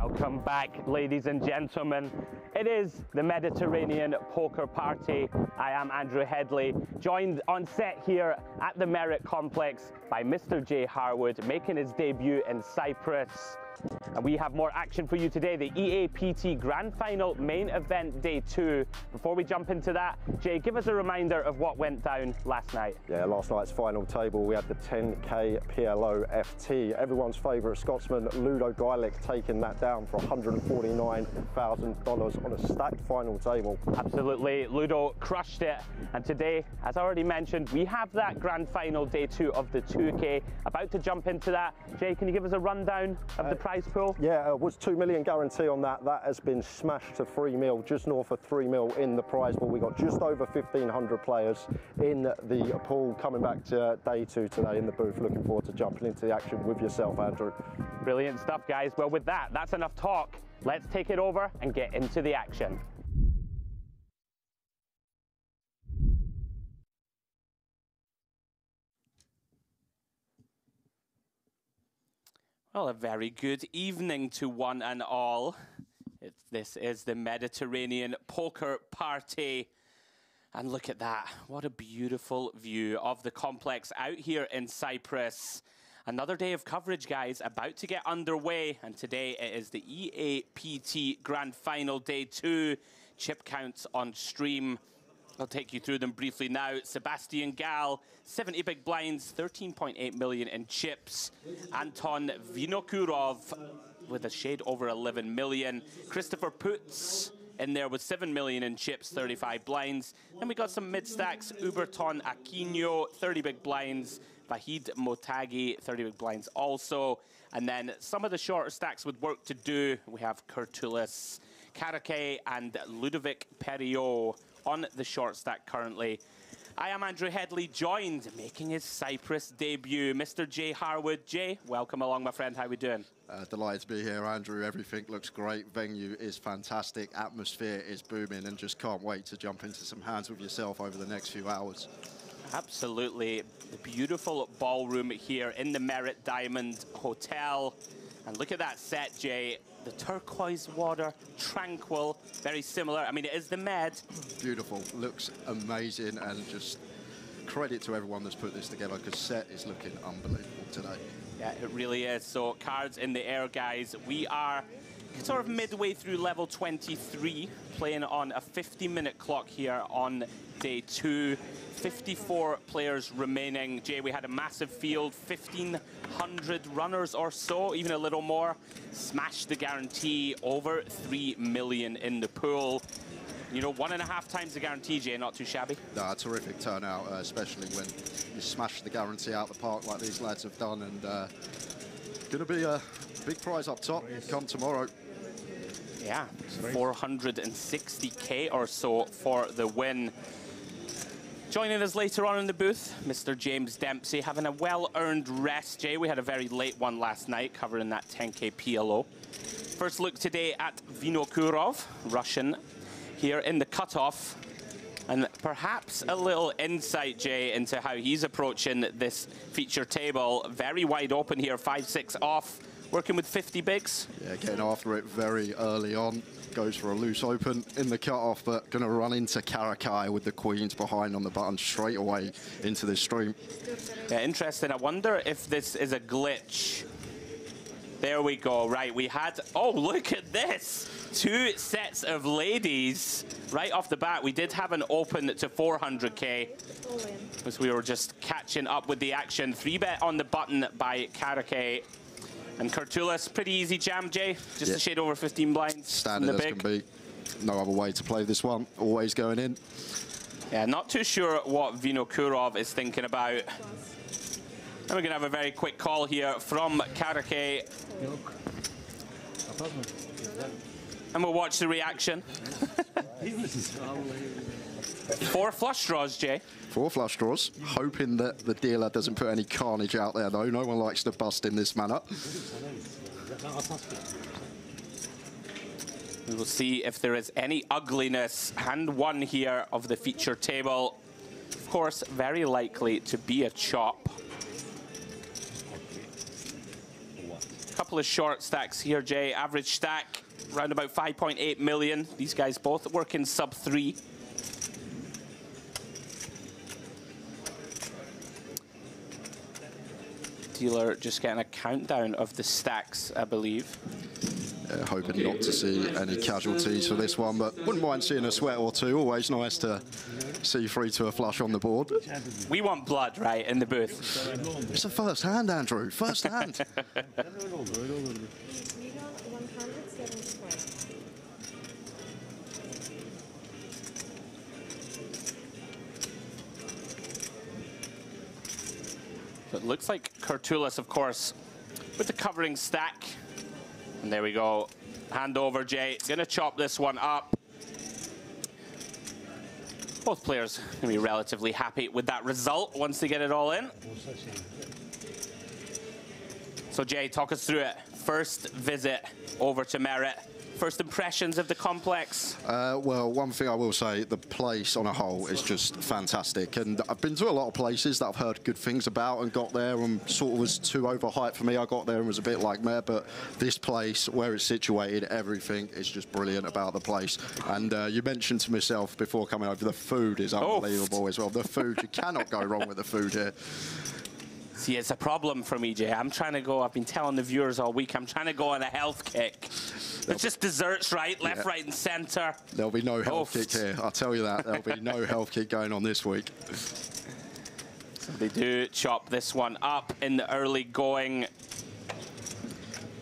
Welcome back, ladies and gentlemen. It is the Mediterranean Poker Party. I am Andrew Headley, joined on set here at the Merit Complex by Mr. Jay Harwood, making his debut in Cyprus. And we have more action for you today, the EAPT Grand Final Main Event Day 2. Before we jump into that, Jay, give us a reminder of what went down last night. Yeah, last night's final table, we had the 10K PLO FT. Everyone's favourite Scotsman, Ludo Geilich, taking that down for $149,000 on a stacked final table. Absolutely, Ludo crushed it. And today, as I already mentioned, we have that Grand Final Day 2 of the 2K. About to jump into that. Jay, can you give us a rundown of the prize pool? Yeah, it was 2 million guarantee on that. That has been smashed to 3 mil, just north of 3 mil in the prize pool. We got just over 1,500 players in the pool. Coming back to day 2 today in the booth. Looking forward to jumping into the action with yourself, Andrew. Brilliant stuff, guys. Well, with that, that's enough talk. Let's take it over and get into the action. Well, a very good evening to one and all. This is the Mediterranean Poker Party. And look at that. What a beautiful view of the complex out here in Cyprus. Another day of coverage, guys, about to get underway. And today it is the EAPT Grand Final Day 2. Chip counts on stream. I'll take you through them briefly now. Sebastian Gall, 70 big blinds, 13.8 million in chips. Anton Vinokurov with a shade over 11 million. Christopher Putz in there with 7 million in chips, 35 blinds. Then we got some mid-stacks. Uberton Aquino, 30 big blinds. Vahid Motagi, 30 big blinds also. And then some of the shorter stacks with work to do. We have Kurtulis Karake and Ludovic Perriot on the short stack currently. I am Andrew Headley, joined, making his Cyprus debut, Mr. Jay Harwood. Jay, welcome along, my friend. How are we doing? Delighted to be here, Andrew. Everything looks great. Venue is fantastic. Atmosphere is booming, and just can't wait to jump into some hands with yourself over the next few hours. Absolutely. The beautiful ballroom here in the Merit Diamond Hotel. And look at that set, Jay. The turquoise water, tranquil, very similar. I mean, it is the Med. Beautiful, looks amazing, and just credit to everyone that's put this together, because set is looking unbelievable today. Yeah, it really is. So cards in the air, guys. We are sort of midway through level 23, playing on a 50-minute clock here on day 2. 54 players remaining. Jay, we had a massive field, 1,500 runners or so, even a little more. Smashed the guarantee, over 3 million in the pool. You know, 1.5 times the guarantee, Jay, not too shabby. No, a terrific turnout, especially when you smash the guarantee out the park like these lads have done. And gonna be a big prize up top come tomorrow. Yeah, 460K or so for the win. Joining us later on in the booth, Mr. James Dempsey, having a well-earned rest. Jay, we had a very late one last night, covering that 10K PLO. First look today at Vinokurov, Russian, here in the cutoff. And perhaps a little insight, Jay, into how he's approaching this feature table. Very wide open here, 5-6 off, working with 50 bigs. Yeah, getting after it very early on. Goes for a loose open in the cutoff, but going to run into Karakai with the queens behind on the button straight away into this stream. Yeah, interesting. I wonder if this is a glitch. There we go. Right, we had, oh, look at this. 2 sets of ladies right off the bat. We did have an open to 400K as we were just catching up with the action. 3-bet on the button by Karake. And Kurtulis, pretty easy jam, Jay. Just a shade over 15 blinds. Standard as can be. No other way to play this one. Always going in. Yeah, not too sure what Vinokurov is thinking about. And we're going to have a very quick call here from Karake. And we'll watch the reaction. 4 flush draws, Jay. 4 flush draws, hoping that the dealer doesn't put any carnage out there, though. No one likes to bust in this manner. We will see if there is any ugliness. Hand 1 here of the feature table. Of course, very likely to be a chop. couple of short stacks here, Jay. Average stack, around about 5.8 million. These guys both working sub 3. Dealer just getting a countdown of the stacks, I believe. Hoping not to see any casualties for this one, but wouldn't mind seeing a sweat or two. Always nice to see 3 to a flush on the board. We want blood, right, in the booth. It's a first hand, Andrew. First hand. It looks like Kurtulis, of course, with the covering stack. And there we go. Hand over, Jay. Gonna chop this one up. Both players gonna be relatively happy with that result once they get it all in. So Jay, talk us through it. First visit over to Merit. First impressions of the complex? Well, one thing I will say, the place on a whole is just fantastic. And I've been to a lot of places that I've heard good things about and got there and sort of was too overhyped for me. I got there and was a bit like meh, but this place, where it's situated, everything is just brilliant about the place. And you mentioned to myself before coming over, the food is unbelievable as well. The food, you cannot go wrong with the food here. See, it's a problem for me, Jay. I'm trying to go, I've been telling the viewers all week, I'm trying to go on a health kick. It's just desserts, right? Left, right, and center. There'll be no health kick here, I'll tell you that. There'll be no health kick going on this week. So they do chop this one up in the early going.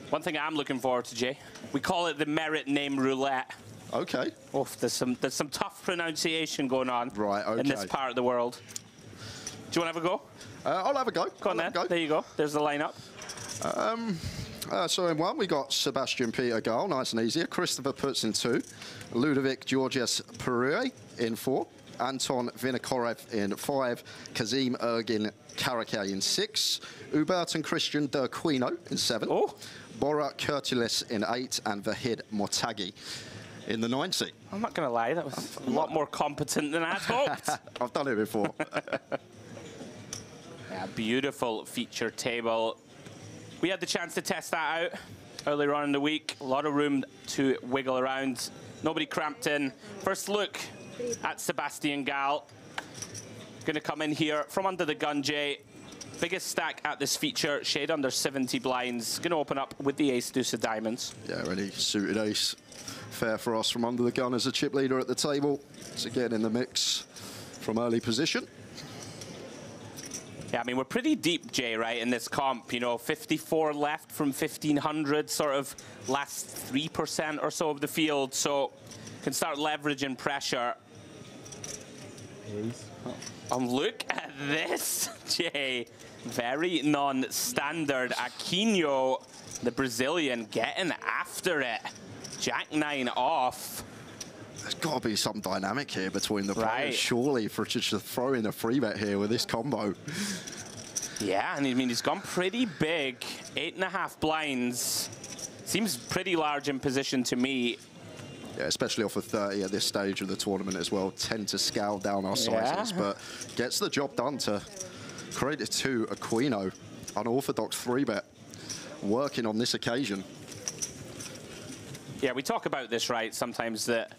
One thing I'm looking forward to, Jay, we call it the Merit name roulette. Okay. Oh, there's some tough pronunciation going on in this part of the world. Do you want to have a go? I'll have a go. Go on then. There you go. There's the lineup. So in 1, we got Sebastian Peter goal, nice and easy. Christopher Puts in 2. Ludovic Georgios Perue in 4. Anton Vinokorev in 5. Kazim Ergin Karakay in 6. Uberton Christian Derquino in 7. Oh. Bora Kurtulis in 8. And Vahid Mortagi in the 9 seat. I'm not going to lie, that was a lot more competent than I hoped. I've done it before. Yeah, beautiful feature table. We had the chance to test that out earlier on in the week. A lot of room to wiggle around. Nobody cramped in. First look at Sebastian Gal. Going to come in here from under the gun, Jay. Biggest stack at this feature, shade under 70 blinds. Going to open up with the ace deuce of diamonds. Yeah, really suited ace. Fair for us from under the gun as a chip leader at the table. It's again in the mix from early position. Yeah, I mean, we're pretty deep, Jay, right, in this comp. You know, 54 left from 1,500, sort of last 3% or so of the field. So can start leveraging pressure. Look at this, Jay. Very non-standard. Aquino, the Brazilian, getting after it. Jack 9 off. There's got to be some dynamic here between the players, right, surely, for just to throw in a free bet here with this combo. Yeah, and I mean, he's gone pretty big. 8.5 blinds. Seems pretty large in position to me. Yeah, especially off of 30 at this stage of the tournament as well. Tend to scale down our sizes, but gets the job done to credit to Aquino. Unorthodox 3-bet working on this occasion. Yeah, we talk about this, right, sometimes that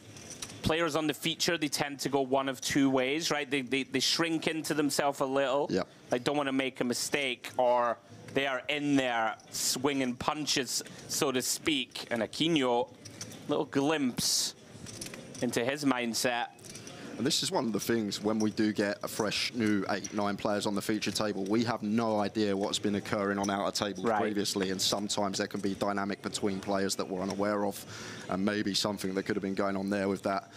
players on the feature, they tend to go one of two ways, right? They shrink into themselves a little. Yeah. They don't want to make a mistake, or they are in there swinging punches, so to speak. And Aquino, little glimpse into his mindset. And this is one of the things when we do get a fresh new 8-9 players on the feature table, we have no idea what's been occurring on outer tables previously, and sometimes there can be dynamic between players that we're unaware of, and maybe something that could have been going on there with that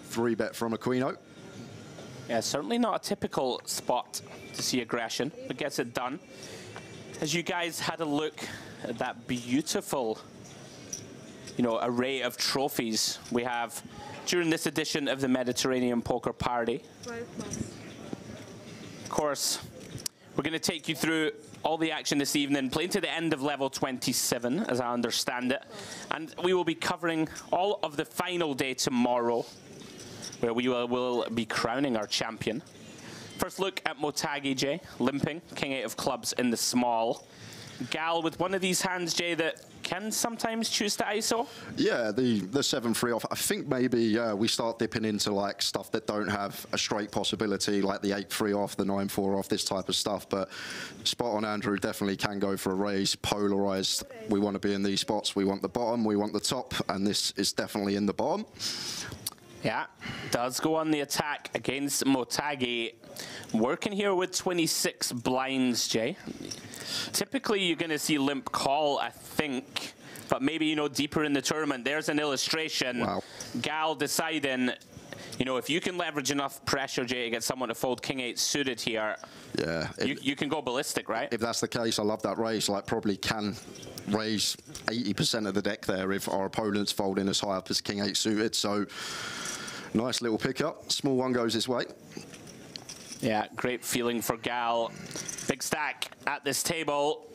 3-bet from Aquino. Yeah, certainly not a typical spot to see aggression, but gets it done. As you guys had a look at that beautiful, you know, array of trophies we have during this edition of the Mediterranean Poker Party. Of course, we're going to take you through all the action this evening, playing to the end of level 27, as I understand it. And we will be covering all of the final day tomorrow, where we will be crowning our champion. First look at Motagi, Jay, limping, King 8 of clubs in the small. Gal with one of these hands, Jay, that can sometimes choose to ISO? Yeah, the 7-3 off. I think maybe we start dipping into like stuff that don't have a straight possibility, like the 8-3 off, the 9-4 off, this type of stuff. But spot on, Andrew definitely can go for a raise. Polarized. We want to be in these spots. We want the bottom. We want the top, and this is definitely in the bottom. Yeah, does go on the attack against Motagi. Working here with 26 blinds, Jay. Typically, you're going to see limp call, I think, but maybe, you know, deeper in the tournament. There's an illustration. Wow. Gal deciding, you know, if you can leverage enough pressure, Jay, to get someone to fold King 8 suited here, yeah, you can go ballistic, right? If that's the case, I love that raise. Like, probably can raise 80% of the deck there if our opponent's folding as high up as King 8 suited. So, nice little pickup. Small one goes his way. Yeah, great feeling for Gal. Big stack at this table.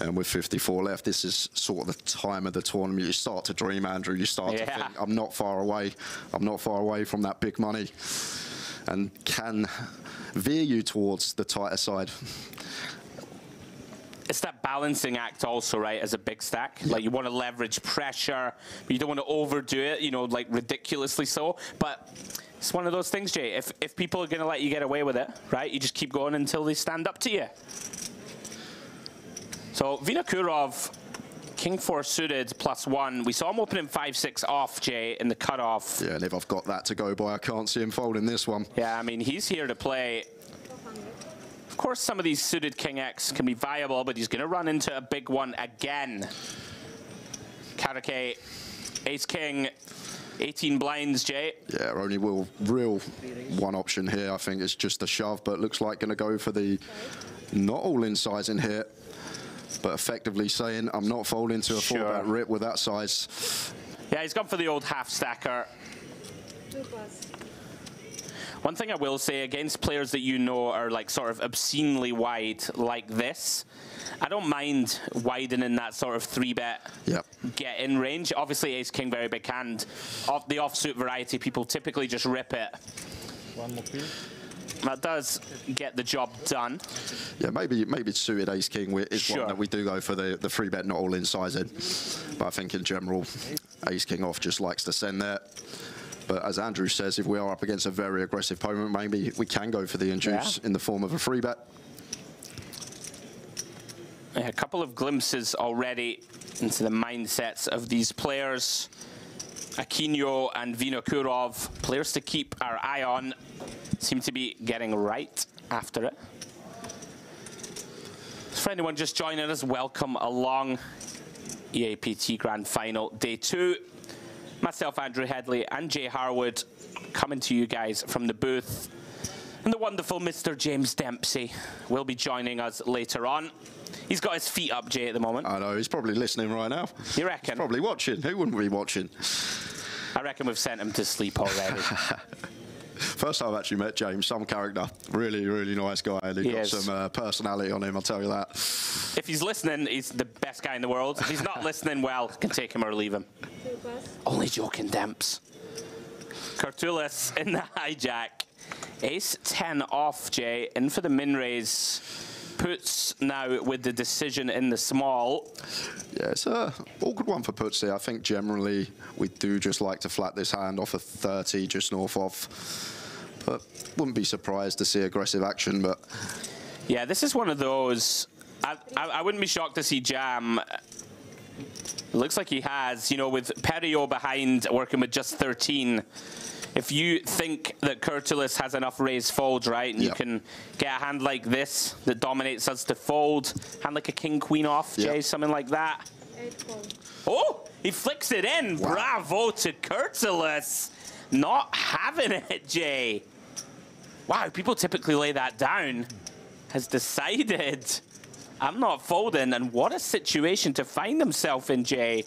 And with 54 left, this is sort of the time of the tournament. You start to dream, Andrew. You start to think, I'm not far away. I'm not far away from that big money. And can veer you towards the tighter side. It's that balancing act also, right, as a big stack. Like, you want to leverage pressure, but you don't want to overdo it, you know, like ridiculously so. But it's one of those things, Jay. If people are going to let you get away with it, right, you just keep going until they stand up to you. So, Vinokurov, King 4 suited +1. We saw him opening 5-6 off, Jay, in the cutoff. Yeah, and if I've got that to go by, I can't see him folding this one. Yeah, I mean, he's here to play. Of course, some of these suited King X can be viable, but he's going to run into a big one again. Karake, Ace King, 18 blinds, Jay. Yeah, only real one option here, I think, is just a shove, but looks like going to go for the not all in size in here, but effectively saying, I'm not folding to a 4-bet rip with that size. Yeah, he's gone for the old half stacker. One thing I will say, against players that you know are like sort of obscenely wide like this, I don't mind widening that sort of 3-bet get in range. Obviously, Ace King, very big hand. Of the offsuit variety, people typically just rip it. One more piece. That does get the job done. Yeah, maybe it's suited Ace King is one that we do go for the 3-bet not all in size in. But I think in general, Ace King off just likes to send there. But as Andrew says, if we are up against a very aggressive opponent, maybe we can go for the induce in the form of a 3-bet. Yeah, a couple of glimpses already into the mindsets of these players. Aquino and Vinokurov, players to keep our eye on, seem to be getting right after it. For anyone just joining us, welcome along. EAPT Grand Final Day 2. Myself, Andrew Headley, and Jay Harwood coming to you guys from the booth. And the wonderful Mr. James Dempsey will be joining us later on. He's got his feet up, Jay, at the moment. I know, he's probably listening right now. You reckon? He's probably watching. Who wouldn't be watching? I reckon we've sent him to sleep already. First time I've actually met James, some character. Really, really nice guy. And he's got some personality on him, I'll tell you that. If he's listening, he's the best guy in the world. If he's not listening, well, can take him or leave him. Only joking, Demps. Cartulis in the hijack. Ace 10 off, Jay, in for the min raise. Puts now with the decision in the small. Yeah, it's a awkward one for Puts here. I think generally we do just like to flat this hand off a 30 just north of. But wouldn't be surprised to see aggressive action. But yeah, this is one of those. I wouldn't be shocked to see jam. It looks like he has, you know, with Perio behind, working with just 13. If you think that Curtulis has enough raise folds, right, and you can get a hand like this that dominates us to fold, hand like a king-queen off, Jay, something like that. Oh, he flicks it in. Wow. Bravo to Curtulis. Not having it, Jay. Wow, people typically lay that down. Has decided, I'm not folding, and what a situation to find himself in, Jay.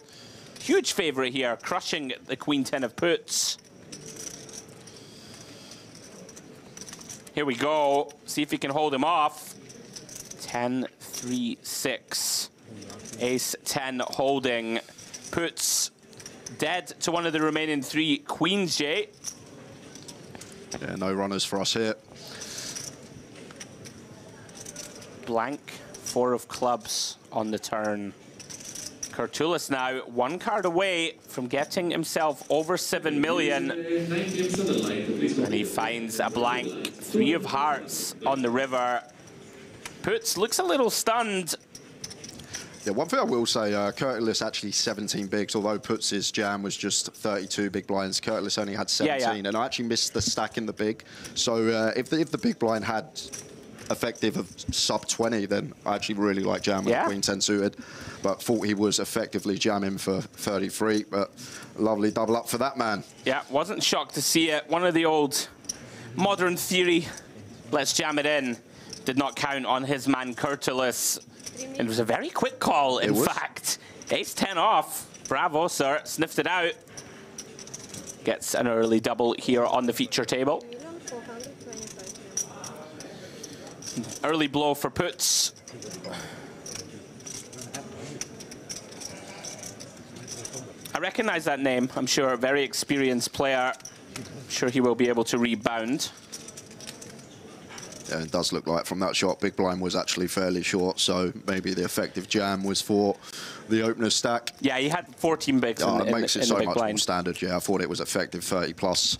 Huge favorite here, crushing the queen 10 of puts. Here we go. See if he can hold him off. 10, 3, 6. Ace 10 holding. Puts dead to one of the remaining 3 queens, Jay. Yeah, no runners for us here. blank, 4 of clubs on the turn. Kurtulus now 1 card away from getting himself over 7 million. And he finds a blank, 3 of hearts on the river. Puts looks a little stunned. Yeah, one thing I will say, Kurtulus actually 17 bigs, although Putz's jam was just 32 big blinds. Kurtulus only had 17, and I actually missed the stack in the big. So if the big blind had effective of sub 20, then I actually really like jam with Queen 10 suited. But thought he was effectively jamming for 33, but lovely double up for that man. Yeah, wasn't shocked to see it. One of the old modern theory, let's jam it in, did not count on his man Kurtulus. It was a very quick call, in fact. Ace-10 off. Bravo, sir. Sniffed it out. Gets an early double here on the feature table. Early blow for Puts. I recognize that name, I'm sure. A very experienced player. I'm sure he will be able to rebound. Yeah, it does look like from that shot, big blind was actually fairly short, so maybe the effective jam was for the opener stack. Yeah, he had 14 bigs in it makes it so much more standard. Yeah, I thought it was effective 30 plus.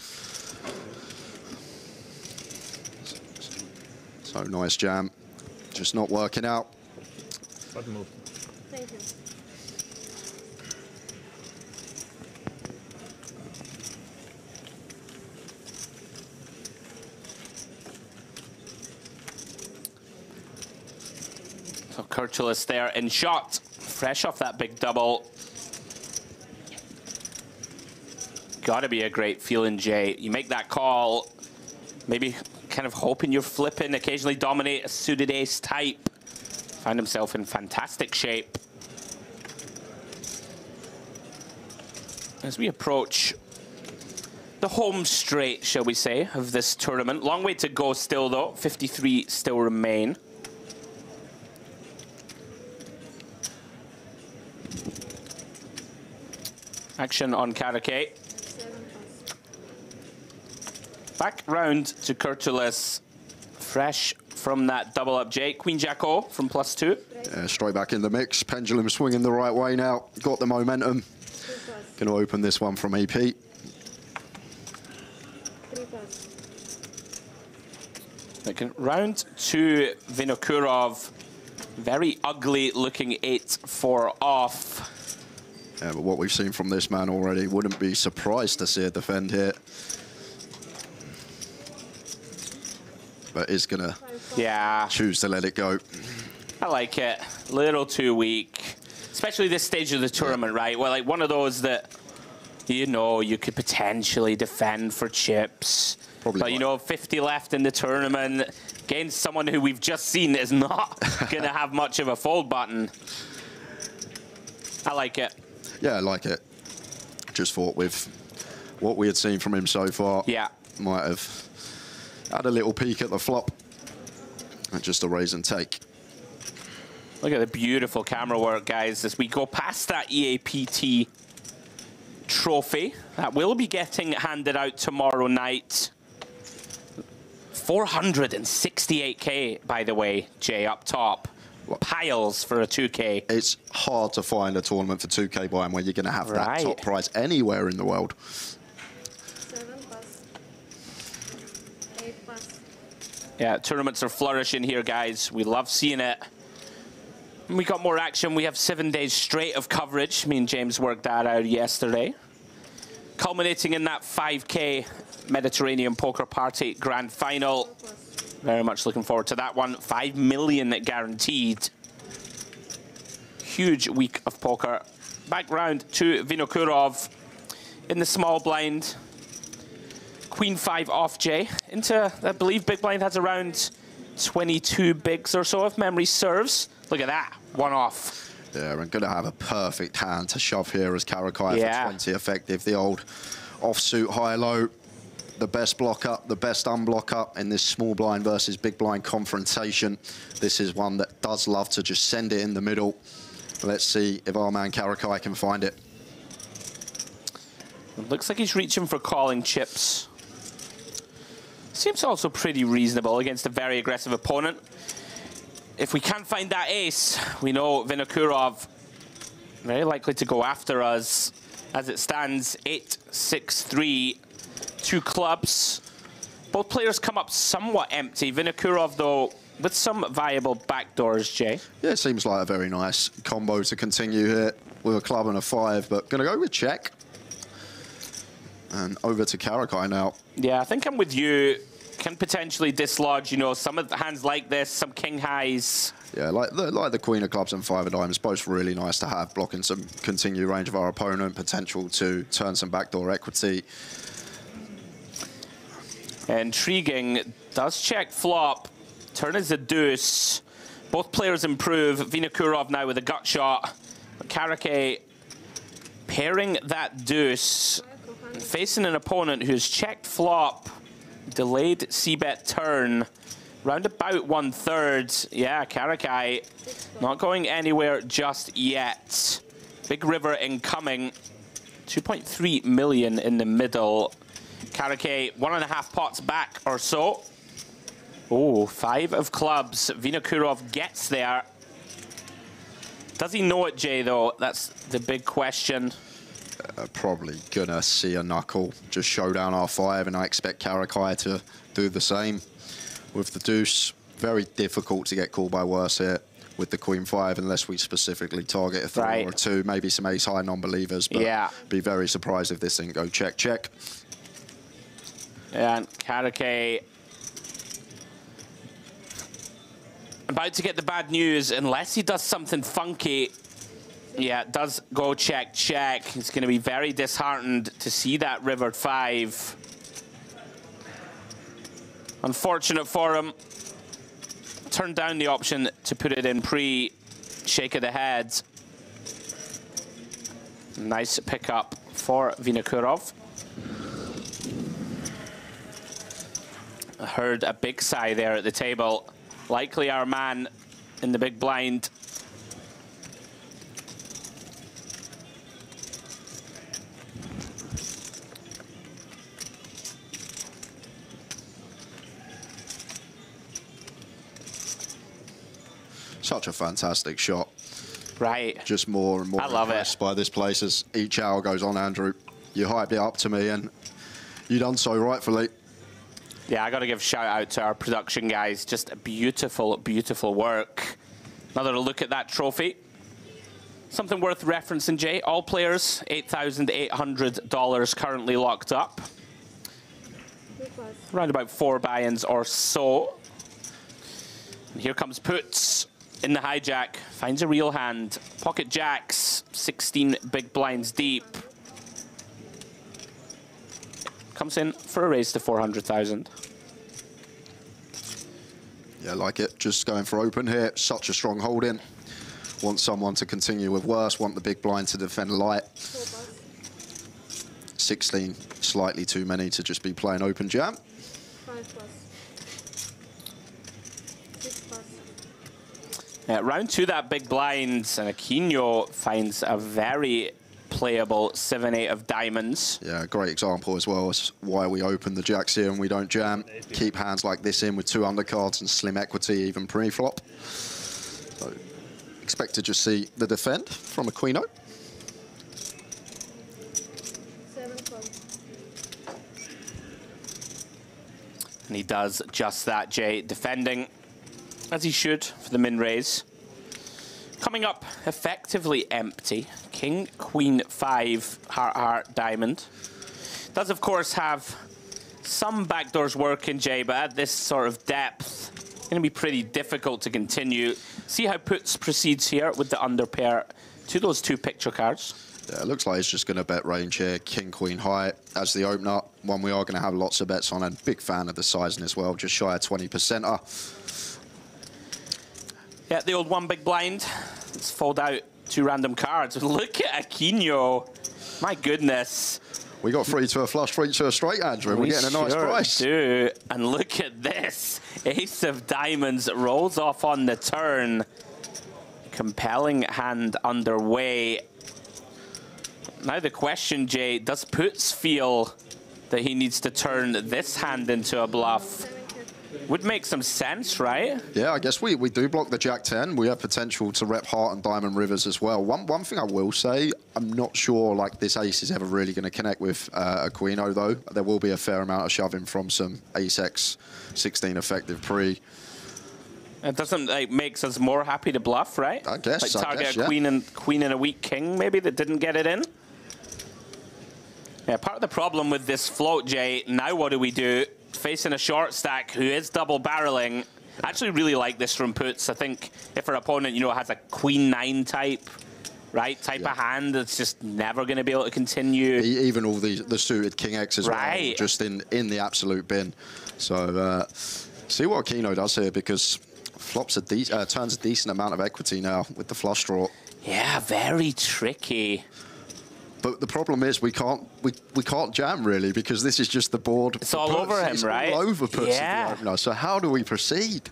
So nice jam, just not working out. Button move. Thank you. So Kurtulus there in shot, fresh off that big double. Gotta be a great feeling, Jay. You make that call, maybe kind of hoping you're flipping, occasionally dominate a suited ace type. Find himself in fantastic shape. As we approach the home straight, shall we say, of this tournament. Long way to go still, though. 53 still remain. Action on Karake. Back round to Kurtulus. Fresh from that double up J. Queen Jack O from +2. Yeah, straight back in the mix. Pendulum swinging the right way now. Got the momentum. Going to open this one from EP. Round to Vinokurov. Very ugly looking 8-4 off. Yeah, but what we've seen from this man already, wouldn't be surprised to see it defend here. But is gonna choose to let it go. I like it. A little too weak. Especially this stage of the tournament, right? Well, like one of those that, you know, you could potentially defend for chips. Probably but, you know, 50 left in the tournament against someone who we've just seen is not going to have much of a fold button. I like it. Yeah, I like it. Just thought with what we had seen from him so far, might have had a little peek at the flop. And just a raise and take. Look at the beautiful camera work, guys, as we go past that EAPT trophy that will be getting handed out tomorrow night. 468K, by the way, Jay, up top. Piles for a 2K. It's hard to find a tournament for 2K buy-in where you're going to have that top prize anywhere in the world. 7+, 8+. Yeah, tournaments are flourishing here, guys. We love seeing it. And we got more action. We have 7 days straight of coverage. Me and James worked that out yesterday. Culminating in that 5K Mediterranean Poker Party Grand Final. Very much looking forward to that one. 5 million guaranteed. Huge week of poker. Back round to Vinokurov in the small blind. Queen 5 off, Jay. Into, I believe Big Blind has around 22 bigs or so, if memory serves. Look at that, 1 off. Yeah, we're going to have a perfect hand to shove here as Karakai for 20 effective. The old offsuit high-low. The best block up, the best unblock up in this small blind versus big blind confrontation. This is one that does love to just send it in the middle. Let's see if our man Karakai can find it. It looks like he's reaching for calling chips. Seems also pretty reasonable against a very aggressive opponent. if we can't find that ace, we know Vinokurov very likely to go after us. As it stands, 8-6-3, 2 clubs. Both players come up somewhat empty. Vinokurov, though, with some viable backdoors, Jay. Yeah, it seems like a very nice combo to continue here with a club and a 5, but going to go with check. And over to Karakai now. Yeah, I think I'm with you. Can potentially dislodge, you know, some of the hands like this, some king highs. Yeah, like the Queen of Clubs and 5 of Diamonds, both really nice to have, blocking some continued range of our opponent, potential to turn some backdoor equity. Intriguing. Does check flop. Turn is a deuce. Both players improve. Vinokurov now with a gut shot. Karake pairing that deuce. Facing an opponent who's checked flop. Delayed c-bet turn. Round about 1/3. Yeah, Karakai not going anywhere just yet. Big river incoming. 2.3 million in the middle. Karakai 1.5 pots back or so. Oh, 5 of clubs. Vinokurov gets there. Does he know it, Jay, though? That's the big question. Probably gonna see a knuckle, just show down our 5, and I expect Karakai to do the same with the deuce. Very difficult to get called by worse here with the Queen 5 unless we specifically target a 3 or a 2, maybe some ace high non-believers, but yeah, be very surprised if this didn't go check, check. And Karakai about to get the bad news unless he does something funky. Yeah, it does go check, check. He's going to be very disheartened to see that river 5. Unfortunate for him. Turned down the option to put it in pre. Shake of the head. Nice pickup for Vinokurov. I heard a big sigh there at the table. Likely our man in the big blind. Such a fantastic shot. Right. Just more and more impressed by this place as each hour goes on, Andrew. You hyped it up to me, and you done so rightfully. Yeah, I got to give a shout out to our production guys. Just a beautiful, beautiful work. Another look at that trophy. Something worth referencing, Jay. All players, $8,800 currently locked up. Around about 4 buy-ins or so. And here comes Puts in the hijack. Finds a real hand. Pocket jacks, 16 big blinds deep. Comes in for a raise to 400,000. Yeah, like it. Just going for open here. Such a strong hold in. Want someone to continue with worse. Want the big blind to defend light. 16, slightly too many to just be playing open jam. 5+. 6+. Round 2, that big blind, and Aquino finds a very playable 7-8 of diamonds. Yeah, great example as well as why we open the jacks here and we don't jam. Keep hands like this in with 2 undercards and slim equity, even pre-flop. So expect to just see the defend from Aquino. 7+. And he does just that, Jay, defending as he should for the min raise. Coming up effectively empty. King, Queen, 5, heart, heart, diamond. Does, of course, have some backdoors working, Jay, but at this sort of depth, it's going to be pretty difficult to continue. See how Puts proceeds here with the underpair to those 2 picture cards. Yeah, it looks like he's just going to bet range here. King, Queen, high as the opener. One we are going to have lots of bets on, and big fan of the sizing as well. Just shy of 20%er. Yeah, the old 1 big blind. Let's fold out 2 random cards. Look at Aquino. My goodness. We got 3 to a flush, 3 to a straight, Andrew. We're getting a nice price. Do. And look at this. Ace of diamonds rolls off on the turn. Compelling hand underway. Now the question, Jay, does Puts feel that he needs to turn this hand into a bluff? Would make some sense, right? Yeah, I guess we do block the Jack 10. We have potential to rep Heart and Diamond Rivers as well. One thing I will say, I'm not sure like this ace is ever really going to connect with a Queeno though. There will be a fair amount of shoving from some ace X 16 effective pre. It doesn't like makes us more happy to bluff, right? I guess. Like target yeah. a queen and a weak king maybe that didn't get it in. Yeah, part of the problem with this float, Jay, now what do we do? Facing a short stack who is double barreling. I actually really like this from Puts. I think if our opponent, you know, has a queen 9 type, right, of hand, it's just never going to be able to continue. Even all the suited king X as well, just in the absolute bin. So see what Keno does here, because flops turns a decent amount of equity now with the flush draw. Yeah, very tricky. But the problem is we can't jam really, because this is just the board. It's all over him, right? All over Puts at the opener. So how do we proceed?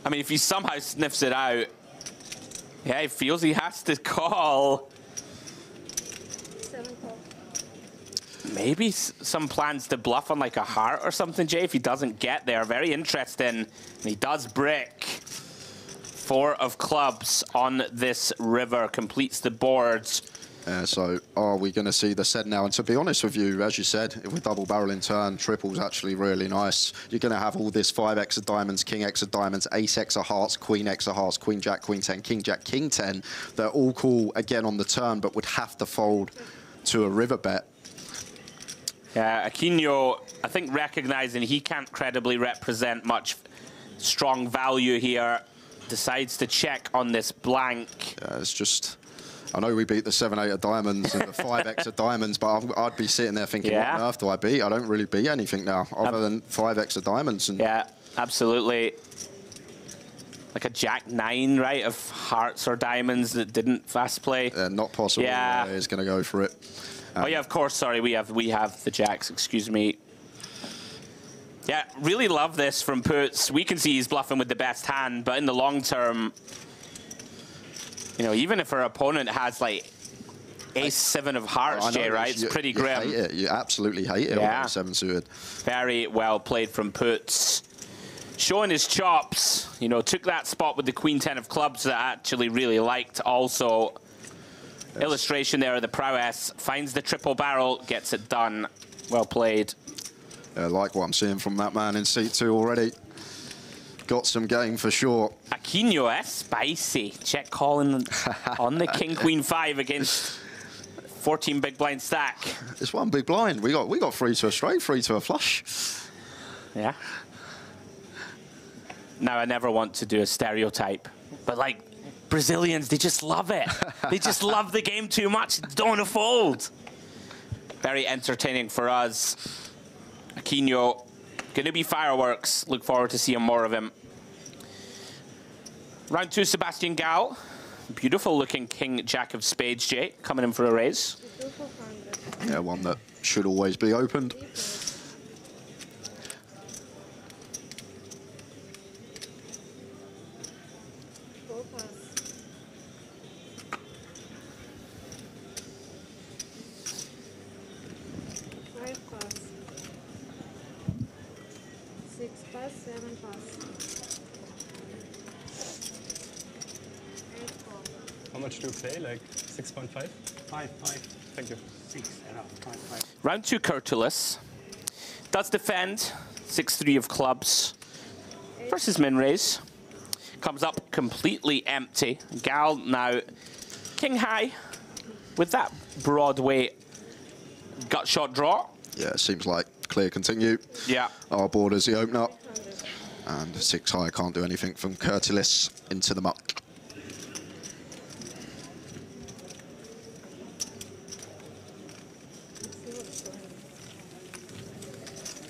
I mean, if he somehow sniffs it out, yeah, he feels he has to call. 7 call. Maybe some plans to bluff on like a heart or something, Jay, if he doesn't get there. Very interesting. And he does brick. 4 of clubs on this river, completes the boards. So are we going to see the set now? And to be honest with you, as you said, if we double barrel in turn, triple's actually really nice. You're going to have all this 5x of diamonds, king x of diamonds, ace x of hearts, queen x of hearts, queen jack, queen 10, king jack, king 10. They're all cool again on the turn, but would have to fold to a river bet. Yeah, Aquino, I think recognizing he can't credibly represent much strong value here, decides to check on this blank. Yeah, it's just, I know we beat the 7-8 of diamonds and the 5x of diamonds, but I'd be sitting there thinking, what on earth do I beat? I don't really beat anything now other than 5x of diamonds. And yeah, absolutely. Like a jack 9, right, of hearts or diamonds that didn't fast play. Not possible. Yeah. He's going to go for it. Oh yeah, of course, sorry, we have the jacks, excuse me. Yeah, really love this from Puts. We can see he's bluffing with the best hand, but in the long term, you know, even if our opponent has like ace 7 of hearts, Jay, right? It's pretty grim. You hate it. You absolutely hate it. Yeah. On 7 suited. Very well played from Puts. Showing his chops, you know, took that spot with the queen 10 of clubs that I actually really liked also. Yes. Illustration there of the prowess. Finds the triple barrel, gets it done. Well played. Yeah, like what I'm seeing from that man in seat 2 already. Got some game for sure. Aquino, spicy. Check calling on the king queen 5 against 14 big blind stack. It's one big blind. We got 3 to a straight, 3 to a flush. Yeah. Now I never want to do a stereotype, but like Brazilians, they just love it. They just love the game too much. Don't want to fold. Very entertaining for us. Aquino, gonna be fireworks. Look forward to seeing more of him. Round 2, Sebastian Gal. Beautiful looking king jack of spades, Jay, coming in for a raise. Yeah, one that should always be opened. How much do you play? Like 6.5? 5. Thank you. 6 and 5. Round 2, Curtulus. Does defend. 6-3 of clubs. Versus min raise. Comes up completely empty. Gal now king high with that Broadway gut shot draw. Yeah, it seems like clear continue. Yeah. Our board is the opener. And 6 high can't do anything from Curtulus into the muck.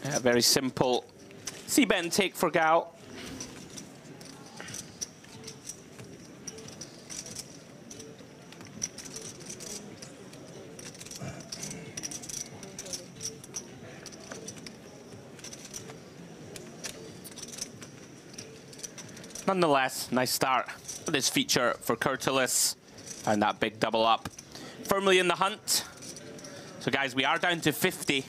Yeah, very simple C-bet and take for Gal. Nonetheless, nice start for this feature for Curtulus. And that big double up. Firmly in the hunt. So guys, we are down to 50.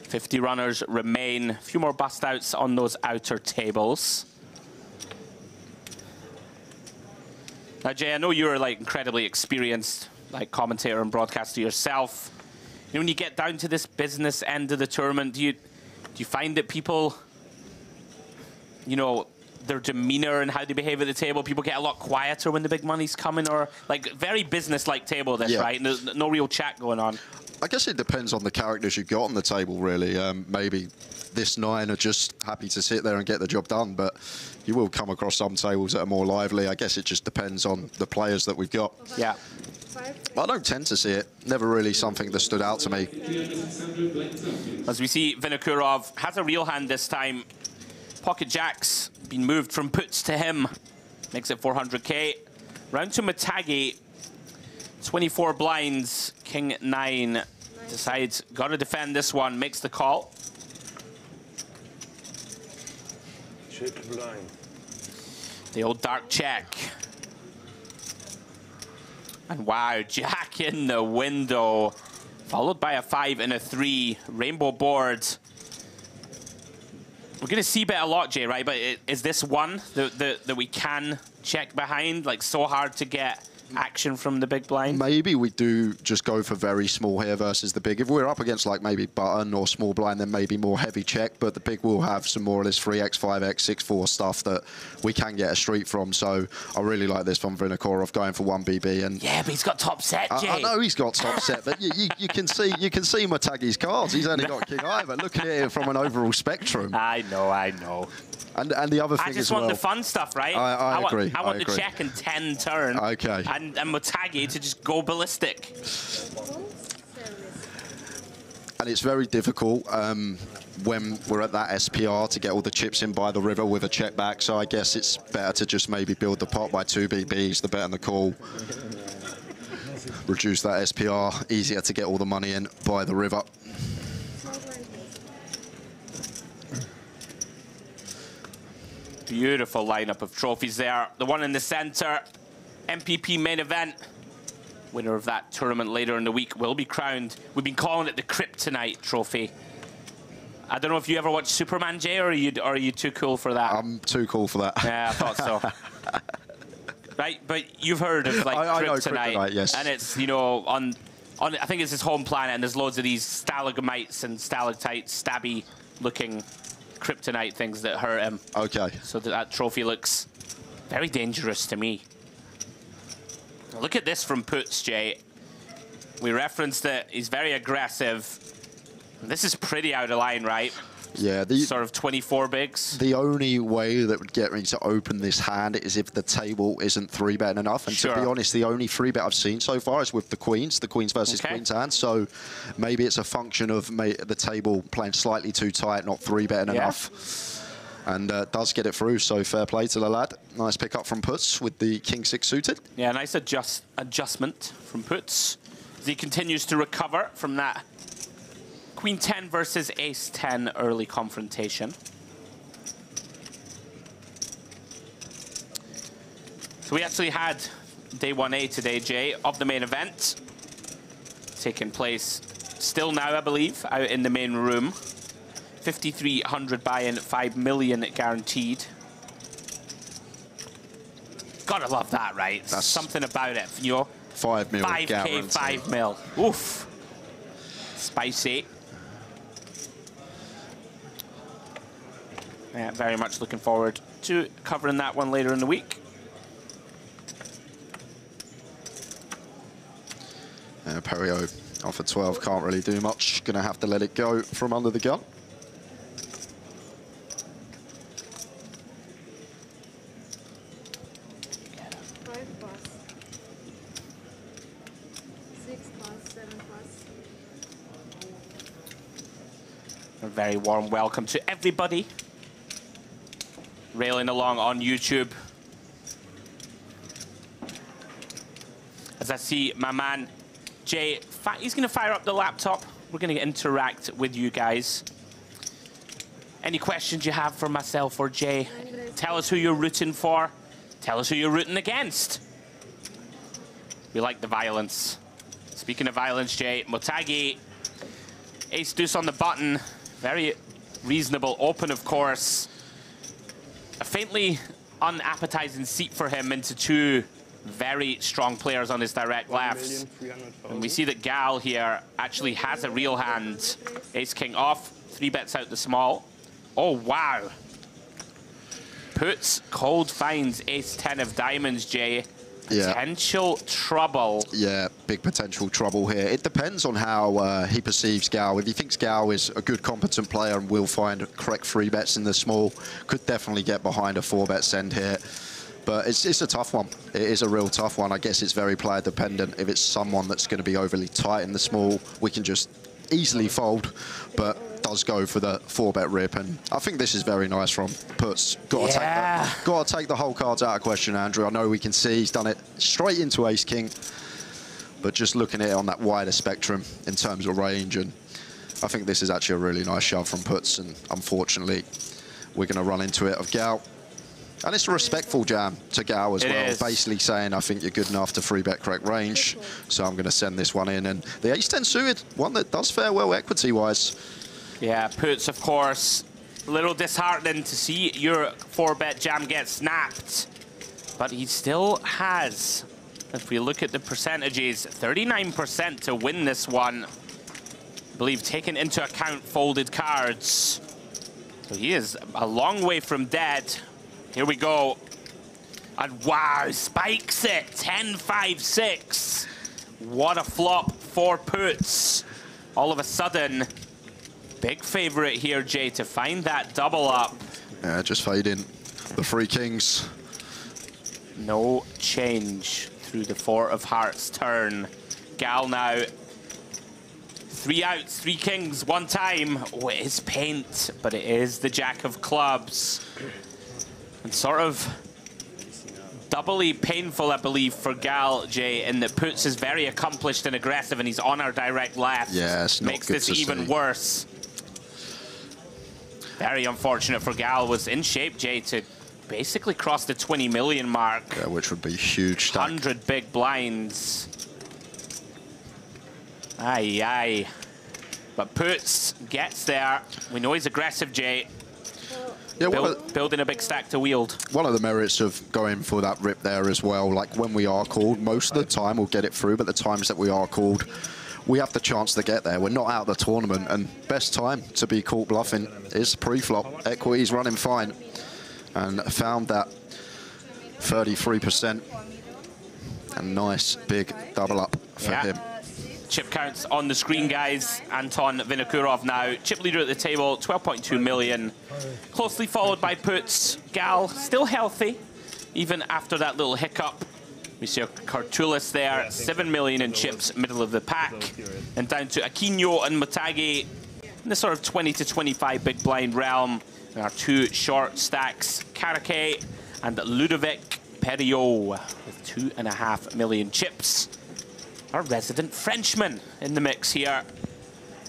50 runners remain. A few more bust outs on those outer tables. Now, Jay, I know you're like incredibly experienced, like commentator and broadcaster yourself. You know, when you get down to this business end of the tournament, do you find that people, you know, their demeanor and how they behave at the table, people get a lot quieter when the big money's coming, or like very business-like table this, right? And there's no real chat going on. I guess it depends on the characters you've got on the table, really. Maybe this 9 are just happy to sit there and get the job done, but you will come across some tables that are more lively. I guess it just depends on the players that we've got. Yeah. I don't tend to see it. Never really something that stood out to me. As we see, Vinokurov has a real hand this time. Pocket Jacks been moved from puts to him. Makes it 400k. Round to Matagi. 24 blinds. King 9 decides, got to defend this one. Makes the call. Check blind. The old dark check. And wow, Jack in the window. Followed by a 5 and a 3. Rainbow board. We're going to see bet a lot, Jay, right? But is this one that we can check behind? Like, so hard to get action from the big blind? Maybe we do just go for very small here versus the big. If we're up against like maybe button or small blind, then maybe more heavy check, but the big will have some more of this 3x, 5x, 6-4 stuff that we can get a street from. So I really like this from Vinokurov going for 1BB. And yeah, but he's got top set, Jay. I know he's got top set, but you can see Matagi's cards. He's only got King Ivor. Looking at it from an overall spectrum. I know. And the other thing I just want the fun stuff, right? I agree. I want the check and 10 turn. Okay. And Motagi to just go ballistic. And it's very difficult when we're at that SPR to get all the chips in by the river with a check back. So I guess it's better to just maybe build the pot by 2 BBs, the bet and the call. Reduce that SPR, easier to get all the money in by the river. Beautiful lineup of trophies there. The one in the center, MPP main event. Winner of that tournament later in the week will be crowned. We've been calling it the Kryptonite Trophy. I don't know if you ever watched Superman, Jay, or are you too cool for that? I'm too cool for that. Yeah, I thought so. Right, but you've heard of like I know Kryptonite, yes. And it's, you know, on I think it's his home planet, and there's loads of these stalagmites and stalactites, stabby looking Kryptonite things that hurt him. Okay. So that trophy looks very dangerous to me. Look at this from puts, Jay. We referenced it. He's very aggressive. This is pretty out of line, right? Yeah. Sort of 24 bigs. The only way that would get me to open this hand is if the table isn't 3-betting enough. And to be honest, the only 3-bet I've seen so far is with the queens versus queens hand. So maybe it's a function of the table playing slightly too tight, not 3-betting enough. And does get it through, so fair play to the lad. Nice pick up from puts with the King 6 suited. Yeah, nice adjustment from puts as he continues to recover from that Queen 10 versus Ace 10 early confrontation. So we actually had day 1A today, Jay, of the main event. Taking place still now, I believe, out in the main room. 5,300 buy-in, 5 million guaranteed. Gotta love that, right? That's something about it, you know? 5 mil 5K, guaranteed. 5 mil. Oof. Spicy. Yeah, very much looking forward to covering that one later in the week. Perio off at 12, can't really do much. Gonna have to let it go from under the gun. A very warm welcome to everybody railing along on YouTube. As I see my man Jay, he's going to fire up the laptop. We're going to interact with you guys. Any questions you have for myself or Jay? Tell us who you're rooting for. Tell us who you're rooting against. We like the violence. Speaking of violence, Jay, Motagi, ace deuce on the button. Very reasonable open, of course. A faintly unappetizing seat for him into two very strong players on his direct lefts. And we see that Gal here actually has a real hand. Ace-king off, 3 bets out the small. Oh, wow. Puts, cold finds, ace-10 of diamonds, Jay. Yeah. Potential trouble. Yeah, big potential trouble here. It depends on how he perceives Gal. If he thinks Gal is a good, competent player and will find correct 3 bets in the small, could definitely get behind a 4-bet send here. But it's a tough one. It is a real tough one. I guess it's very player dependent. If it's someone that's going to be overly tight in the small, we can just easily fold, but does go for the 4-bet rip. And I think this is very nice from Puts. Got to take the whole cards out of question, Andrew. I know we can see he's done it straight into ace-king, but just looking at it on that wider spectrum in terms of range, and I think this is actually a really nice shove from Puts, and unfortunately, we're going to run into it of Gal. And it's a respectful jam to Gal as well, basically saying, I think you're good enough to 3-bet correct range, so I'm going to send this one in. And the ace-10 suited, one that does fare well equity-wise. Yeah, Puts, of course, a little disheartening to see your 4-bet jam get snapped. But he still has, if we look at the percentages, 39% to win this one. I believe taking into account folded cards. So he is a long way from dead. Here we go. And wow, spikes it. 10-5-6. What a flop for Puts. All of a sudden, big favorite here, Jay, to find that double up. Yeah, just fade in the 3 kings. No change through the 4 of hearts turn. Gal now. 3 outs, 3 kings, 1 time. Oh, it is paint, but it is the jack of clubs. And sort of doubly painful, I believe, for Gal, Jay, in that Puts is very accomplished and aggressive, and he's on our direct left. Yeah, it's not makes good this to even see. worse. Very unfortunate for Gal. Was in shape, Jay, to basically cross the 20 million mark. Yeah, which would be huge stack. 100 big blinds. Aye, aye. But Puts gets there. We know he's aggressive, Jay. Yeah, Building a big stack to wield. One of the merits of going for that rip there as well, like when we are called, most of the time we'll get it through, but the times that we are called, we have the chance to get there. We're not out of the tournament, and best time to be caught bluffing is pre-flop. Equity's running fine, and found that 33%. A nice big double up for him. Chip counts on the screen, guys. Anton Vinokurov now. Chip leader at the table, 12.2 million. Closely followed by Puts. Gal, still healthy, even after that little hiccup. We see Cartulis there, 7 million in chips, middle of the pack. And down to Aquino and Motagi in the sort of 20 to 25 big blind realm. And our 2 short stacks, Karake and Ludovic Perriot with 2.5 million chips. Our resident Frenchman in the mix here.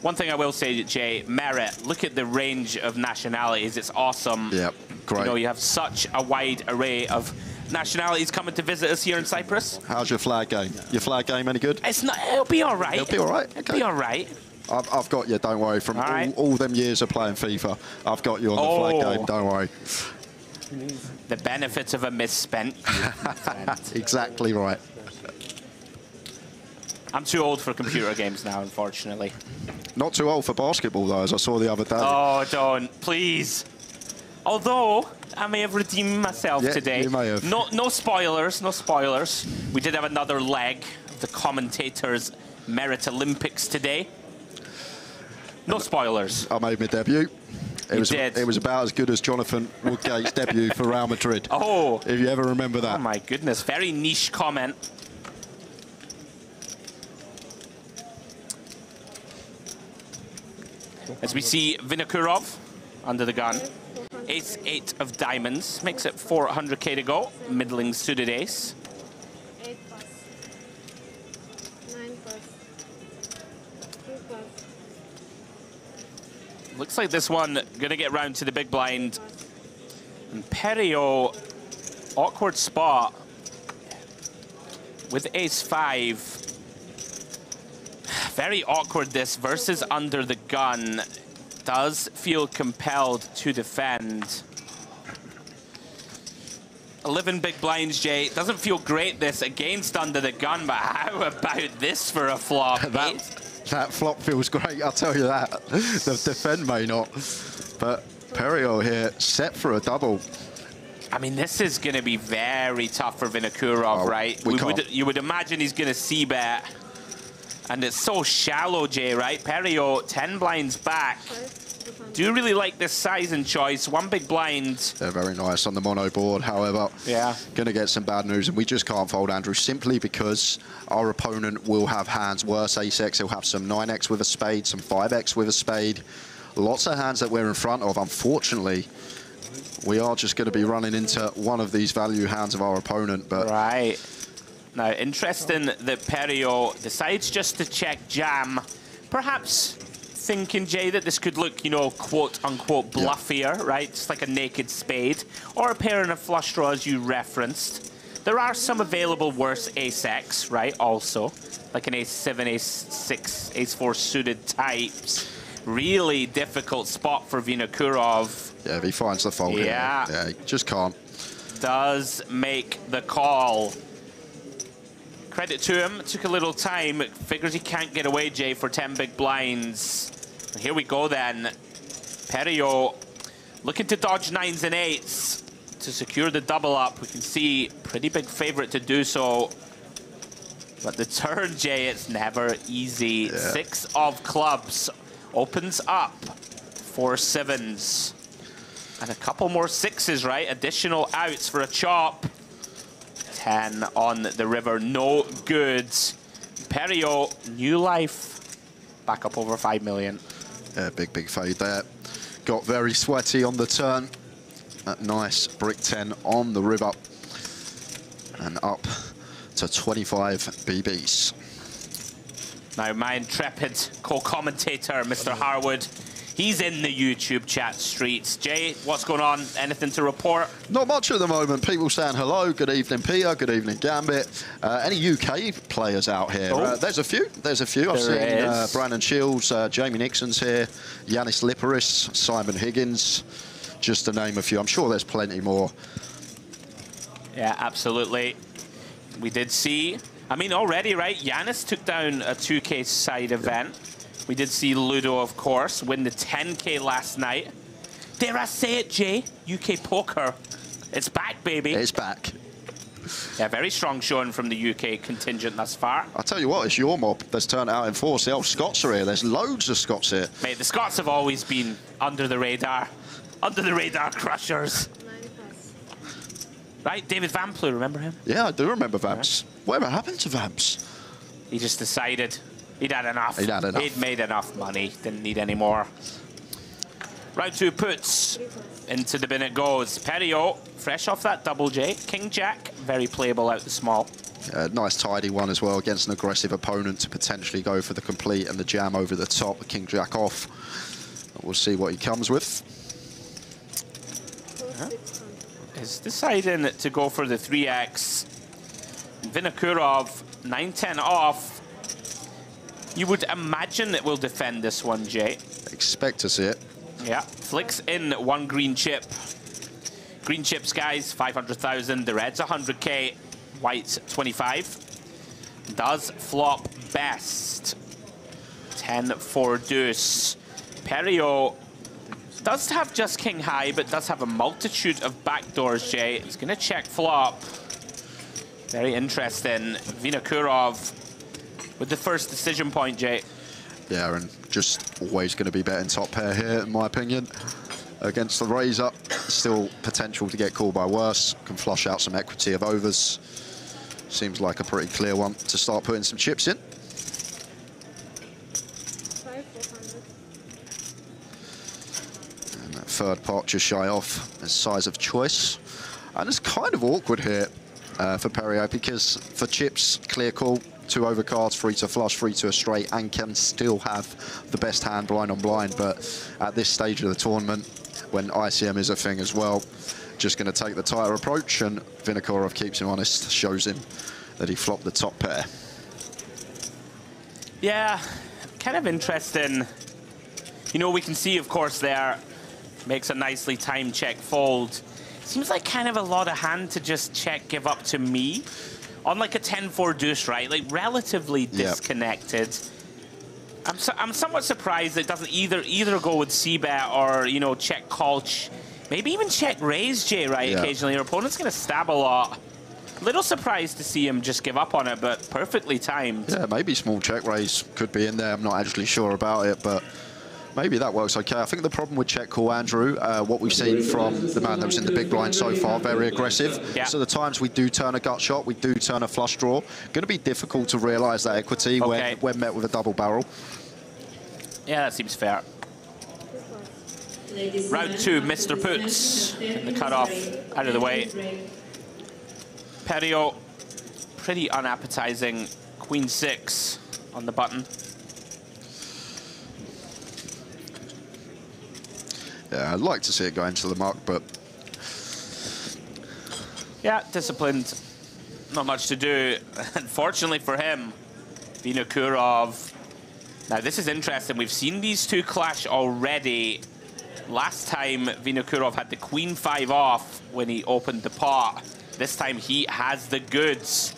One thing I will say, Jay, merit. Look at the range of nationalities. It's awesome. Yeah, great. You know, you have such a wide array of nationalities coming to visit us here in Cyprus. How's your flag game? Your flag game any good? It's not. It'll be all right. It'll be all right. Okay. It'll be all right. I've got you. Don't worry. From all them years of playing FIFA, I've got you on the flag game. Don't worry. The benefits of a misspent youth. Exactly right. I'm too old for computer games now, unfortunately. Not too old for basketball, though, as I saw the other day. Oh, don't. Please. Although, I may have redeemed myself today. You may have. No spoilers, no spoilers. We did have another leg of the commentators' Merit Olympics today. No spoilers. I made my debut. It was about as good as Jonathan Woodgate's debut for Real Madrid. Oh. If you ever remember that. Oh, my goodness. Very niche comment. As we see Vinokurov under the gun. Ace-8 of diamonds. Makes it 400k to go. Middling suited ace. 8 pass. 9 pass. 2 pass. Looks like this one gonna get round to the big blind. And Perriot, awkward spot with ace-5. Very awkward this versus under the gun. does feel compelled to defend. 11 big blinds, Jay. Doesn't feel great this against under the gun, but how about this for a flop? That flop feels great, I'll tell you that. The defend may not. But Perio here set for a double. I mean, this is going to be very tough for Vinokurov, right? You would imagine he's going to c-bet. And it's so shallow, Jay, right? Perio, 10 blinds back. Do really like this size and choice. One big blind. They're very nice on the mono board, however. Yeah. Going to get some bad news, and we just can't fold Andrew simply because our opponent will have hands worse ace-x. He'll have some 9x with a spade, some 5x with a spade. Lots of hands that we're in front of. Unfortunately, we are just going to be running into one of these value hands of our opponent. But right. Now, interesting that Perio decides just to check jam. Perhaps thinking, Jay, that this could look, you know, quote-unquote bluffier, right? Just like a naked spade. Or a pair and a flush draw, as you referenced. There are some available worse ace-x, right, also. Like an ace-7, ace-6, ace-4 suited types. Really difficult spot for Vinokurov. Yeah, if he finds the fold, yeah, he just can't. Does make the call. Credit to him, took a little time. Figures he can't get away, Jay, for 10 big blinds. Here we go then. Perio looking to dodge 9s and 8s to secure the double up. We can see pretty big favorite to do so. But the turn, Jay, it's never easy. Yeah. 6 of clubs opens up 4 7s. And a couple more 6s, right? Additional outs for a chop. 10 on the river, no good. Perio, new life, back up over 5 million. Yeah, big fade there. Got very sweaty on the turn. That nice brick 10 on the river. And up to 25 BBs. Now, my intrepid co-commentator, Mr. Harwood, he's in the YouTube chat streets. Jay, what's going on? Anything to report? Not much at the moment. People saying hello. Good evening, Peter. Good evening, Gambit. Any UK players out here? Oh. There's a few. There's a few. I've seen Brandon Shields, Jamie Nixon's here, Yanis Liparis, Simon Higgins, just to name a few. I'm sure there's plenty more. Yeah, absolutely. We did see, I mean, already, right? Yanis took down a 2K side event. We did see Ludo, of course, win the 10K last night. Dare I say it, Jay? UK poker. It's back, baby. It's back. Yeah, very strong showing from the UK contingent thus far. I'll tell you what, it's your mob that's turned out in force. The old Scots are here. There's loads of Scots here. Mate, the Scots have always been under the radar. Under the radar crushers. Right, David Vamplu, remember him? Yeah, I do remember Vamps. Yeah. Whatever happened to Vamps? He just decided he'd had enough. He'd had enough. He'd made enough money, didn't need any more. Round 2 puts. Into the bin it goes. Perio, fresh off that double J. King Jack, very playable out the small. Nice tidy one as well against an aggressive opponent to potentially go for the complete and the jam over the top. King Jack off. We'll see what he comes with. Is deciding to go for the 3x. Vinokurov, 9-10 off. You would imagine it will defend this one, Jay. Expect to see it. Yeah, flicks in 1 green chip. Green chips, guys, 500,000. The red's 100K, white's 25. Does flop best. 10-4 deuce. Perio does have just king high, but does have a multitude of backdoors, Jay. He's gonna check flop. Very interesting. Vinokurov with the first decision point, Jay. Yeah, and just always going to be betting top pair here, in my opinion. Against the razor, still potential to get called by worse. Can flush out some equity of overs. Seems like a pretty clear one to start putting some chips in. And that third pot just shy off as size of choice. And it's kind of awkward here for Perio because for chips, clear call. 2 overcards, free to flush, free to a straight, and can still have the best hand blind on blind. But at this stage of the tournament, when ICM is a thing as well, just going to take the tighter approach, and Vinokurov keeps him honest, shows him that he flopped the top pair. Yeah, kind of interesting. You know, we can see, of course, there, makes a nicely timed check fold. Seems like kind of a lot of hand to just check give up to me. On like a 10-4 deuce, right? Like relatively disconnected. I'm somewhat surprised it doesn't either go with c-bet or, you know, check call, maybe even check raise, Jay, right? Occasionally your opponent's going to stab a lot. Little surprised to see him just give up on it, but perfectly timed. Yeah, maybe small check raise could be in there. I'm not actually sure about it, but maybe that works okay. I think the problem with check call, Andrew, what we've seen from the man that was in the big blind so far, very aggressive. Yeah. So the times we do turn a gut shot, we do turn a flush draw, going to be difficult to realise that equity when met with a double barrel. Yeah, that seems fair. Round 2, Mr. Puts. The cutoff out of the way. Perio, pretty unappetizing. Queen 6 on the button. Yeah, I'd like to see it go into the muck, but... Yeah, disciplined. Not much to do. Unfortunately for him, Vinokurov. Now, this is interesting. We've seen these two clash already. Last time, Vinokurov had the Queen 5 off when he opened the pot. This time, he has the goods.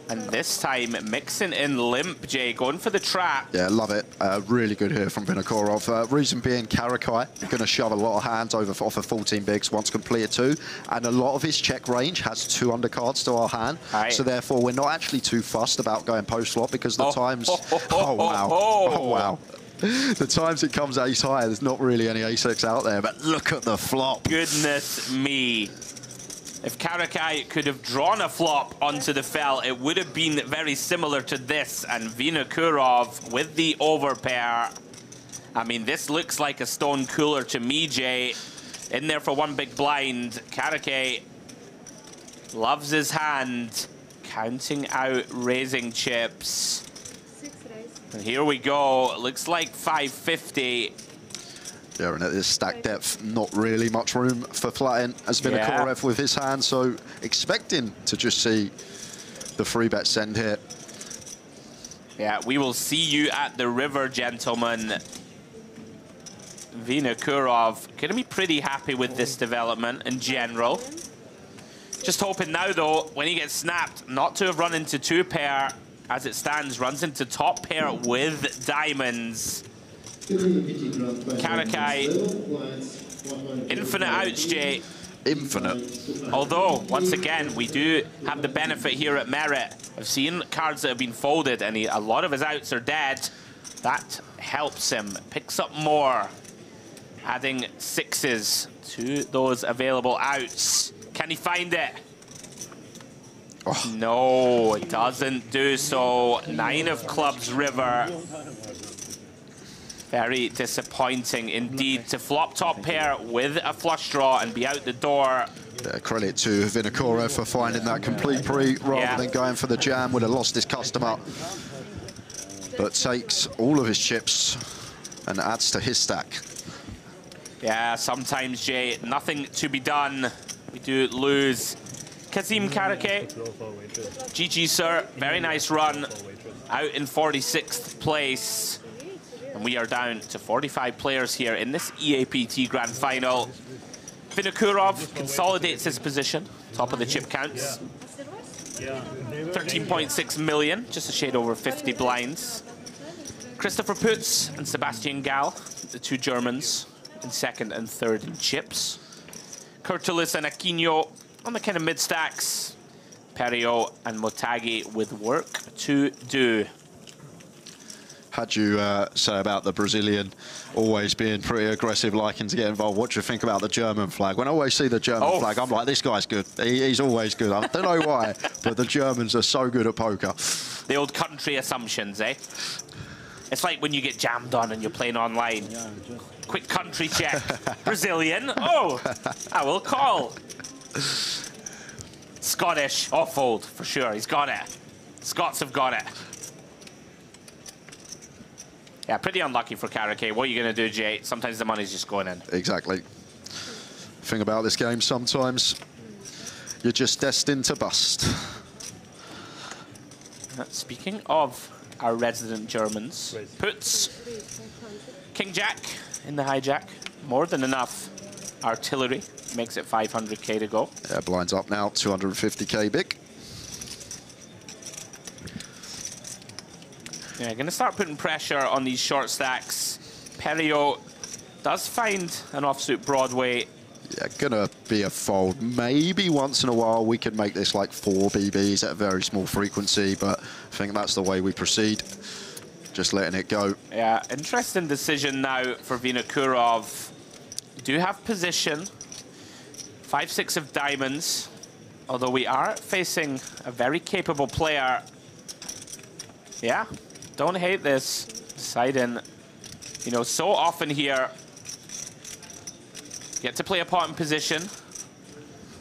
And this time, mixing in limp, Jay, going for the trap. Yeah, love it. Really good here from Vinokurov. Reason being, Karakai going to shove a lot of hands over off of 14 bigs once completed 2. And a lot of his check range has 2 undercards to our hand. Right. So therefore, we're not actually too fussed about going post-flop because the times... Oh, wow. Oh, wow. The times it comes ace high, there's not really any ace-X out there, but look at the flop. Goodness me. If Karakai could have drawn a flop onto the fell, it would have been very similar to this. And Vinokurov with the overpair. I mean, this looks like a stone cooler to me, Jay. In there for one big blind. Karakai loves his hand. Counting out raising chips. And here we go. Looks like 550. Yeah, and at this stack depth, not really much room for flatting as Vinokurov with his hand, so expecting to just see the free bet send here. Yeah, we will see you at the river, gentlemen. Vinokurov going to be pretty happy with this development in general. Just hoping now, though, when he gets snapped, not to have run into 2 pair. As it stands, runs into top pair with diamonds. Karakai, infinite outs, Jay. Infinite. Although, once again, we do have the benefit here at Merit of seeing cards that have been folded, and a lot of his outs are dead. That helps him. Picks up more, adding 6s to those available outs. Can he find it? Oh. No, it doesn't do so. 9 of clubs, river. Very disappointing indeed to flop top pair with a flush draw and be out the door. Yeah, credit to Vinokurov for finding that complete pre rather than going for the jam. Would have lost his customer. But takes all of his chips and adds to his stack. Yeah, sometimes, Jay, nothing to be done. We do lose. Kazim Karakai, GG, sir. Very nice run. Out in 46th place. And we are down to 45 players here in this EAPT Grand Final. Vinokurov consolidates his position, top of the chip counts. 13.6 million, just a shade over 50 blinds. Christopher Putz and Sebastian Gall, the 2 Germans, in 2nd and 3rd in chips. Kurtulis and Aquino on the kind of mid-stacks. Perio and Motagi with work to do. Had you say about the Brazilian always being pretty aggressive, liking to get involved, what do you think about the German flag? When I always see the German flag, I'm like, this guy's good. He's always good. I don't know why, but the Germans are so good at poker. The old country assumptions, eh? It's like when you get jammed on and you're playing online. Quick country check. Brazilian. Oh, I will call. Scottish. Oh, fold, for sure. He's got it. Scots have got it. Yeah, pretty unlucky for Karakai. What are you going to do, Jay? Sometimes the money's just going in. Exactly. Thing about this game, sometimes you're just destined to bust. Speaking of our resident Germans, Putz King Jack in the hijack. More than enough artillery. Makes it 500k to go. Yeah, blinds up now, 250k big. Yeah, going to start putting pressure on these short stacks. Perio does find an offsuit Broadway. Yeah, gonna be a fold. Maybe once in a while we could make this like 4 BBs at a very small frequency, but I think that's the way we proceed. Just letting it go. Yeah, interesting decision now for Vinokurov. Do have position. 5-6 of diamonds. Although we are facing a very capable player. Yeah, don't hate this. Deciding, you know, so often here, get to play a pot in position.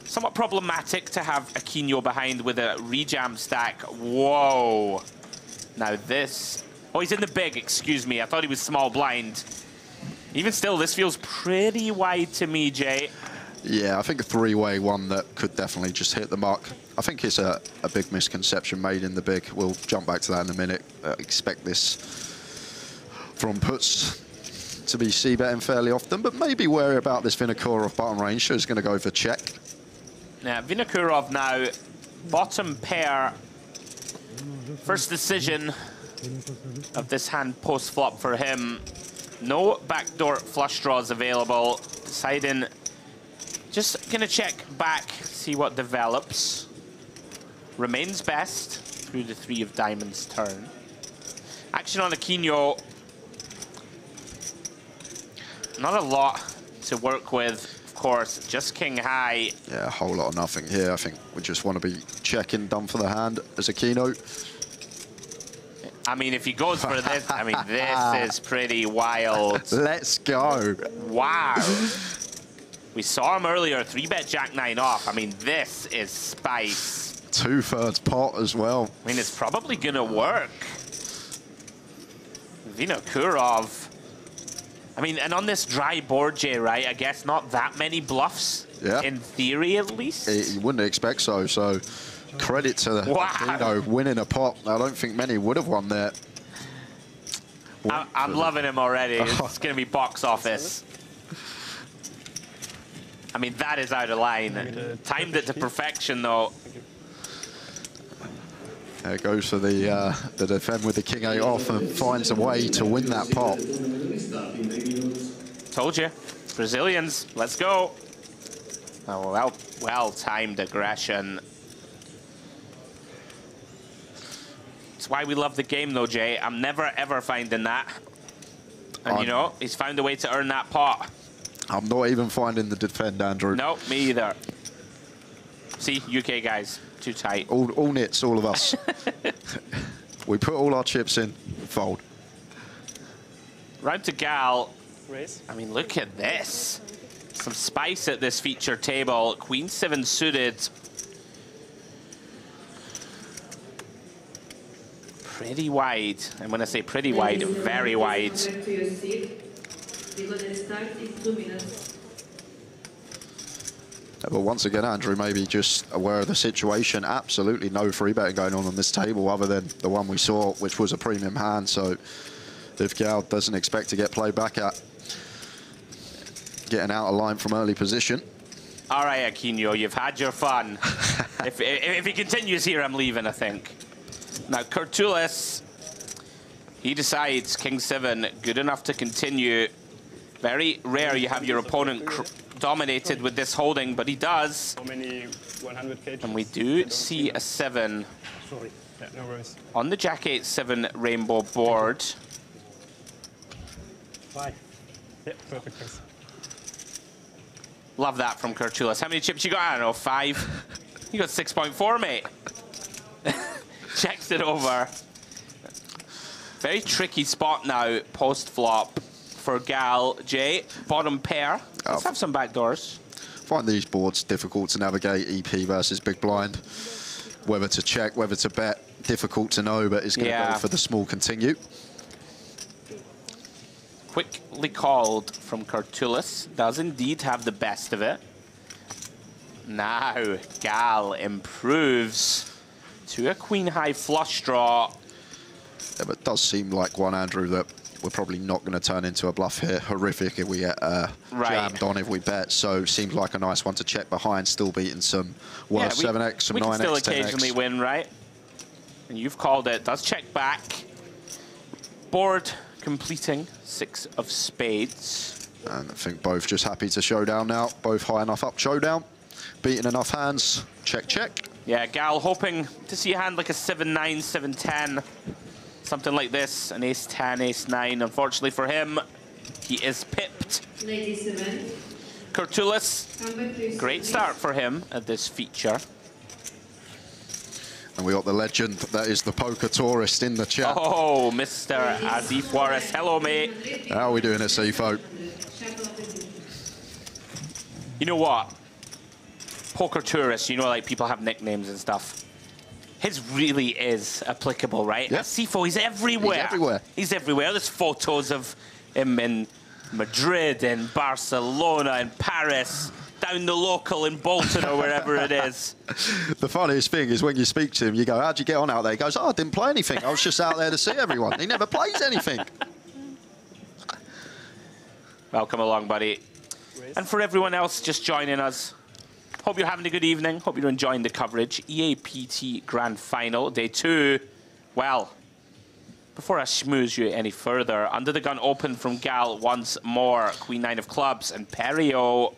Somewhat problematic to have Aquino behind with a rejam stack. Whoa. Now this, oh, he's in the big, excuse me. I thought he was small blind. Even still, this feels pretty wide to me, Jay. Yeah, I think a 3-way one that could definitely just hit the mark. I think it's a big misconception made in the big. We'll jump back to that in a minute. Expect this from puts to be c-betting fairly often, but maybe wary about this Vinokurov bottom range. So he's going to go for check. Now, Vinokurov now, bottom pair. First decision of this hand post-flop for him. No backdoor flush draws available. Deciding, just going to check back, see what develops. Remains best through the 3 of diamonds turn. Action on Aquino. Not a lot to work with, of course, just king high. Yeah, a whole lot of nothing here. I think we just want to be checking, done for the hand as Aquino. I mean, if he goes for this, I mean, this is pretty wild. Let's go. Wow. We saw him earlier, 3-bet Jack-9 off. I mean, this is spice. 2/3 pot as well. I mean, it's probably going to work. Vinokurov. I mean, and on this dry board, Jay, right? I guess not that many bluffs, yeah. In theory at least. You wouldn't expect so. So credit to the Aquino winning a pot. I don't think many would have won there. I'm loving him already. It's going to be box office. I mean, that is out of line. Timed it to perfection, though. There goes for the defend with the king 8 off and finds a way to win that pot. Told you. Brazilians, let's go. Oh, well-timed aggression. That's why we love the game, though, Jay. I'm never, ever finding that. And, you know, he's found a way to earn that pot. I'm not even finding the defend, Andrew. No, me either. See, UK guys, too tight. All nits, all of us. We put all our chips in, fold. Round to Gal. Raise. I mean, look at this. Some spice at this feature table. Queen 7 suited. Pretty wide. And when I say pretty wide, very wide. Back to your seat. We're going to start in 2 minutes. But once again, Andrew, maybe just aware of the situation. Absolutely no free betting going on this table other than the one we saw, which was a premium hand. So if Gal doesn't expect to get played back at, getting out of line from early position. All right, Aquino, you've had your fun. if he continues here, I'm leaving, I think. Now, Kurtulis, he decides King 7, good enough to continue. Very rare you have your opponent dominated with this holding, but he does. How many 100k? And we do see a 7 Sorry. Yeah, no worries. on the Jack 8-7 rainbow board. 5. Yeah, perfect. Thanks. Love that from Kurtulis. How many chips you got? I don't know, 5? You got 6.4, mate. Checks it over. Very tricky spot now, post-flop for Gal. Jay, bottom pair. Let's have some backdoors. Find these boards difficult to navigate, EP versus big blind. Whether to check, whether to bet, difficult to know, but it's going to go for the small continue. Quickly called from Kurtulis. Does indeed have the best of it. Now, Gal improves to a queen high flush draw. Yeah, but it does seem like one, Andrew, that we're probably not going to turn into a bluff here. Horrific if we get jammed on if we bet. So seems like a nice one to check behind. Still beating some worse 7x, some 9x, 10x. We can still occasionally win, right? And you've called it. Does check back. Board completing 6 of spades. And I think both just happy to showdown now. Both high enough up showdown. Beating enough hands. Check, check. Yeah, Gal hoping to see a hand like a 7-9, 7-10. Something like this, an ace-10, ace-9. Unfortunately for him, he is pipped. Kurtulis, great start for him at this feature. And we got the legend that is the poker tourist in the chat. Oh, Mr. Azif Juarez. Hello, mate. How are we doing at CFO? You know what? Poker tourist, you know, like people have nicknames and stuff. His really is applicable, right? Yeah. Sifo, he's everywhere. He's everywhere. He's everywhere. There's photos of him in Madrid, in Barcelona, in Paris, down the local in Bolton or wherever it is. The funniest thing is when you speak to him, you go, how'd you get on out there? He goes, oh, I didn't play anything. I was just out there to see everyone. He never plays anything. Welcome along, buddy. And for everyone else just joining us, hope you're having a good evening. Hope you're enjoying the coverage. EAPT Grand Final, Day 2. Well, before I schmooze you any further, under the gun open from Gal once more. Queen 9 of clubs, and Perio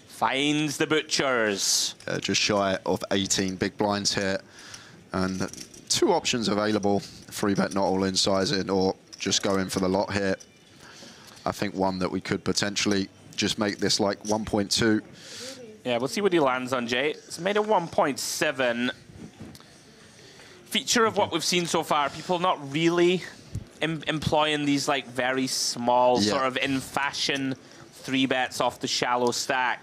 finds the butchers. Just shy of 18 big blinds here. And 2 options available. Free bet, not all in sizing, or just go in for the lot here. I think one that we could potentially just make this like 1.2. Yeah, we'll see what he lands on, Jay. It's made a 1.7. Feature of what we've seen so far, people not really employing these like very small, sort of in fashion 3 bets off the shallow stack.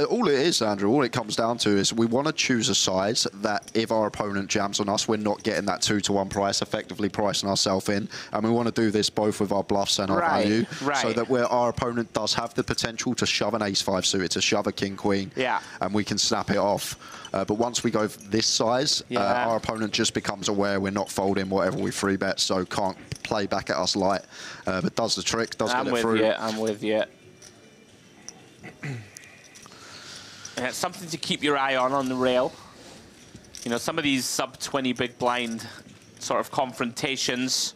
All it is, Andrew, all it comes down to is we want to choose a size that if our opponent jams on us, we're not getting that 2-to-1 price, effectively pricing ourselves in. And we want to do this both with our bluffs and our value, so that where our opponent does have the potential to shove an ace-5 suited, to shove a king-queen, and we can snap it off. But once we go this size, our opponent just becomes aware we're not folding whatever we free bet, so can't play back at us light. But does the trick, does get it through. I'm with you. And it's something to keep your eye on the rail. You know, some of these sub-20 big blind sort of confrontations,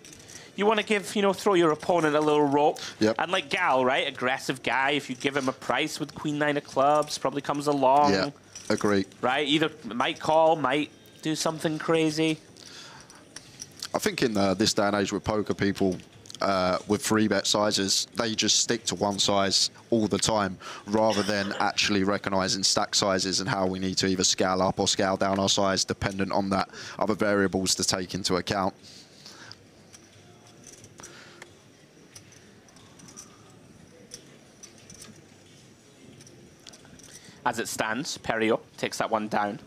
you want to give, you know, throw your opponent a little rope. And like Gal, right? Aggressive guy. If you give him a price with Queen 9 of clubs, probably comes along. Yeah, agree. Right? Either might call, might do something crazy. I think in this day and age with poker, people with free bet sizes, they just stick to one size all the time rather than actually recognizing stack sizes and how we need to either scale up or scale down our size dependent on that other variables to take into account. As it stands, Perio takes that one down.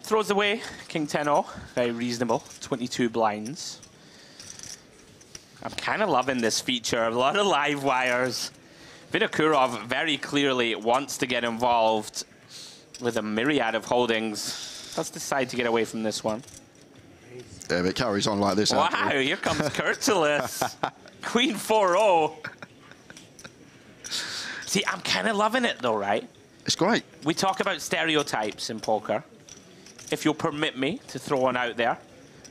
Throws away King 10-0, very reasonable, 22 blinds. I'm kind of loving this feature, a lot of live wires. Vinokurov very clearly wants to get involved with a myriad of holdings. Does decide to get away from this one. Yeah, if it carries on like this. Wow, here comes Kurtulis. Queen 4-0. See, I'm kind of loving it though, right? It's great. We talk about stereotypes in poker. If you'll permit me to throw one out there.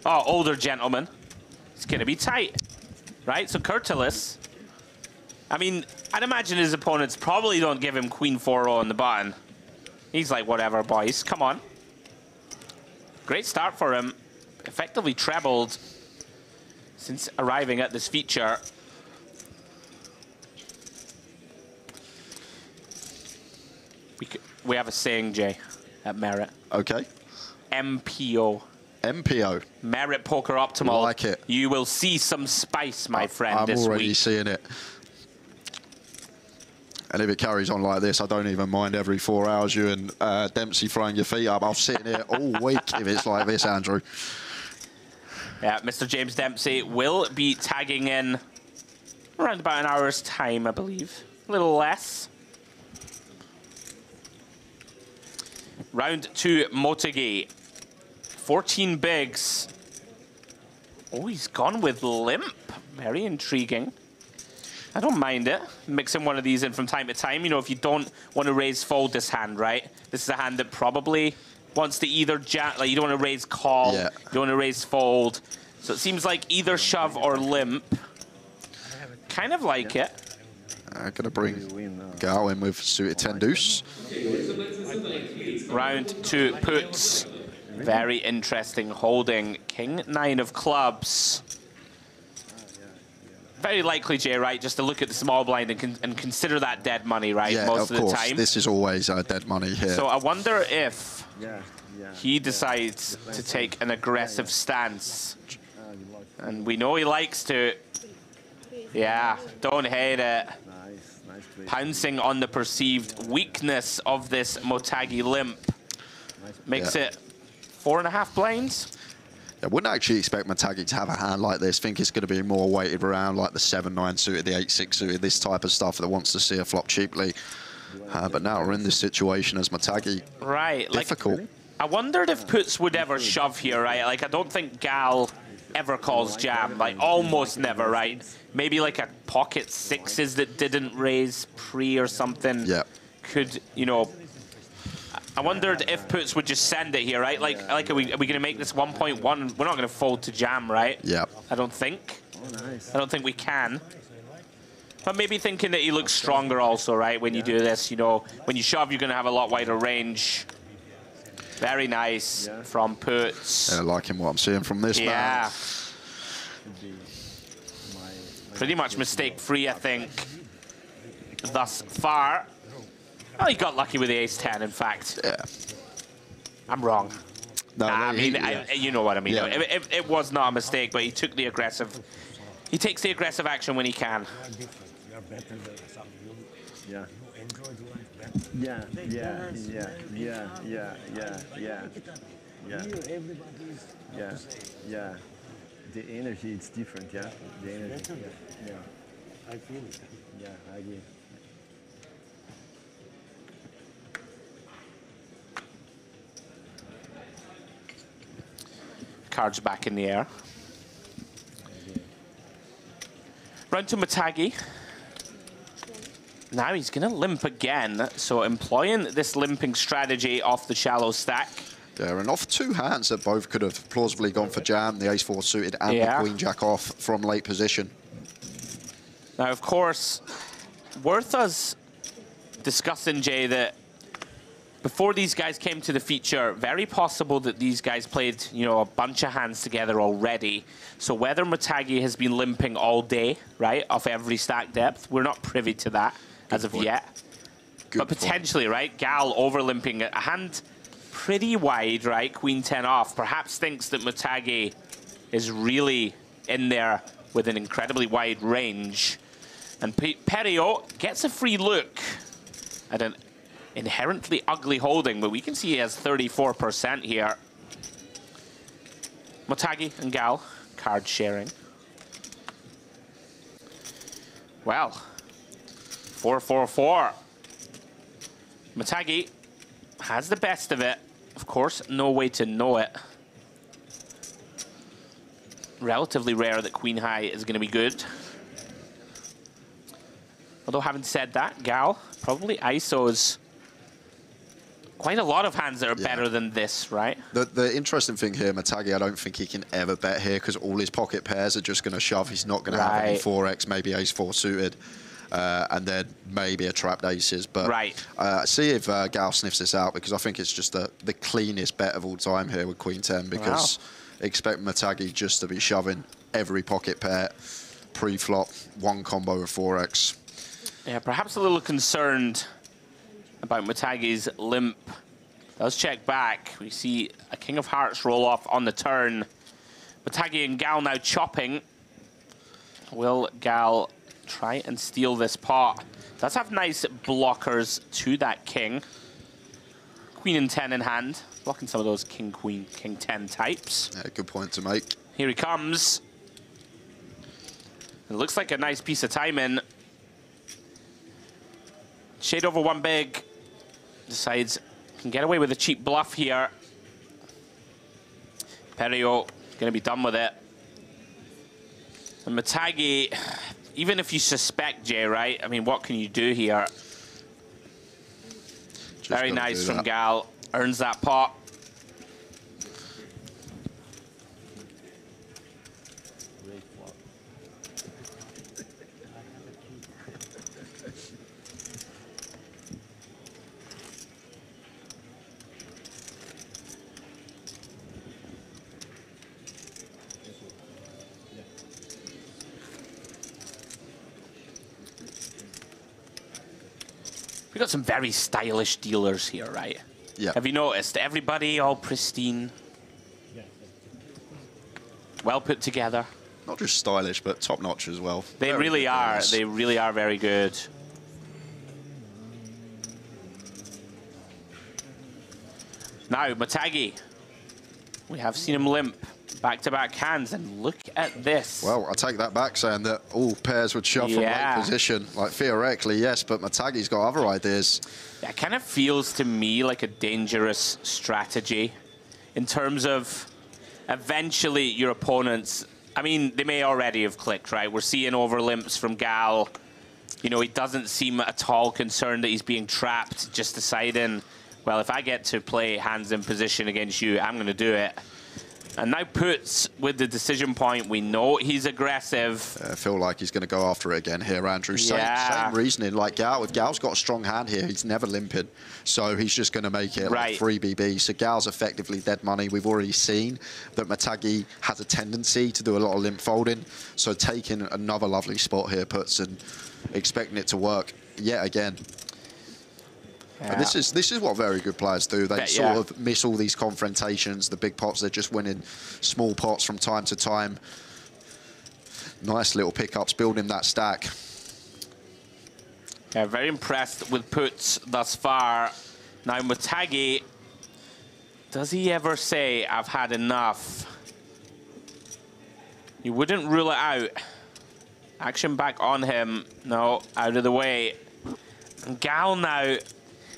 Oh, older gentleman. It's going to be tight. Right, so Kurtulis, I mean, I'd imagine his opponents probably don't give him Queen 4-0 on the button. He's like, whatever, boys, come on. Great start for him. Effectively trebled since arriving at this feature. We have a saying, Jay, at Merit. Okay. MPO. MPO. Merit Poker Optimal. Like it. You will see some spice, my friend, I'm already seeing it. And if it carries on like this, I don't even mind every 4 hours you and Dempsey throwing your feet up. I'll sit here all week if it's like this, Andrew. Yeah, Mr. James Dempsey will be tagging in around about an hour's time, I believe. A little less. Round 2, Motegi. 14 bigs. Oh, he's gone with limp. Very intriguing. I don't mind it. Mixing one of these in from time to time. You know, if you don't want to raise fold this hand, right? This is a hand that probably wants to either jam, like you don't want to raise call, you don't want to raise fold. So it seems like either shove or limp. Kind of like it. Going to bring Gal in with suited 10 deuce. Round 2 puts. Very interesting holding. King 9 of clubs. Very likely, Jay, right, just to look at the small blind and consider that dead money, right, most of the time. This is always dead money here. So I wonder if he decides to take an aggressive stance. And we know he likes to. Yeah, don't hate it. Pouncing on the perceived weakness of this Motagi limp. Makes it 4.5 blinds. I wouldn't actually expect Motagi to have a hand like this. Think it's going to be more weighted around like the 7-9 suited, the 8-6 suited, this type of stuff that wants to see a flop cheaply. But now we're in this situation as Motagi. Right. Difficult. Like, I wondered if puts would ever shove here, right? Like, I don't think Gal ever calls jam. Like, almost never, right? Maybe like a pocket sixes that didn't raise pre or something. Yeah. Could, you know... I wondered if puts would just send it here, right? Like are we going to make this 1.1? We're not going to fold to jam, right? Yeah. I don't think. I don't think we can. But maybe thinking that he looks stronger also, right? When you do this, you know, when you shove, you're going to have a lot wider range. Very nice from puts. Yeah, liking what I'm seeing from this man. Pretty much mistake-free, I think, thus far. Oh, he got lucky with the ace-10, in fact. Yeah. I'm wrong. No, I mean, you know what I mean. Yeah. It was not a mistake, but he took the aggressive. He takes the aggressive action when he can. Yeah. Yeah, yeah, yeah, yeah, yeah, yeah, yeah, yeah, yeah. The energy is different, yeah. The energy, yeah. I feel it. Yeah, I agree. Cards back in the air. Round to Motagi. Now he's going to limp again, so employing this limping strategy off the shallow stack. Yeah, and off 2 hands that both could have plausibly gone for jam, the ace-4 suited and the queen-jack off from late position. Now, of course, worth us discussing, Jay, that before these guys came to the feature, very possible that these guys played, you know, a bunch of hands together already. So whether Motagi has been limping all day, right, off every stack depth, we're not privy to that as of yet. But potentially, right, Gal over-limping a hand pretty wide, right, queen 10 off, perhaps thinks that Motagi is really in there with an incredibly wide range. And Perio gets a free look at an inherently ugly holding, but we can see he has 34% here. Motagi and Gal, card sharing. Well, 4-4-4. Motagi has the best of it. Of course, no way to know it. Relatively rare that queen high is going to be good. Although having said that, Gal probably ISOs quite a lot of hands that are better than this, right? The interesting thing here, Motagi, I don't think he can ever bet here because all his pocket pairs are just going to shove. He's not going to have any 4x, maybe ace-4 suited, and then maybe a trapped aces. But see if Gal sniffs this out, because I think it's just the cleanest bet of all time here with queen 10, because expect Motagi just to be shoving every pocket pair pre-flop, one combo of 4x. Yeah, perhaps a little concerned about Motagi's limp. Let's check back. We see a king of hearts roll off on the turn. Motagi and Gal now chopping. Will Gal try and steal this pot? Does have nice blockers to that king. Queen and 10 in hand. Blocking some of those king, queen, king 10 types. Yeah, good point to make. Here he comes. It looks like a nice piece of timing. Shade over one big. Decides can get away with a cheap bluff here. Perio gonna be done with it. And Matagi, even if you suspect Jay, right? I mean, what can you do here? Very nice from Gal. Earns that pot. We've got some very stylish dealers here, right? Yeah. Have you noticed? Everybody all pristine. Well put together. Not just stylish, but top-notch as well. They really are. They really are very good. Now, Matagi. We have seen him limp. Back-to-back hands, and look at this. Well, I take that back, saying that all pairs would shove from late position. Like, theoretically, yes, but Matagi's got other ideas. Yeah, it kind of feels to me like a dangerous strategy in terms of eventually your opponents, I mean, they may already have clicked, right? We're seeing over limps from Gal. You know, he doesn't seem at all concerned that he's being trapped, just deciding, well, if I get to play hands in position against you, I'm going to do it. And now Puts with the decision point. We know he's aggressive. I feel like he's going to go after it again here, Andrew. Same reasoning like Gal. If Gal's got a strong hand here, he's never limping. So he's just going to make it like 3 BB. So Gal's effectively dead money. We've already seen that Matagi has a tendency to do a lot of limp folding. So taking another lovely spot here, Puts, and expecting it to work yet again. Yeah. And this is what very good players do. They sort of miss all these confrontations, the big pots. They're just winning small pots from time to time. Nice little pickups, building that stack. Yeah, very impressed with Puts thus far. Now Matagi, does he ever say, I've had enough? You wouldn't rule it out. Action back on him. No, out of the way. And Gal now,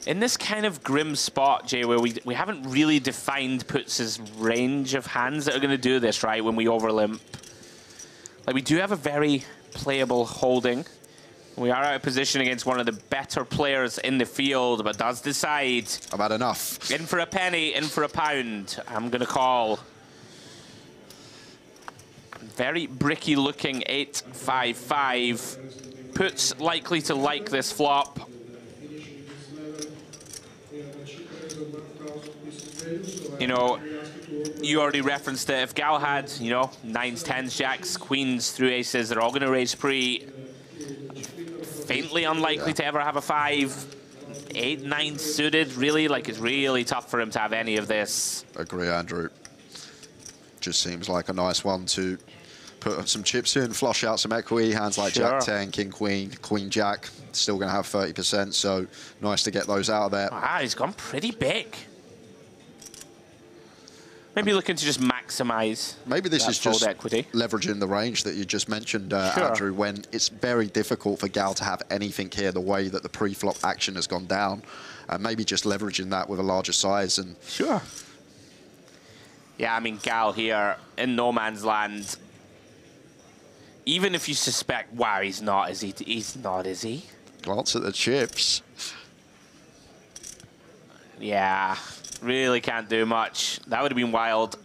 in this kind of grim spot, Jay, where we haven't really defined Puts' range of hands that are going to do this, right, when we overlimp. Like, we do have a very playable holding. We are out of position against one of the better players in the field, but does decide. I've had enough. In for a penny, in for a pound. I'm going to call. Very bricky looking 8-5-5. Puts likely to like this flop. You know, you already referenced it. If Gal had, you know, 9s, 10s, jacks, queens through aces, they're all going to raise pre. Faintly unlikely to ever have a 5. 8, 9 suited, really. Like, it's really tough for him to have any of this. Agree, Andrew. Just seems like a nice one to put some chips in, flush out some equity. Hands like Jack 10, King Queen, Queen Jack, still going to have 30%. So nice to get those out of there. Ah, he's gone pretty big. Maybe looking to just maximize. Maybe this is just equity. Leveraging the range that you just mentioned, Andrew, when it's very difficult for Gal to have anything here the way that the pre-flop action has gone down. And maybe just leveraging that with a larger size. And yeah, I mean, Gal here in no man's land. Even if you suspect, wow, he's not, is he? He's not, is he? Glance at the chips. Yeah. Really can't do much. That would have been wild.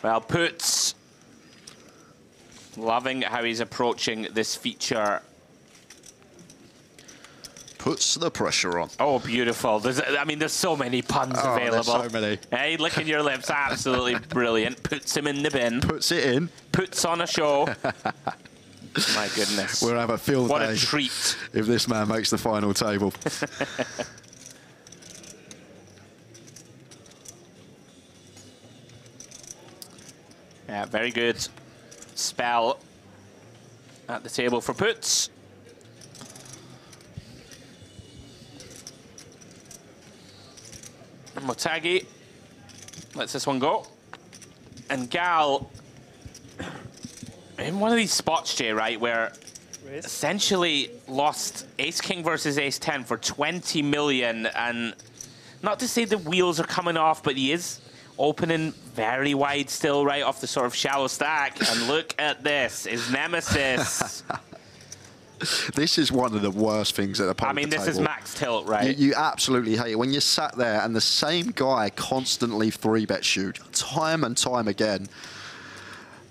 Well, Puts, loving how he's approaching this feature. Puts the pressure on. Oh, beautiful. I mean, there's so many puns available. There's so many. Hey, licking your lips, absolutely brilliant. Puts him in the bin. Puts it in. Puts on a show. My goodness. We'll have a field day. What a treat. If this man makes the final table. Yeah, very good spell at the table for Puts. Matagi lets this one go. And Gal, in one of these spots, Jay, right, where essentially lost Ace-King versus Ace-10 for 20 million. And not to say the wheels are coming off, but he is Opening very wide still, right off the sort of shallow stack. And look at this, his nemesis. This is one of the worst things at the poker I mean, this table. is max tilt, right? You absolutely hate it when you're sat there and the same guy constantly 3-bet shoot time and time again.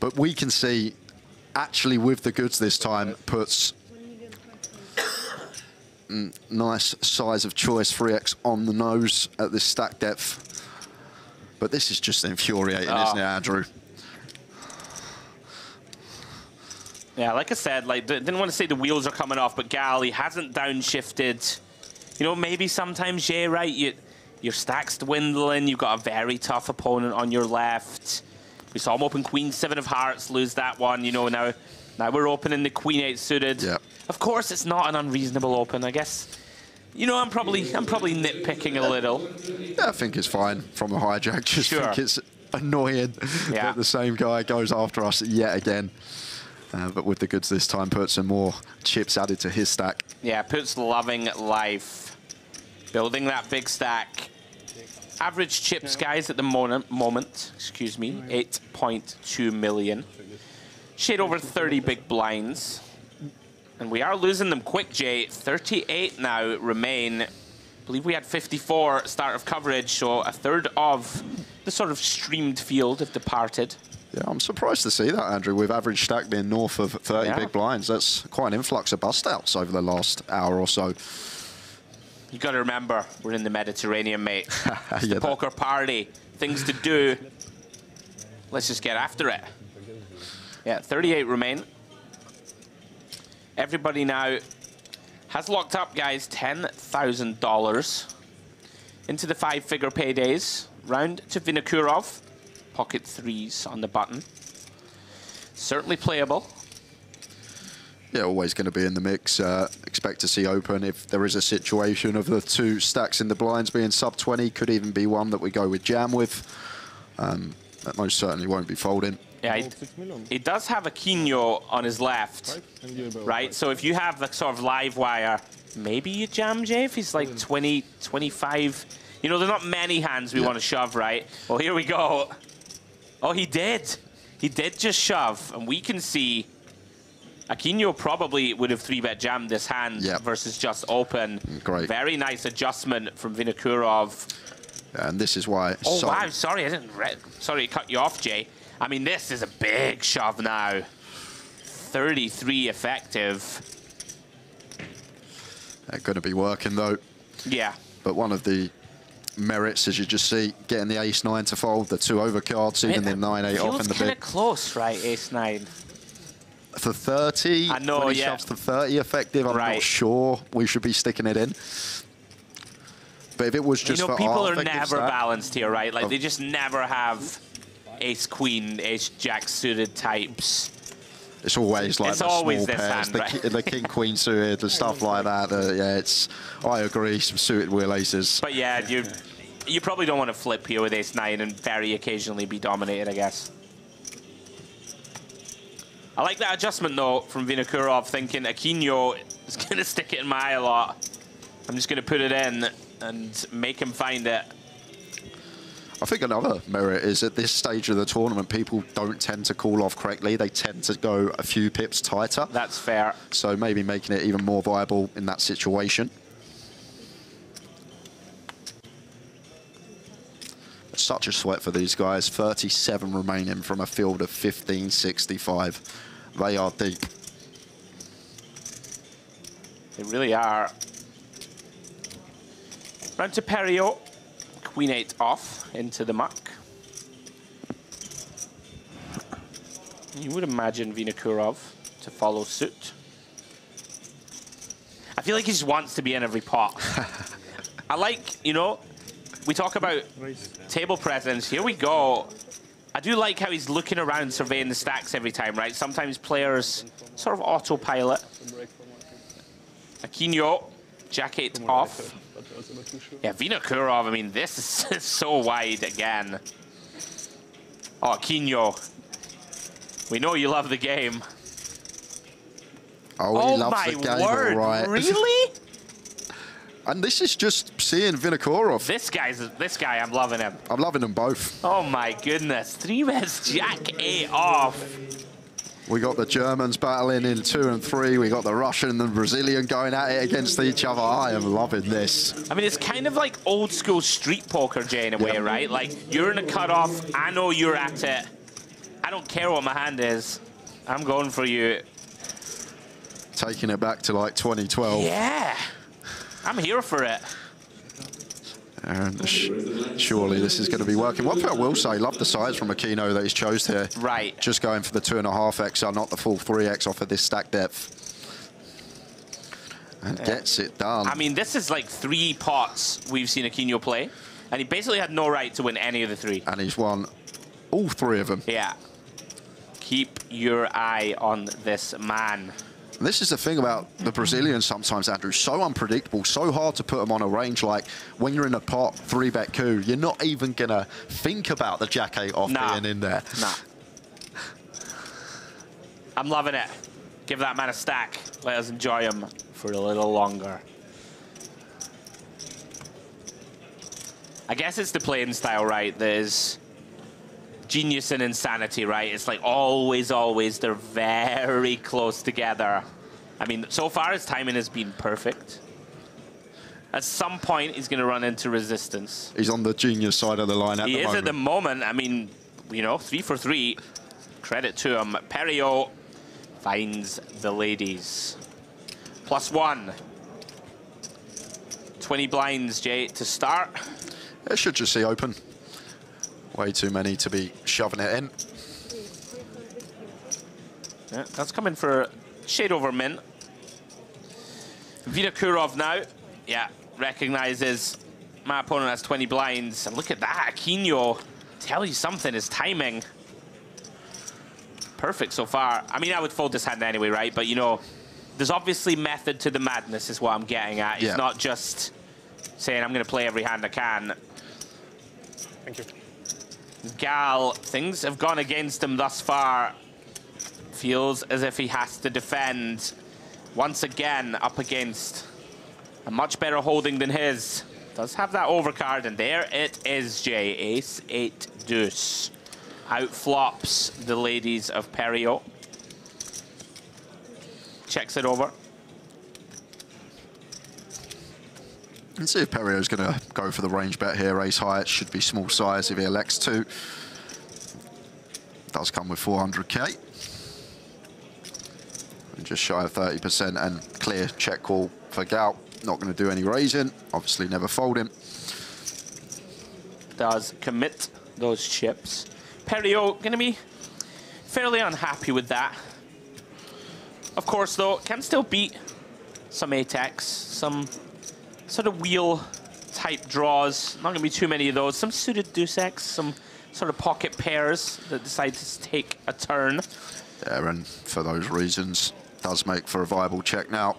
But we can see, actually with the goods this time, puts nice size of choice 3x on the nose at this stack depth. But this is just infuriating, isn't it, Andrew? Yeah, like I said, like didn't want to say the wheels are coming off, but Gal, he hasn't downshifted. You know, maybe sometimes, Jay, right? Your stack's dwindling. You've got a very tough opponent on your left. We saw him open Queen 7 of Hearts, lose that one. You know, now we're opening the Queen 8 suited. Yeah. Of course, it's not an unreasonable open, I guess. You know, I'm probably nitpicking a little. Yeah, I think it's fine from the hijack. Just Sure. think it's annoying that the same guy goes after us yet again. But with the goods this time, puts some more chips added to his stack. Yeah, puts loving life. Building that big stack. Average chips, guys, at the moment, excuse me, 8.2 million. Shade over 30 big blinds. And we are losing them quick, Jay. 38 now remain. I believe we had 54 start of coverage, so a third of the sort of streamed field have departed. Yeah, I'm surprised to see that, Andrew, with average stack being north of 30 big blinds. That's quite an influx of bust-outs over the last hour or so. You got to remember, we're in the Mediterranean, mate. It's the poker party. Things to do. Let's just get after it. Yeah, 38 remain. Everybody now has locked up, guys, $10,000 into the 5-figure paydays. Round to Vinokurov. Pocket 3s on the button. Certainly playable. Yeah, always going to be in the mix. Expect to see open if there is a situation of the two stacks in the blinds being sub-20. Could even be one that we go with jam with. That most certainly won't be folding. Yeah, he does have a Quino on his left, right? So if you have the sort of live wire, maybe you jam, Jay, if he's like 20, 25. You know, there's not many hands we want to shove, right? Well, here we go. Oh, he did. He did just shove, and we can see Aquino probably would have 3-bet jammed this hand versus just open. Great. Very nice adjustment from Vinokurov. And this is why... Oh, wow, sorry, I didn't... Sorry to cut you off, Jay. I mean, this is a big shove now. 33 effective. They're going to be working, though. Yeah. But one of the merits, as you just see, getting the ace-9 to fold, the 2 overcards, even the 9-8 off in the kind big. of close, right, ace-9? For 30, I know, when he shoves to 30 effective, I'm not sure we should be sticking it in. But if it was just for people are never balanced here, right? Like, they just never have ace-queen, ace-jack suited types. It's always like the always small pairs, hand, right? the king-queen suited, the stuff like that. Yeah, it's, I agree, some suited wheel aces. But yeah, you probably don't want to flip here with ace-9 and very occasionally be dominated, I guess. I like that adjustment, though, from Vinokurov, thinking Aquino is going to stick it in my eye a lot. I'm just going to put it in and make him find it. I think another merit is at this stage of the tournament, people don't tend to call off correctly. They tend to go a few pips tighter. That's fair. So maybe making it even more viable in that situation. Such a sweat for these guys. 37 remaining from a field of 1565. They are deep. They really are. Round to Perio. Queen 8 off into the muck. You would imagine Vinokurov to follow suit. I feel like he just wants to be in every pot. I like, you know, we talk about table presence. Here we go. I do like how he's looking around, surveying the stacks every time, right? Sometimes players sort of autopilot. Aquino, Jack 8 off. Yeah, Vinokurov, I mean, this is so wide again. Oh, Aquino. We know you love the game. Oh, he loves the game, all right. Really? And this is just seeing Vinokourov. This guy, I'm loving him. I'm loving them both. Oh my goodness. 3-Res Jack 8 off. We got the Germans battling in 2 and 3. We got the Russian and the Brazilian going at it against each other. I am loving this. I mean, it's kind of like old school street poker, Jay, in a way, right? Like, you're in a cutoff. I know you're at it. I don't care what my hand is. I'm going for you. Taking it back to like 2012. Yeah. I'm here for it. And surely this is going to be working. One thing I will say, love the size from Aquino that he's chose here. Right. Just going for the 2.5 XR, not the full 3X off of this stack depth. And gets it done. I mean, this is like 3 pots we've seen Aquino play. And he basically had no right to win any of the 3. And he's won all 3 of them. Yeah. Keep your eye on this man. And this is the thing about the Brazilians sometimes, Andrew, so unpredictable, so hard to put them on a range. Like, when you're in a pot, 3-bet coup, you're not even going to think about the Jack 8 off being in there. Nah. I'm loving it. Give that man a stack. Let us enjoy him for a little longer. I guess it's the playing style, right? There's genius and insanity, right? It's like always, they're very close together. I mean, so far his timing has been perfect. At some point, he's going to run into resistance. He's on the genius side of the line at the moment. He is at the moment. I mean, you know, 3 for 3. Credit to him. Perio finds the ladies. +1. 20 blinds, Jay, to start. It should just see open. Way too many to be shoving it in. Yeah, that's coming for shade over mint. Vinokourov now, yeah, recognizes my opponent has 20 blinds. And look at that, Aquino. Tell you something, his timing. Perfect so far. I mean, I would fold this hand anyway, right? But, you know, there's obviously method to the madness is what I'm getting at. It's not just saying I'm going to play every hand I can. Thank you. Gal, things have gone against him thus far. Feels as if he has to defend. Once again, up against a much better holding than his. Does have that overcard, and there it is, Jay. Ace 8 deuce. Out flops the ladies of Perio. Checks it over. Let's see if Perio's going to go for the range bet here. Ace high, it should be small size if he elects to. Does come with 400k. And just shy of 30% and clear check call for Gal. Not going to do any raising. Obviously never fold him. Does commit those chips. Perio going to be fairly unhappy with that. Of course, though, can still beat some ATEX, some sort of wheel-type draws. Not going to be too many of those. Some suited deuce X, some sort of pocket pairs that decide to take a turn. There, and for those reasons, does make for a viable check now.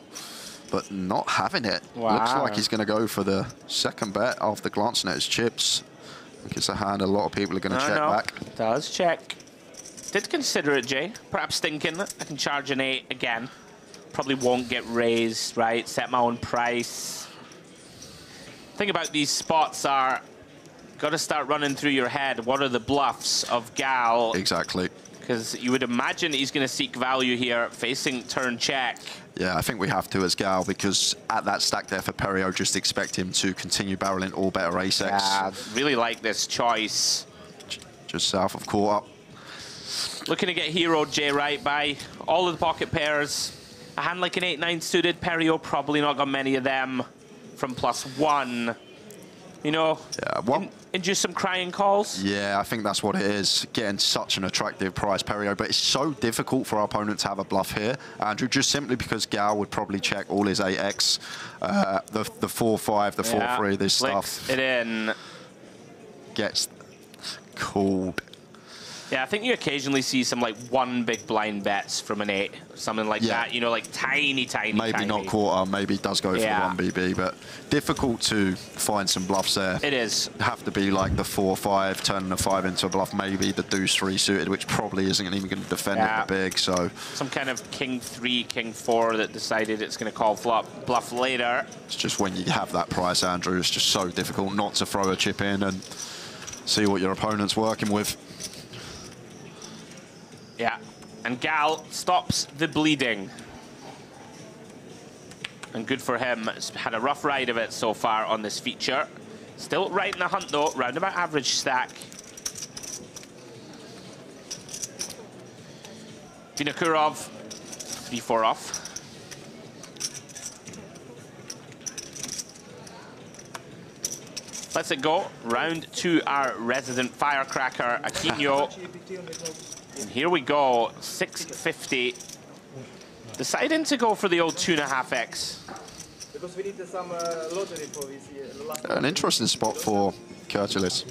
But not having it. Wow. Looks like he's going to go for the second bet after glancing at his chips. I think it's a hand a lot of people are going to check back. Does check. Did consider it, Jay. Perhaps thinking I can charge an 8 again. Probably won't get raised, right? Set my own price. Thing about these spots are, got to start running through your head. What are the bluffs of Gal? Exactly. Because you would imagine he's going to seek value here, facing turn check. Yeah, I think we have to as Gal, because at that stack there for Perio, just expect him to continue barreling all better ace X. Yeah, really like this choice. Just south of quarter. Looking to get hero Jay right by all of the pocket pairs. A hand like an 8-9 suited, Perio probably not got many of them from +1. You know, induce some crying calls. Yeah, I think that's what it is. Getting such an attractive price, Perio, but it's so difficult for our opponent to have a bluff here, Andrew, just simply because Gal would probably check all his 8x, the 4-5, the 4-3, this stuff. It in. Gets called. Yeah, I think you occasionally see some like one big blind bets from an 8, something like that. You know, like tiny. Maybe not quarter, maybe it does go for the 1BB, but difficult to find some bluffs there. It is. Have to be like the 4-5, turning the 5 into a bluff, maybe the deuce 3 suited, which probably isn't even going to defend it the big. So some kind of king 3, king 4 that decided it's going to call bluff later. It's just when you have that price, Andrew, it's just so difficult not to throw a chip in and see what your opponent's working with. Yeah, and Gal stops the bleeding. And good for him. He's had a rough ride of it so far on this feature. Still right in the hunt though, roundabout average stack. Vinokurov, 3-4 off. Let's it go. Round 2, our resident firecracker, Aquino. And here we go, 650. Deciding to go for the old 2.5x. Because we need some lottery for this year. An interesting spot for Kurtulis.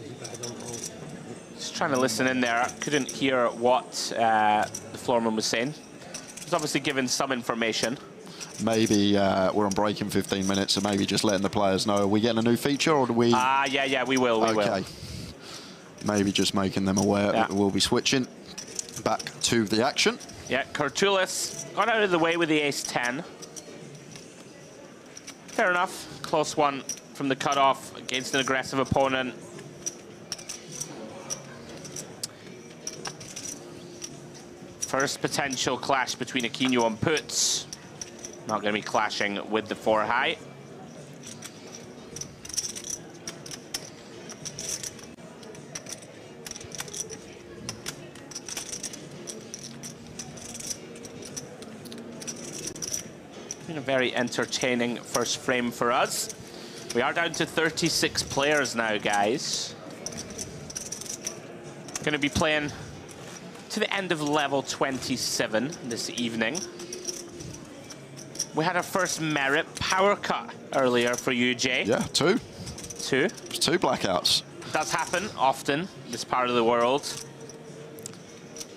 Just trying to listen in there. Couldn't hear what the floorman was saying. He's obviously given some information. Maybe we're on break in 15 minutes, so maybe just letting the players know. Are we getting a new feature, or do we? Yeah, we will. We will. Maybe just making them aware that we'll be switching back to the action. Yeah, Kurtulis got out of the way with the ace-10. Fair enough. Close one from the cutoff against an aggressive opponent. First potential clash between Aquino and Puts. Not going to be clashing with the 4 high. Been a very entertaining first frame for us. We are down to 36 players now, guys. Going to be playing to the end of level 27 this evening. We had our first merit power cut earlier for you, Jay. Yeah, 2. 2. It's 2 blackouts. Does happen often, this part of the world.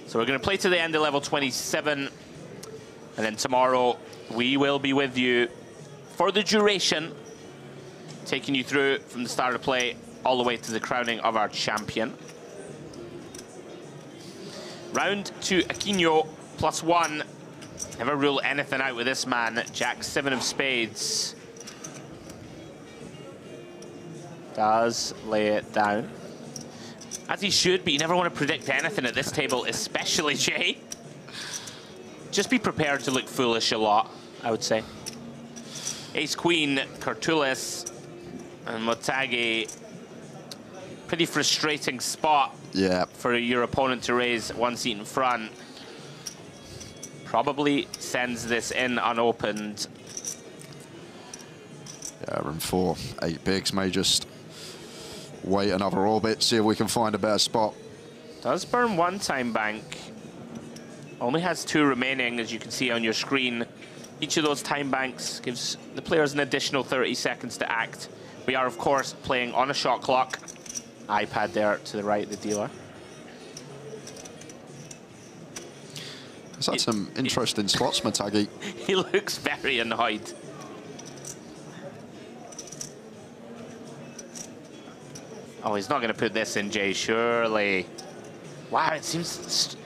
So we're going to play to the end of level 27. And then tomorrow, we will be with you for the duration, taking you through from the start of play all the way to the crowning of our champion. Round 2, Aquino, +1. Never rule anything out with this man. Jack 7 of spades. Does lay it down. As he should, but you never want to predict anything at this table, especially Jay. Just be prepared to look foolish a lot, I would say. Ace-Queen, Kurtulis, and Motagi. Pretty frustrating spot for your opponent to raise 1 seat in front. Probably sends this in unopened. Yeah, room 4, 8 bigs. May just wait another orbit, see if we can find a better spot. Does burn 1 time bank. Only has 2 remaining, as you can see on your screen. Each of those time banks gives the players an additional 30 seconds to act. We are, of course, playing on a shot clock. iPad there to the right, the dealer. He's had some interesting spots, Motagi. He looks very annoyed. Oh, he's not going to put this in, Jay, surely. Wow, it seems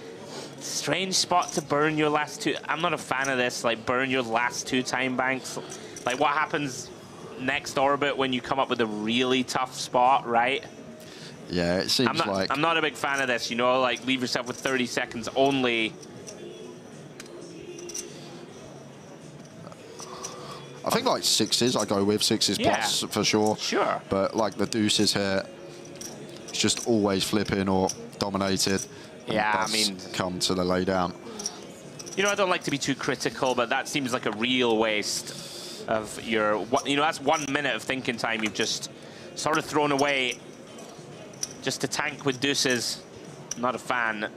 strange spot to burn your last 2. I'm not a fan of this, like burn your last 2 time banks. Like what happens next orbit when you come up with a really tough spot, right? Yeah, it seems I'm not a big fan of this, you know, like leave yourself with 30 seconds only. I think like 6s I go with, 6s plus for sure. Sure. But like the deuces here, it's just always flipping or dominated. Yeah, I mean, come to the lay down. You know, I don't like to be too critical, but that seems like a real waste of your, you know, that's 1 minute of thinking time you've just sort of thrown away just to tank with deuces. Not a fan.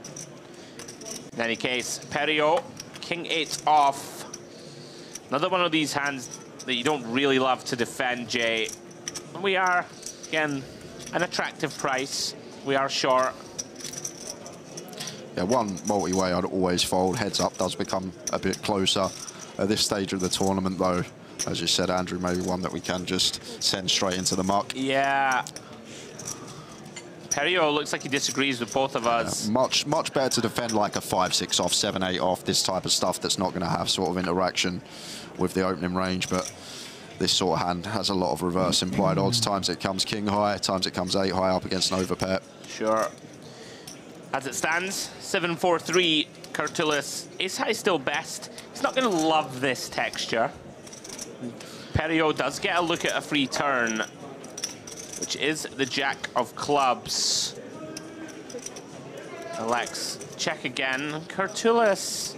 In any case, Perio, King 8 off. Another one of these hands that you don't really love to defend, Jay. We are, again, an attractive price. We are short. Yeah, one multi-way I'd always fold. Heads up does become a bit closer. At this stage of the tournament, though, as you said, Andrew, maybe one that we can just send straight into the muck. Yeah. Perio looks like he disagrees with both of us. Yeah, much better to defend like a 5-6 off, 7-8 off, this type of stuff that's not going to have sort of interaction with the opening range. But this sort of hand has a lot of reverse implied odds. Times it comes king high, times it comes 8 high up against an overpair. Sure. As it stands, 7-4-3, Curtulis. Ace high still best. He's not going to love this texture. Perio does get a look at a free turn, which is the jack of clubs. Alex, check again. Curtulis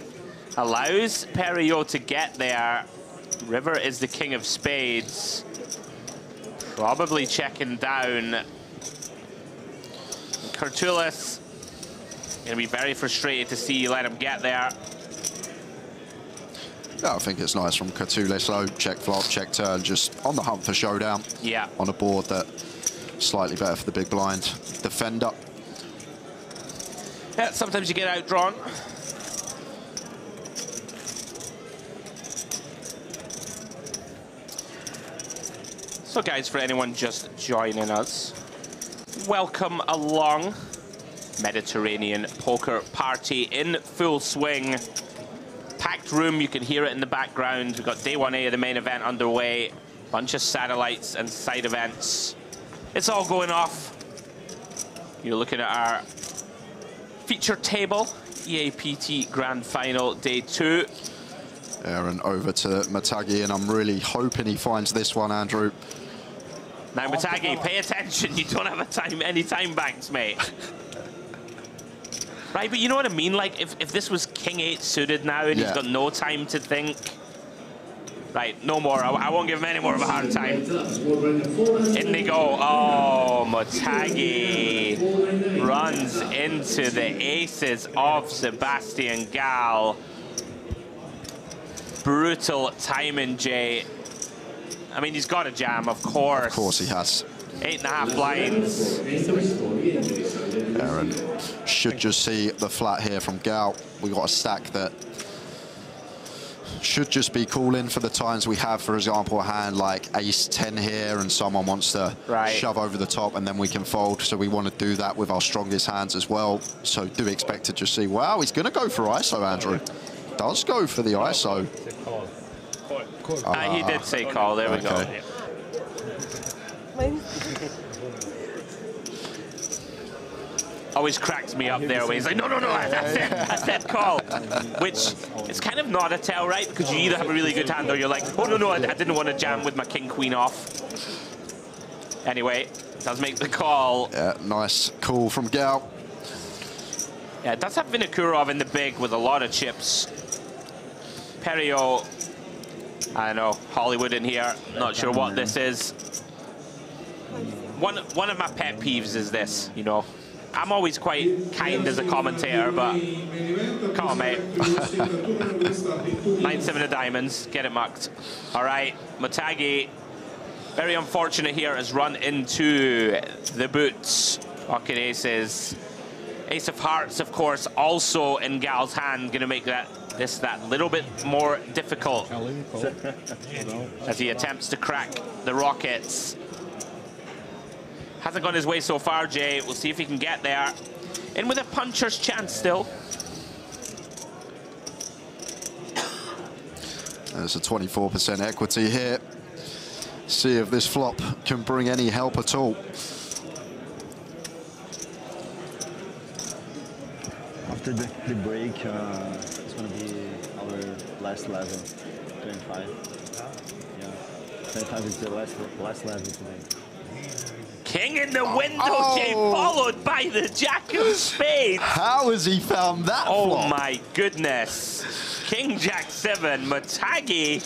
allows Perio to get there. River is the king of spades. Probably checking down. Curtulis gonna be very frustrated to see you let him get there. Yeah, I think it's nice from Curtulis, though. Check flop, check turn, just on the hunt for showdown. Yeah. On a board that slightly better for the big blind defender. Yeah, sometimes you get outdrawn. So guys, for anyone just joining us, welcome along. Mediterranean poker party in full swing. Packed room, you can hear it in the background. We've got day 1A of the main event underway. Bunch of satellites and side events. It's all going off. You're looking at our feature table, EAPT Grand Final Day 2. Aaron over to Matagi, and I'm really hoping he finds this one, Andrew. Now, Matagi, pay attention. You don't have any time banks, mate. Right, but you know what I mean? Like, if this was King 8 suited now and he's got no time to think. Right, no more. I won't give him any more of a hard time. In they go. Oh, Matagi runs into the aces of Sebastian Gall. Brutal timing, Jay. I mean, he's got a jam, of course. Of course he has. 8.5 blinds. Aaron should just see the flat here from Gall. We got a stack that should just be calling for the times we have, for example, a hand like ace 10 here and someone wants to shove over the top and then we can fold. So we want to do that with our strongest hands as well. So do expect to just see, wow, he's going to go for ISO, Andrew. Does go for the ISO. He did say call, there we go. Always cracks me up there when he's like, no, I said call. Which is kind of not a tell, right? Because you either have a really good hand or you're like, oh, no, I didn't want to jam with my king-queen off. Anyway, does make the call. Yeah, nice call from Gall. Yeah, it does have Vinokurov in the big with a lot of chips. Perio, I don't know, Hollywood in here. Not sure what this is. One of my pet peeves is this, you know. I'm always quite kind as a commentator, but come on, mate. 9-7 of diamonds, get it mucked. All right, Matagi, very unfortunate here, has run into the boots. Pocket aces. Ace of hearts, of course, also in Gall's hand, gonna make that little bit more difficult as he attempts to crack the rockets. Hasn't gone his way so far, Jay. We'll see if he can get there. In with a puncher's chance still. There's a 24% equity here. See if this flop can bring any help at all. After the break, it's going to be our last level, 25. Yeah, 25 is the last level today. King in the window, Jay, followed by the jack of spades. How has he found that flop? My goodness. King Jack 7, Matagi,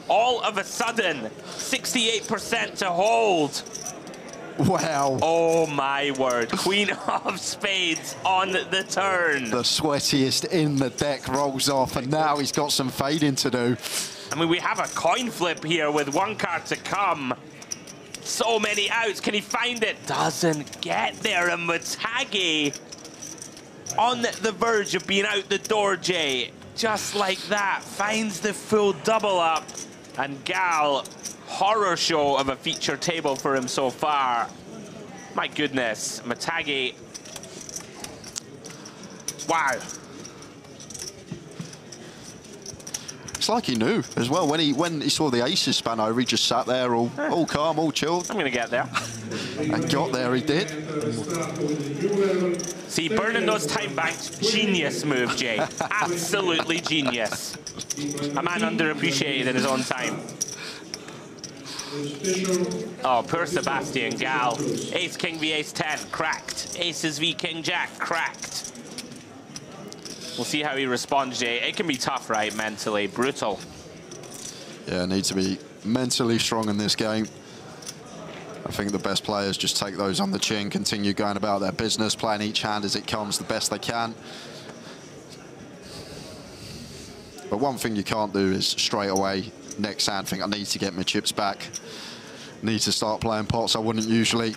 all of a sudden, 68% to hold. Wow. Oh my word. Queen of spades on the turn. The sweatiest in the deck rolls off, and now he's got some fading to do. I mean, we have a coin flip here with one card to come. So many outs. Can he find it? Doesn't get there. And Matagi on the verge of being out the door, Jay. Just like that, finds the full double up. And Gal, horror show of a feature table for him so far. My goodness, Matagi. Wow. It's like he knew as well. When he saw the aces span over, he just sat there all calm, all chilled. I'm going to get there. And got there, he did. See, burning those time banks, genius move, Jay. Absolutely genius. A man underappreciated in his own time. Oh, poor Sebastian Gal. Ace, King v Ace 10, cracked. Aces v King Jack, cracked. We'll see how he responds, Jay. It can be tough, right, mentally. Brutal. Yeah, need to be mentally strong in this game. I think the best players just take those on the chin, continue going about their business, playing each hand as it comes the best they can. But one thing you can't do is straight away, next hand, think I need to get my chips back. Need to start playing pots I wouldn't usually.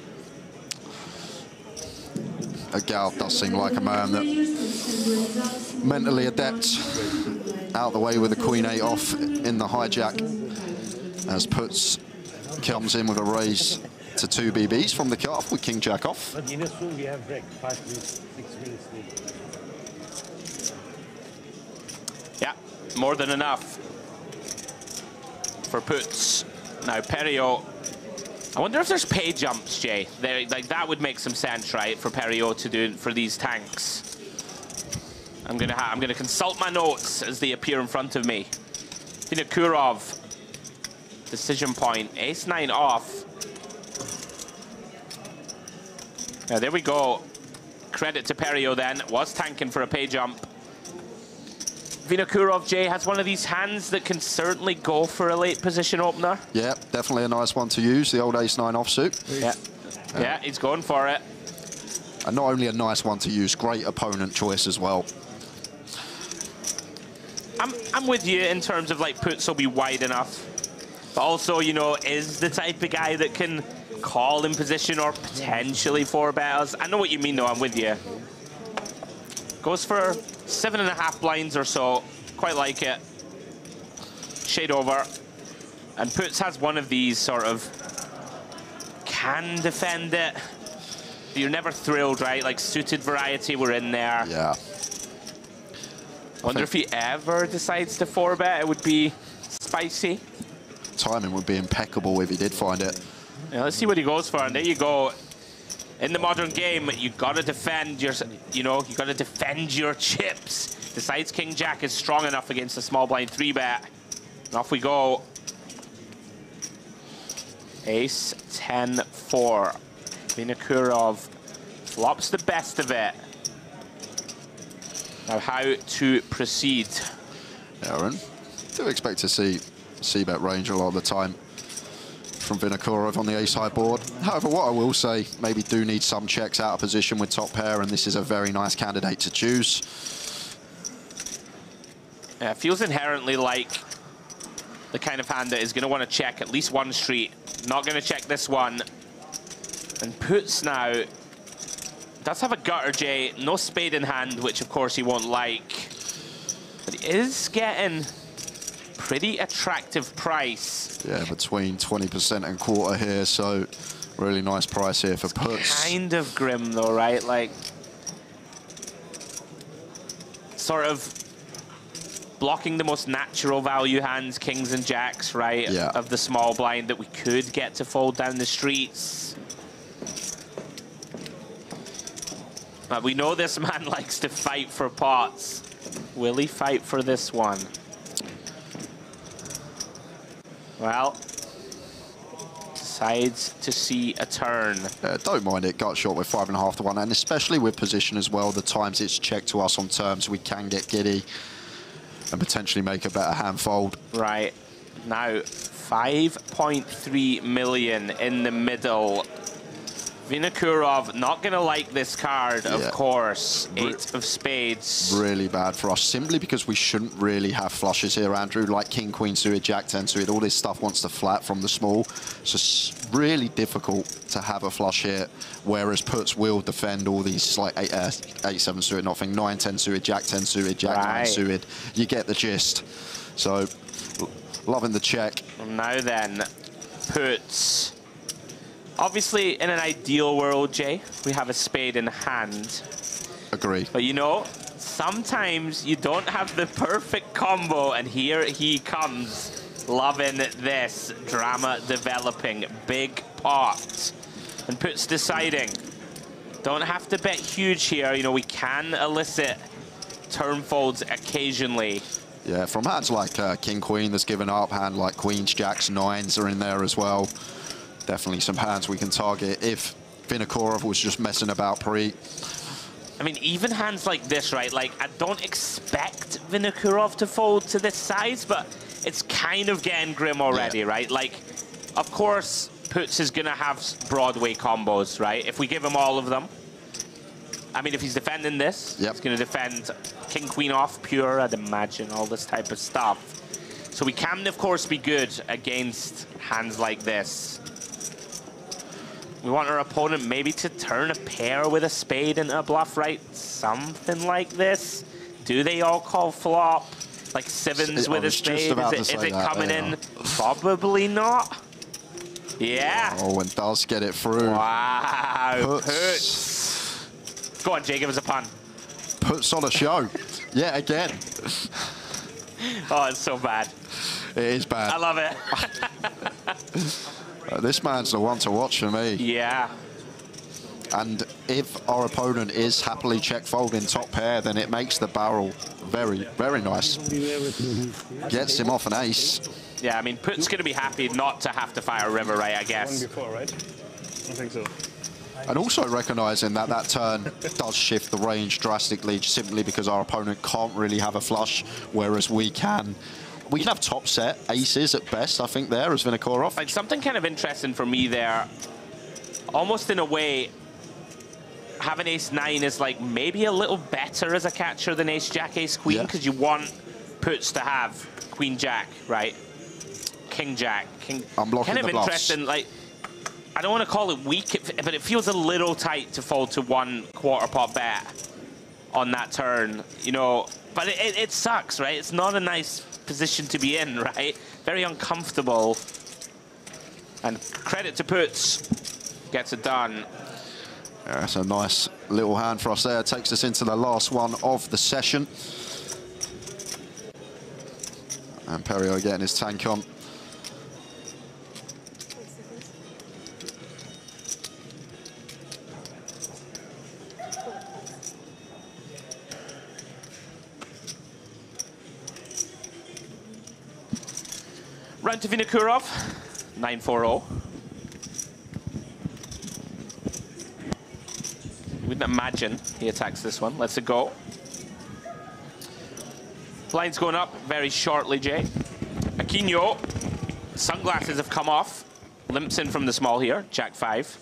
Gal does seem like a man that mentally adept. Out the way with the Queen 8 off in the hijack. As puts comes in with a raise to 2 BBs from the cutoff with King Jack off. But in a soon we have break, 5 minutes, 6 minutes lead. Yeah, more than enough for puts. Now Perio, I wonder if there's pay jumps, Jay. There, like that would make some sense, right, for Perio to do for these tanks. I'm gonna consult my notes as they appear in front of me. Vinokurov, decision point, ace 9 off. Now there we go. Credit to Perio then, was tanking for a pay jump. Vinokurov, Jay, has one of these hands that can certainly go for a late position opener. Yeah, definitely a nice one to use, the old ace 9 offsuit. Yeah, yeah, he's going for it. And not only a nice one to use, great opponent choice as well. I'm with you in terms of like puts will be wide enough, but also, you know, is the type of guy that can call in position or potentially 4-betters. I know what you mean though, I'm with you. Goes for 7.5 blinds or so, quite like it. Shade over. And puts has one of these sort of, can defend it. You're never thrilled, right? Like suited variety, we're in there. Yeah. Wonder if he ever decides to 4-bet, it would be spicy. Timing would be impeccable if he did find it. Yeah, let's see what he goes for, and there you go. In the modern game, you gotta defend your, you gotta defend your chips. Decides King Jack is strong enough against a small blind 3-bet. And off we go. Ace 10-4. Vinokurov flops the best of it. Now how to proceed. Aaron, do expect to see c-bet range a lot of the time from Vinokurov on the ace-high board. However, what I will say, maybe do need some checks out of position with top pair, and this is a very nice candidate to choose. Yeah, it feels inherently like the kind of hand that is going to want to check at least one street. Not going to check this one. And puts now does have a gutter, Jay. No spade in hand, which of course he won't like. But he is getting pretty attractive price. Yeah, between 20% and quarter here, so really nice price here for puts. Kind of grim though, right? Like, sort of blocking the most natural value hands, kings and jacks, right? Yeah. Of the small blind that we could get to fold down the streets. But we know this man likes to fight for pots. Will he fight for this one? Well, decides to see a turn. Don't mind it, gut shot with 5.5 to 1, and especially with position as well, the times it's checked to us on terms, we can get giddy and potentially make a better hand fold. Right, now 5.3 million in the middle Vinokurov not going to like this card, of course. 8 of spades. Really bad for us, simply because we shouldn't really have flushes here, Andrew. Like king, queen suited, jack 10 suited, all this stuff wants to flat from the small. It's just really difficult to have a flush here, whereas puts will defend all these like 8-7 suited, nothing, 9-10 suited, jack 10 suited, jack 9 suited. You get the gist. So, loving the check. Now then, puts. Obviously, in an ideal world, Jay, we have a spade in hand. Agreed. But you know, sometimes you don't have the perfect combo, and here he comes. Loving this drama developing. Big pot. And puts deciding. Don't have to bet huge here. You know, we can elicit turn folds occasionally. Yeah, from hands like king, queen that's given up, hand like queens, jacks, 9s are in there as well. Definitely some hands we can target if Vinokurov was just messing about pre. I mean, even hands like this, right? Like, I don't expect Vinokurov to fold to this size, but it's kind of getting grim already, right? Like, of course, puts is going to have Broadway combos, right? If we give him all of them. I mean, if he's defending this, he's going to defend king, queen off, pure, I'd imagine, all this type of stuff. So we can, of course, be good against hands like this. We want our opponent maybe to turn a pair with a spade into a bluff, right? Something like this. Do they all call flop? Like 7s with a spade? Is it coming in? Probably not. Yeah. Oh, and does get it through. Wow. Puts. Go on, Jay, give us a pun. Puts on a show. Yeah, again. Oh, it's so bad. It is bad. I love it. This man's the one to watch for me. Yeah. And if our opponent is happily check folding top pair, then it makes the barrel very, very nice. Gets him off an ace. Yeah, I mean, Put's going to be happy not to have to fire river, right, I guess. One before, right? I think so. And also recognising that that turn does shift the range drastically simply because our opponent can't really have a flush, whereas we can. We can have top set aces at best, I think, there as Vinokurov. Like, something kind of interesting for me there, almost in a way, having ace-9 is like maybe a little better as a catcher than ace-jack, ace-queen, because you want puts to have queen-jack, right? King-jack, king. I'm blocking kind of the bluffs. interesting, like, I don't want to call it weak, but it feels a little tight to fold to 1 quarter pot bet on that turn, you know. But it sucks, right? It's not a nice position to be in, right? Very uncomfortable. And credit to puts, gets it done. Yeah, it's a nice little hand for us there. Takes us into the last one of the session. And Perio getting his tank on. Round to Vinokurov, 9-4-0. Wouldn't imagine he attacks this one. Let's go. Blind's going up very shortly, Jay. Aquino, sunglasses have come off. Limps in from the small here, Jack 5.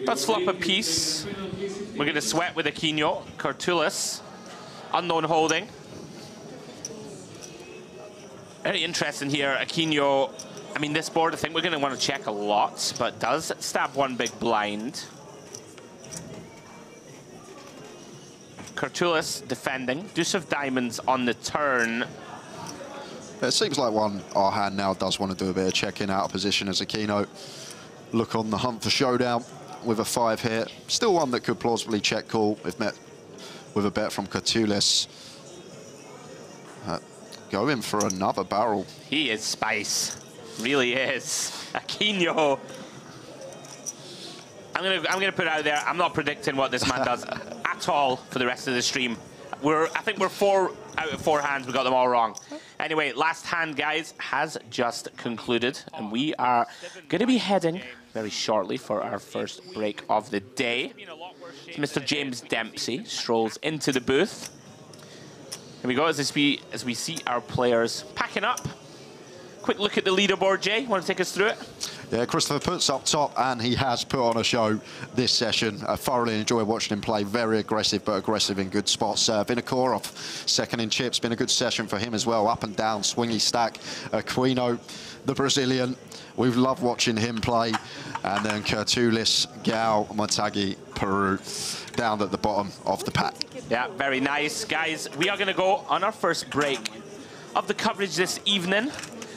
Let's flop a piece. We're going to sweat with Aquino. Cartulis, unknown holding. Very interesting here, Aquino. I mean, this board, I think we're going to want to check a lot, but does stab 1 big blind. Cartulis defending. Deuce of diamonds on the turn. It seems like our hand now does want to do a bit of checking out of position as Aquino. Look on the hunt for showdown with a 5 here. Still one that could plausibly check call if met with a bet from Cartulis. Going for another barrel. He is spice. Really is. Aquino. I'm gonna put it out there. I'm not predicting what this man does at all for the rest of the stream. I think we're 4 out of 4 hands. We got them all wrong. Anyway, last hand, guys, has just concluded, and we are going to be heading very shortly for our first break of the day. Mr. James Dempsey strolls into the booth. Here we go as we see our players packing up. Quick look at the leaderboard, Jay. Want to take us through it? Yeah, Christopher puts up top, and he has put on a show this session. I thoroughly enjoy watching him play. Very aggressive, but aggressive in good spots. Vinokourov, second in chips, been a good session for him as well. Up and down, swingy stack. Aquino, the Brazilian, we've loved watching him play. And then Kurtulis, Gao, Matagi, Peru, down at the bottom of the pack. Yeah, very nice. Guys, we are going to go on our first break of the coverage this evening.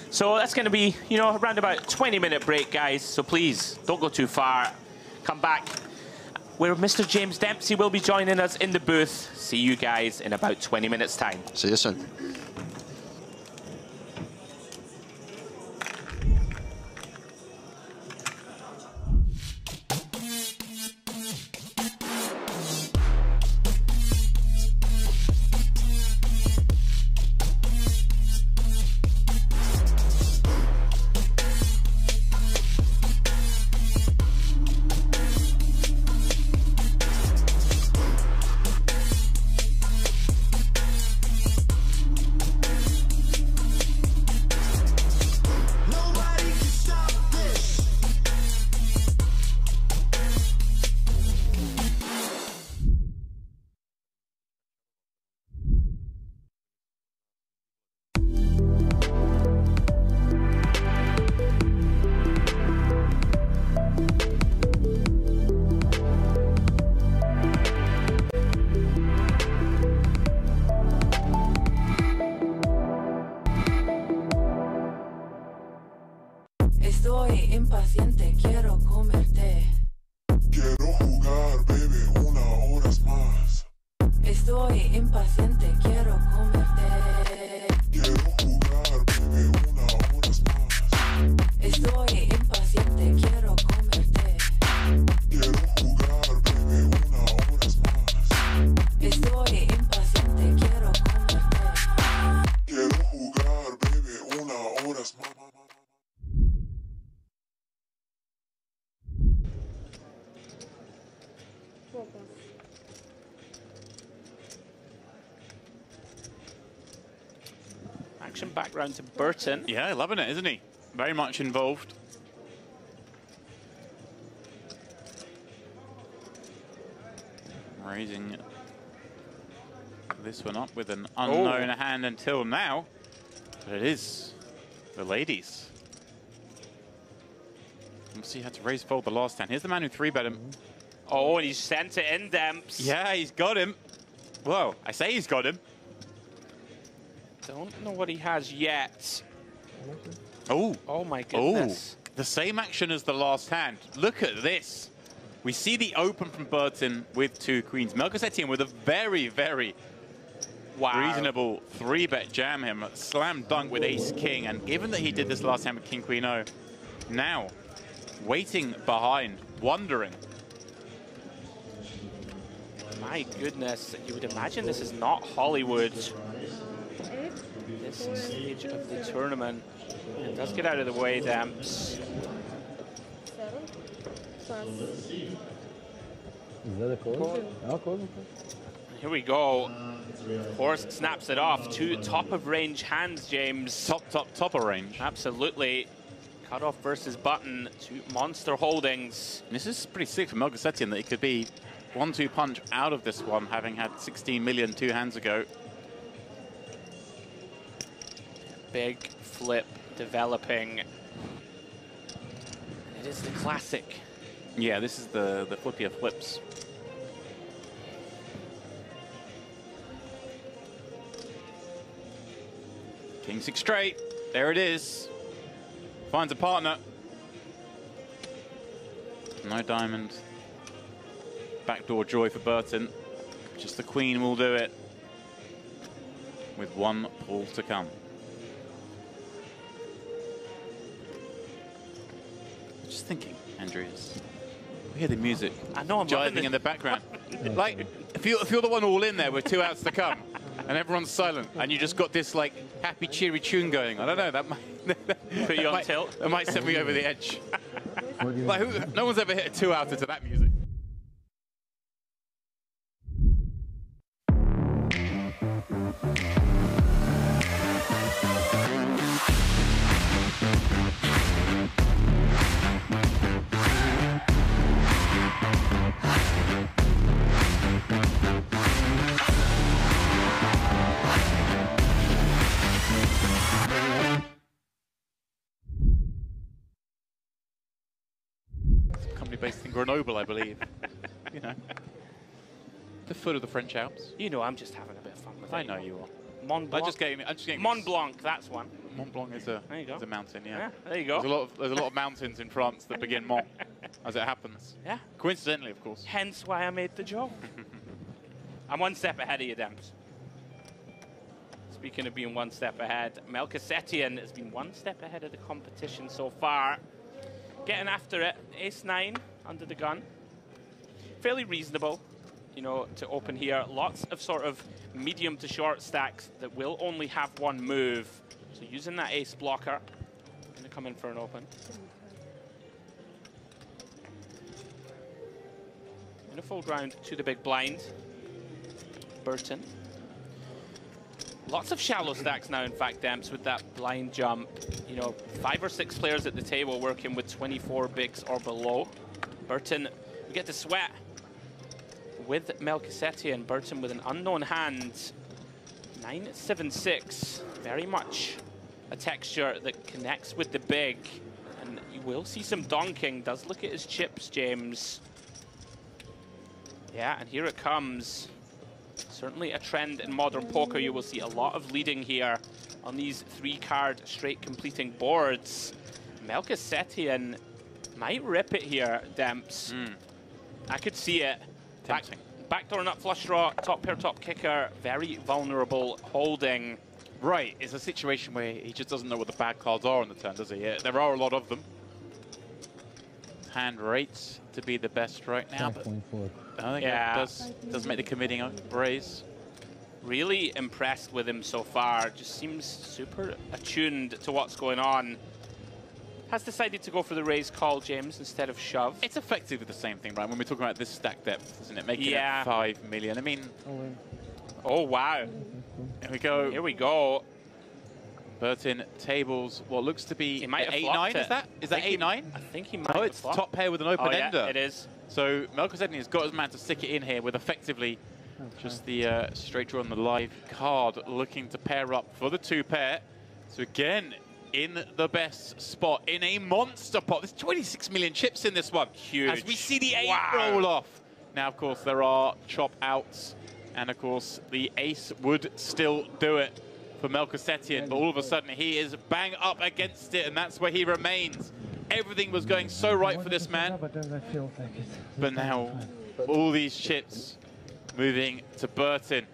So that's going to be, you know, around about a 20-minute break, guys. So please, don't go too far. Come back, where Mr. James Dempsey will be joining us in the booth. See you guys in about 20 minutes' time. See you soon. Estoy impaciente, quiero comerte. Quiero jugar, baby, 1 hora más. Estoy impaciente, quiero comerte. Quiero jugar, baby, 1 hora más. Estoy impaciente, quiero comerte. Quiero jugar, baby, 1 hora más. Estoy impaciente, quiero comerte. Quiero jugar, baby, 1 hora más. Action back round to Burton. Yeah, loving it, isn't he? Very much involved. Raising this one up with an unknown hand until now. But it is the ladies. We'll see how to raise fold the last hand. Here's the man who 3-bet him. Oh, and he's sent it in, Demps. Yeah, he's got him. Whoa, I say he's got him. Don't know what he has yet. Oh. Oh, my goodness. Oh, the same action as the last hand. Look at this. We see the open from Burton with 2 queens. Melchizedek with a very, very reasonable 3-bet jam him. Slam dunk with ace-king. And given that he did this last hand with king-queen-o, now waiting behind, wondering. My goodness, you would imagine this is not Hollywood. This stage of the tournament. It does get out of the way, Demps. Is that a call? No, call. Here we go. Of course, snaps it off. 2 top-of-range hands, James. Top of range. Absolutely. Cutoff versus button. 2 monster holdings. And this is pretty sick for Melchizedek that he could be 1-2 punch out of this one, having had 16 million 2 hands ago. Big flip developing. And it is the classic. Yeah, this is the flippy of flips. King 6 straight. There it is. Finds a partner. No diamond. Backdoor joy for Burton. Just the queen will do it. With 1 pull to come. Just thinking, Andreas. We hear the music. I know, I'm jiving in the background. Like, if you're the one all in there with 2 outs to come, and everyone's silent, and you just got this like happy, cheery tune going. I don't know. That might put you on tilt. That might set me over the edge. Like, no one's ever hit a 2-outer to that music. family based in Grenoble, I believe. You know, the foot of the French Alps. You know, I'm just having a bit of fun with it. I know you are. Mont Blanc. I'm just getting Mont Blanc, that's one. Mont Blanc is a, there you go. is a mountain, yeah. Yeah, there you go. There's a lot of mountains in France that begin Mont, as it happens. Yeah. Coincidentally, of course. Hence why I made the joke. I'm one step ahead of you, Demps. Speaking of being one step ahead, Melchizedek has been one step ahead of the competition so far. Getting after it, ace-9 under the gun. Fairly reasonable, you know, to open here. Lots of sort of medium to short stacks that will only have one move. So using that ace blocker, going to come in for an open. In a fold round to the big blind. Burton. Lots of shallow stacks now, in fact, Demps, with that blind jump. You know, 5 or 6 players at the table working with 24 bigs or below. Burton, we get to sweat with Melchizedek, and Burton with an unknown hand. 9-7-6, very much a texture that connects with the big. And you will see some donking. Does look at his chips, James. Yeah, and here it comes. Certainly a trend in modern poker. You will see a lot of leading here on these 3-card straight completing boards. Melchizedek might rip it here, Demps. I could see it. Backdoor nut flush draw, top pair, top kicker, very vulnerable holding. Right, it's a situation where he just doesn't know what the bad cards are on the turn, does he? Yeah, there are a lot of them. Hand rates to be the best right now, but I think it does make the committing raise. Really impressed with him so far. Just seems super attuned to what's going on. Has decided to go for the raise call, James, instead of shove. It's effectively the same thing, right? When we're talking about this stack depth, isn't it? Making it 5 million. I mean, oh wow. Here we go. Here we go. Burton tables what looks to be 8-9. Is that 8-9? I think he might. Oh, it's top pair with an open ender. Yeah, it is. So Melchizedek has got his man to stick it in here with effectively just the straight draw on the live card, looking to pair up for the 2-pair. So again, in the best spot, in a monster pot. There's 26 million chips in this one. Huge. As we see the 8 roll off. Now, of course, there are chop outs. And, of course, the ace would still do it for Melchizedek. But all of a sudden, he is bang up against it. And that's where he remains. Everything was going so right for this man. But now, all these chips moving to Burton.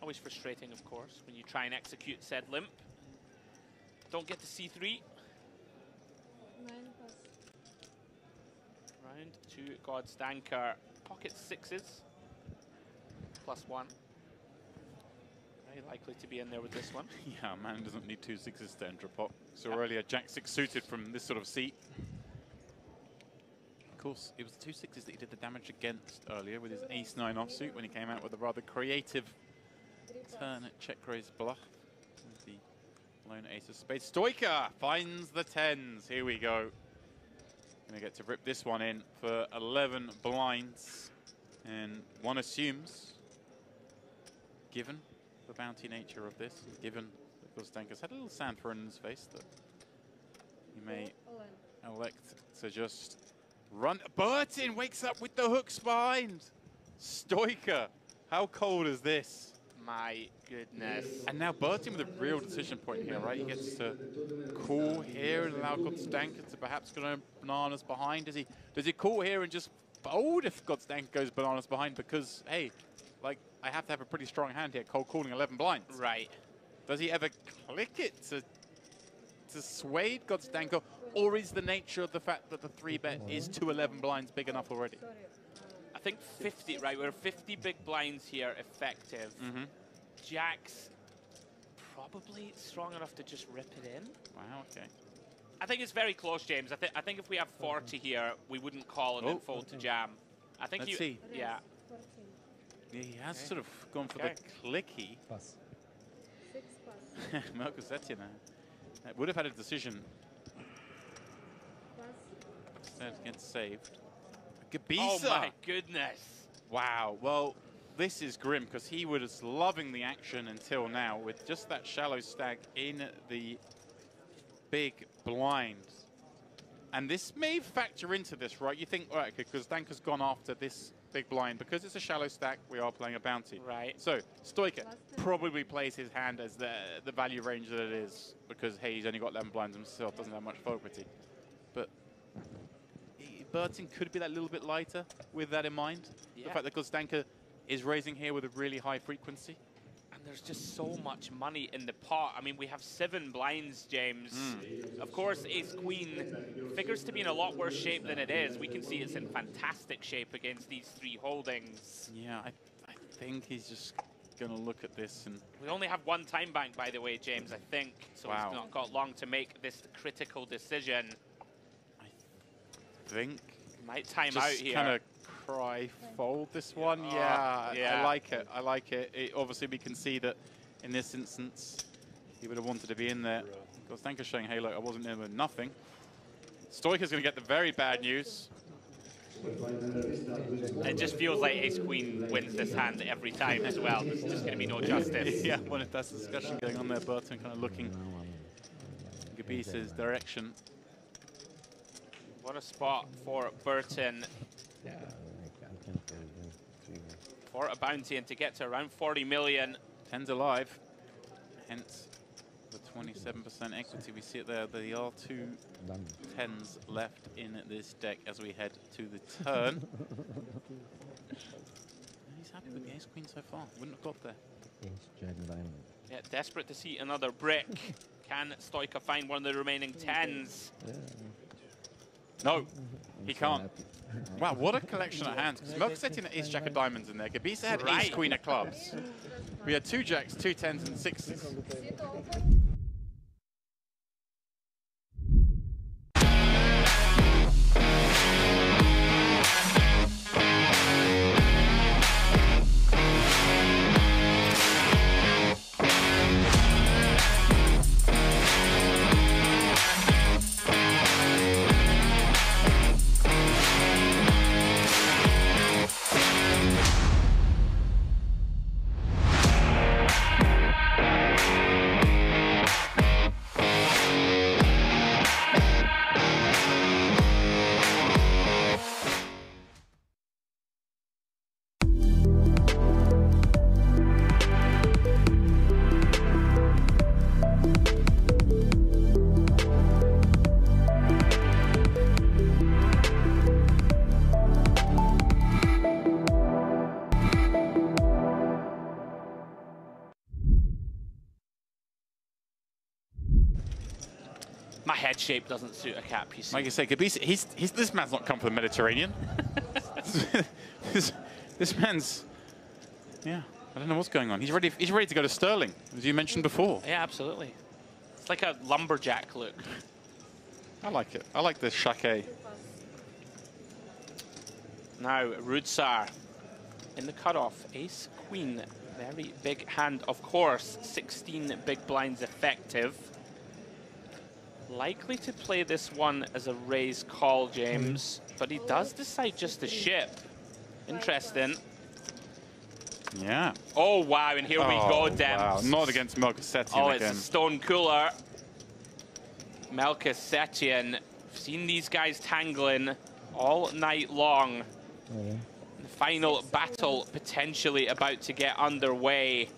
Always frustrating, of course, when you try and execute said limp. Don't get to C3. Round to God's Danker. Pocket 6s. +1. Very likely to be in there with this one. Yeah, man doesn't need 2 6s to enter a pot. So already a Jack-6 suited from this sort of seat. Of course, it was the 2 6s that he did the damage against earlier with his ace-9 offsuit when he came out with a rather creative turn at check raise bluff with the lone ace of spades. Stoica finds the 10s. Here we go. Gonna get to rip this one in for 11 blinds. And one assumes, given the bounty nature of this, given that Guzdanka's had a little sand thrown in his face, that he may elect to just run. Burton wakes up with the hooks behind. Stoica, how cold is this? My goodness. And now Burton with a real decision point here, right? He gets to call here and allow Guzdanka to perhaps go bananas behind. Does he call here and just fold if Guzdanka goes bananas behind? Because, hey, like, I have to have a pretty strong hand here, cold calling 11 blinds. Right. Does he ever click it to sway Guzdanka? Or is the nature of the fact that the 3-bet is 211 blinds big enough already? I think 50, right? We're 50 big blinds here, effective. Jacks probably strong enough to just rip it in. Wow, okay. I think it's very close, James. I think if we have 40 here, we wouldn't call and then fold to jam. I think Let's see. Yeah. Yeah, he has sort of gone for the clicky. Pass. 6 pass. Melchizedek would have had a decision. Pass. Instead gets saved. Gabisa. Oh my goodness. Wow. Well, this is grim because he was loving the action until now with just that shallow stack in the big blind. And this may factor into this, right? You think, all right, because Danka's gone after this big blind. Because it's a shallow stack, we are playing a bounty. Right. So, Stoica probably plays his hand as the value range that it is. Because, hey, he's only got 11 blinds himself, doesn't have much fold equity. But Burton could be that little bit lighter with that in mind. Yeah. The fact that Gozdanka is raising here with a really high frequency. And there's just so much money in the pot. I mean, we have 7 blinds, James. Of course, ace-queen figures to be in a lot worse shape than it is. We can see it's in fantastic shape against these 3 holdings. Yeah, I think he's just going to look at this. And we only have 1 time bank, by the way, James, I think. So he's not got long to make this critical decision. I think might time out here. Kind of cry fold this one. Yeah, I like it. I like it. Obviously, we can see that in this instance, he would have wanted to be in there. Gozdanka's showing, hey, look, I wasn't in with nothing. Stoica's going to get the very bad news. It just feels like ace-queen wins this hand every time as well. There's just going to be no justice. Yeah, well, if that's the discussion going on there, Burton kind of looking in Gabisa's direction. What a spot for Burton. For a bounty and to get to around 40 million. 10's alive, hence the 27% equity. We see it there. There are 2 10s left in this deck as we head to the turn. He's happy with the ace-queen so far. Wouldn't have got there. Yeah, desperate to see another brick. Can Stoica find one of the remaining 10s? No, he can't. Wow, what a collection of hands. Because Melchizedek had ace-jack of diamonds in there. Gabisa had ace-queen of clubs. We had 2 jacks, 2 10s, and 6s. My head shape doesn't suit a cap, you see. Like I say, Gabisa, this man's not come from the Mediterranean. this man's, yeah, I don't know what's going on. He's ready to go to Sterling, as you mentioned before. Yeah, absolutely. It's like a lumberjack look. I like it. I like the shake. Now, Rudsar in the cutoff. Ace, queen, very big hand, of course. 16 big blinds effective. Likely to play this one as a raise call, James, but he does decide just to ship. Interesting. Yeah. Oh, wow, and here we go, Dems. Wow. Not against Melchizedek again. It's a stone cooler. Melchizedek. Seen these guys tangling all night long. The final battle potentially about to get underway.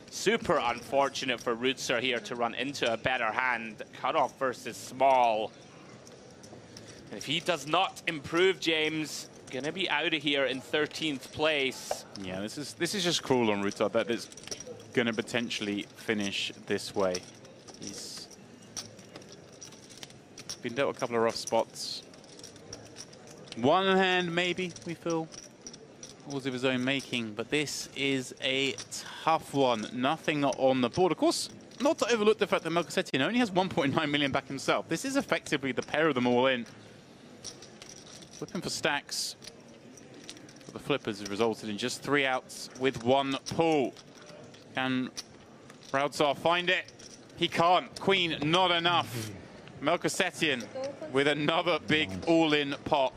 Super unfortunate for Rudsar here to run into a better hand. Cutoff versus small. And if he does not improve, James, gonna be out of here in 13th place. Yeah, this is just cruel on Rudsar that it's gonna potentially finish this way. He's been dealt a couple of rough spots. One hand, maybe, we feel, was of his own making, but this is a tough one. Nothing on the board. Of course, not to overlook the fact that Melchizedek only has 1.9 million back himself. This is effectively the pair of them all in. Looking for stacks. But the flippers have resulted in just 3 outs with 1 pull. Can Raudsar find it? He can't. Queen, not enough. Melchizedek with another big all-in pot.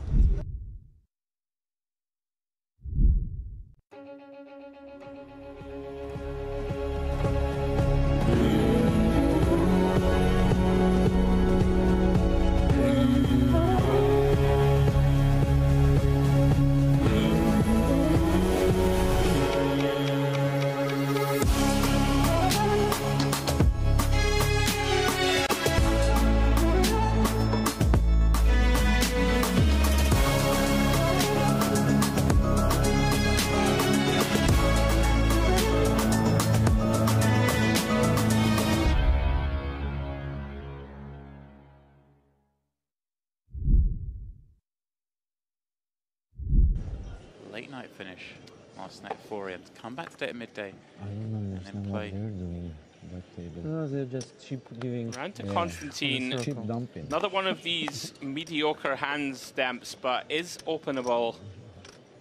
Late night finish last night at 4 AM. Come back today at midday. I don't understand what they're doing that table. No, they're just cheap giving. Round to Constantine. Cheap dumping. Another one of these mediocre hands, Demps, but is openable.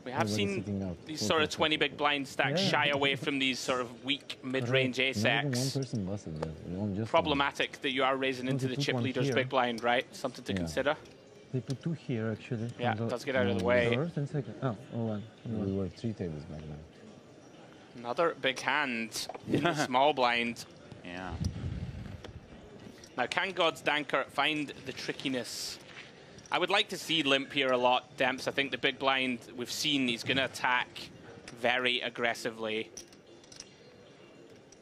We have seen these sort of 20 big blind stacks shy away from these sort of weak mid-range ace-X. Problematic that you are raising into the chip leader's big blind, right? Something to consider. They put 2 here, actually. Yeah, let's get out of the way. First and second. Oh, one. We were 3 tables back then. Another big hand in the small blind. Yeah. Now, can God's Danker find the trickiness? I would like to see limp here a lot, Demps. I think the big blind, we've seen he's going to attack very aggressively.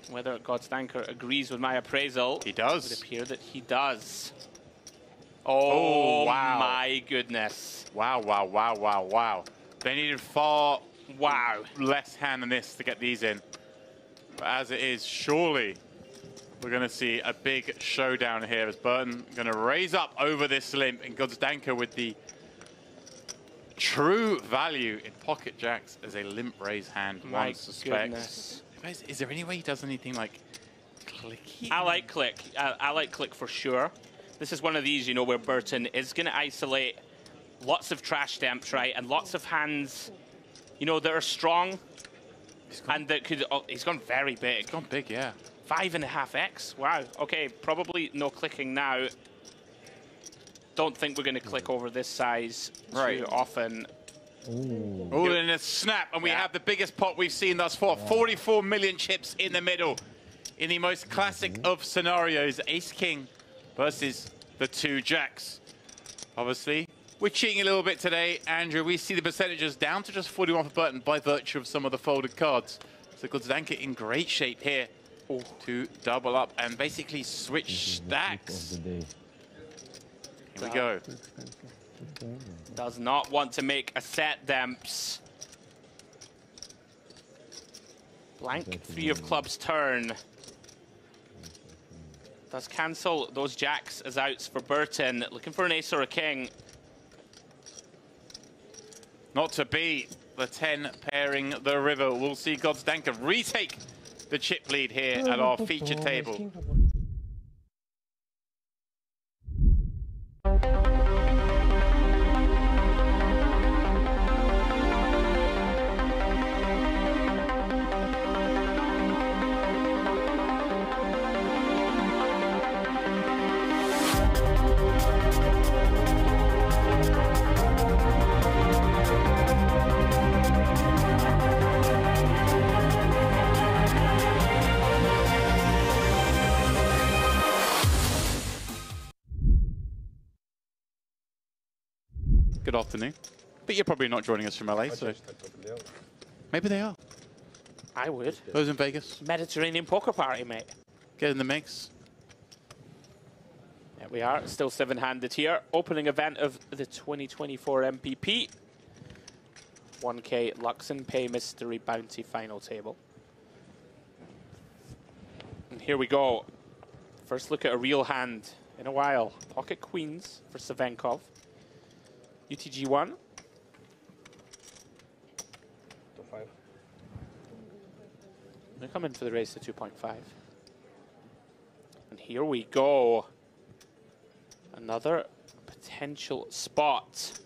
Whether God's Danker agrees with my appraisal. He does. It would appear that he does. Oh, wow. My goodness. Wow, wow, wow, wow, wow. They needed far less hand than this to get these in. But as it is, surely we're going to see a big showdown here as Burton going to raise up over this limp and God's Danker with the true value in pocket jacks as a limp raise hand, one suspects. Guys, is there any way he does anything like clicky? I like click. I like click for sure. This is one of these, you know, where Burton is going to isolate lots of trash Demps, right? And lots of hands, you know, that are strong. And that could, he's gone very big. He's gone big, yeah. 5.5x. Wow. Okay, probably no clicking now. Don't think we're going to click over this size too often. All in a snap, and we have the biggest pot we've seen thus far. 44 million chips in the middle. In the most classic of scenarios, Ace-King versus the 2 jacks. Obviously, we're cheating a little bit today, Andrew. We see the percentages down to just 41 for Burton by virtue of some of the folded cards. So God's Danker in great shape here to double up and basically switch stacks. Here we go. Does not want to make a set, Demps. Blank 3 of clubs turn. Does cancel those jacks as outs for Burton. Looking for an ace or a king. Not to be. The 10 pairing the river. We'll see God's Danker retake the chip lead here at our feature table. Good afternoon. But you're probably not joining us from LA, so maybe they are. I would. Those in Vegas. Mediterranean poker party, mate. Get in the mix. There we are, still 7-handed here. Opening event of the 2024 MPP. 1K Luxon Pay Mystery Bounty final table. And here we go. First look at a real hand in a while. Pocket queens for Savenkov. UTG1. 2.5. They're coming for the race to 2.5. And here we go. Another potential spot.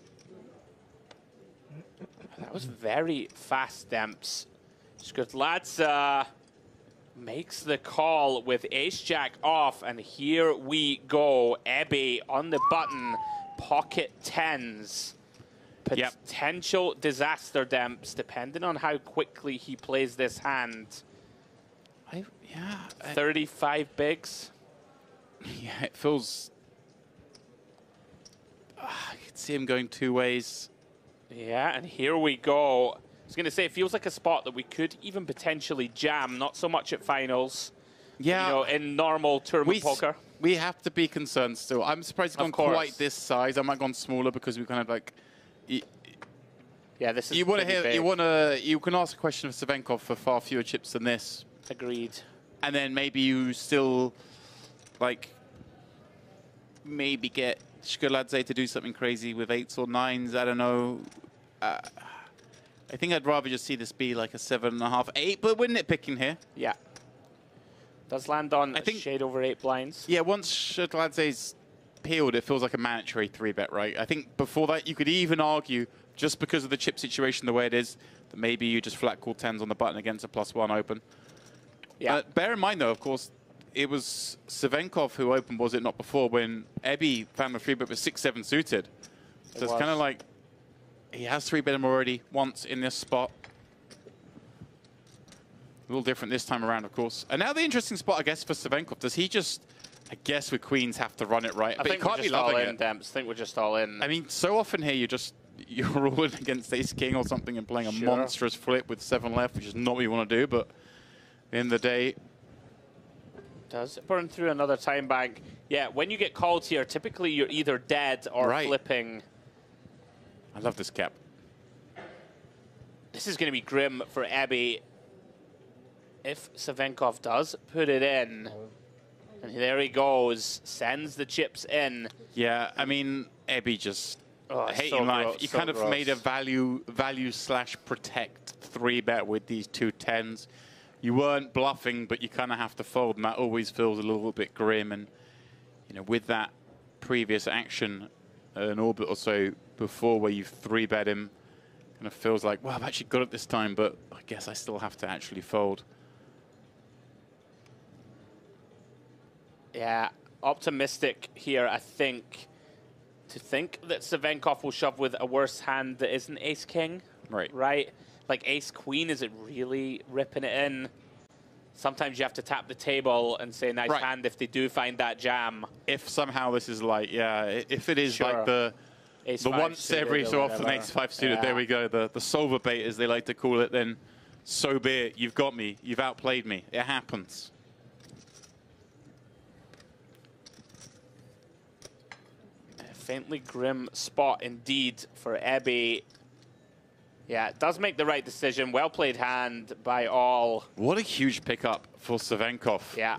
That was very fast, Demps. Skutladze makes the call with ace-jack off, and here we go. Ebby on the button, pocket tens. Potential disaster, Demps, depending on how quickly he plays this hand. 35 bigs. Yeah, it feels... I could see him going two ways. Yeah, and here we go. I was going to say, it feels like a spot that we could even potentially jam, not so much at finals. Yeah. You know, in normal tournament poker. We have to be concerned still. I'm surprised it's gone quite this size. I might have gone smaller because we kind of like... Yeah, this is you want to hear, you can ask a question of Savenkov for far fewer chips than this. Agreed. And then maybe you still, like, maybe get Skutladze to do something crazy with 8s or 9s. I don't know. I think I'd rather just see this be like a 7.5, 8, but we're nitpicking here. Yeah. Does land on a shade over 8 blinds. Yeah, once Skutladze's peeled, it feels like a mandatory 3-bet, right? I think before that, you could even argue, just because of the chip situation the way it is, that maybe you just flat call 10s on the button against a +1 open. Yeah. Bear in mind, though, of course, it was Savenkov who opened, was it not, before, when Ebby found the 3-bet with 6-7 suited. So it's kind of like he has 3-bet him already once in this spot. A little different this time around, of course. And now the interesting spot, I guess, for Savenkov. Does he just, I guess with queens, have to run it right? I think we're just all in, Demps. I think we're just all in. I mean, so often here you're all in against ace-king or something and playing a monstrous flip with 7 left, which is not what you want to do, but in the day... Does it burn through another time bank? Yeah, when you get called here, typically you're either dead or flipping. I love this cap. This is going to be grim for Ebby if Savenkov does put it in. And there he goes, sends the chips in. Yeah, I mean, Ebby just hating life. You kind of made a value/protect 3-bet with these 2 10s. You weren't bluffing, but you kind of have to fold, and that always feels a little bit grim. And you know, with that previous action, an orbit or so before where you 3-bet him, kind of feels like, well, I've actually got it this time, but I guess I still have to actually fold. Yeah, optimistic here, I think. To think that Savenkov will shove with a worse hand that isn't ace-king. Right? Like ace-queen, is it really ripping it in? Sometimes you have to tap the table and say nice hand if they do find that jam. If somehow this is like, if it is like the once every so often ace-5 suited, there we go, the solver bait as they like to call it, then so be it. You've got me. You've outplayed me. It happens. A faintly grim spot indeed for Ebby. Yeah, it does make the right decision. Well played hand by all. What a huge pickup for Savenkov. Yeah.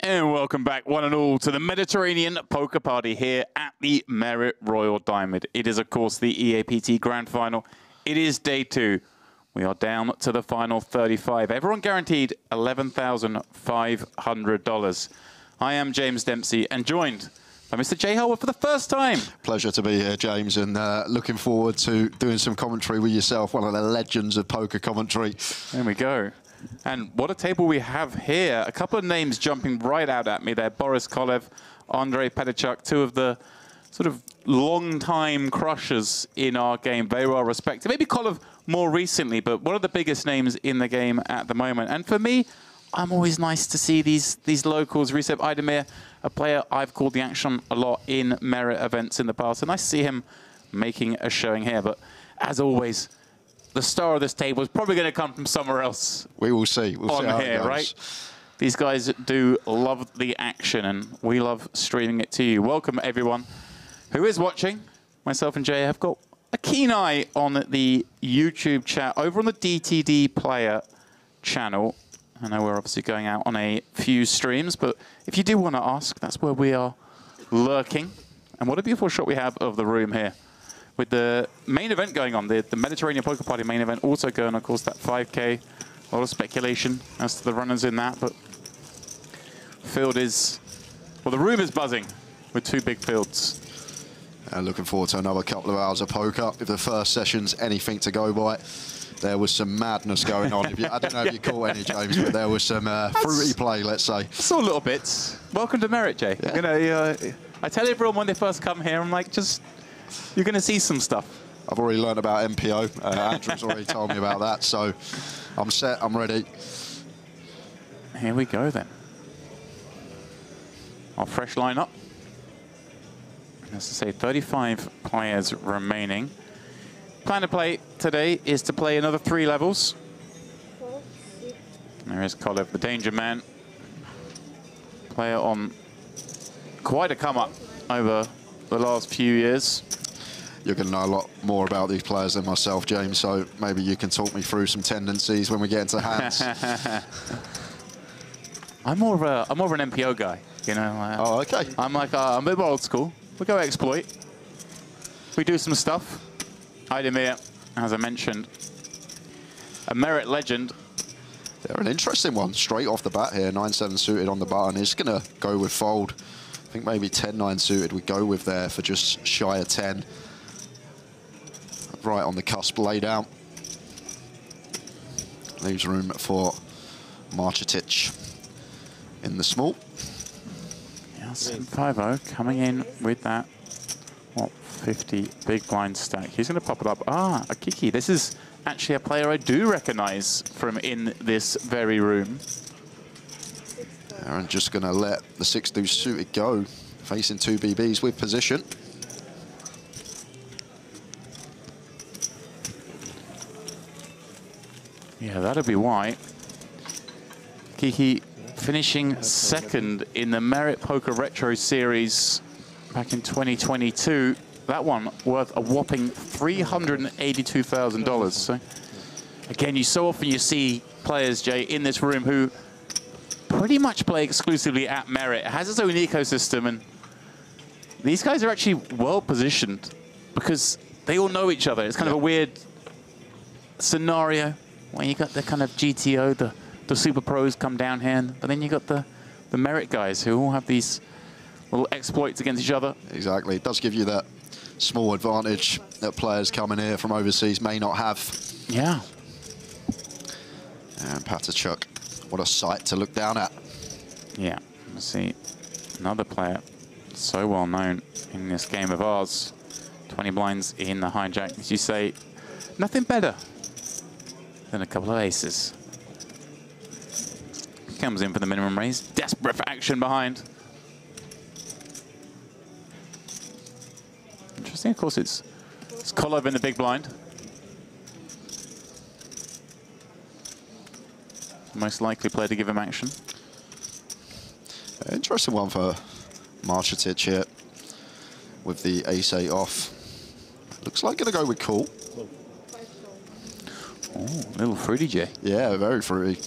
And welcome back, one and all, to the Mediterranean Poker Party here at the Merit Royal Diamond. It is, of course, the EAPT Grand Final. It is day 2. We are down to the final 35. Everyone guaranteed $11,500. I am James Dempsey and joined by Mr. Jay Howard for the first time. Pleasure to be here, James, and looking forward to doing some commentary with yourself, one of the legends of poker commentary. There we go. And what a table we have here. A couple of names jumping right out at me there. Boris Kolev, Andrei Petachuk, 2 of the sort of long-time crushers in our game, very well respected. Maybe Kolev more recently, but one of the biggest names in the game at the moment. And for me, I'm always nice to see these locals. Recep Aydemir, a player I've called the action a lot in Merit events in the past. And nice to see him making a showing here. But as always, the star of this table is probably going to come from somewhere else. We will see. We'll see how here, it goes. right? These guys do love the action, and we love streaming it to you. Welcome, everyone who is watching. Myself and Jay have got a keen eye on the YouTube chat over on the DTD Player channel. I know we're obviously going out on a few streams, but if you do want to ask, that's where we are lurking. And what a beautiful shot we have of the room here. With the main event going on, the Mediterranean Poker Party main event also going, of course, that 5K. A lot of speculation as to the runners in that, but field is, well, the room is buzzing with two big fields. Looking forward to another couple of hours of poker. If the first session's anything to go by, there was some madness going on. I don't know if you caught any, James, but there was some fruity play, let's say. Saw little bits. Welcome to Merit, Jay. Yeah. You know, I tell everyone when they first come here, I'm like, just, you're going to see some stuff. I've already learned about MPO. Andrew's already told me about that, so I'm set, I'm ready. Here we go then. Our fresh lineup. As I say, 35 players remaining. Plan to play today is to play another 3 levels. There is Kolev, the danger man. Player on quite a come up over the last few years. You're going to know a lot more about these players than myself, James, so maybe you can talk me through some tendencies when we get into hands. I'm more of an MPO guy, you know. Oh, okay. I'm like, I'm a bit more old school. We go exploit. We do some stuff. Aydemir, as I mentioned, a Merit legend. They're an interesting one straight off the bat here. 9-7 suited on the button. He's going to go with fold. I think maybe 10-9 suited we go with there for just shy of 10. Right on the cusp laid out. Leaves room for Marcetic in the small. Yeah, 7-5-0 coming in with that, what, 50 big blind stack. He's going to pop it up. Ah, a Kiki. This is actually a player I do recognize from in this very room. Aaron just going to let the 6-2 suited go, facing 2 BBs with position. Yeah, that'll be why. Kiki finishing second in the Merit Poker Retro Series back in 2022. That one worth a whopping $382,000. So again, so often you see players, Jay, in this room who pretty much play exclusively at Merit. It has its own ecosystem, and these guys are actually well positioned because they all know each other. It's kind of a weird scenario where you got the kind of GTO, the super pros come down here, but then you got the Merit guys who all have these little exploits against each other. Exactly. It does give you that small advantage that players coming here from overseas may not have. Yeah. And Patachuk, what a sight to look down at. Yeah. Let's see. Another player so well known in this game of ours. 20 blinds in the hijack. As you say, nothing better than a couple of aces. Comes in for the minimum raise. Desperate for action behind. Interesting, of course, it's Kolev in the big blind. Most likely player to give him action. Interesting one for Marcetic here with the ace-8 off. Looks like going to go with call. Oh, a little fruity, Jay. Yeah, very fruity.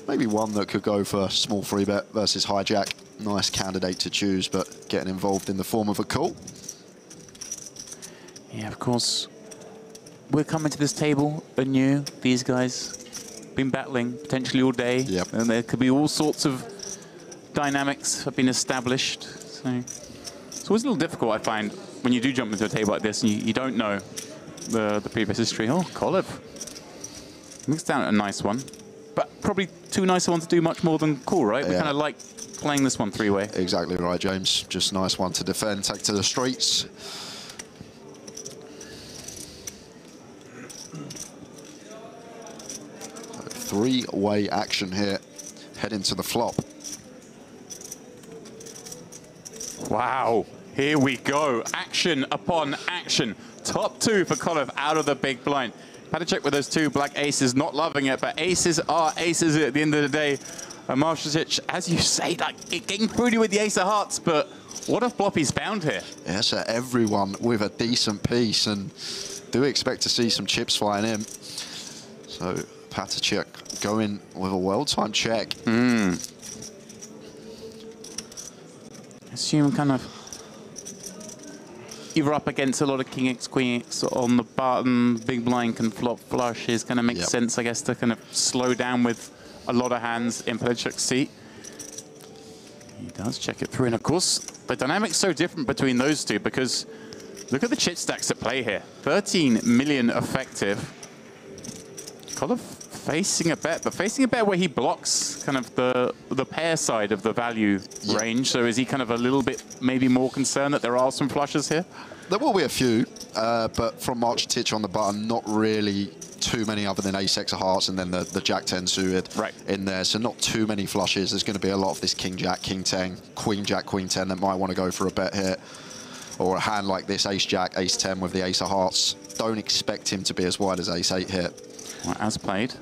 Maybe one that could go for small free bet versus hijack. Nice candidate to choose, but getting involved in the form of a call. Yeah, of course. We're coming to this table anew. These guys been battling potentially all day. Yep. And there could be all sorts of dynamics have been established. So it's always a little difficult, I find, when you do jump into a table like this and you don't know the previous history. Oh, Kolev. Mixed down a nice one. But probably too nice a one to do much more than cool, right? Yeah. We kind of like playing this one three-way. Exactly right, James. Just a nice one to defend, take to the streets. Three-way action here. head into the flop. Wow, here we go. Action upon action. Top two for Kolev out of the big blind. Padacek with those two black aces, not loving it, but aces are aces at the end of the day. Marshasic, as you say, like getting fruity with the ace of hearts, but what a flop he's found here. Yeah, so everyone with a decent piece, and do expect to see some chips flying in. So Padacek going with a well-timed check. Assume kind of you're up against a lot of King X, Queen X on the button. Big blind can flop flushes. Kind of makes sense, I guess, to kind of slow down with a lot of hands in Padacek's seat. He does check it through, and of course, the dynamic's so different between those two because look at the chip stacks at play here. 13 million effective. Kolev facing a bet, but facing a bet where he blocks kind of the pair side of the value range. So is he kind of a little bit maybe more concerned that there are some flushes here? There will be a few, but from Marshasic on the button, not really too many other than ace X of hearts and then the Jack 10 suited in there. So not too many flushes. There's going to be a lot of this King Jack, King 10, Queen Jack, Queen 10 that might want to go for a bet here. Or a hand like this, Ace Jack, Ace 10 with the Ace of Hearts. Don't expect him to be as wide as Ace 8 here. Well, as played,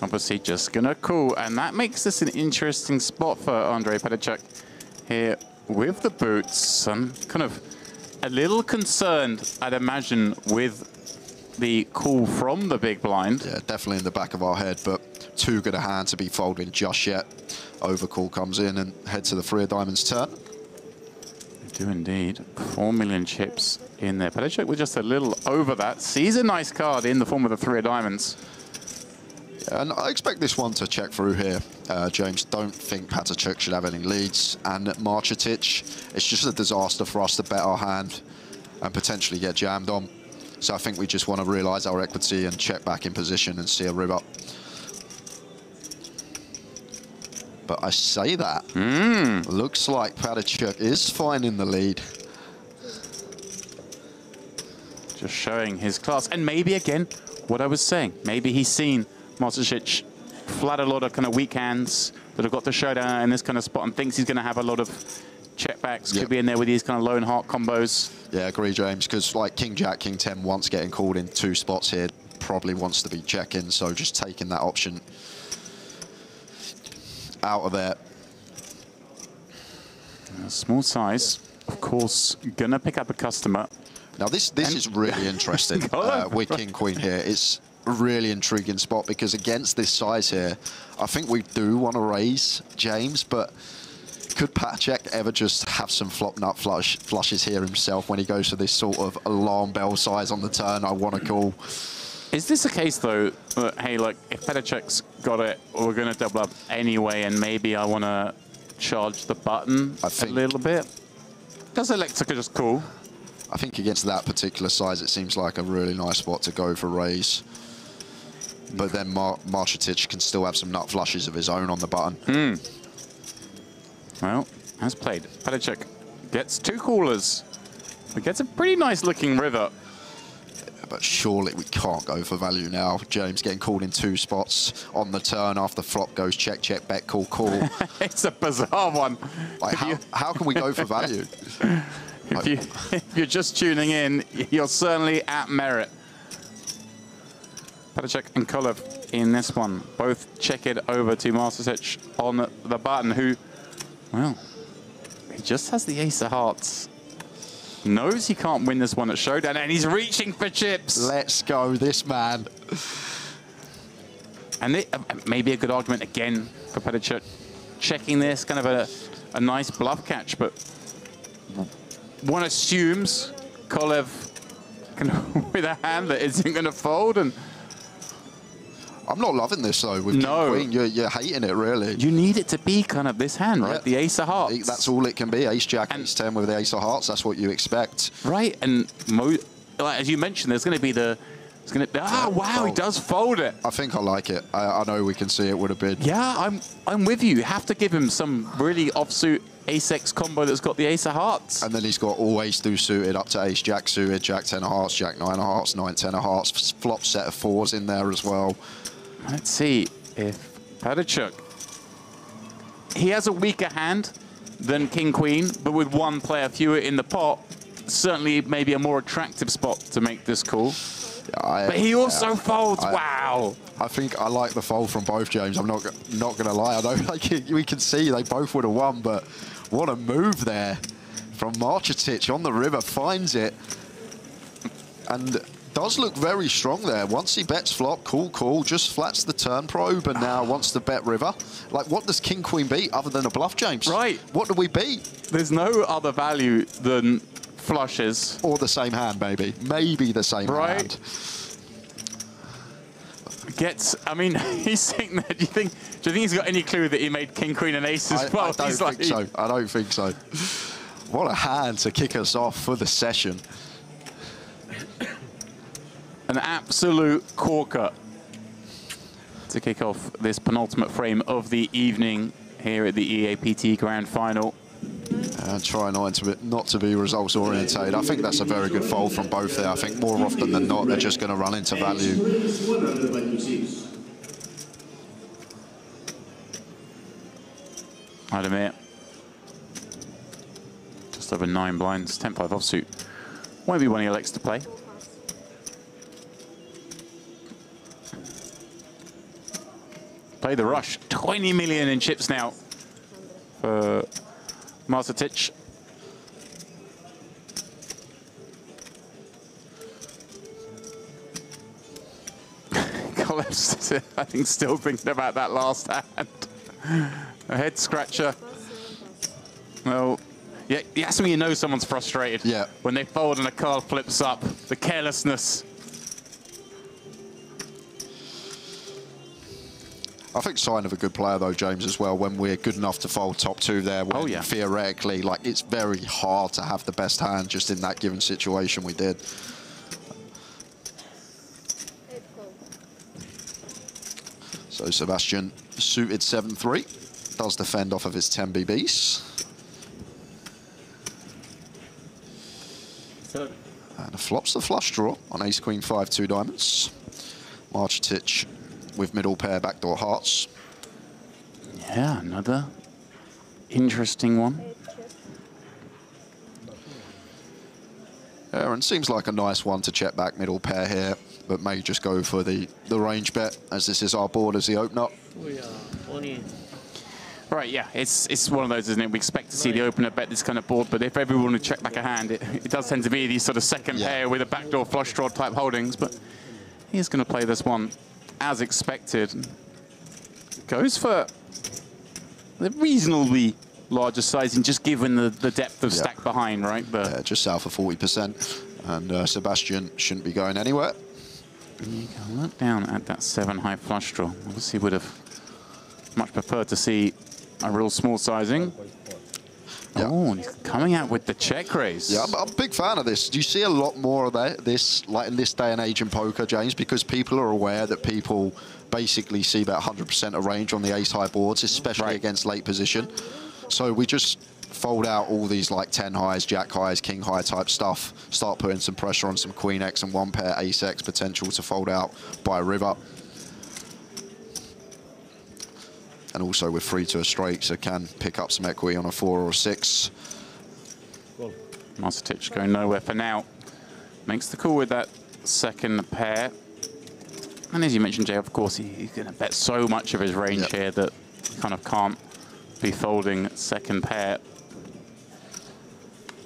obviously just gonna call, and that makes this an interesting spot for Andrei Padacek here with the boots. I'm kind of a little concerned, I'd imagine, with the call from the big blind. Yeah, definitely in the back of our head, but too good a hand to be folding just yet. Overcall comes in and head to the 3 of diamonds turn. We do indeed. 4 million chips in there. Padacek with just a little over that. Sees a nice card in the form of the 3 of diamonds. And I expect this one to check through here. James, don't think Padacek should have any leads. And Marshasic, it's just a disaster for us to bet our hand and potentially get jammed on. So I think we just want to realise our equity and check back in position and see a rib up. But I say that. Looks like Padacek is finding the lead. Just showing his class. And maybe, again, what I was saying, maybe he's seen Marshasic flat a lot of kind of weak hands that have got the showdown in this kind of spot and thinks he's going to have a lot of checkbacks. Could be in there with these kind of lone heart combos. Yeah, I agree, James, because like King Jack, King 10 once getting called in 2 spots here, probably wants to be checking, so just taking that option out of there. Small size, of course, gonna pick up a customer. Now this is really interesting with King Queen here. It's a really intriguing spot because against this size here, I think we do want to raise James, but could Padacek ever just have some flop nut flushes here himself when he goes for this sort of alarm bell size on the turn? I want to call. Is this a case though, that, hey, look, if Padacek's got it, we're going to double up anyway, and maybe I want to charge the button a little bit? Does Electrica just call? I think against that particular size, it seems like a really nice spot to go for raise. But then Marshasic can still have some nut flushes of his own on the button. Well, as played, Padacek gets 2 callers. But gets a pretty nice looking river. But surely we can't go for value now. James getting called in 2 spots on the turn after flop goes check, check, bet, call, call. It's a bizarre one. Like how can we go for value? If you're just tuning in, you're certainly at merit. Padacek and Kolev in this one. Both check it over to Marshasic on the button, who, well, he just has the ace of hearts. Knows he can't win this one at showdown, and he's reaching for chips. Let's go, this man. And maybe a good argument again for Padacek. Checking this, kind of a nice bluff catch, but one assumes Kolev with a hand that isn't going to fold. And I'm not loving this though. With King Queen, you're hating it really. You need it to be kind of this hand, right? The ace of hearts. That's all it can be. Ace Jack, Ace 10 with the ace of hearts. That's what you expect. Right, and like, as you mentioned, there's going to be the. It's going to. Ah, wow, he does fold it. I think I like it. I know we can see it would have been. Yeah, I'm with you. You have to give him some really offsuit ace-X combo that's got the ace of hearts. And then he's got all ace-2 suited up to ace Jack suited, Jack 10 of hearts, Jack 9 of hearts, 9, 10 of hearts, flop set of 4s in there as well. Let's see if Padacek he has a weaker hand than King Queen, but with one player fewer in the pot, certainly maybe a more attractive spot to make this call. But he also folds. Wow. I think I like the fold from both, James. I'm not going to lie. I know we can see they both would have won, but what a move there from Marcetic on the river, finds it, and does look very strong there. Once he bets flop, cool, just flats the turn probe, and now wants to bet river. Like, what does King Queen beat other than a bluff, James? Right. What do we beat? There's no other value than flushes. Or the same hand, maybe. Maybe the same hand. I mean, he's sitting there. Do you think he's got any clue that he made King, Queen, and Ace as well? I don't think so. I don't think so. What a hand to kick us off for the session. An absolute corker to kick off this penultimate frame of the evening here at the EAPT Grand Final. And try not to be results orientated. I think that's a very good fold from both there. I think more often than not, they're just going to run into value. I'd admit, just over 9 blinds, 10-5 offsuit. Won't be one he elects to play. Play the rush. 20 million in chips now for Marcetic. Collapsed, I think, still thinking about that last hand. A head scratcher. Well, yeah, that's when you know someone's frustrated. Yeah. When they fold and a card flips up, the carelessness. I think sign of a good player, though, James, as well, when we're good enough to fold top 2 there. When theoretically, like, it's very hard to have the best hand just in that given situation we did. So Sebastian, suited 7-3, does defend off of his 10 BBs. And flops the flush draw on ace, queen, 5, 2 diamonds. Marcetic with middle pair, backdoor hearts. Yeah, another interesting one. And seems like a nice one to check back middle pair here, but may just go for the range bet, as this is our board as the opener. Right, yeah, it's one of those, isn't it? We expect to see the opener bet this kind of board, but if everyone would check back a hand, it does tend to be these sort of second pair with a backdoor flush draw type holdings, but he's going to play this one as expected. Goes for the reasonably larger sizing, just given the depth of stack behind, right? But yeah, just south of 40%. And Sebastian shouldn't be going anywhere. You can look down at that 7 high flush draw. Obviously would have much preferred to see a real small sizing. Yeah. Oh, he's coming out with the check raise. Yeah, I'm a big fan of this. Do you see a lot more of this, like in this day and age in poker, James? Because people are aware that people basically see about 100% of range on the ace-high boards, especially against late position. So we just fold out all these like 10 highs, jack highs, king high type stuff, start putting some pressure on some queen X and 1 pair ace X potential to fold out by a river. And also we're free to a straight, so can pick up some equity on a 4 or a 6. Marcetic going nowhere for now. Makes the call with that second pair. And as you mentioned, Jay, of course, he's going to bet so much of his range here that he kind of can't be folding second pair.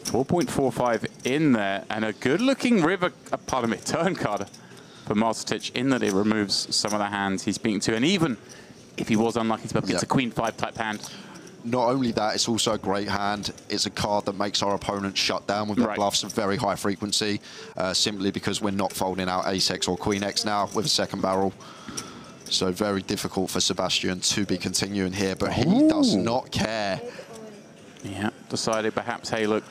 4.45 in there, and a good-looking river, pardon me, turn card for Marcetic, in that it removes some of the hands he's beaten to, and even if he was unlucky to be up against a queen 5 type hand. Not only that, it's also a great hand. It's a card that makes our opponent shut down with their bluffs of very high frequency, simply because we're not folding out ace X or queen X now with a second barrel. So very difficult for Sebastian to be continuing here, but he does not care. Yeah, decided perhaps, hey, look,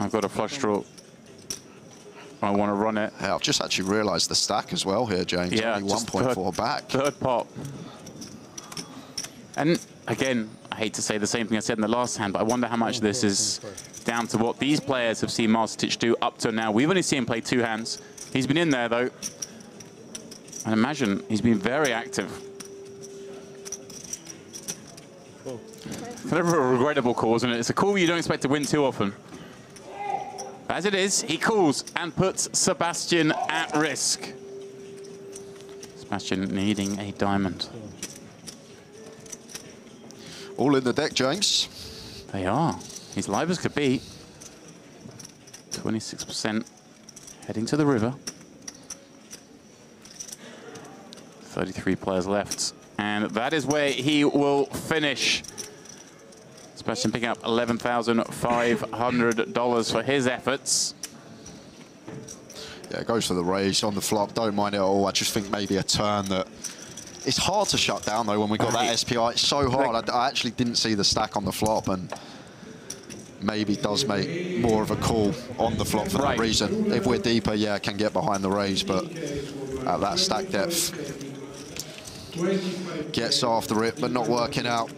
I've got a flush draw. I want to run it. Yeah, I've just actually realised the stack as well here, James. Yeah, only 1.4 back. Third pot. And again, I hate to say the same thing I said in the last hand, but I wonder how much this is down to what these players have seen Marcetic do up to now. We've only seen him play 2 hands. He's been in there, though. I imagine he's been very active. Never a regrettable call, isn't it? It's a call you don't expect to win too often. As it is, he calls and puts Sebastian at risk. Sebastian needing a diamond. All in the deck, James. They are. He's live as could be. 26% heading to the river. 33 players left. And that is where he will finish. Sebastian picking up $11,500 for his efforts. Yeah, goes for the raise on the flop. Don't mind it at all. I just think maybe a turn that... It's hard to shut down, though, when we got that SPI. It's so hard. I actually didn't see the stack on the flop, and maybe does make more of a call on the flop for that reason. If we're deeper, yeah, can get behind the raise, but at that stack depth, gets after it, but not working out.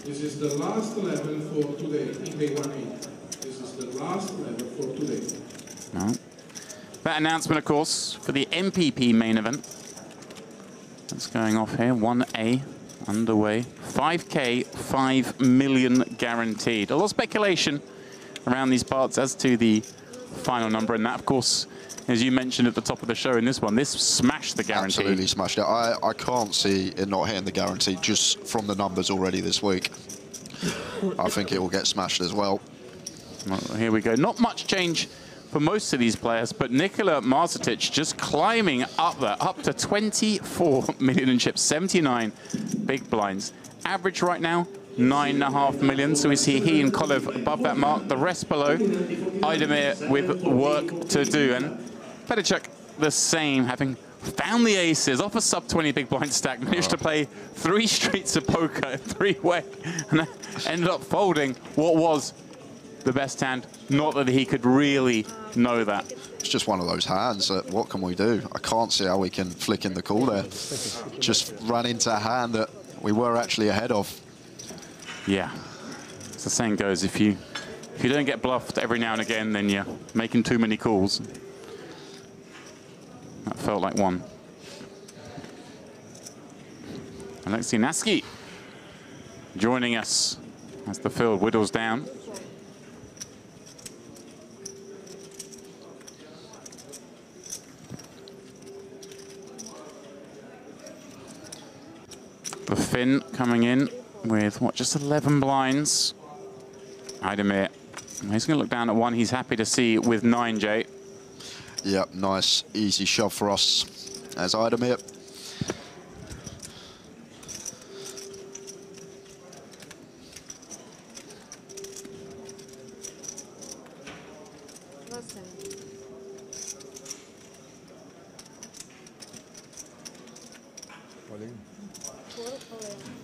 This is the last level for today in day 1-8. This is the last level for today. No. That announcement, of course, for the MPP main event. That's going off here. 1A underway. 5K, 5 million guaranteed. A lot of speculation around these parts as to the final number, and that, of course, as you mentioned at the top of the show in this one, this smashed the guarantee. Absolutely smashed it. I can't see it not hitting the guarantee just from the numbers already this week. I think it will get smashed as well. Well, here we go. Not much change for most of these players, but Nikola Marcetic just climbing up there, up to 24 million in chips, 79 big blinds. Average right now, 9.5 million. So we see he and Kolev above that mark. The rest below, Idemir with work to do. And Petachuk the same, having found the aces off a sub-20 big blind stack, managed to play 3 streets of poker, 3-way, and ended up folding what was the best hand. Not that he could really know that. It's just one of those hands that, what can we do? I can't see how we can flick in the call there. Just ran into a hand that we were actually ahead of. Yeah, as the saying goes, if you don't get bluffed every now and again, then you're making too many calls. That felt like one. Alexei Naski joining us as the field whittles down. The Finn coming in with, what, just 11 blinds. Idemir, he's going to look down at 1 he's happy to see with 9, Jay. Yep, nice, easy shove for us as Idemir.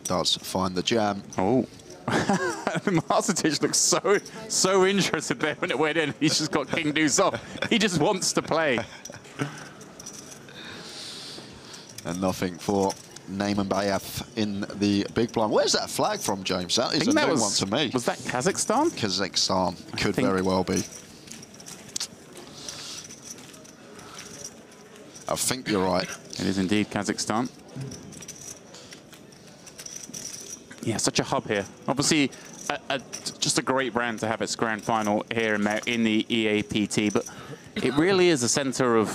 Does find the jam. Oh. Marcetic looks so interested there when it went in. He's just got king deuce off. He just wants to play. And nothing for Neyman Bayev in the big blind. Where's that flag from, James? That is a new one to me. Was that Kazakhstan? Kazakhstan. Could very well be. I think you're right. It is indeed Kazakhstan. Yeah, such a hub here. Obviously, just a great brand to have its grand final here in the EAPT, but it really is a center of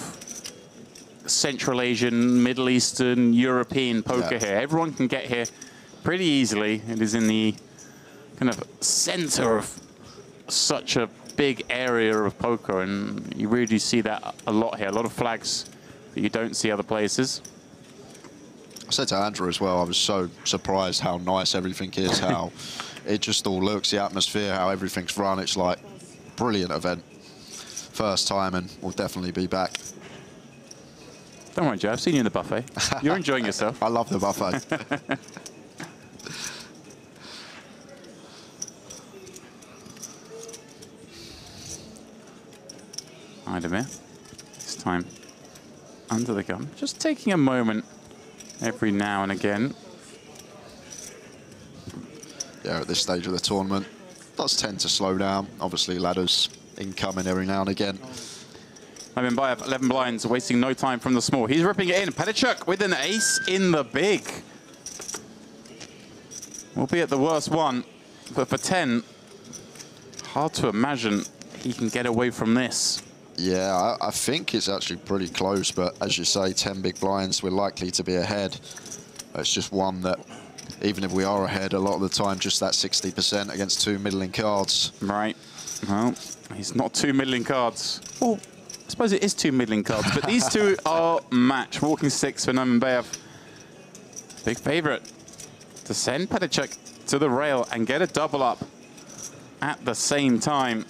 Central Asian, Middle Eastern, European poker here. Everyone can get here pretty easily. It is in the kind of center of such a big area of poker, and you really see that a lot here. A lot of flags that you don't see other places. I said to Andrew as well, I was so surprised how nice everything is, how it just all looks, the atmosphere, how everything's run. It's like brilliant event. First time, and we'll definitely be back. Don't worry, Joe, I've seen you in the buffet. You're enjoying yourself. I love the buffet. Idemir, this time under the gun. Just taking a moment every now and again. Yeah, at this stage of the tournament, does tend to slow down. Obviously, ladders incoming every now and again. Neyman Bayev, 11 blinds, wasting no time from the small. He's ripping it in. Petachuk with an ace in the big. Albeit the worst one, but for 10, hard to imagine he can get away from this. Yeah, I think it's actually pretty close, but as you say, 10 big blinds, we're likely to be ahead. It's just one that, even if we are ahead, a lot of the time, just that 60% against 2 middling cards. Right. Well, he's not 2 middling cards. Well, I suppose it is 2 middling cards, but these two are match. Walking six for Nurmanbayev. Big favorite to send Petacek to the rail and get a double up at the same time.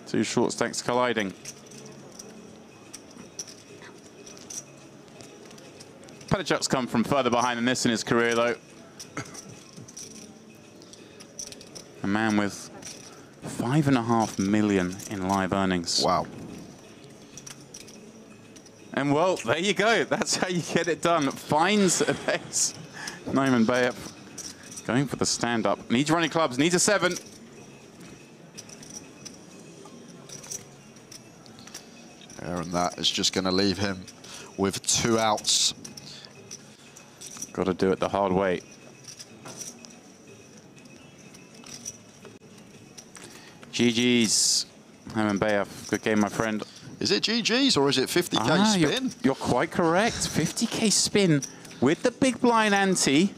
Two short stacks colliding. Petacek's come from further behind than this in his career, though. A man with 5.5 million in live earnings. Wow. And well, there you go. That's how you get it done. Finds an ace. Nurmanbayev going for the stand-up. Needs running clubs, needs a 7. And that is just going to leave him with 2 outs. Got to do it the hard way. GG's, Nurmanbayev. Good game, my friend. Is it GG's or is it 50k spin? You're quite correct. 50k spin with the big blind ante.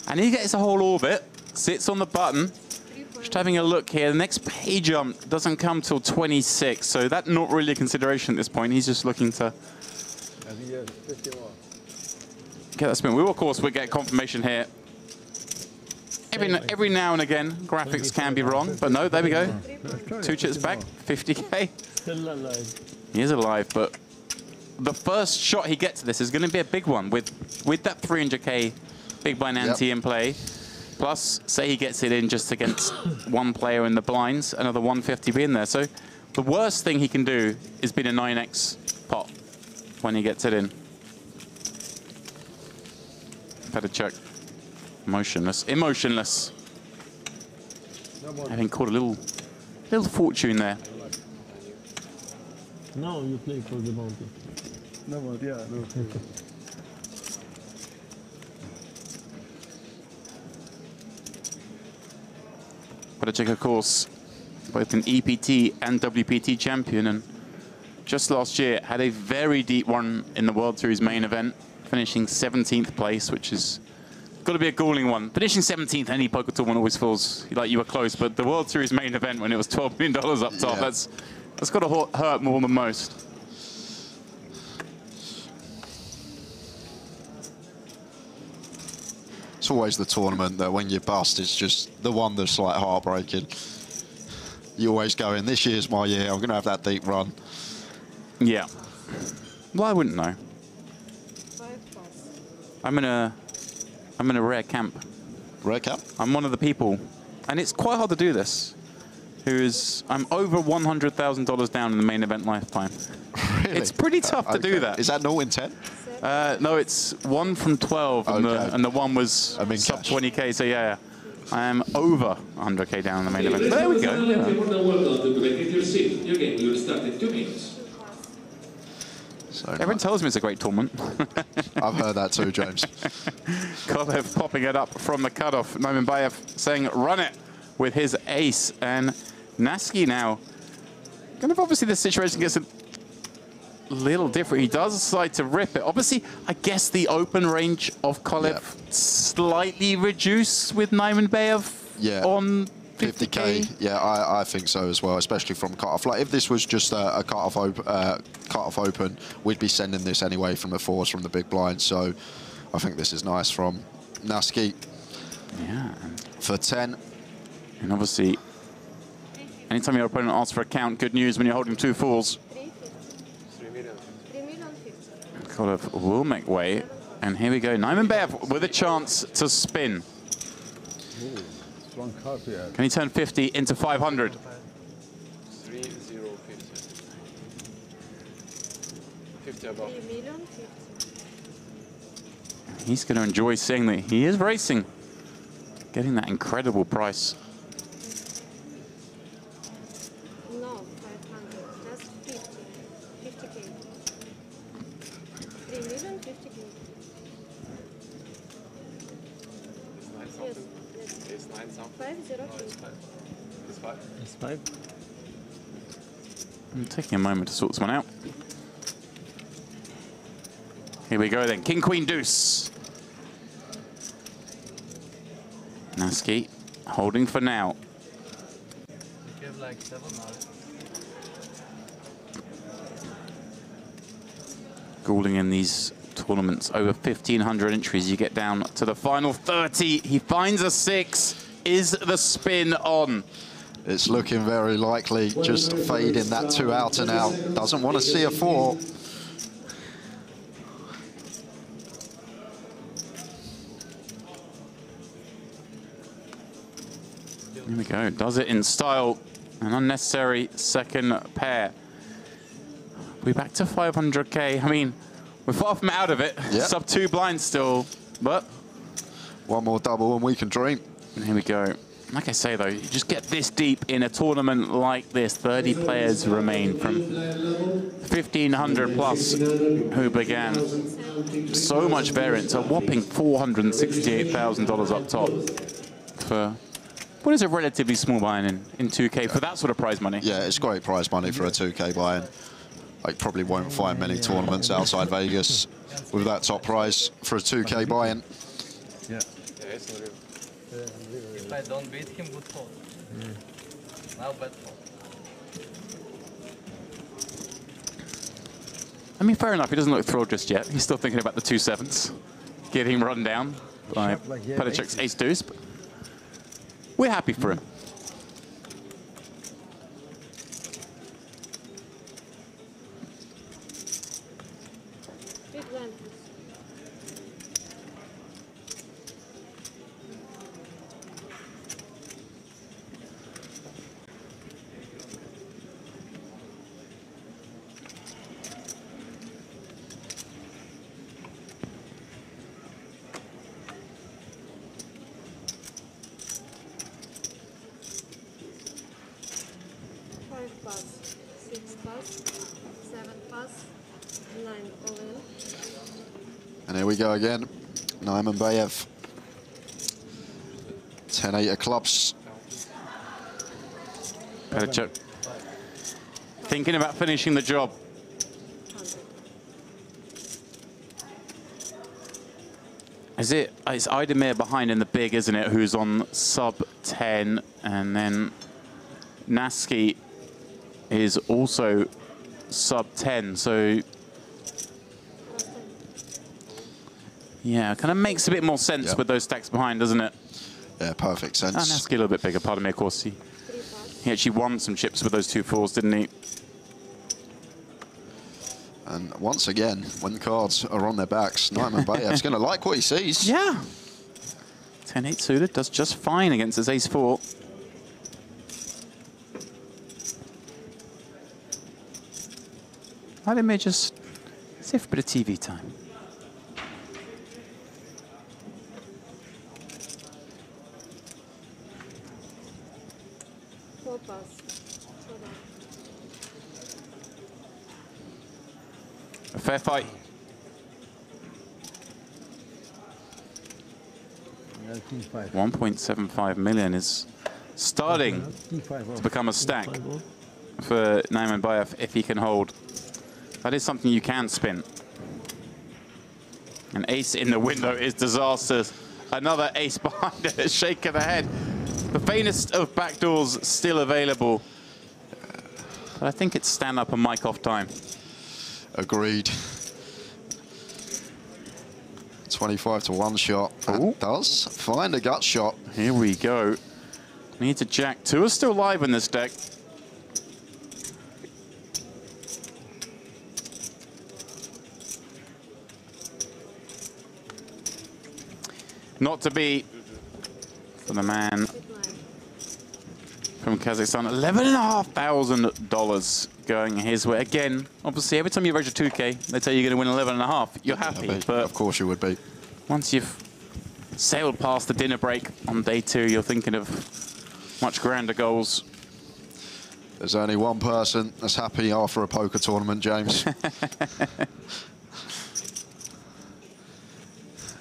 And he gets a whole orbit, sits on the button. Just having a look here, the next pay jump doesn't come till 26, so that's not really a consideration at this point. He's just looking to get that spin. We will, of course, get confirmation here. Every now and again, graphics can be wrong, but no, there we go. 2 chips back, 50k. Still alive. He is alive, but the first shot he gets to this is going to be a big one with that 300k big blind ante in play. Plus, say he gets it in just against one player in the blinds, another 150 being there. So the worst thing he can do is beat a 9x pot when he gets it in. Petacek, motionless, emotionless. Having caught a little fortune there. No, you play for the bounty. No, but yeah, no. Petacek, of course, both an EPT and WPT champion, and just last year had a very deep run in the World Series main event, finishing 17th place, which is got to be a galling one. Finishing 17th any poker tournament always feels like you were close, but the World Series main event when it was $12 million up top, that's got to hurt more than most. It's always the tournament that when you bust, it's just the one that's like heartbreaking. You always go in, this year's my year, I'm going to have that deep run. Yeah. Well, I wouldn't know. 5+. I'm in a rare camp. Rare camp? I'm one of the people, and it's quite hard to do this, I'm over $100,000 down in the main event lifetime. Really? It's pretty tough to do that. Is that 0 in 10? No, it's 1 from 12, and the one was sub 20k, so yeah. I am over 100k down in the main event. There we go. Yeah. Everyone tells me it's a great tournament. I've heard that too, James. Kolev popping it up from the cutoff. Nurmanbayev saying run it with his ace. And Naski now. Kind of obviously the situation gets a little different. He does decide to rip it. Obviously, I guess the open range of Kolev slightly reduced with Nurmanbayev on 50k. Yeah, I think so as well, especially from cut-off. Like if this was just a cut-off open, we'd be sending this anyway from the 4s from the big blind. So I think this is nice from Naski. Yeah. For 10. And obviously, anytime your opponent asks for a count, good news when you're holding 2 4s. 3,050,000. Kolev will make way. And here we go. Nurmanbayev with a chance to spin. Can he turn 50 into 500? 50 above. He's going to enjoy seeing that he is racing, getting that incredible price. No, 500. Just 50. 50k. 3,050,000. It's 9 something. 5-0. Oh, No, it's 5. It's 5. I'm taking a moment to sort this one out. Here we go then. King, Queen, Deuce. Naski holding for now. You have like 7 now. Goulding in these tournaments, over 1,500 entries, you get down to the final 30. He finds a 6. Is the spin on? It's looking very likely, just fading that 2 out and out. Doesn't want to see a 4. Here we go, does it in style. An unnecessary second pair. We're back to 500K. I mean, we're far from out of it. Yep. Sub 2 blinds still, but... One more double and we can dream. And here we go. Like I say, though, you just get this deep in a tournament like this. 30 players remain from 1,500 plus who began. So much variance, a whopping $468,000 up top for what is a relatively small buy-in in 2K for that sort of prize money. Yeah, it's great prize money for a 2K buy-in. I probably won't find many tournaments outside Vegas with that top prize for a 2K buy-in. Yeah. If I don't beat him, good fault. Now bad fault. I mean, fair enough, he doesn't look thrilled just yet. He's still thinking about the 2 7s, getting run down by Petacek's ace deuce, but we're happy for him. Big blind. Pass, 6 pass, 7 pass, 9 all in. And here we go again. Naimanbayev. 10-8 of clubs. Petacek thinking about finishing the job. It's Idemir behind in the big, isn't it, who's on sub 10, and then Naski is also sub 10, so yeah, kind of makes a bit more sense with those stacks behind, doesn't it? Yeah, perfect sense. And Naski a little bit bigger, pardon me, of course. He actually won some chips with those 2 4s, didn't he? And once again, when cards are on their backs, Naimanbayev's going to like what he sees. Yeah. 10-8 suited does just fine against his ace 4. I may just see for a bit of TV time. Four pass. A fair fight. 1.75 million is starting to become a stack for Naimanbayev if he can hold. That is something you can spin. An ace in the window is disastrous. Another ace behind it, a shake of the head. The faintest of backdoors still available. But I think it's stand up and mic off time. Agreed. 25 to 1 shot. That does find a gut shot. Here we go. Needs a jack. 2 are still live in this deck. Not to be for the man from Kazakhstan. $11,500 going his way. Again, obviously, every time you register 2K, they tell you you're going to win 11.5. You're happy, but of course you would be. Once you've sailed past the dinner break on day 2, you're thinking of much grander goals. There's only one person that's happy after a poker tournament, James.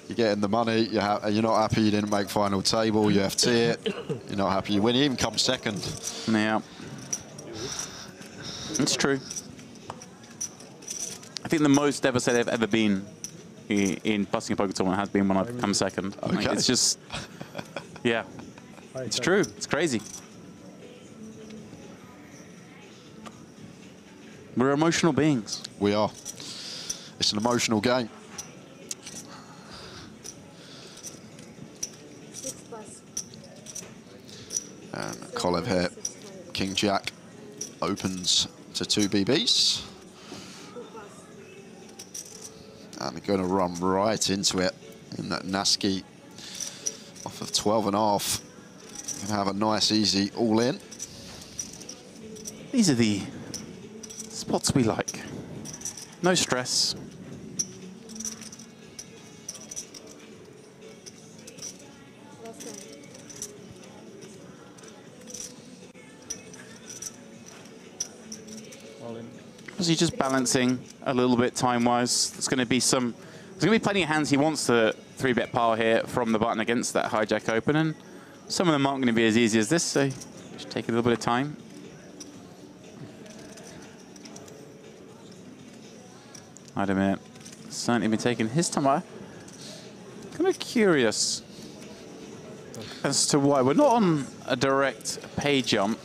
You're getting the money. You're not happy you didn't make final table. You EAPT it. You're not happy you win. You even come second. Yeah. It's true. I think the most devastated I've ever been in busting a poker tournament has been when I've come second. Okay. Like, it's just, yeah. It's true. It's crazy. We're emotional beings. We are. It's an emotional game. And Kolev here, King Jack opens to 2 BBs. And they're going to run right into it. And that Nasky off of 12.5. Going to have a nice, easy all-in. These are the spots we like. No stress. Obviously just balancing a little bit time-wise. There's going to be plenty of hands he wants to 3-bet par here from the button against that hijack open, and some of them aren't going to be as easy as this, so just take a little bit of time. Wait a minute. Certainly been taking his time. I'm kind of curious as to why. We're not on a direct pay jump.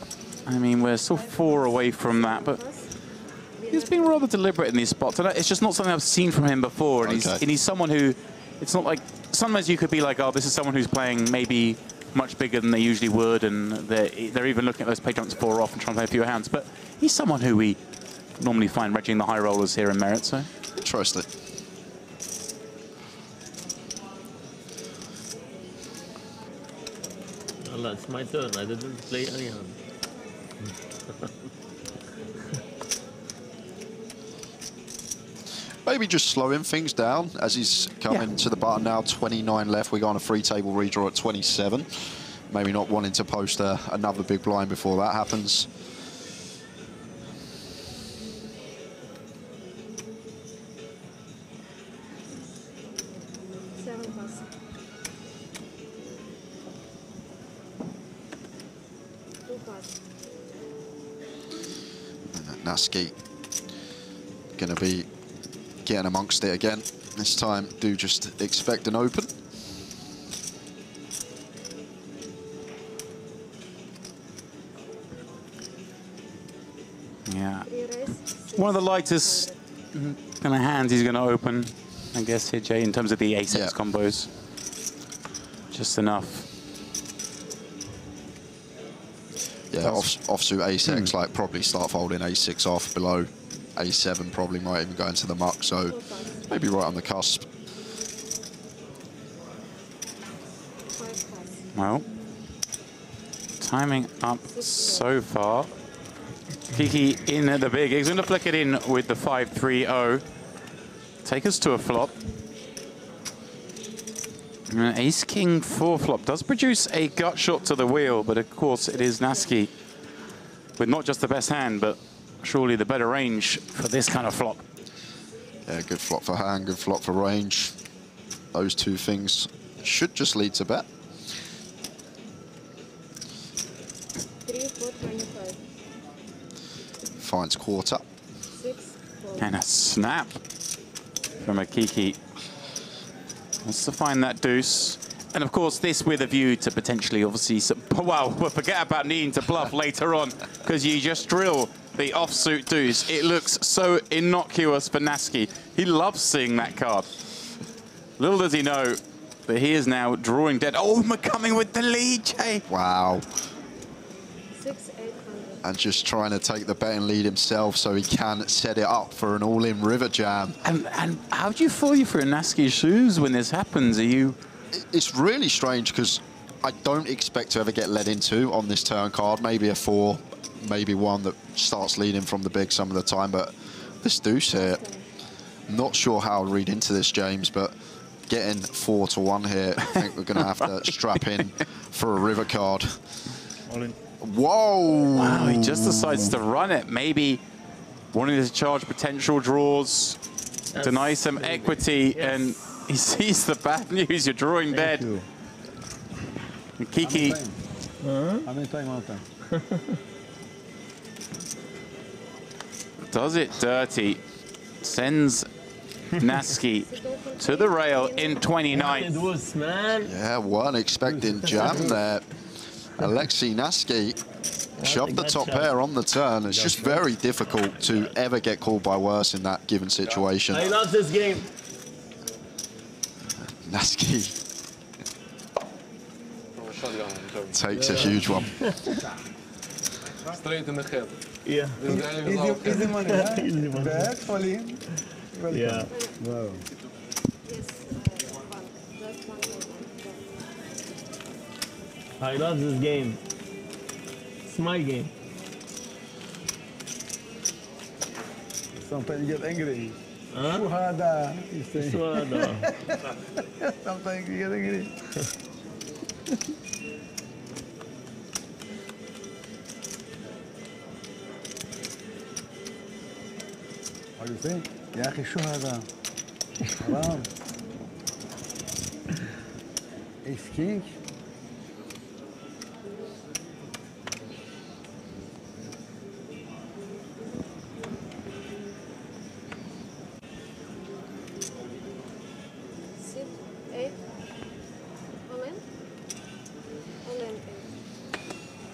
I mean, we're still 4 away from that, but he's been rather deliberate in these spots. And it's just not something I've seen from him before. And, he's someone who, it's not like, sometimes you could be like, oh, this is someone who's playing maybe much bigger than they usually would, and they're even looking at those pay jumps 4 off and trying to play a few hands. But he's someone who we normally find wedging the high rollers here in Merit, so. Trust it. Well, it's my turn. I didn't play any hand. Maybe just slowing things down as he's coming to the button now. 29 left. We go on a 3-table redraw at 27. Maybe not wanting to post another big blind before that happens. Nasky going to be getting amongst it again. This time, do just expect an open. Yeah. One of the lightest kind of hands he's going to open, I guess, here, Jay, in terms of the ace-x combos. Just enough. Yeah, offsuit ace-x, like probably start folding ace-6 off below. A7 probably might even go into the muck, so maybe right on the cusp. Well, timing up so far. Kiki in at the big. He's going to flick it in with the 5-3-0. Take us to a flop. And ace-king 4 flop does produce a gut shot to the wheel, but of course it is Nasky with not just the best hand, but surely the better range for this kind of flop. Yeah, good flop for hand, good flop for range. Those two things should just lead to bet. 3, 4, 25. Finds quarter. 6, 4. And a snap from a Kiki. Wants to find that deuce. And of course, this with a view to potentially, obviously, well, forget about needing to bluff later on, because you just drill the offsuit deuce. It looks so innocuous for Nasky. He loves seeing that card. Little does he know that he is now drawing dead. Oh, McCumming with the lead, Jay. Wow. 6, 800. And just trying to take the betting lead himself so he can set it up for an all-in river jam. And how do you feel for Nasky's shoes when this happens? Are you... It's really strange because I don't expect to ever get led into on this turn card. Maybe a 4, maybe one that starts leading from the big some of the time, but this deuce here, not sure how I'll read into this, James, but getting 4-1 here, I think we're going to have to strap in for a river card. All in. Whoa! Wow, he just decides to run it. Maybe wanting to charge potential draws, deny some equity, and He sees the bad news. You're drawing dead. Kiki. How many time out there? Does it dirty. Sends Naski to the rail in 29th. Yeah, one expecting jam there. Alexei Naski shoved the top pair on the turn. It's just very difficult to ever get called by worse in that given situation. I love this game. Naski takes a huge one. Straight in the head. Yeah. This guy is Easy money, huh? Easy money. Back, fall in. Yeah. Wow. I love this game. It's my game. Sometimes you get angry. Huh? Shuhada, you say. Shuhada. Sometimes you get angry. What do you think? يا أخي شو هذا؟ حرام. Ace King.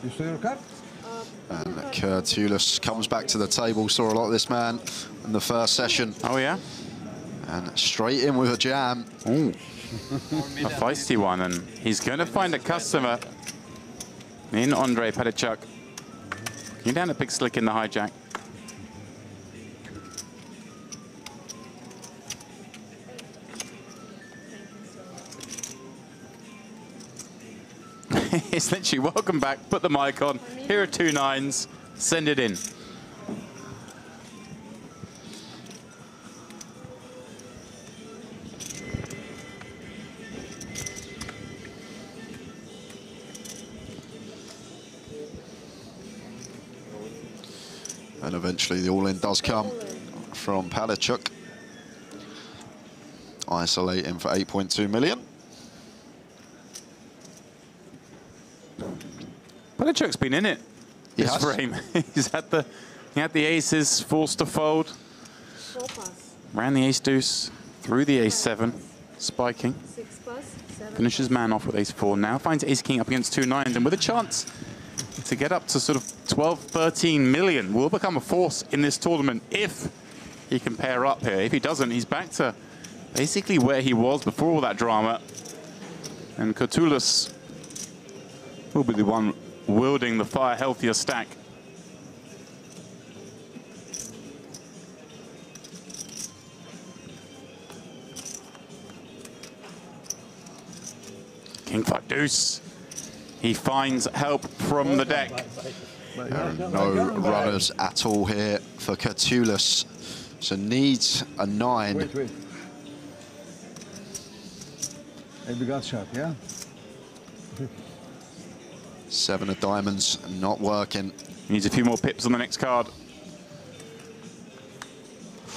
You saw your card? And Kurtulus comes back to the table. Saw a lot of this man in the first session. Oh, yeah? And straight in with a jam. Ooh. A feisty one, and he's going to find a customer in Andre Petachuk. You down a big slick in the hijack. It's literally welcome back, put the mic on, here are 2 9s, send it in. And eventually the all-in does come from Palachuk. Isolating for 8.2 million. Palachuk's been in it this frame. He had the aces, forced to fold. Ran the ace deuce, through the ace 7, spiking. Finishes man off with ace 4. Now finds ace king up against 2 9s, and with a chance to get up to sort of 12, 13 million, will become a force in this tournament if he can pair up here. If he doesn't, he's back to basically where he was before all that drama. And Kurtulus will be the one wielding the far healthier stack. King 5 deuce. He finds help from the deck. No runners at all here for Kurtulus. So needs a 9. Wait. Maybe got shot, yeah? 7 of diamonds, not working. Needs a few more pips on the next card.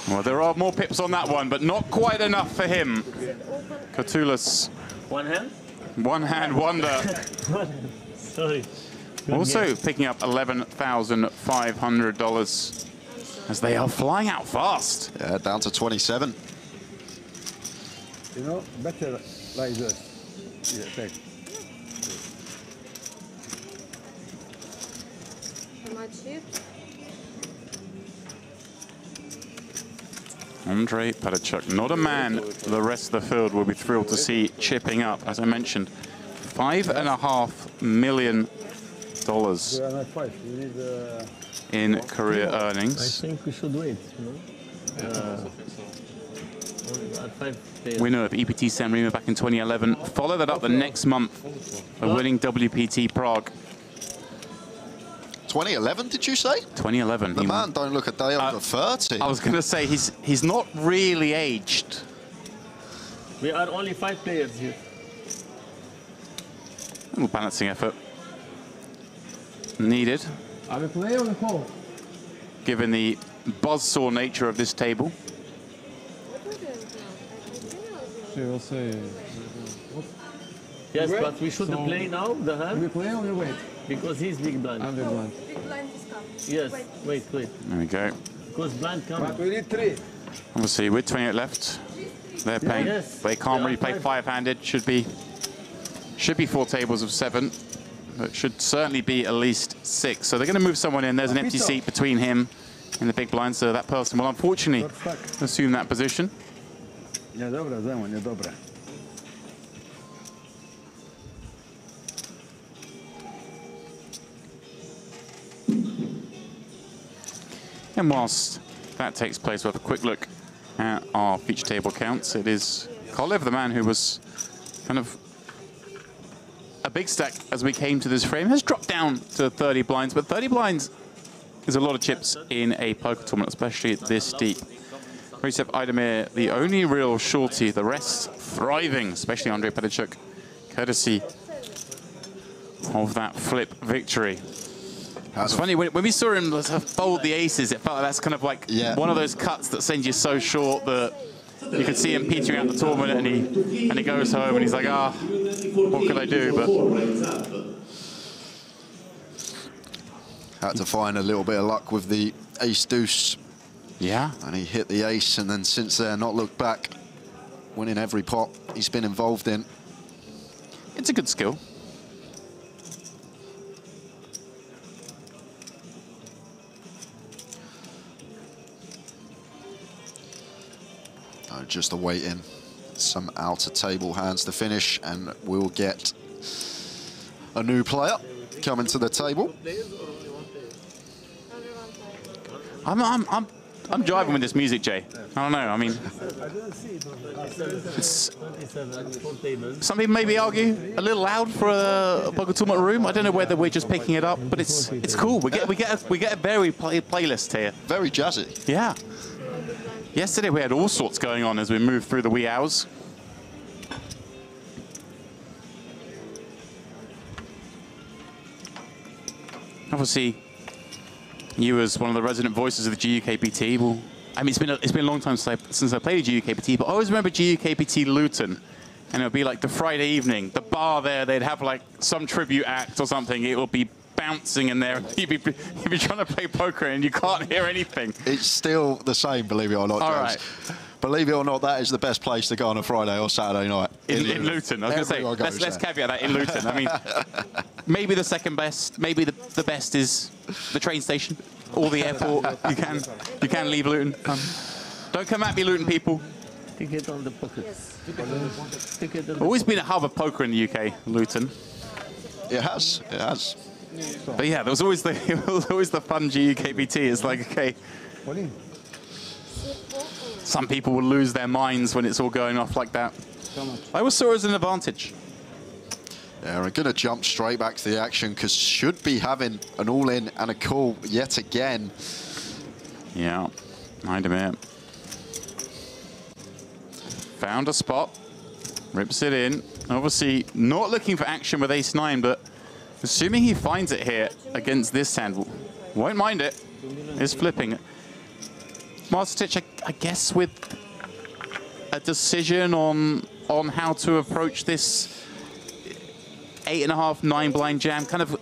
Well, there are more pips on that one, but not quite enough for him. Kurtulus. One hand? One hand wonder. Sorry. Also picking up $11,500 as they are flying out fast. Yeah, down to 27. You know, better like this. Yeah, take. Andre Petachuk, not a man the rest of the field will be thrilled to see chipping up. As I mentioned, $5.5 million in career earnings. I think we should wait, you know? Winner of EPT San Remo back in 2011. Follow that up the next month of winning WPT Prague. 2011, did you say? 2011. The man don't look a day over 30. I was going to say, he's not really aged. We are only 5 players here. A little balancing effort needed, Are we playing on the call? given the buzzsaw nature of this table. we'll say. Yes, but we should play now, the hand? We play or we wait? Because he's big blind. I'm big blind. Big blind is coming. Yes, wait. There we go. Because blind coming. But we need 3. Obviously, with 28 left, they're playing. Yes. They can't really play 5-handed. Should be 4 tables of 7. But should certainly be at least 6. So they're going to move someone in. There's an empty seat between him and the big blind. So that person will unfortunately assume that position. Niedobra, Zemo, niedobra. And whilst that takes place, we'll have a quick look at our feature table counts. It is Kolev, the man who was kind of a big stack as we came to this frame, has dropped down to 30 blinds, but 30 blinds is a lot of chips in a poker tournament, especially this deep. Recep Aydemir, the only real shorty, the rest thriving, especially Andrei Pedichuk, courtesy of that flip victory. It's funny, when we saw him fold the aces, it felt like that's kind of like one of those cuts that sends you so short that you can see him petering out the tournament, and he goes home and he's like, what can I do? But had to find a little bit of luck with the ace-deuce. Yeah. And he hit the ace, and then since then, not looked back, winning every pot he's been involved in. It's a good skill. Just awaiting some outer table hands to finish, and we'll get a new player coming to the table. I'm driving with this music, Jay. I don't know. I mean, it's, some people maybe argue a little loud for a poker tournament room. I don't know whether we're just picking it up, but it's cool. We get a very playlist here. Very jazzy. Yeah. Yesterday we had all sorts going on as we moved through the wee hours. Obviously, you as one of the resident voices of the GUKPT, well, I mean, it's been a long time since I played GUKPT, but I always remember GUKPT Luton, and it would be like the Friday evening, the bar there, they'd have like some tribute act or something. It would be bouncing in there. You'd be trying to play poker and you can't hear anything. It's still the same, believe it or not, James. All right. Believe it or not, that is the best place to go on a Friday or Saturday night. In Luton. I was going to say, let's caveat that, in Luton. I mean, maybe the second best, maybe the best is the train station or the airport. You can leave Luton. Don't come at me, Luton people. Ticket on the pocket. Always been a hub of poker in the UK, Luton. It has. But yeah, there was always the fun GUKPT. It's like, okay, some people will lose their minds when it's all going off like that. I always saw it as an advantage. Yeah, we're going to jump straight back to the action because should be having an all-in and a call yet again. Yeah, Aydemir found a spot, rips it in. Obviously not looking for action with ace-9, but assuming he finds it here against this hand, won't mind it, is flipping. Martic, I guess with a decision on how to approach this 8.5, 9 blind jam, kind of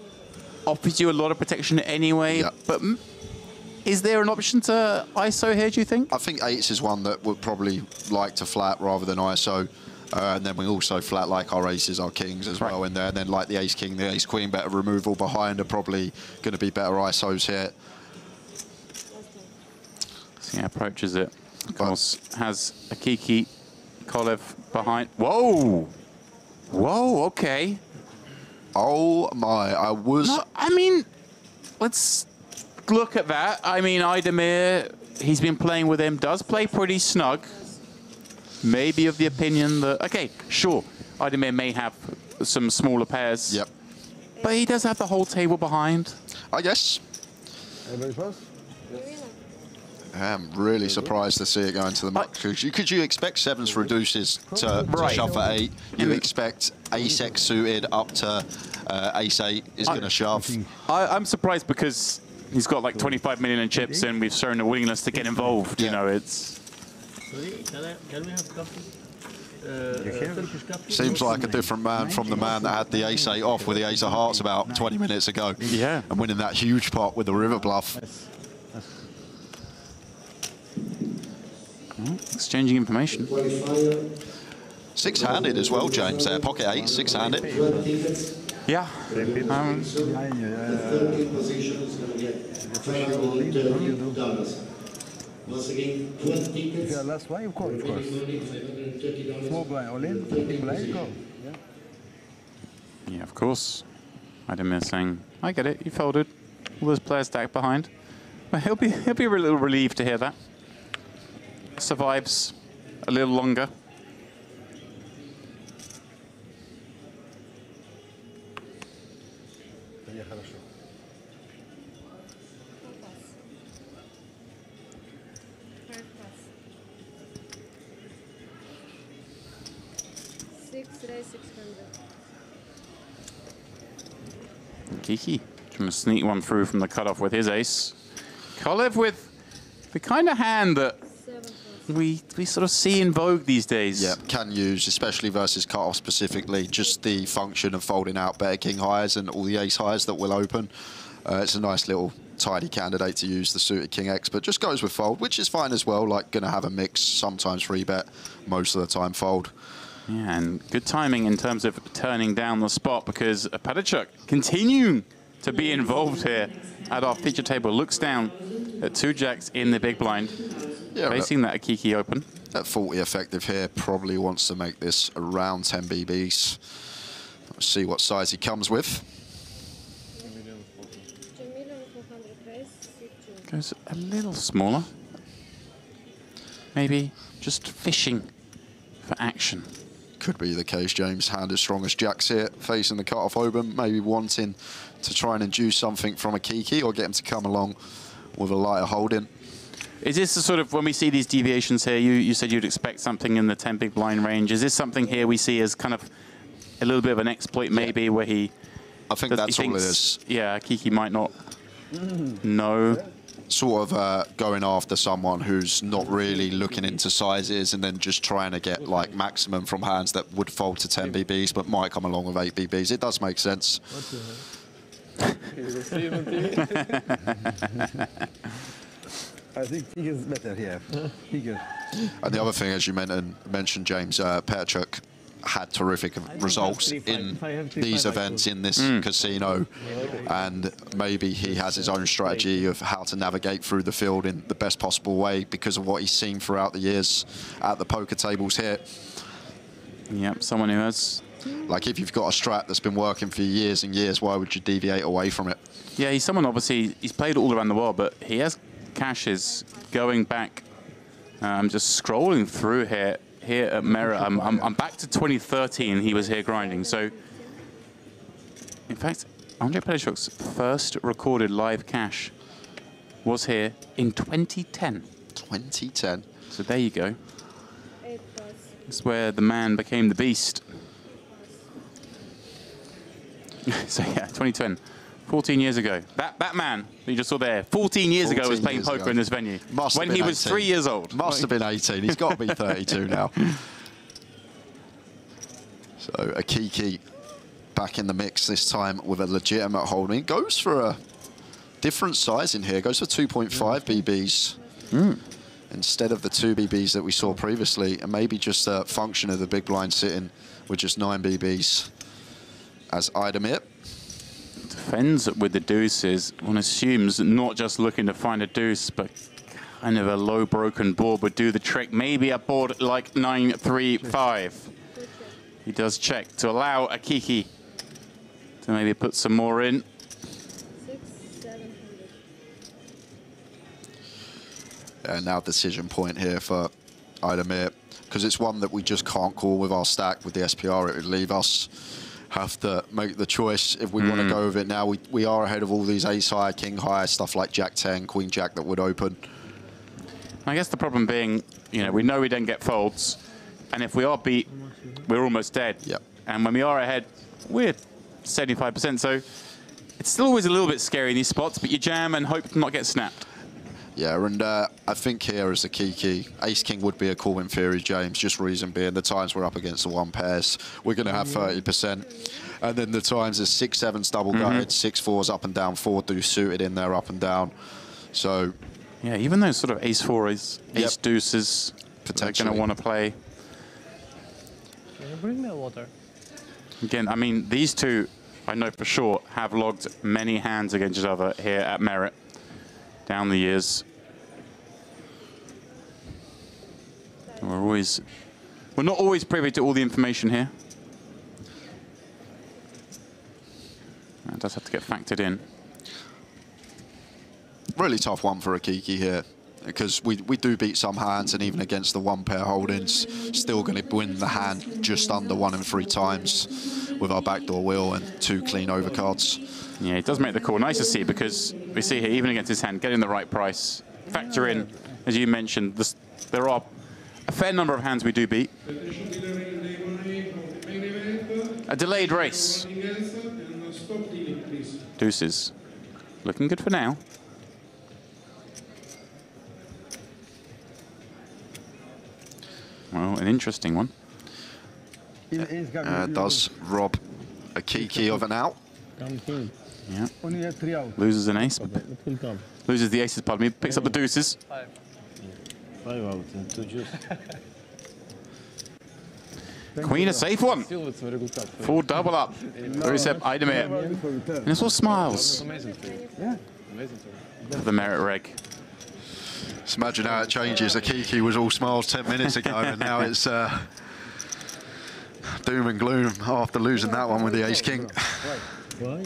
offers you a lot of protection anyway. Yep. But is there an option to ISO here, do you think? I think 8s is one that would probably like to flat rather than ISO. And then we also flat like our aces, our kings as well in there. And then like the ace-king, the ace-queen, better removal behind are probably going to be better ISOs here. So yeah, approaches it. Of course, has a Kiki Kolev behind. Whoa! Whoa, okay. Oh my, I mean, let's look at that. I mean, Aydemir, he's been playing with him, does play pretty snug. Maybe of the opinion that, okay, sure, Aydemir may have some smaller pairs. Yep. But he does have the whole table behind. I guess. I'm really surprised to see it go into the muck. Could you expect 7s for deuces to shove for 8? You expect ace-x suited up to ace-8 is going to shove. I'm surprised because he's got like 25 million in chips and we've shown a willingness to get involved. You know, it's... Sorry, can we have coffee? Seems like a different man from the man that had the ace-8 off with the ace of hearts about 20 minutes ago. Yeah. And winning that huge pot with the river bluff. Exchanging information. Six-handed as well, James, there. Pocket 8, six-handed. Yeah. Once again, 12 tickets. Yeah, that's why you call, of course. Small blind, all in, big blind, go. Yeah, of course. Adamir saying, I get it, you folded. All those players stacked behind. But he'll be a little relieved to hear that. Survives a little longer. Kiki trying to sneak one through from the cutoff with his ace. Kolev with the kind of hand that we sort of see in vogue these days. Yeah, can use, especially versus cutoff specifically, just the function of folding out better king highs and all the ace highs that will open. It's a nice little tidy candidate to use the suited king X, but just goes with fold, which is fine as well. Like, gonna have a mix, sometimes free bet, most of the time fold. Yeah, and good timing in terms of turning down the spot, because Padachuk continuing to be involved here at our feature table. Looks down at 2 jacks in the big blind, facing that Akiki open. At 40 effective here, probably wants to make this around 10 BBs. Let's see what size he comes with. Goes a little smaller. Maybe just fishing for action. Could be the case, James. Hand as strong as jacks here, facing the cut-off open, maybe wanting to try and induce something from a Kiki or get him to come along with a lighter holding. Is this the sort of, when we see these deviations here, you said you'd expect something in the 10 big blind range. Is this something here we see as kind of a little bit of an exploit maybe, where he... I think that's all it is. Yeah, Kiki might not know. Sort of going after someone who's not really looking into sizes and then just trying to get like maximum from hands that would fold to 10 BBs but might come along with 8 BBs. It does make sense. I think he is better here. And the other thing, as you mentioned, James, Petchuk had terrific results in these events in this casino, and maybe he has his own strategy of how to navigate through the field in the best possible way because of what he's seen throughout the years at the poker tables here. Yep, someone who has... Like, if you've got a strat that's been working for years and years, why would you deviate away from it? Yeah, he's someone, obviously, he's played all around the world, but he has caches going back. I'm just scrolling through here at Mera. I'm back to 2013. He was here grinding. So, in fact, Andrei Pedashuk's first recorded live cache was here in 2010. 2010. So there you go. That's where the man became the beast. So yeah, 2010. 14 years ago. That man that you just saw there, 14 years ago was playing poker in this venue. When he was 3 years old. Must have been 18. He's got to be 32 now. So Akiki back in the mix this time with a legitimate holding. Goes for a different size in here. Goes for 2.5 BBs instead of the 2 BBs that we saw previously. And maybe just a function of the big blind sitting with just 9 BBs as Idemir. Defends with the deuces. One assumes not just looking to find a deuce, but kind of a low broken board would do the trick. Maybe a board like 9-3-5. He does check to allow Akiki to maybe put some more in. 600-700. And now decision point here for Idemir, because it's one that we just can't call with our stack. With the SPR, it would leave us have to make the choice if we want to go with it now. We are ahead of all these ace high, king high, stuff like jack 10, queen jack that would open. I guess the problem being, you know, we don't get folds, and if we are beat, we're almost dead. Yep. And when we are ahead, we're 75%. So it's still always a little bit scary in these spots, but you jam and hope to not get snapped. Yeah, and I think here as a key, Ace-King would be a call in theory, James, just reason being the times we're up against the one pairs, we're going to have 30%. And then the times is 6-7s double gutted, 6-4s up and down, 4 deuce suited in there up and down. So... Yeah, even those sort of ace-4, ace deuces, they're going to want to play. Can you bring me a water? Again, I mean, these two, I know for sure, have logged many hands against each other here at Merit down the years. We're not always privy to all the information here. That does have to get factored in. Really tough one for a Kiki here, because we do beat some hands, and even against the one pair holdings, still going to win the hand just under 1 in 3 times with our backdoor wheel and 2 clean overcards. Yeah, it does make the call nice to see, because we see here, even against his hand, getting the right price. Factor in, as you mentioned, there are a fair number of hands we do beat. A delayed race. Deuces. Looking good for now. Well, an interesting one. Does rob a Kiki of an out. Yeah. Loses an ace. Loses the aces, pardon me. Picks up the deuces. 5 out and 2 juice. Queen, a safe one. 4 double up. Recep Aydemir. And it's all smiles. For the Merit reg. Just imagine how it changes. A Kiki was all smiles 10 minutes ago, and now it's doom and gloom after losing that one with the Ace-King. Why?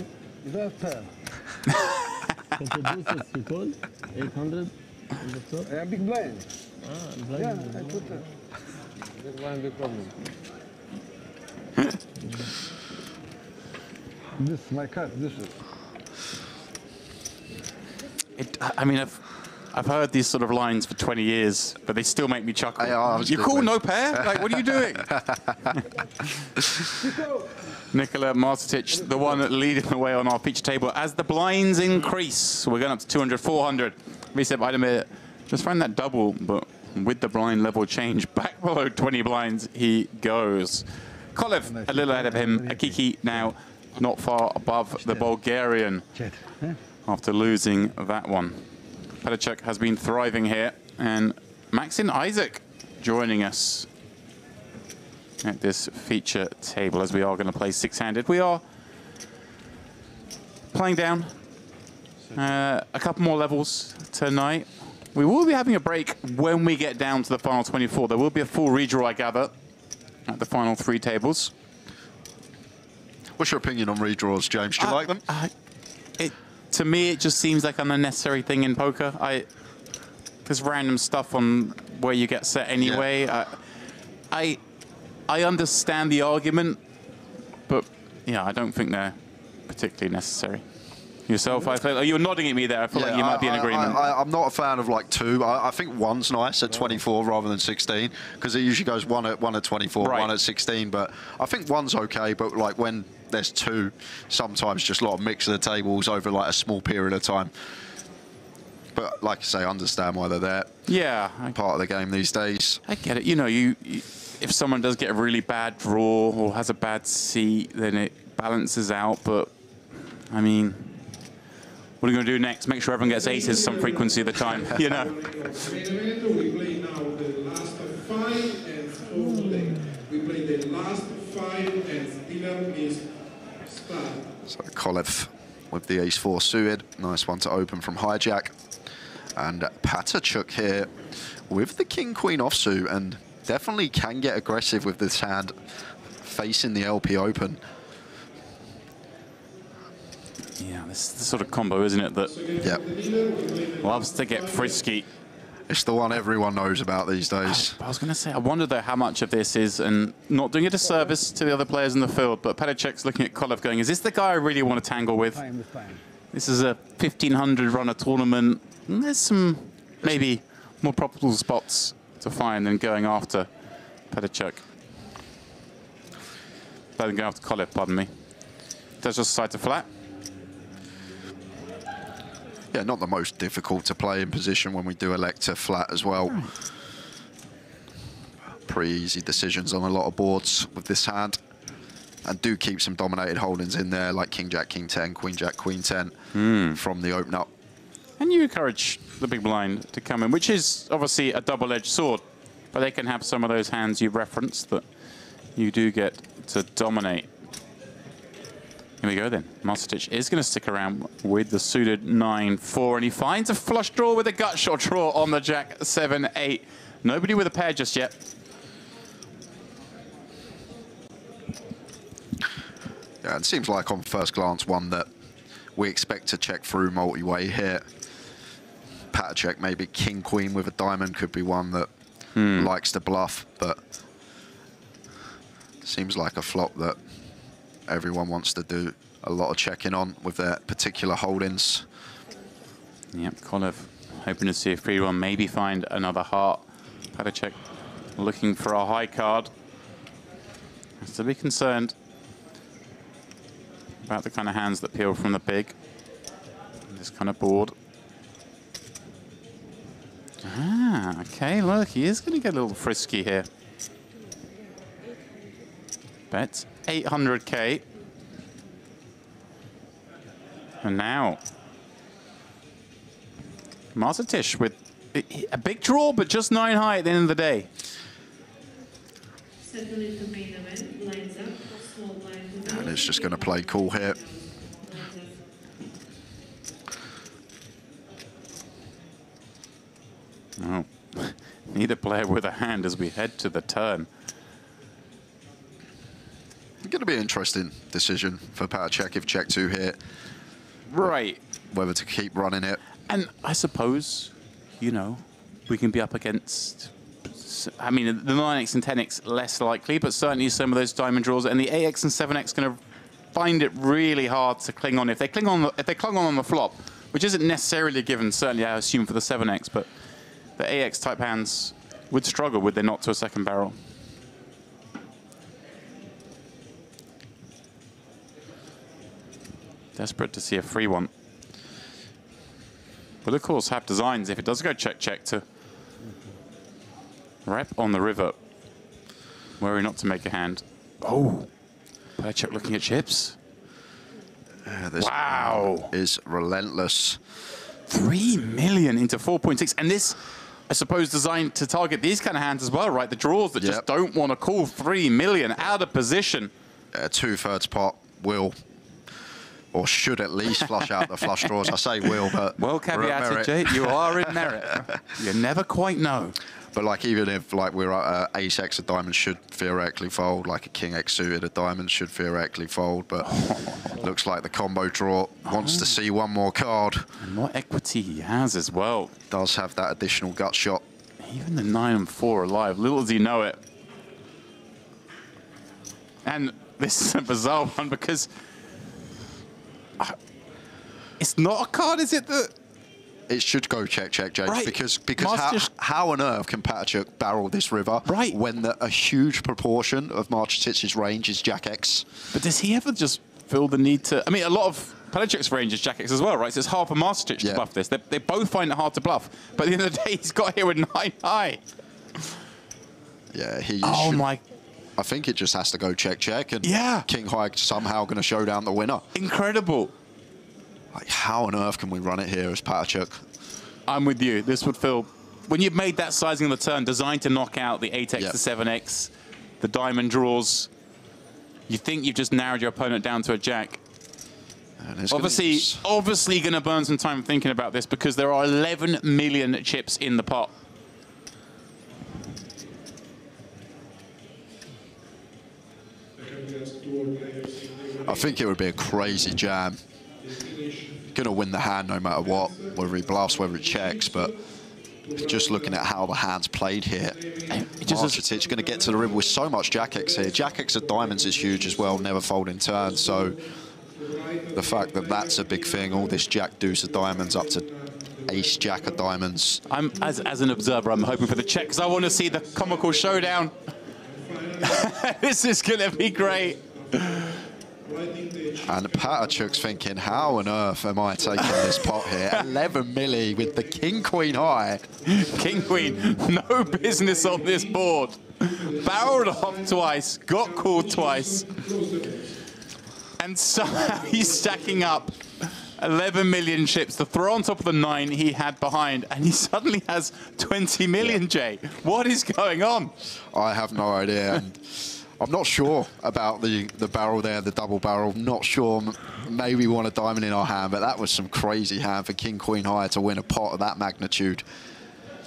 Introduces you call 800 big blind. Blind. Yeah, I put that. That's one big problem. This is my cut. This is. I mean, I've heard these sort of lines for 20 years, but they still make me chuckle. You call no pair? Like, what are you doing? Nikola Marcetic, the one leading the way on our feature table. As the blinds increase, we're going up to 200, 400. Recep Aydemir just found that double, but with the blind level change, back below 20 blinds he goes. Kolev a little ahead of him. Akiki now not far above the Bulgarian after losing that one. Petachuk has been thriving here, and Maxim Isaac joining us at this feature table as we are going to play 6-handed. We are playing down a couple more levels tonight. We will be having a break when we get down to the final 24. There will be a full redraw, I gather, at the final 3 tables. What's your opinion on redraws, James? Do you like them? To me, it just seems like an unnecessary thing in poker. There's random stuff on where you get set anyway. Yeah. I understand the argument, but yeah, I don't think they're particularly necessary. Yourself, I feel you're nodding at me there. I feel like you might be in agreement. I'm not a fan of like 2. I think 1's nice at 24 rather than 16, because it usually goes 1 at 24, right. 1 at 16. But I think 1's okay. But like when there's 2, sometimes just a lot of mix of the tables over like a small period of time. But like I say, I understand why they're there. Yeah, part of the game these days. I get it. You know, if someone does get a really bad draw or has a bad seat, then it balances out. But I mean, what are you going to do next? Make sure everyone gets aces some frequency of the time, you know. We play now the last 5 and 4. We play the last 5 and dinner is start. So Kolev with the ace-4 suited. Nice one to open from hijack. And Petachuk here with the king-queen offsuit, and definitely can get aggressive with this hand facing the LP open. Yeah, this is the sort of combo, isn't it, that loves to get frisky. It's the one everyone knows about these days. I was going to say, I wonder, though, how much of this is, and not doing a disservice to the other players in the field, but Petachuk's looking at Kolev going, is this the guy I really want to tangle with? This is a 1,500 runner tournament. And there's some maybe more profitable spots to find than going after Petachuk. Better than going after Kolev, pardon me. Does just side to flat. Yeah, not the most difficult to play in position when we do elect to flat as well. Pretty easy decisions on a lot of boards with this hand. And do keep some dominated holdings in there, like King Jack, King 10, Queen Jack, Queen 10 from the open up. And you encourage the big blind to come in, which is obviously a double-edged sword, but they can have some of those hands you referenced that you do get to dominate. Here we go then. Marcetic is going to stick around with the suited 9-4, and he finds a flush draw with a gut shot draw on the Jack 7-8. Nobody with a pair just yet. Yeah, it seems like on first glance one that we expect to check through multi-way here. Patter check, maybe king queen with a diamond could be one that likes to bluff, but seems like a flop that everyone wants to do a lot of checking on with their particular holdings. Yep, Kolev hoping to see a free one, maybe find another heart. Patter check looking for a high card. Has to be concerned about the kind of hands that peel from the big. This kind of board. Ah, okay, look, he is going to get a little frisky here. Bets 800K. And now, Marcetic with a big draw, but just 9 high at the end of the day. And it's just going to play cool here. Oh, neither player with a hand as we head to the turn. It's going to be an interesting decision for Patter check if check 2 here. Right. Whether to keep running it. And I suppose, you know, we can be up against, I mean, the 9x and 10x less likely, but certainly some of those diamond draws, and the 8x and 7x going to find it really hard to cling on. If they cling on the flop, which isn't necessarily given, certainly I assume for the 7x, but the 8x type hands would struggle, would they not, to a second barrel? Desperate to see a free one. But of course, have designs if it does go check to rep on the river. Worry not to make a hand. Oh, Patter check looking at chips. This wow, is relentless. 3 million into 4.6, and this, I suppose, designed to target these kind of hands as well, right? The draws that just don't want to call 3 million out of position. 2/3 pot will, or should at least flush out the flush draws. I say will, but well caveated, Jay. You are in merit. You never quite know. But like even if like we're at ace x, a diamond should theoretically fold. Like a king x suited, a diamond should theoretically fold. But looks like the combo draw wants to see one more card. And what equity he has as well. Does have that additional gut shot. Even the 9 and 4 alive. Little does he know it. And this is a bizarre one because it's not a card, is it? That it should go check, James, right. because how on earth can Patter barrel this river when a huge proportion of Marcetic's range is Jack X? But does he ever just feel the need to? I mean, a lot of Pateric's range is Jack X as well, right? So it's hard for Marcetic to bluff this. They both find it hard to bluff. But at the end of the day, he's got here with 9 high. Yeah, he. Oh my. I think it just has to go check, and King High somehow going to show down the winner. Incredible. Like, how on earth can we run it here as Patter? I'm with you. This would feel, when you've made that sizing of the turn, designed to knock out the 8x to 7x, the diamond draws, you think you've just narrowed your opponent down to a jack. Obviously going to burn some time thinking about this because there are 11 million chips in the pot. I think it would be a crazy jam. Going to win the hand no matter what, whether he bluffs, whether he checks, but just looking at how the hand's played here, Marcetic going to get to the river with so much Jack X here. Jack X of diamonds is huge as well, never fold in turn, so the fact that that's a big thing, all this Jack deuce of diamonds up to ace Jack of diamonds. I'm as an observer, I'm hoping for the check because I want to see the comical showdown. This is going to be great. And Patachuk's thinking, how on earth am I taking this pot here? 11 milli with the King Queen high. King Queen, no business on this board. Barreled off twice, got called twice. And somehow he's stacking up 11 million chips to throw on top of the 9 he had behind, and he suddenly has 20 million, Jay. What is going on? I have no idea. And I'm not sure about the barrel there, the double barrel. Not sure. Maybe we want a diamond in our hand, but that was some crazy hand for King Queen high to win a pot of that magnitude.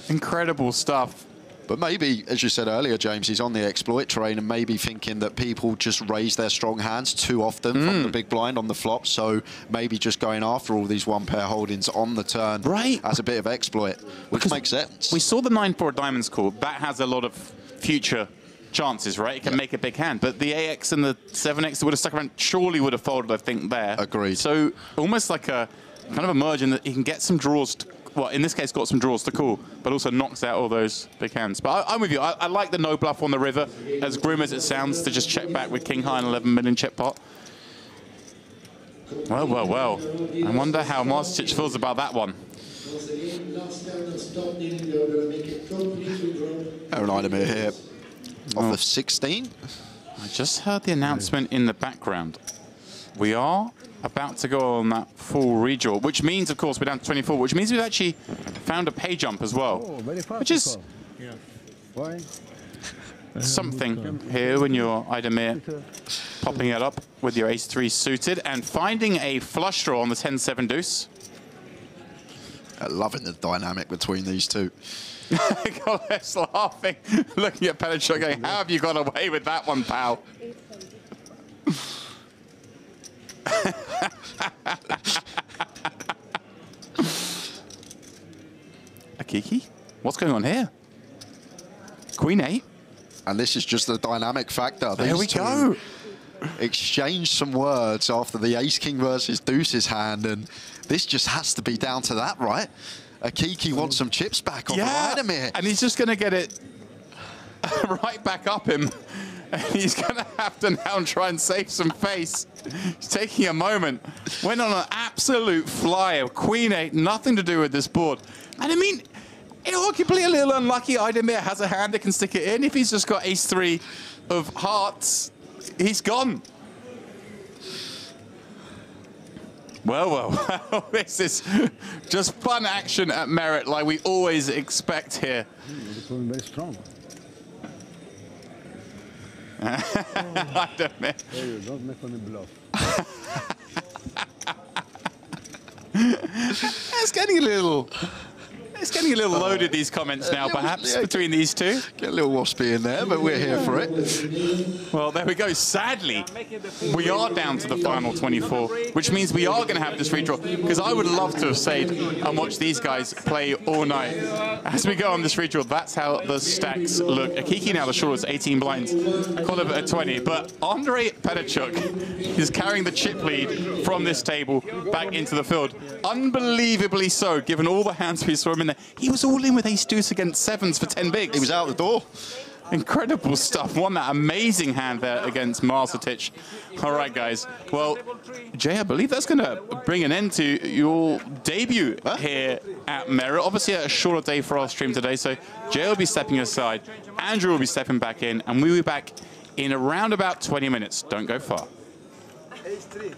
Incredible stuff. But maybe, as you said earlier, James, he's on the exploit train and maybe thinking that people just raise their strong hands too often from the big blind on the flop. So maybe just going after all these one-pair holdings on the turn as a bit of exploit, which makes sense. We saw the 9-4 diamonds call. That has a lot of future chances, right? It can make a big hand. But the AX and the 7X that would have stuck around surely would have folded, I think, there. Agreed. So almost like a kind of a merge in that he can get some draws to, well, in this case, got some draws to call, but also knocks out all those big hands. But I'm with you. I like the no bluff on the river, as grim as it sounds, to just check back with King high and 11 million chip pot. Well, well, well. I wonder how Marcic feels about that one. Aaron Idemir here off of 16. I just heard the announcement in the background. We are about to go on that full redraw, which means, of course, we're down to 24, which means we've actually found a pay jump as well, which is something here when you're Idemir popping it up with your ace-3 suited and finding a flush draw on the 10-7 deuce. Loving the dynamic between these two. Goles laughing, looking at Petachuk going, how have you got away with that one, pal? Akiki? What's going on here? Queen 8? And this is just the dynamic factor. There we go. Exchanged some words after the ace-king versus deuces hand, and this just has to be down to that, right? Akiki wants some chips back on Idemir. And he's just going to get it right back up him. And he's going to have to now try and save some face. He's taking a moment. Went on an absolute flyer. Queen 8, nothing to do with this board. And I mean, arguably a little unlucky. Idemir has a hand that can stick it in. If he's just got ace-3 of hearts, he's gone. Well, well, well, this is just fun action at Merit like we always expect here. Very strong. Idemir. Hey, you don't make any bluff. It's getting a little loaded, these comments now, perhaps, between these two. Get a little waspy in there, but we're here for it. Well, there we go. Sadly, we are down to the final 24, which means we are going to have this redraw, because I would love to have stayed and watched these guys play all night. As we go on this redraw, that's how the stacks look. Akiki now the shortest, 18 blinds. Kolov at 20, but Andrei Petachuk is carrying the chip lead from this table back into the field. Unbelievably so, given all the hands we saw him in there. He was all in with ace-deuce against 7s for 10 bigs. He was out the door. Incredible stuff. Won that amazing hand there against Marcic. All right, guys. Well, Jay, I believe that's going to bring an end to your debut here at Merit. Obviously, a shorter day for our stream today, so Jay will be stepping aside. Andrew will be stepping back in, and we'll be back in around about 20 minutes. Don't go far. Ace-3.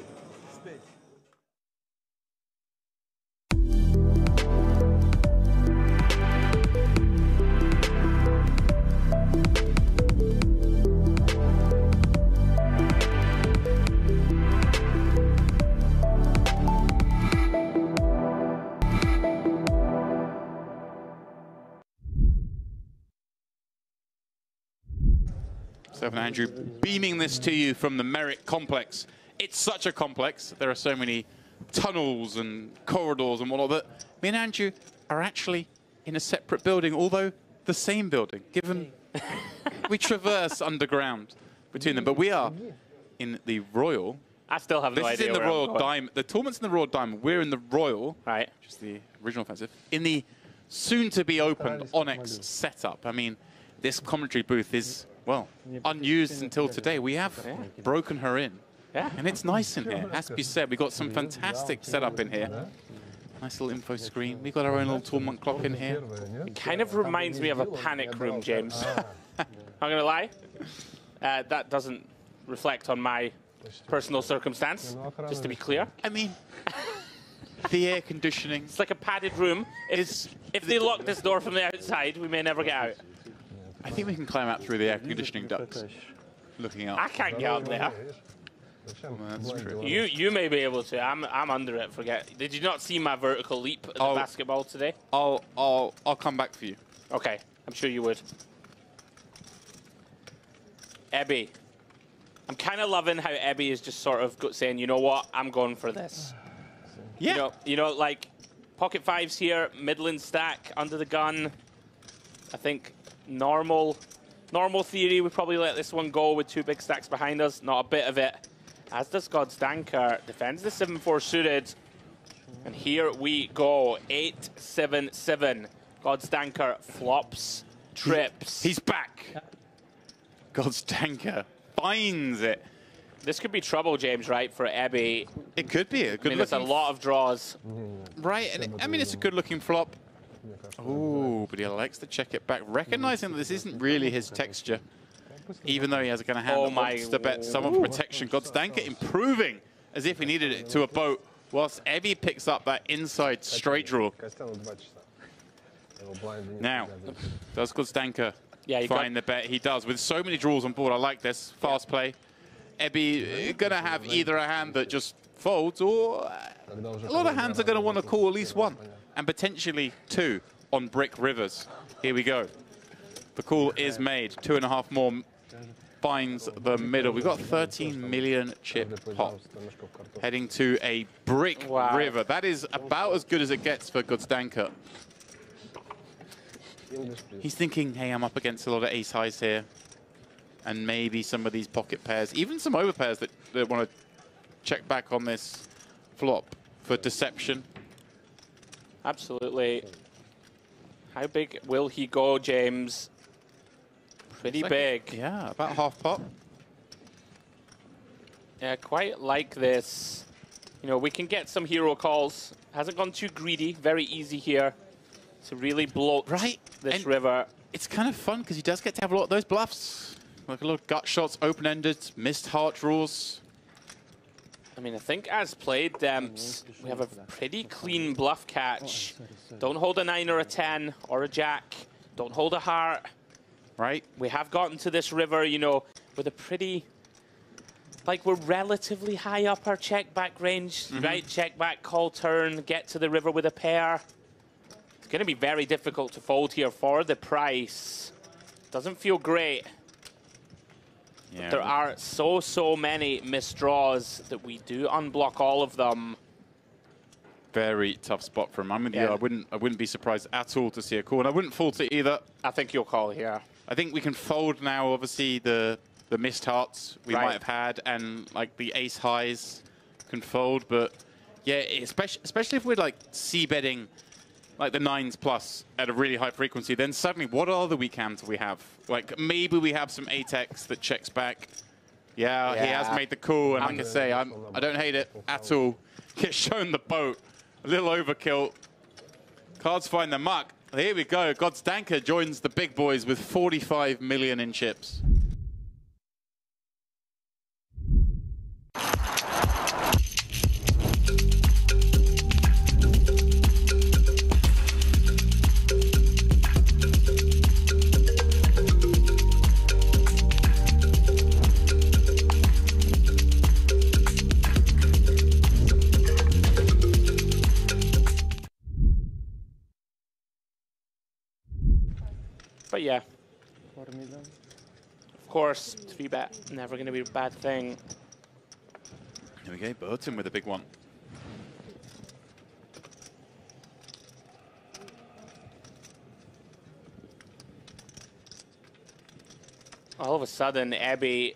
Stephen Andrew, beaming this to you from the Merit complex. It's such a complex. There are so many tunnels and corridors and whatnot that me and Andrew are actually in a separate building, although the same building, given we traverse underground between them. But we are in the Royal. I still have no idea. This is in the Royal Diamond. The tournament's in the Royal Diamond. We're in the Royal, right? Which is the original offensive. In the soon-to-be-opened Onyx setup. I mean, this commentary booth is, well, unused until today. We have broken her in Yeah. And it's nice in here. As you said, we've got some fantastic setup in here. Nice little info screen. We've got our own little tournament clock in here. It kind of reminds me of a panic room, James. I'm going to lie. That doesn't reflect on my personal circumstance, just to be clear. I mean, the air conditioning. It's like a padded room. If they lock this door from the outside, we may never get out. I think we can climb out through the air conditioning ducts. Looking up. I can't get up there. Well, that's true. You may be able to. I'm under it. Forget. Did you not see my vertical leap at the basketball today? I'll come back for you. Okay, I'm sure you would. Ebby. I'm kind of loving how Ebby is just sort of saying, you know what, I'm going for this. Yeah. You know, like pocket fives here, Midland stack under the gun. I think normal theory, we probably let this one go with 2 big stacks behind us. Not a bit of it. As does Godstanker. Defends the 7-4 suited. And here we go. 8-7-7. Godstanker flops, trips. He's back. Godstanker finds it. This could be trouble, James, right, for Ebby. It could be. I mean, there's a lot of draws. Right, and I mean, it's a good-looking flop. Oh, but he likes to check it back, recognizing that this isn't really his texture, even though he has a kind of hand that wants to bet some of protection. Godstanker improving as if he needed it to a boat, whilst Ebby picks up that inside straight draw. Now, does Godstanker find the bet? He does. With so many draws on board, I like this. Fast play. Ebby going to have either a hand that just folds, or a lot of hands are going to want to call at least one, and potentially 2 on brick rivers. Here we go. The call is made. 2.5 more. Finds the middle. We've got 13 million chip pot. Heading to a brick river. That is about as good as it gets for Godstanker. He's thinking, hey, I'm up against a lot of ace highs here. And maybe some of these pocket pairs, even some over pairs that want to check back on this flop for deception. Absolutely. How big will he go, James? Pretty big. Yeah, about half pot. Yeah, quite like this. You know, we can get some hero calls. Hasn't gone too greedy. Very easy here to really bloat this river. It's kind of fun because he does get to have a lot of those bluffs. Like a lot of gut shots, open-ended, missed heart draws. I mean, I think as played, Demps, we have a pretty clean bluff catch. Don't hold a 9 or a 10 or a jack. Don't hold a heart. Right. We have gotten to this river, you know, with a pretty, like, we're relatively high up our check back range, right? Check back, call turn, get to the river with a pair. It's going to be very difficult to fold here for the price. Doesn't feel great. Yeah, there are so many misdraws that we do unblock all of them. Very tough spot for him. I'm with you. I wouldn't be surprised at all to see a call, and I wouldn't fault it either. I think you'll call here. I think we can fold now. Obviously, the missed hearts we might have had, and like the ace highs can fold. But yeah, especially if we're like c-betting like the 9s plus at a really high frequency, then suddenly what other weak hands do we have? Like maybe we have some 8x that checks back. Yeah, he has made the call, and like I say, I don't hate it at all. Get shown the boat. A little overkill. Cards find the muck. Here we go. Godstanker joins the big boys with 45 million in chips. But yeah, of course, 3-bet, never going to be a bad thing. Here we go, Burton with a big one. All of a sudden, Ebby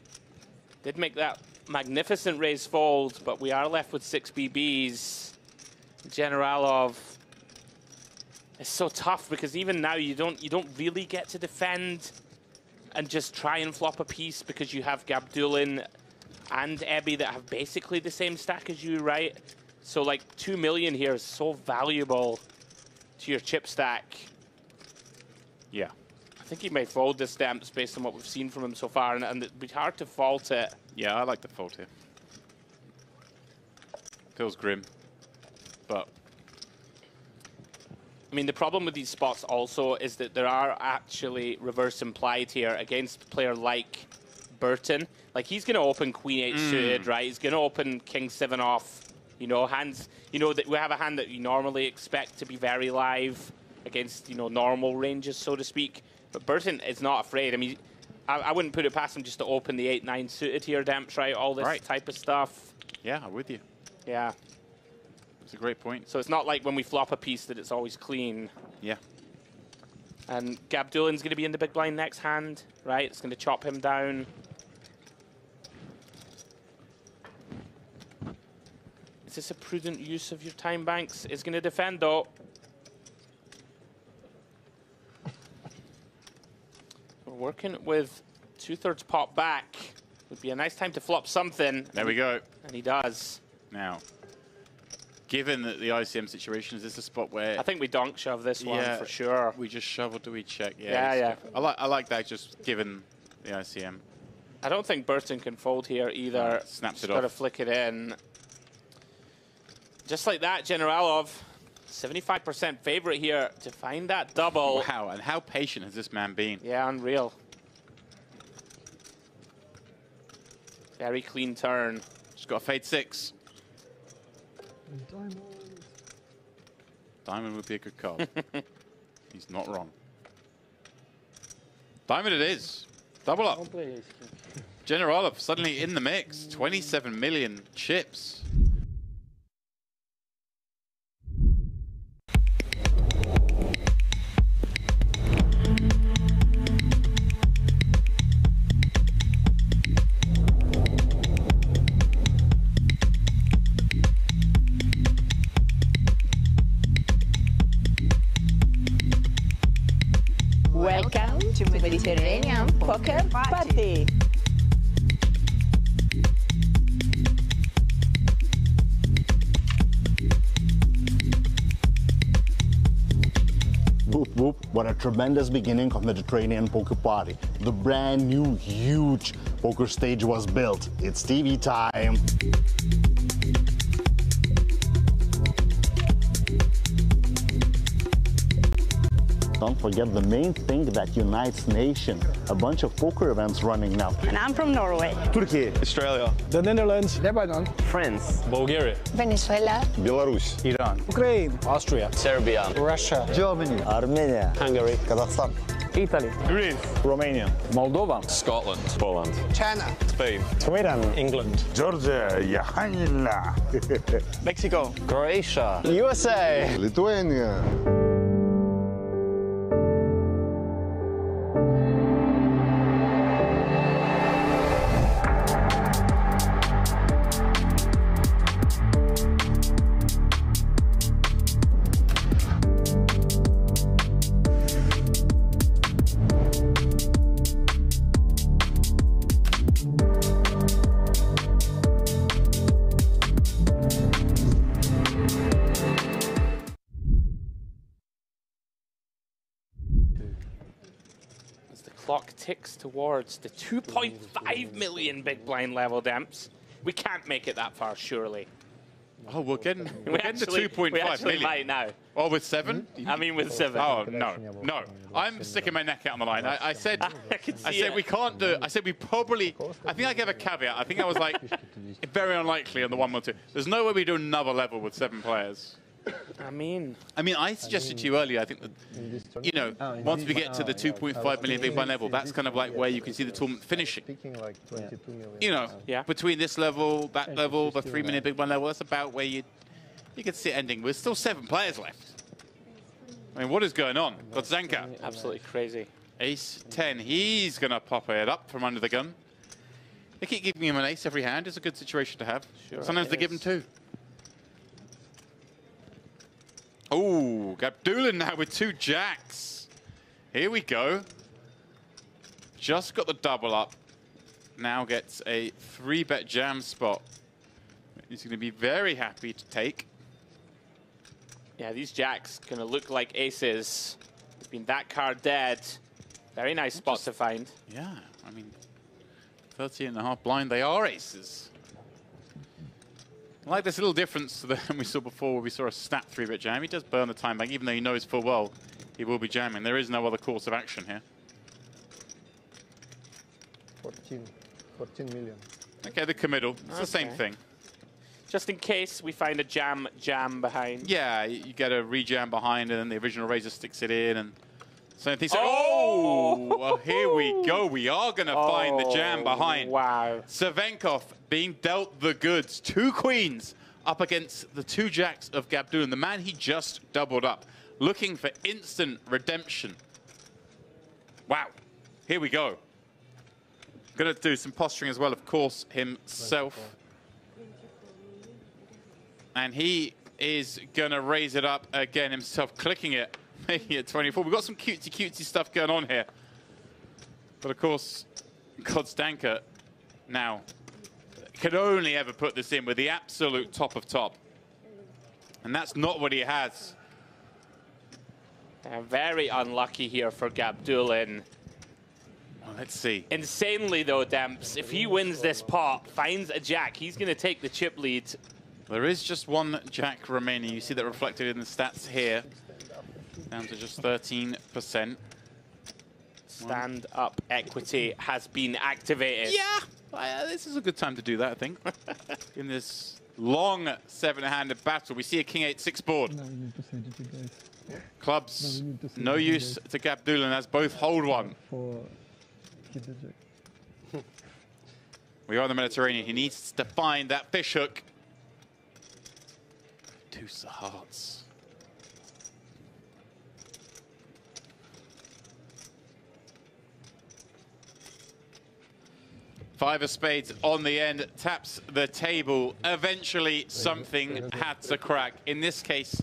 did make that magnificent raise fold, but we are left with 6 BBs. Generalov. It's so tough because even now you don't really get to defend and just try and flop a piece because you have Gabdulin and Ebby that have basically the same stack as you, right? So like 2 million here is so valuable to your chip stack. Yeah. I think he may fold this Stamps based on what we've seen from him so far, and it'd be hard to fault it. Yeah, I like the fault here. Feels grim, but... I mean, the problem with these spots also is that there are actually reverse implied here against a player like Burton. Like, he's going to open Queen 8 suited, right? He's going to open King 7 off. You know, hands, you know, that we have a hand that you normally expect to be very live against, you know, normal ranges, so to speak. But Burton is not afraid. I mean, I wouldn't put it past him just to open the 8-9 suited here, Demps, right? All this type of stuff. Yeah, I'm with you. Yeah. It's a great point. So it's not like when we flop a piece that it's always clean. Yeah. And Gabdulin's going to be in the big blind next hand, right? It's going to chop him down. Is this a prudent use of your time banks? It's going to defend, though. We're working with 2/3 pot back. Would be a nice time to flop something. There we go. And he does. Now, given that the ICM situation, is this a spot where... I think we donk shove this one for sure. We just shove or do we check? Yeah. I like that, just given the ICM. I don't think Burton can fold here either. Snaps Just it got to off. flick it in. Just like that, Generalov, 75% favorite here to find that double. Wow, and how patient has this man been? Yeah, unreal. Very clean turn. Just got a fade 6. Diamond would be a good card. He's not wrong. Diamond it is. Double up. Generalov suddenly in the mix. 27 million chips. Welcome to Mediterranean Poker Party. Whoop whoop, what a tremendous beginning of Mediterranean Poker Party. The brand new, huge poker stage was built. It's TV time. Don't forget the main thing that unites nations. A bunch of poker events running now. And I'm from Norway. Turkey, Australia, the Netherlands, Lebanon, France, Bulgaria, Venezuela, Belarus, Iran, Ukraine, Austria, Serbia, Russia, Germany, Armenia, Hungary, Kazakhstan, Italy, Greece, Romania, Moldova, Scotland, Poland, China, Spain, Sweden, England, Georgia, Mexico, Croatia, USA, Lithuania. Clock ticks towards the 2.5 million big blind level, Demps. We can't make it that far, surely. Oh, we're getting to 2.5 we actually million. might now. Oh, with 7? I mean, with 7. Oh, no. I'm sticking my neck out on the line. I said we can't do it. I said we probably, I think I gave a caveat. I think I was like, very unlikely on the 1-1-2. There's no way we do another level with 7 players. I mean, I suggested to you earlier, I think that, you know, once we get to the 2.5 million big blind level, that's kind of like where you can see the tournament finishing. You know, between this level, that level, the 3 million big blind level, that's about where you could see it ending. There's still 7 players left. I mean, what is going on? Got Zanka. Absolutely crazy. Ace 10. He's going to pop it up from under the gun. They keep giving him an ace every hand. It's a good situation to have. Sure Sometimes they give him 2. Oh, Gabdulin now with 2 jacks. Here we go. Just got the double up. now gets a 3-bet jam spot. He's going to be very happy to take. Yeah, these jacks going to look like aces. It's been that card dead. Very nice spot to find. Yeah, I mean, 30.5 blind, they are aces. I like this little difference than we saw before where we saw a snap 3-bit jam. He does burn the time back, even though he knows full well he will be jamming. There is no other course of action here. 14 million. Okay, the committal. It's the same thing. Just in case we find a jam behind. Yeah, you get a rejam behind and then the original razor sticks it in and same thing. Oh! Well, here we go. We are going to find the jam behind. Wow. Cervenkov being dealt the goods. 2 queens up against the 2 jacks of Gabdulin. The man he just doubled up, looking for instant redemption. Wow. Here we go. Going to do some posturing as well, of course, himself. And he is going to raise it up again himself, clicking it, making it 24. We've got some cutesy stuff going on here. But, of course, Kodstanka now can only ever put this in with the absolute top of top. And that's not what he has. Very unlucky here for Gabdulin. Well, let's see. Insanely, though, Demps, if he wins this pot, finds a jack, he's going to take the chip lead. There is just 1 jack remaining. You see that reflected in the stats here. Down to just 13%. Stand-up equity has been activated. Yeah, this is a good time to do that, I think. In this long 7-handed battle, we see a King 8-6 board. No, you need to send it to guys. Clubs, No use to Gabdulin as both hold 1. For keep the jack. We are in the Mediterranean. He needs to find that fish hook. 2 of hearts. Five of spades on the end, taps the table. Eventually, something had to crack. In this case,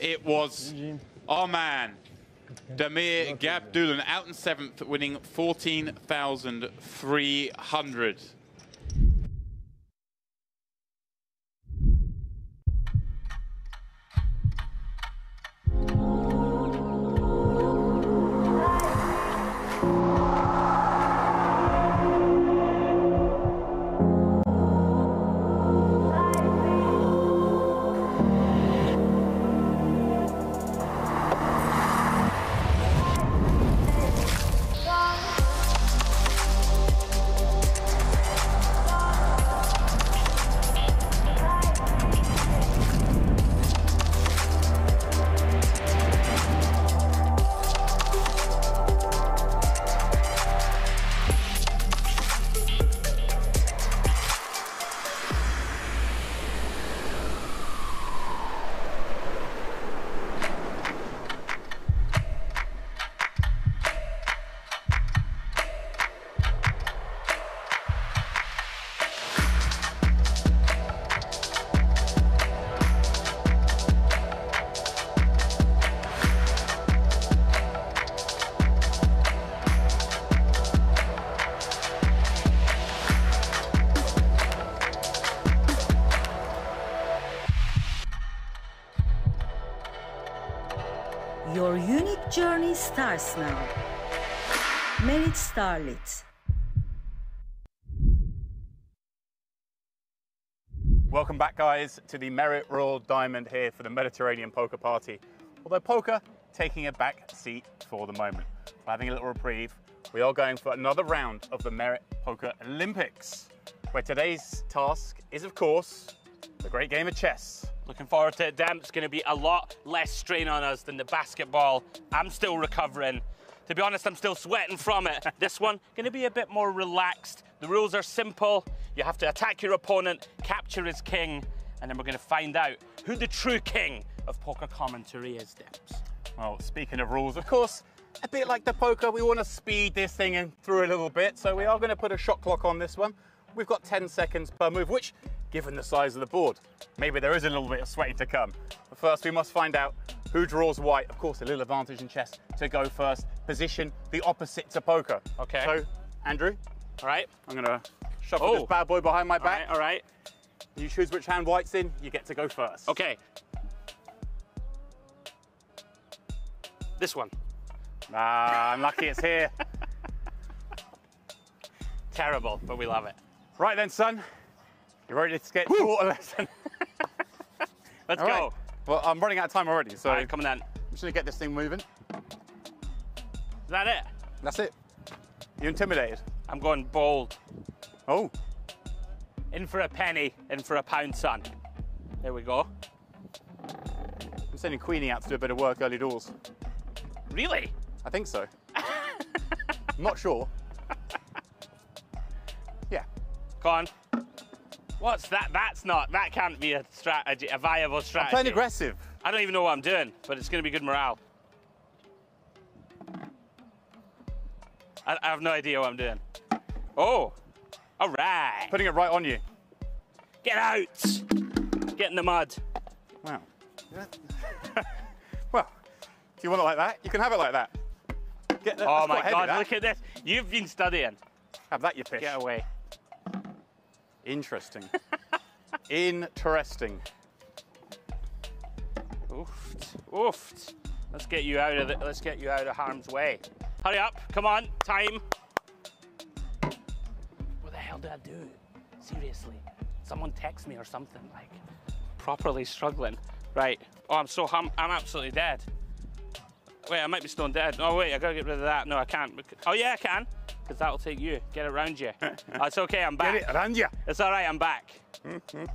it was our man, Damir Gabdulin, out in 7th, winning 14,300. Your unique journey starts now. Merit Starlit. Welcome back, guys, to the Merit Royal Diamond here for the Mediterranean Poker Party. Although poker taking a back seat for the moment. We're having a little reprieve. We are going for another round of the Merit Poker Olympics, where today's task is, of course, the great game of chess. Looking forward to it, Damp. It's going to be a lot less strain on us than the basketball. I'm still recovering. To be honest, I'm still sweating from it. This one, going to be a bit more relaxed. The rules are simple. You have to attack your opponent, capture his king, and then we're going to find out who the true king of poker commentary is, Dips. Well, speaking of rules, of course, a bit like the poker, we want to speed this thing in through a little bit, so we are going to put a shot clock on this one. We've got 10 seconds per move, which, given the size of the board, maybe there is a little bit of sweating to come. But first, we must find out who draws white. Of course, a little advantage in chess to go first. Position the opposite to poker. Okay. So, Andrew, All right. I'm going to shuffle this bad boy behind my back. All right. You choose which hand white's in, you get to go first. Okay. This one. Ah, I'm lucky it's here. Terrible, but we love it. Right then, son. You ready to get taught a lesson? Let's All go. right. Well, I'm running out of time already, so... All right, come on then. I'm just going to get this thing moving. Is that it? That's it. You intimidated? I'm going bold. Oh. In for a penny, in for a pound, son. There we go. I'm sending Queenie out to do a bit of work early doors. Really? I think so. I'm not sure. Yeah. Go on. What's that? That can't be a strategy, a viable strategy. I'm playing aggressive. I don't even know what I'm doing, but it's going to be good morale. I have no idea what I'm doing. Oh, all right. Putting it right on you. Get out. Get in the mud. Wow. Well, if you want it like that, you can have it like that. Oh my God, look at this. You've been studying. Have that, you fish. Get away. Interesting. Interesting. Oofed. Oofed. Let's get you out of harm's way. Hurry up. Come on. Time. What the hell did I do? Seriously. Someone text me or something, like properly struggling. Right. Oh, I'm absolutely dead. Wait, I might be stone dead. Oh wait, I gotta get rid of that. No, I can't. Oh yeah, I can. Because that'll take you. Get it around you. Oh, it's okay, I'm back. Get it around you. It's all right, I'm back.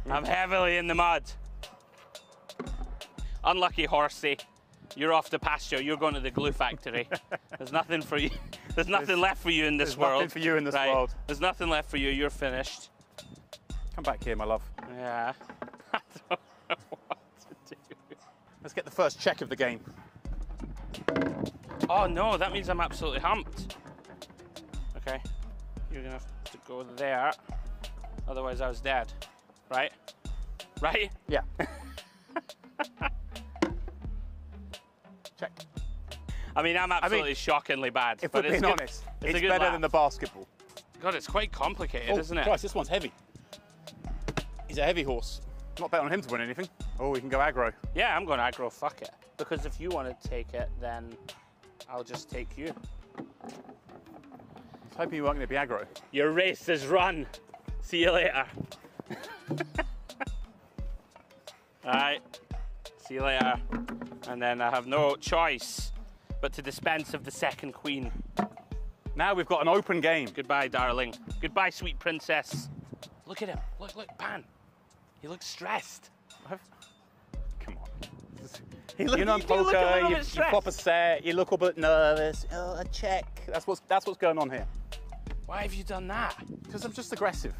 I'm heavily in the mud. Unlucky horsey. You're off to pasture. You're going to the glue factory. There's nothing for you. There's nothing left for you in this world. There's nothing for you in this world. There's nothing left for you. You're finished. Come back here, my love. Yeah. I don't know what to do. Let's get the first check of the game. Oh no, that means I'm absolutely humped. Okay, you're gonna have to go there. Otherwise I was dead. Right? Right? Yeah. Check. I mean, I'm absolutely shockingly bad. If we're being honest, it's better than the basketball. God, it's quite complicated, isn't it? Christ, this one's heavy. He's a heavy horse. Not bet on him to win anything. Oh, we can go aggro. Yeah, I'm going aggro, fuck it. Because if you want to take it, then I'll just take you. I was hoping you weren't going to be aggro. Your race is run. See you later. All right. See you later. And then I have no choice but to dispense of the second queen. Now we've got an open game. Goodbye, darling. Goodbye, sweet princess. Look at him. Look, Pan. He looks stressed. Come on. You know, poker, you pop a set, you look a bit nervous. Oh, a check. That's what's going on here. Why have you done that? Because I'm just aggressive.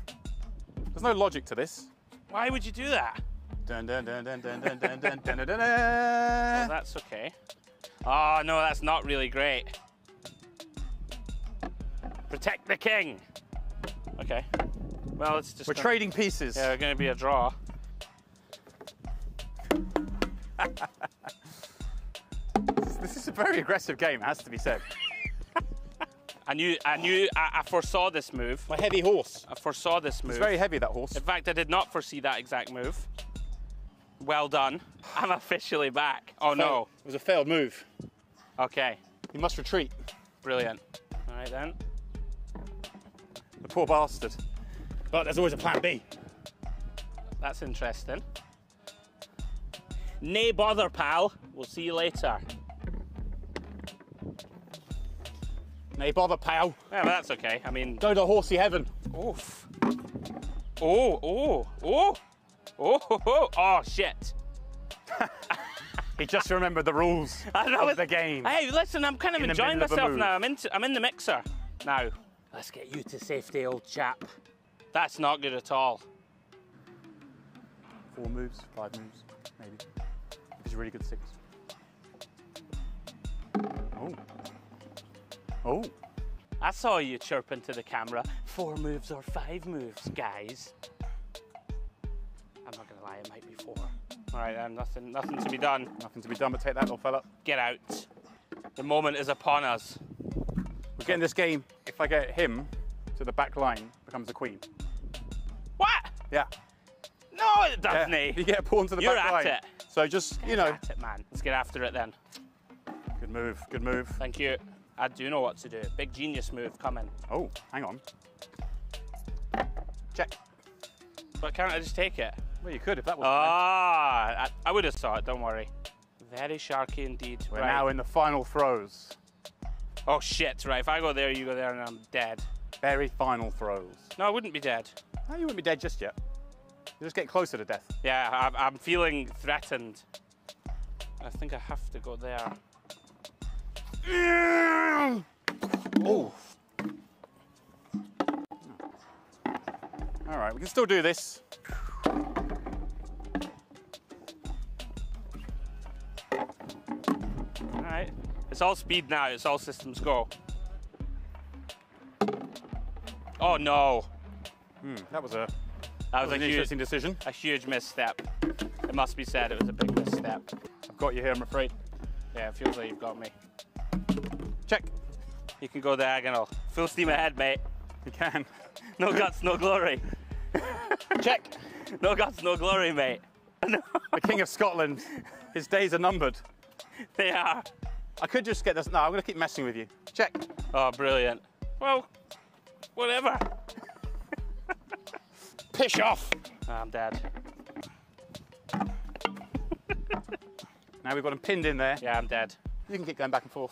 There's no logic to this. Why would you do that? Dun, dun, dun, dun, dun, dun, dun, dun, dun, dun, dun. Oh, that's okay. Oh, no, that's not really great. Protect the king. Okay. Well, it's just... We're trading pieces. Yeah, we're going to be a draw. This is a very aggressive game, it has to be said. I foresaw this move. My heavy horse. I foresaw this move. It's very heavy, that horse. In fact, I did not foresee that exact move. Well done. I'm officially back. Oh, no. It was a failed move. Okay. You must retreat. Brilliant. All right, then. The poor bastard. But there's always a plan B. That's interesting. Nay bother, pal. We'll see you later. Nay bother, pal. Yeah, but that's okay. I mean... Go to horsey heaven. Oof. Oh, shit. He just remembered the rules of the game. Hey, listen, I'm kind of enjoying myself now. I'm in the mixer now. Let's get you to safety, old chap. That's not good at all. 4 moves, 5 moves, maybe. If it's a really good 6. Oh. Oh. I saw you chirping to the camera. 4 moves or 5 moves, guys. I'm not gonna lie, it might be 4. All right, then, nothing to be done. Nothing to be done but take that, little fella. Get out. The moment is upon us. We're getting this game. If I get him to the back line becomes a queen. What? Yeah. No, it doesn't. If you get a pawn to the You're back at line. it. So just, you know. At it, man. Let's get after it then. Good move, good move. Thank you. I do know what to do. Big genius move coming. Oh, hang on. Check. But can't I just take it? Well, you could if that was. Ah, I would have saw it, don't worry. Very sharky indeed. We're now in the final throws. Oh shit, right, if I go there, you go there, and I'm dead. Very final throws. No, I wouldn't be dead. No, you wouldn't be dead just yet. You just get closer to death. Yeah, I'm feeling threatened. I think I have to go there. Oh. All right, we can still do this. All right, it's all speed now. It's all systems go. Oh no! That was a interesting decision. A huge misstep. It must be said, it was a big misstep. I've got you here, I'm afraid. Yeah, it feels like you've got me. Check. You can go diagonal. Full steam ahead, mate. You can. No guts, no glory. Check. No guts, no glory, mate. No. The King of Scotland, his days are numbered. They are. I could just get this. No, I'm going to keep messing with you. Check. Oh, brilliant. Well, whatever. Pish off. Oh, I'm dead. Now we've got him pinned in there. Yeah, I'm dead. You can keep going back and forth.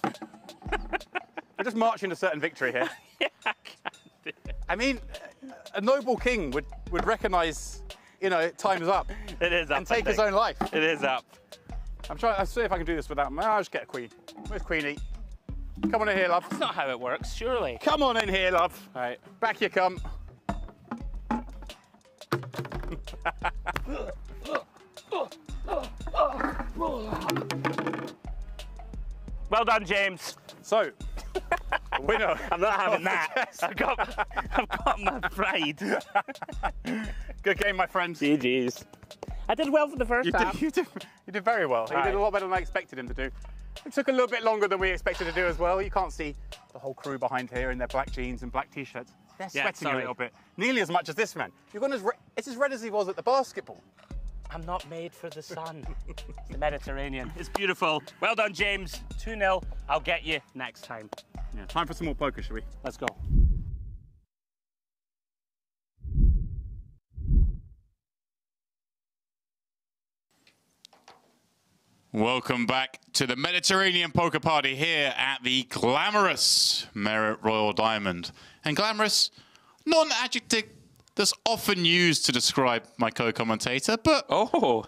We're just marching to certain victory here. Yeah, I can't do it. I mean, a noble king would recognise, you know, time's up. It is up. And take his own life. It is up. I'll see if I can do this without. I'll just get a queen. Where's Queenie? Come on in here, love. That's not how it works, surely. Come on in here, love. All right. Back you come. Well done, James. So, winner. I'm not having that. I've got my pride. Good game, my friend. GG's. I did well for the first half. You did very well. He did a lot better than I expected him to do. It took a little bit longer than we expected to do as well. You can't see the whole crew behind here in their black jeans and black t-shirts. They're sweating a little bit. Nearly as much as this man. You're going it's as red as he was at the basketball. I'm not made for the sun. It's the Mediterranean. It's beautiful. Well done, James. 2-0. I'll get you next time. Yeah, time for some more poker, shall we? Let's go. Welcome back to the Mediterranean Poker Party here at the glamorous Merit Royal Diamond. And glamorous, not an adjective that's often used to describe my co-commentator, but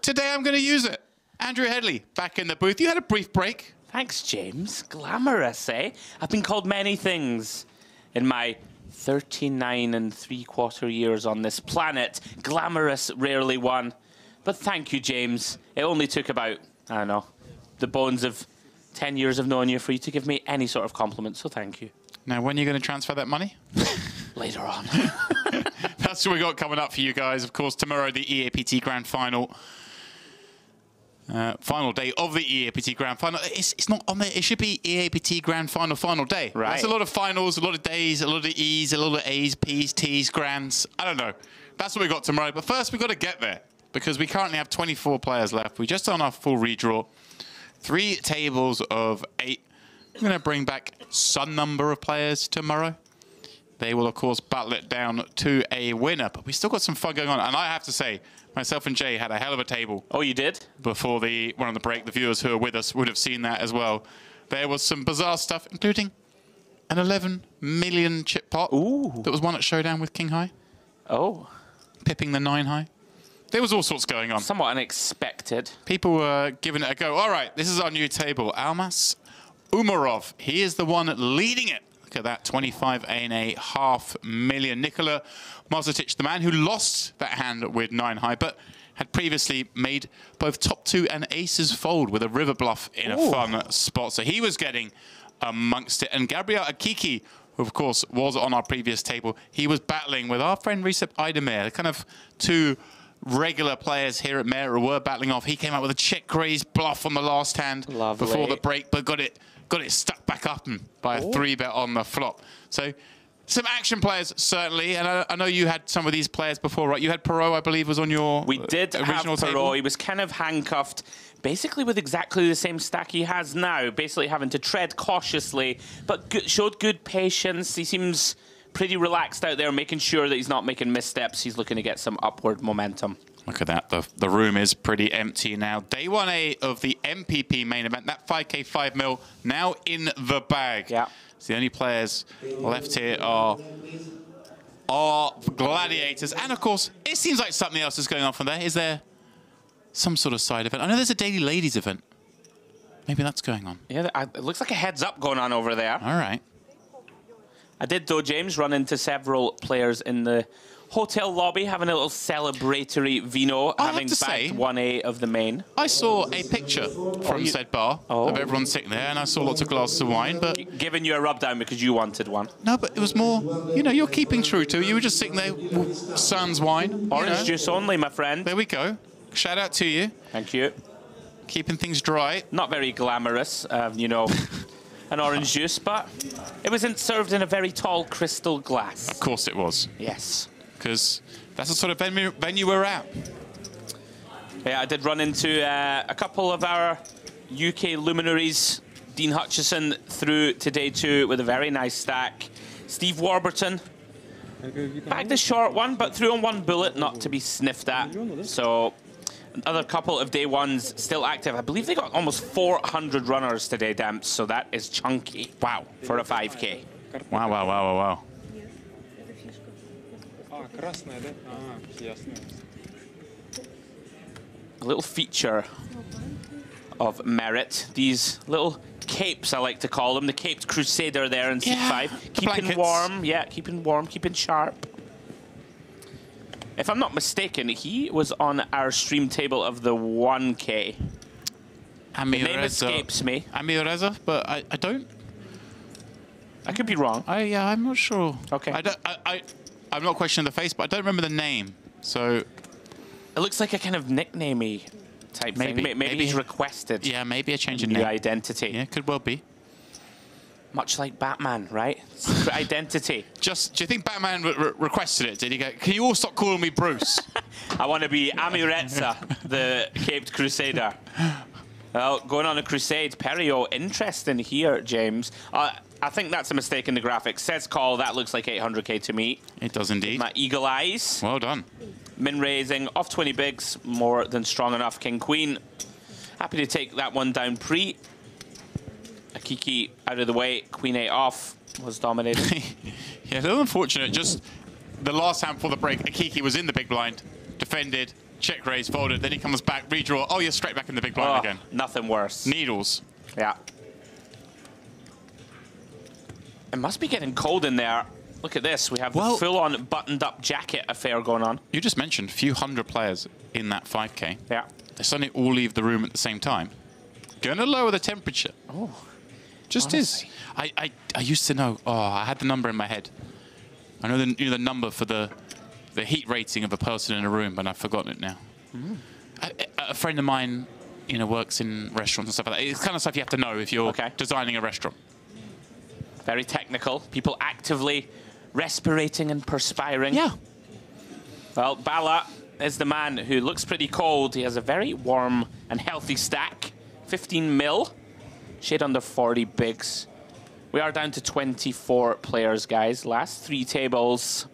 today I'm going to use it. Andrew Headley, back in the booth. You had a brief break. Thanks, James. Glamorous, eh? I've been called many things in my 39 3/4 years on this planet. Glamorous, rarely won. But thank you, James. It only took about, I don't know, the bones of 10 years of knowing you for you to give me any sort of compliment, so thank you. Now, when are you going to transfer that money? Later on. That's what we got coming up for you guys. Of course, tomorrow, the EAPT Grand Final. Final day of the EAPT Grand Final. It's not on there. It should be EAPT Grand Final, final day. Right. That's a lot of finals, a lot of days, a lot of E's, a lot of A's, P's, T's, Grands. I don't know. That's what we got tomorrow. But first, we've got to get there because we currently have 24 players left. We just on our full redraw. 3 tables of 8. I'm going to bring back some number of players tomorrow. They will, of course, battle it down to a winner. But we still got some fun going on. And I have to say, myself and Jay had a hell of a table. Oh, you did? Before the one on the break. The viewers who are with us would have seen that as well. There was some bizarre stuff, including an 11 million chip pot. Ooh. That was won at Showdown with King High. Oh. Pipping the 9 high. There was all sorts going on. Somewhat unexpected. People were giving it a go. All right, this is our new table. Almas Umarov. He is the one leading it. Look at that, 25.5 million. Nikola Mazetic, the man who lost that hand with 9 high, but had previously made both top 2 and aces fold with a river bluff in a fun spot. So he was getting amongst it. And Gabriel Akiki, who of course was on our previous table, he was battling with our friend Recep Aydemir, the kind of 2 regular players here at Mera were battling off. He came out with a check raise bluff on the last hand before the break, but got it stuck back up by a 3-bet on the flop. So some action players, certainly. And I know you had some of these players before, right? You had Perot, I believe, was on your We did original have Perot. table. He was kind of handcuffed, basically with exactly the same stack he has now, basically having to tread cautiously, but showed good patience. He seems pretty relaxed out there, making sure that he's not making missteps. He's looking to get some upward momentum. Look at that. The room is pretty empty now. Day 1A of the MPP main event. That 5K 5 mil now in the bag. Yeah. So the only players left here are gladiators. And, of course, it seems like something else is going on from there. Is there some sort of side event? I know there's a Daily Ladies event. Maybe that's going on. Yeah, it looks like a heads-up going on over there. All right. I did, though, James, run into several players in the hotel lobby having a little celebratory vino, having backed 1A of the main. I saw a picture from said bar of everyone sitting there, and I saw lots of glasses of wine, but... Giving you a rub down because you wanted one. No, but it was more, you know, you're keeping true to it. You were just sitting there, sans wine. Orange juice only, my friend. There we go. Shout out to you. Thank you. Keeping things dry. Not very glamorous, you know, an orange juice, but it was served in a very tall crystal glass. Of course it was. Yes. Because that's the sort of venue we're at. Yeah, I did run into a couple of our UK luminaries. Dean Hutchison through to day 2 with a very nice stack. Steve Warburton bagged a short one, but threw on one bullet, not to be sniffed at. So another couple of day 1s still active. I believe they got almost 400 runners today, Demps, so that is chunky. Wow, for a 5K. Wow, wow, wow, wow, wow. A little feature of merit. These little capes, I like to call them, the caped crusader there in seat 5. Keeping warm, keeping warm, keeping sharp. If I'm not mistaken, he was on our stream table of the 1K. The name escapes me. Amireza, but I don't... I could be wrong. Yeah, I'm not sure. Okay. I'm not questioning the face, but I don't remember the name. So it looks like a kind of nicknamey type thing. Maybe he's requested. Yeah, maybe a change in new name. Identity. Yeah, could well be. Much like Batman, right? Secret identity. Do you think Batman requested it? Did he go, can you all stop calling me Bruce? I want to be Amireza, the Caped Crusader. Well, going on a crusade. Perio, interesting here, James. I think that's a mistake in the graphics. Says call, that looks like 800k to me. It does indeed. My eagle eyes. Well done. Min raising, off 20 bigs, more than strong enough. King Queen, happy to take that one down pre. Akiki out of the way, Queen 8 off, was dominated. Yeah, a little unfortunate. Just the last hand before the break, Akiki was in the big blind, defended, check raise, folded, then he comes back, redraw. Oh, you're straight back in the big blind again. Nothing worse. Needles. Yeah. It must be getting cold in there. Look at this. We have the full-on buttoned-up jacket affair going on. You just mentioned a few hundred players in that 5K. Yeah. They suddenly all leave the room at the same time. Going to lower the temperature. Oh. Just honestly. I used to know. Oh, I had the number in my head. I know the number for the heat rating of a person in a room, but I've forgotten it now. Mm. A friend of mine, you know, works in restaurants and stuff like that. It's kind of stuff you have to know if you're designing a restaurant. Very technical. People actively respirating and perspiring. Yeah. Well, Bala is the man who looks pretty cold. He has a very warm and healthy stack. 15 mil. Shade under 40 bigs. We are down to 24 players, guys. Last 3 tables.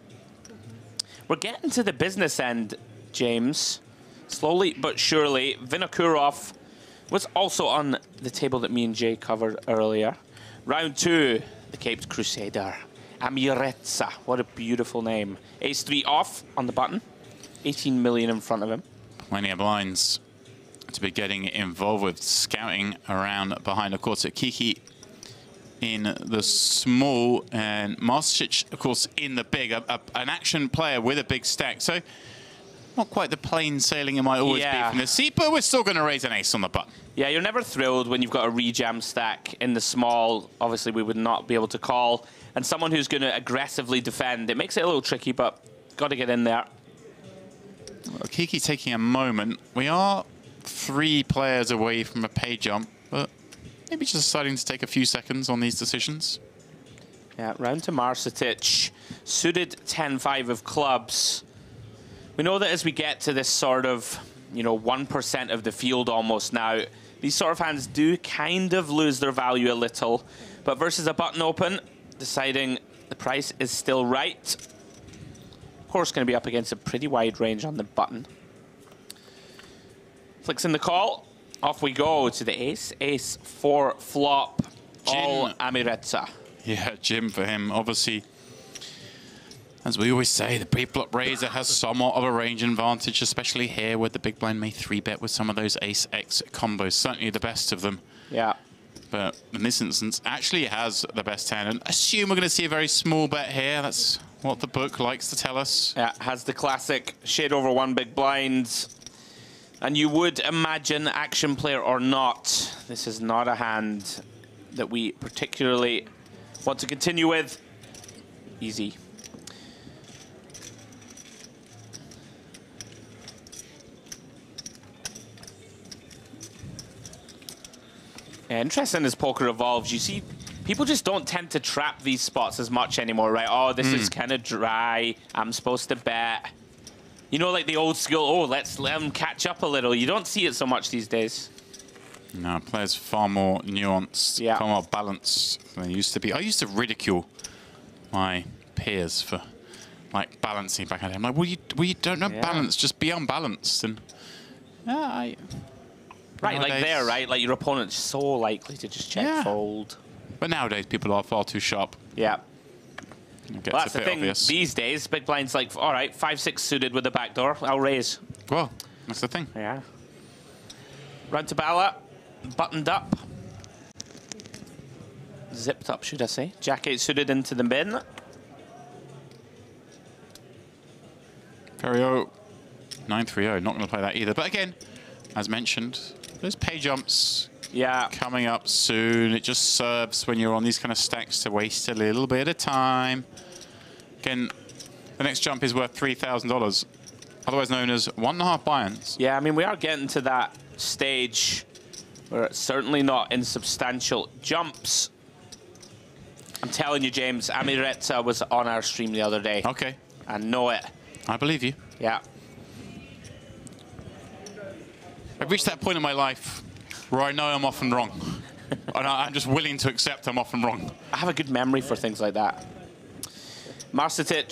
We're getting to the business end, James. Slowly but surely. Vinokurov was also on the table that me and Jay covered earlier. Round 2, the Caped Crusader. Amireza, what a beautiful name. Ace-3 off on the button. 18 million in front of him. Plenty of blinds to be getting involved with, scouting around behind. Of course, Kiki in the small, and Marcic, of course, in the big. An action player with a big stack. So not quite the plain sailing it might always be from the seat, but we're still going to raise an ace on the button. Yeah, you're never thrilled when you've got a rejam stack in the small. Obviously, we would not be able to call. And someone who's going to aggressively defend. It makes it a little tricky, but got to get in there. Well, Kiki taking a moment. We are 3 players away from a pay jump, but maybe just deciding to take a few seconds on these decisions. Yeah, round to Marsetic. Suited 10-5 of clubs. We know that as we get to this sort of, you know, 1% of the field almost now, these sort of hands do kind of lose their value a little. But versus a button open, deciding the price is still right. Of course, going to be up against a pretty wide range on the button. Flicks in the call. Off we go to the ace. Ace 4 flop. All Amirezza. Yeah, Jim for him. Obviously, as we always say, the pre-flop raiser has somewhat of a range advantage, especially here where the big blind may 3-bet with some of those ace-x combos. Certainly the best of them. Yeah. But in this instance, actually has the best hand. And assume we're going to see a very small bet here. That's what the book likes to tell us. Yeah, has the classic shade over 1 big blind. And you would imagine, action player or not, this is not a hand that we particularly want to continue with. Easy. Yeah, interesting as poker evolves. You see, people just don't tend to trap these spots as much anymore, right? Oh, this is kind of dry. I'm supposed to bet. You know, like the old school, oh, let's let them catch up a little. You don't see it so much these days. No, players far more nuanced, far more balanced than they used to be. I used to ridicule my peers for like balancing back at him. Like, well, you don't know balance, just be unbalanced. And right, nowadays, like there, right? Like your opponent's so likely to just check fold. But nowadays, people are far too sharp. Yeah. Well, that's the thing. Obvious. These days, big blind's like, all right, 5-6 suited with the back door. I'll raise. Well, that's the thing. Yeah. Round to Bala. Buttoned up. Zipped up, should I say. Jack-8 suited into the bin. Ferrio, 9-3-0. Not going to play that either. But again, as mentioned, those pay jumps coming up soon. It just serves when you're on these kind of stacks to waste a little bit of time. Again, the next jump is worth $3,000, otherwise known as 1.5 buy-ins. Yeah, I mean, we are getting to that stage where it's certainly not insubstantial jumps. I'm telling you, James, Amirezza was on our stream the other day. Okay. I know it. I believe you. Yeah. I've reached that point in my life where I know I'm often wrong. And I'm just willing to accept I'm often wrong. I have a good memory for things like that. Marsetic,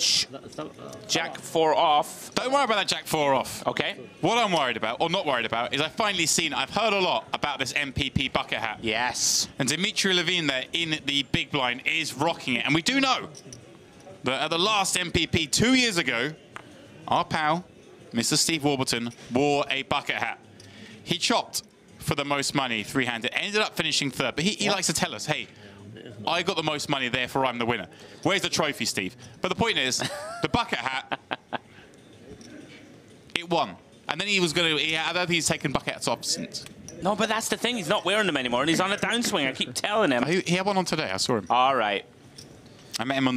Jack 4 off. Don't worry about that Jack 4 off. Okay. What I'm worried about, or not worried about, is I've finally seen, I've heard a lot about this MPP bucket hat. Yes. And Dimitri Levine there in the big blind is rocking it. And we do know that at the last MPP 2 years ago, our pal, Mr. Steve Warburton, wore a bucket hat. He chopped for the most money, 3-handed, ended up finishing 3rd. But he likes to tell us, hey, I got the most money, therefore I'm the winner. Where's the trophy, Steve? But the point is, the bucket hat, it won. And then he was going to, I don't think he's taken bucket hats off since. No, but that's the thing. He's not wearing them anymore, and he's on a downswing. I keep telling him. He had one on today. I saw him. All right. I met him on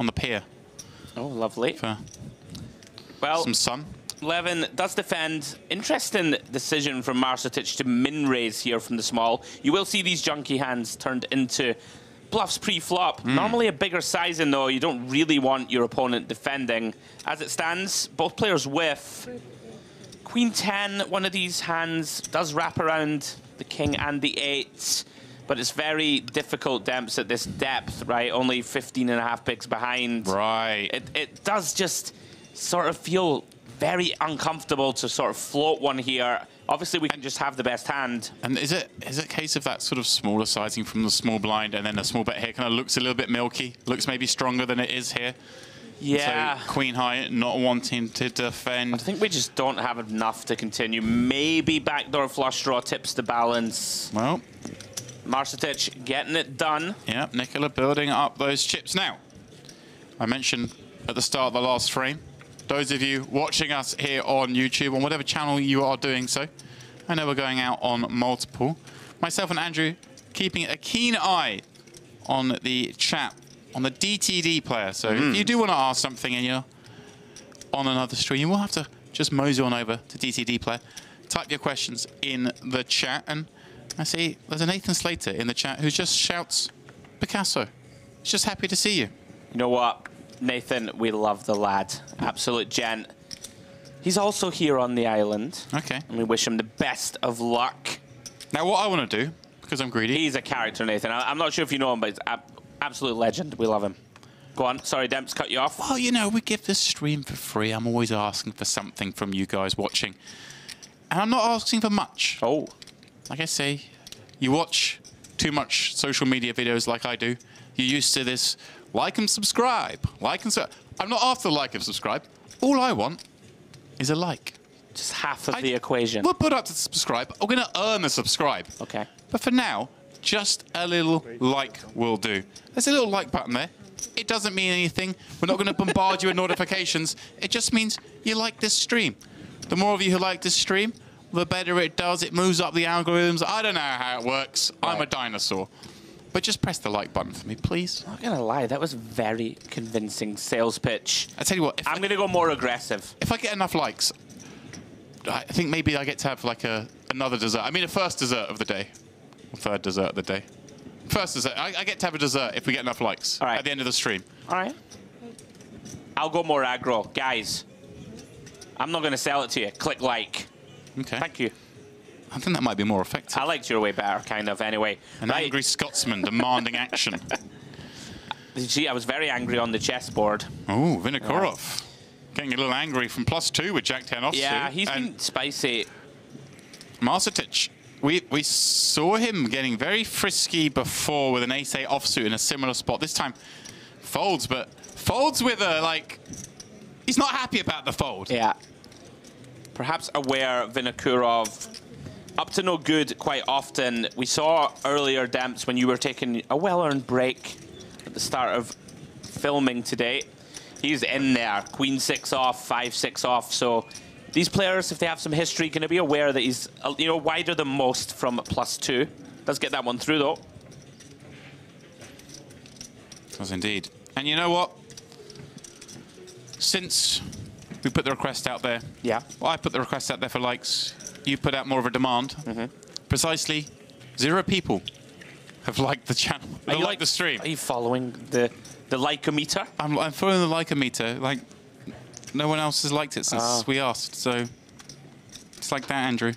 the pier. Oh, lovely. For well, some sun. Levin does defend. Interesting decision from Marsetic to min-raise here from the small. You will see these junky hands turned into bluffs pre-flop. Normally a bigger sizing, though. You don't really want your opponent defending. As it stands, both players whiff. Queen 10, one of these hands does wrap around the king and the 8. But it's very difficult, Demps, at this depth, right? Only 15.5 bigs behind. Right. It does just sort of feel very uncomfortable to sort of float one here. Obviously, we can just have the best hand. And is it a case of that sort of smaller sizing from the small blind, and then the small bet here kind of looks a little bit milky, looks maybe stronger than it is here? Yeah. So Queen High not wanting to defend. I think we just don't have enough to continue. Maybe backdoor flush draw tips the balance. Well, Marsetic getting it done. Yeah, Nicola building up those chips. Now, I mentioned at the start of the last frame, those of you watching us here on YouTube, on whatever channel you are doing so, I know we're going out on multiple. Myself and Andrew keeping a keen eye on the chat, on the DTD player. So if you do want to ask something and you're on another stream, you will have to just mosey on over to DTD player, type your questions in the chat. And I see there's a Nathan Slater in the chat who just shouts, Picasso. He's just happy to see you. You know what, Nathan? We love the lad. Absolute gent. He's also here on the island. Okay. And we wish him the best of luck. Now, what I want to do, because I'm greedy. He's a character, Nathan. I'm not sure if you know him, but he's absolute legend. We love him. Go on. Sorry, Demps, cut you off. Well, you know, we give this stream for free. I'm always asking for something from you guys watching. And I'm not asking for much. Oh. Like I say, you watch too much social media videos like I do. You're used to this like and subscribe. Like and subscribe. I'm not after like and subscribe. All I want is a like. Just half of the equation. We'll put up to subscribe. We're going to earn the subscribe. Okay. But for now, just a little like will do. There's a little like button there. It doesn't mean anything. We're not going to bombard you with notifications. It just means you like this stream. The more of you who like this stream, the better it does. It moves up the algorithms. I don't know how it works. Right. I'm a dinosaur. But just press the like button for me, please. I'm not going to lie. That was a very convincing sales pitch. I tell you what. I'm going to go more aggressive. If I get enough likes, I think maybe I get to have like another dessert. I mean, a first dessert of the day. Or third dessert of the day. First dessert. I get to have a dessert if we get enough likes at the end of the stream. All right. I'll go more aggro. Guys, I'm not going to sell it to you. Click like. Okay. Thank you. I think that might be more effective. I liked your way better, kind of, anyway. An angry Scotsman demanding action. See, I was very angry on the chessboard. Oh, Vinokurov. Getting a little angry from +2 with Jack 10 offsuit. Yeah, he's been spicy. Marcetic, we saw him getting very frisky before with an ace-8 offsuit in a similar spot. This time folds, but folds with a, like, he's not happy about the fold. Yeah. Perhaps aware Vinokurov up to no good quite often. We saw earlier, Demps, when you were taking a well-earned break at the start of filming today. He's in there, queen 6 off, 5-6 off. So these players, if they have some history, going to be aware that he's, you know, wider than most from +2. Does get that one through though. Does indeed. And you know what? Since we put the request out there, well, I put the request out there for likes. You put out more of a demand. Precisely 0 people have liked the channel. They like the stream. Are you following the like-o-meter? I'm following the like-o-meter. Like, no one else has liked it since we asked. So it's like that, Andrew.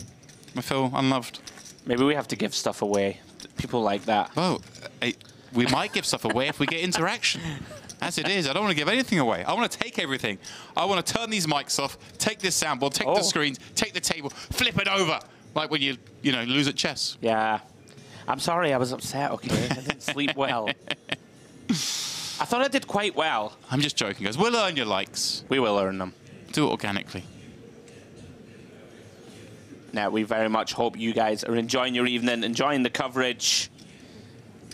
I feel unloved. Maybe we have to give stuff away. People like that. Oh, we might give stuff away if we get interaction. As it is, I don't want to give anything away. I want to take everything. I want to turn these mics off, take this soundboard, take the screens, take the table, flip it over, like when you know, lose at chess. Yeah. I'm sorry, I was upset, okay? I didn't sleep well. I thought I did quite well. I'm just joking, guys. We'll earn your likes. We will earn them. Do it organically. Now, we very much hope you guys are enjoying your evening, enjoying the coverage.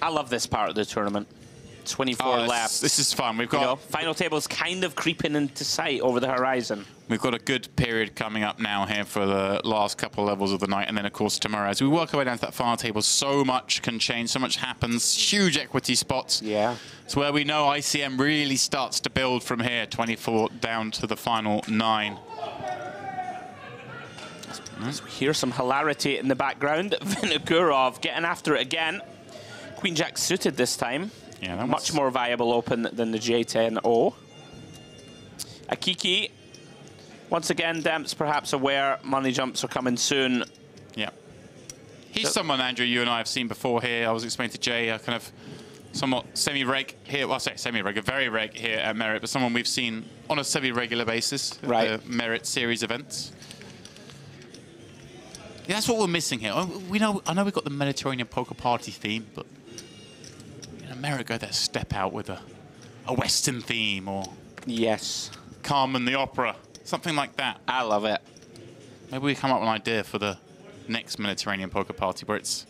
I love this part of the tournament. 24 left. This is fun. We've got final tables kind of creeping into sight over the horizon. We've got a good period coming up now here for the last couple of levels of the night, and then of course tomorrow as we work our way down to that final table. So much can change, so much happens. Huge equity spots. Yeah. It's where we know ICM really starts to build from here. 24 down to the final 9. As we hear some hilarity in the background. Vinokurov getting after it again. Queen Jack suited this time. Yeah, that much more viable open than the J10-0. Akiki, once again, Demps perhaps aware money jumps are coming soon. Yeah. He's someone, Andrew, you and I have seen before here. I was explaining to Jay, kind of somewhat semi-reg here. Well, I say semi-reg, very reg here at Merit, but someone we've seen on a semi-regular basis at the Merit series events. Yeah, that's what we're missing here. I know we've got the Mediterranean poker party theme, but Merit go that step out with a Western theme or Carmen the Opera, something like that. I love it. Maybe we come up with an idea for the next Mediterranean poker party where it's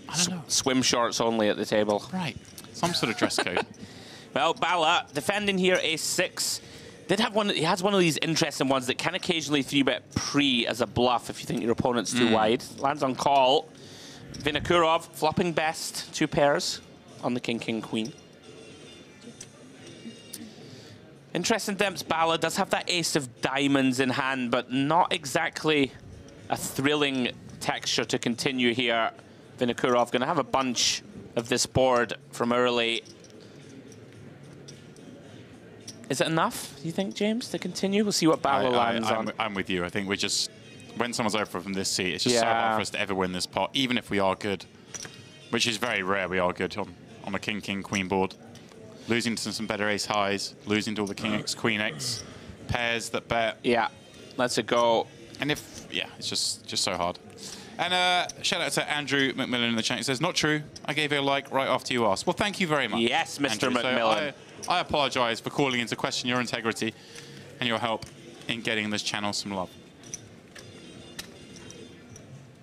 I don't know. Swim shorts only at the table. Right, some sort of dress code. Well, Bala defending here ace-6. He has one of these interesting ones that can occasionally 3-bet pre as a bluff if you think your opponent's too wide. Lands on call. Vinokurov flopping best, 2 pairs on the king, king, queen. Interesting, Demps. Bala does have that ace of diamonds in hand, but not exactly a thrilling texture to continue here. Vinokurov going to have a bunch of this board from early. Is it enough, do you think, James, to continue? We'll see what Bala lands on. I'm with you. I think we're just, when someone's over from this seat, it's just so hard for us to ever win this pot, even if we are good, which is very rare. We are good on a king, queen board. Losing to some better ace highs, losing to all the king X, queen X pairs that bet. Yeah, let's go. And if, it's just so hard. And shout out to Andrew McMillan in the chat. He says, not true. I gave you a like right after you asked. Well, thank you very much. Yes, Mr. Andrew. McMillan. So I apologize for calling into question your integrity and your help in getting this channel some love.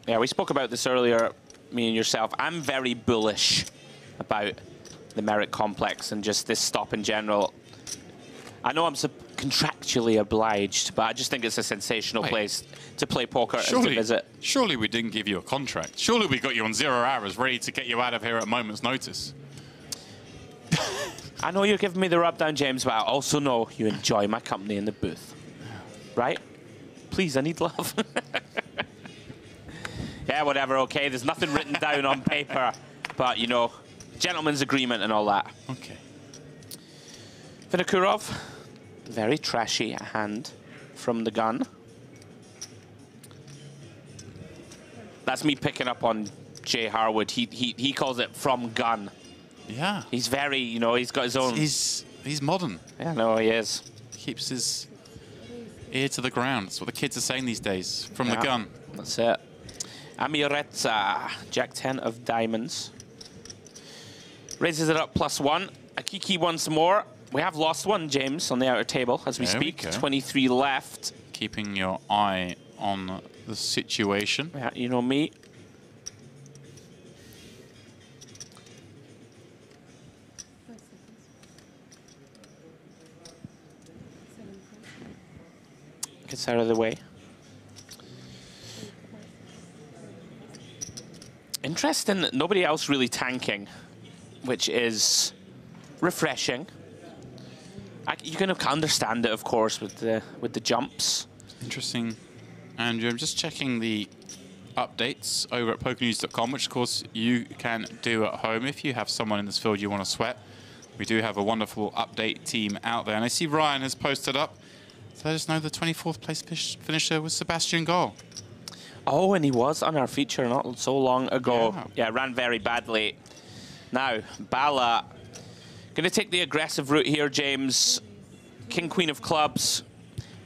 Yeah, we spoke about this earlier, me and yourself. I'm very bullish about the Merit Complex and just this stop in general. I know I'm contractually obliged, but I just think it's a sensational place to play poker and to visit. Surely we didn't give you a contract. Surely we got you on 0 hours, ready to get you out of here at a moment's notice. I know you're giving me the rub down, James, but I also know you enjoy my company in the booth. Right? Please, I need love. Yeah, whatever, okay. There's nothing written down on paper, but, you know, gentleman's agreement and all that. Okay. Vinokurov, very trashy hand from the gun. That's me picking up on Jay Harwood. He calls it from gun. Yeah. He's very, you know, he's got his own. He's modern. Yeah, no, he is. Keeps his ear to the ground. That's what the kids are saying these days. From the gun. That's it. Amiretsa, Jack 10 of diamonds. Raises it up +1. Akiki once more. We have lost one, James, on the outer table as we speak. 23 left. Keeping your eye on the situation. Yeah, you know me. Gets out of the way. Interesting, nobody else really tanking, which is refreshing. You can understand it, of course, with the jumps. Interesting. Andrew, I'm just checking the updates over at pokernews.com, which, of course, you can do at home if you have someone in this field you want to sweat. We do have a wonderful update team out there. And I see Ryan has posted up. So let us know the 24th place finisher was Sebastian Gall. Oh, and he was on our feature not so long ago. Yeah, ran very badly. Now, Bala going to take the aggressive route here, James. King, queen of clubs.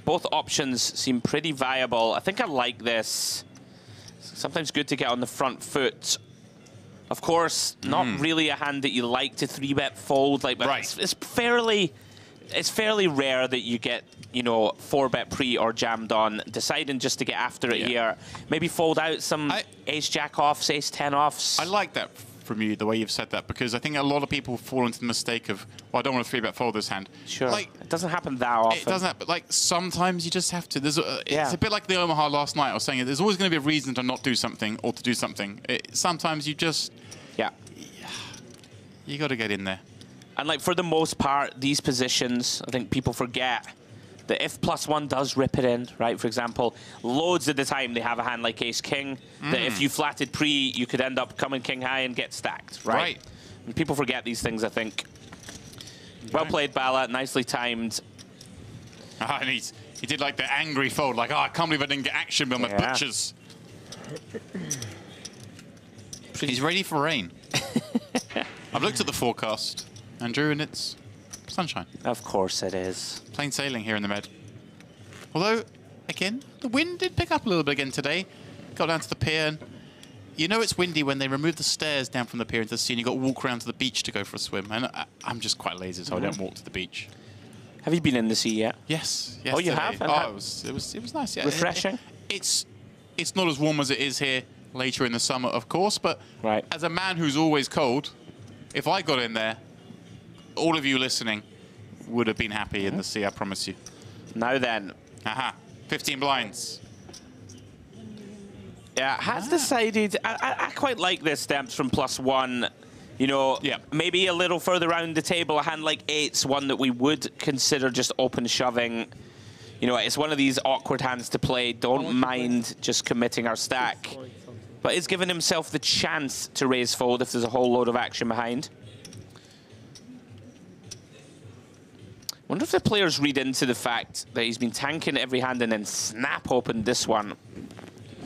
Both options seem pretty viable. I think I like this. Sometimes good to get on the front foot. Of course, not really a hand that you like to 3-bet fold. Like, but it's fairly rare that you get, you know, 4-bet pre or jammed on. Deciding just to get after it here. Maybe fold out some ace-jack offs, ace-10 offs. I like that from you, the way you've said that, because I think a lot of people fall into the mistake of, well, I don't want to 3-bet fold this hand. Sure. Like, it doesn't happen that often. It doesn't happen. Like, sometimes you just have to. It's a bit like the Omaha last night. I was saying there's always going to be a reason to not do something or to do something. Sometimes you just... Yeah. You got to get in there. And, like, for the most part, these positions, I think people forget that if +1 does rip it in, right, for example, loads of the time they have a hand like ace-king, that if you flatted pre, you could end up coming king-high and get stacked, right? And people forget these things, I think. Well played, Bala, nicely timed. And he did, like, the angry fold, like, oh, I can't believe I didn't get action with my butchers. He's ready for rain. I've looked at the forecast, Andrew, and it's sunshine. Of course it is. Plain sailing here in the Med. Although, again, the wind did pick up a little bit again today. Got down to the pier, and you know it's windy when they remove the stairs down from the pier into the sea and you've got to walk around to the beach to go for a swim. And I'm just quite lazy, so I don't walk to the beach. Have you been in the sea yet? Yes. Oh, you have? Oh, it was nice, yeah. Refreshing? It's not as warm as it is here later in the summer, of course, but as a man who's always cold, if I got in there, all of you listening would have been happy in the sea, I promise you. Now then. 15 blinds. Yeah, has decided. I quite like this stamps from +1. You know, maybe a little further around the table, a hand like 8's one that we would consider just open shoving. You know, it's one of these awkward hands to play. Don't mind just committing our stack. but is giving himself the chance to raise fold if there's a whole load of action behind. Wonder if the players read into the fact that he's been tanking every hand and then snap opened this one.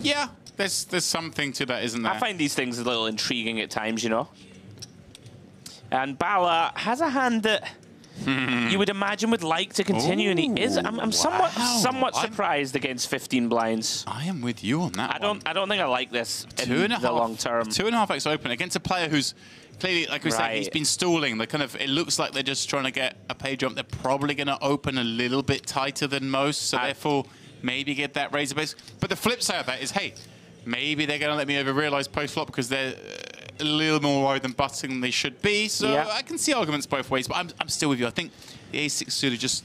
Yeah, there's something to that, isn't there? I find these things a little intriguing at times, you know. And Bala has a hand that you would imagine would like to continue, and he is. I'm somewhat surprised against 15 blinds. I am with you on that. I don't think I like this in the long term. 2.5x open against a player who's clearly, like we said, he's been stalling. It looks like they're just trying to get a page jump. They're probably going to open a little bit tighter than most, so therefore maybe get that razor base. But the flip side of that is, hey, maybe they're going to let me over-realize post-flop because they're a little more worried than butting than they should be. So I can see arguments both ways, but I'm still with you. I think the ace-6 suited just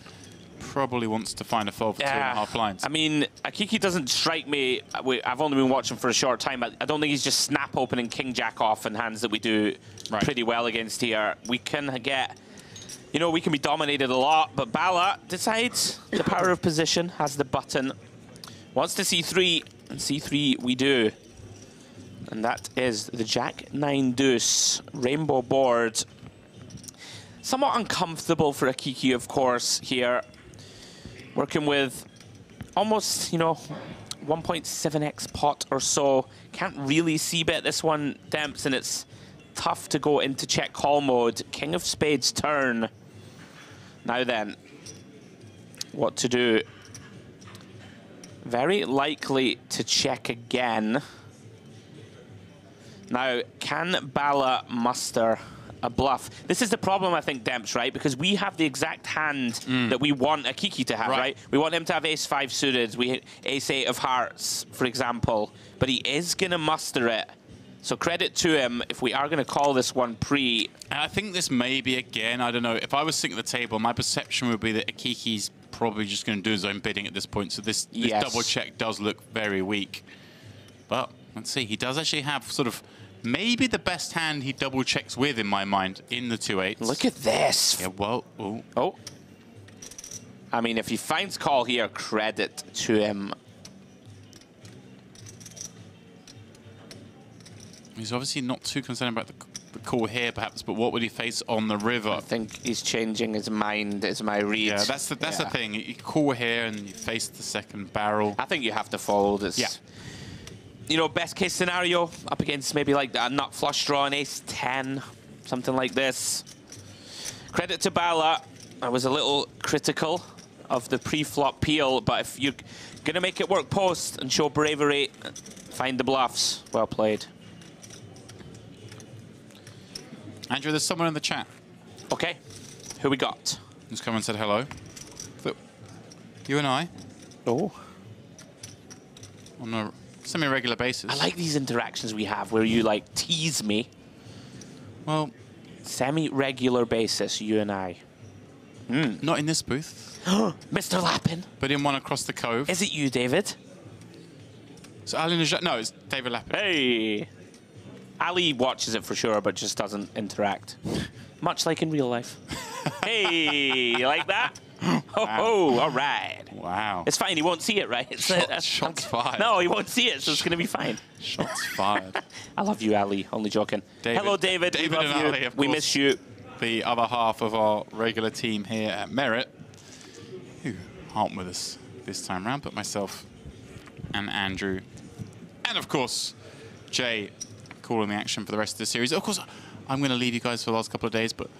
probably wants to find a fold for 2.5 blinds. I mean, Akiki doesn't strike me. I've only been watching for a short time. I don't think he's just snap opening king-jack off in hands that we do pretty well against here. We can get, you know, we can be dominated a lot, but Bala decides the power of position, has the button, wants to C3, and C3 we do. And that is the Jack-9 deuce, rainbow board. Somewhat uncomfortable for Akiki, of course, here. Working with almost, you know, 1.7x pot or so. Can't really c-bet this one, Demps, and it's tough to go into check call mode. King of spades turn. Now then, what to do? Very likely to check again. Now, can Bala muster a bluff? This is the problem, I think, Demps, right? Because we have the exact hand that we want Akiki to have, right? We want him to have ace-5 suited, ace-8 of hearts, for example. But he is going to muster it. So credit to him if we are going to call this one pre. And I think this may be, again, I don't know, if I was sitting at the table, my perception would be that Akiki's probably just going to do his own bidding at this point. So this double check does look very weak. But let's see, he does actually have sort of maybe the best hand he double checks with in my mind in the 2-8s. Look at this. Yeah, well, oh. I mean, if he finds call here, credit to him. He's obviously not too concerned about the call here, perhaps, but what would he face on the river? I think he's changing his mind, is my read. Yeah, that's the thing. You call here and you face the second barrel. I think you have to fold. It's, you know, best case scenario, up against maybe like a nut flush draw, an ace-10, something like this. Credit to Bala. I was a little critical of the pre-flop peel, but if you're going to make it work post and show bravery, find the bluffs. Well played. Andrew, there's someone in the chat. Okay. Who we got? Who's come and said hello. You and I. Oh. On a semi-regular basis. I like these interactions we have where you, like, tease me. Well, semi-regular basis, you and I. Not in this booth. Mr. Lappin. But in one across the cove. Is it you, David? So Ali Najat? No, it's David Lappin. Hey. Ali watches it for sure, but just doesn't interact. Much like in real life. Hey, you like that? Oh, all right. Wow. It's fine. He won't see it, right? Shots fired. No, he won't see it, so it's going to be fine. Shots fired. I love you, Ali. Only joking. Hello, David. David and Ali, of course. We miss you. The other half of our regular team here at Merit, who aren't with us this time round, but myself and Andrew. And, of course, Jay calling the action for the rest of the series. Of course, I'm going to leave you guys for the last couple of days, but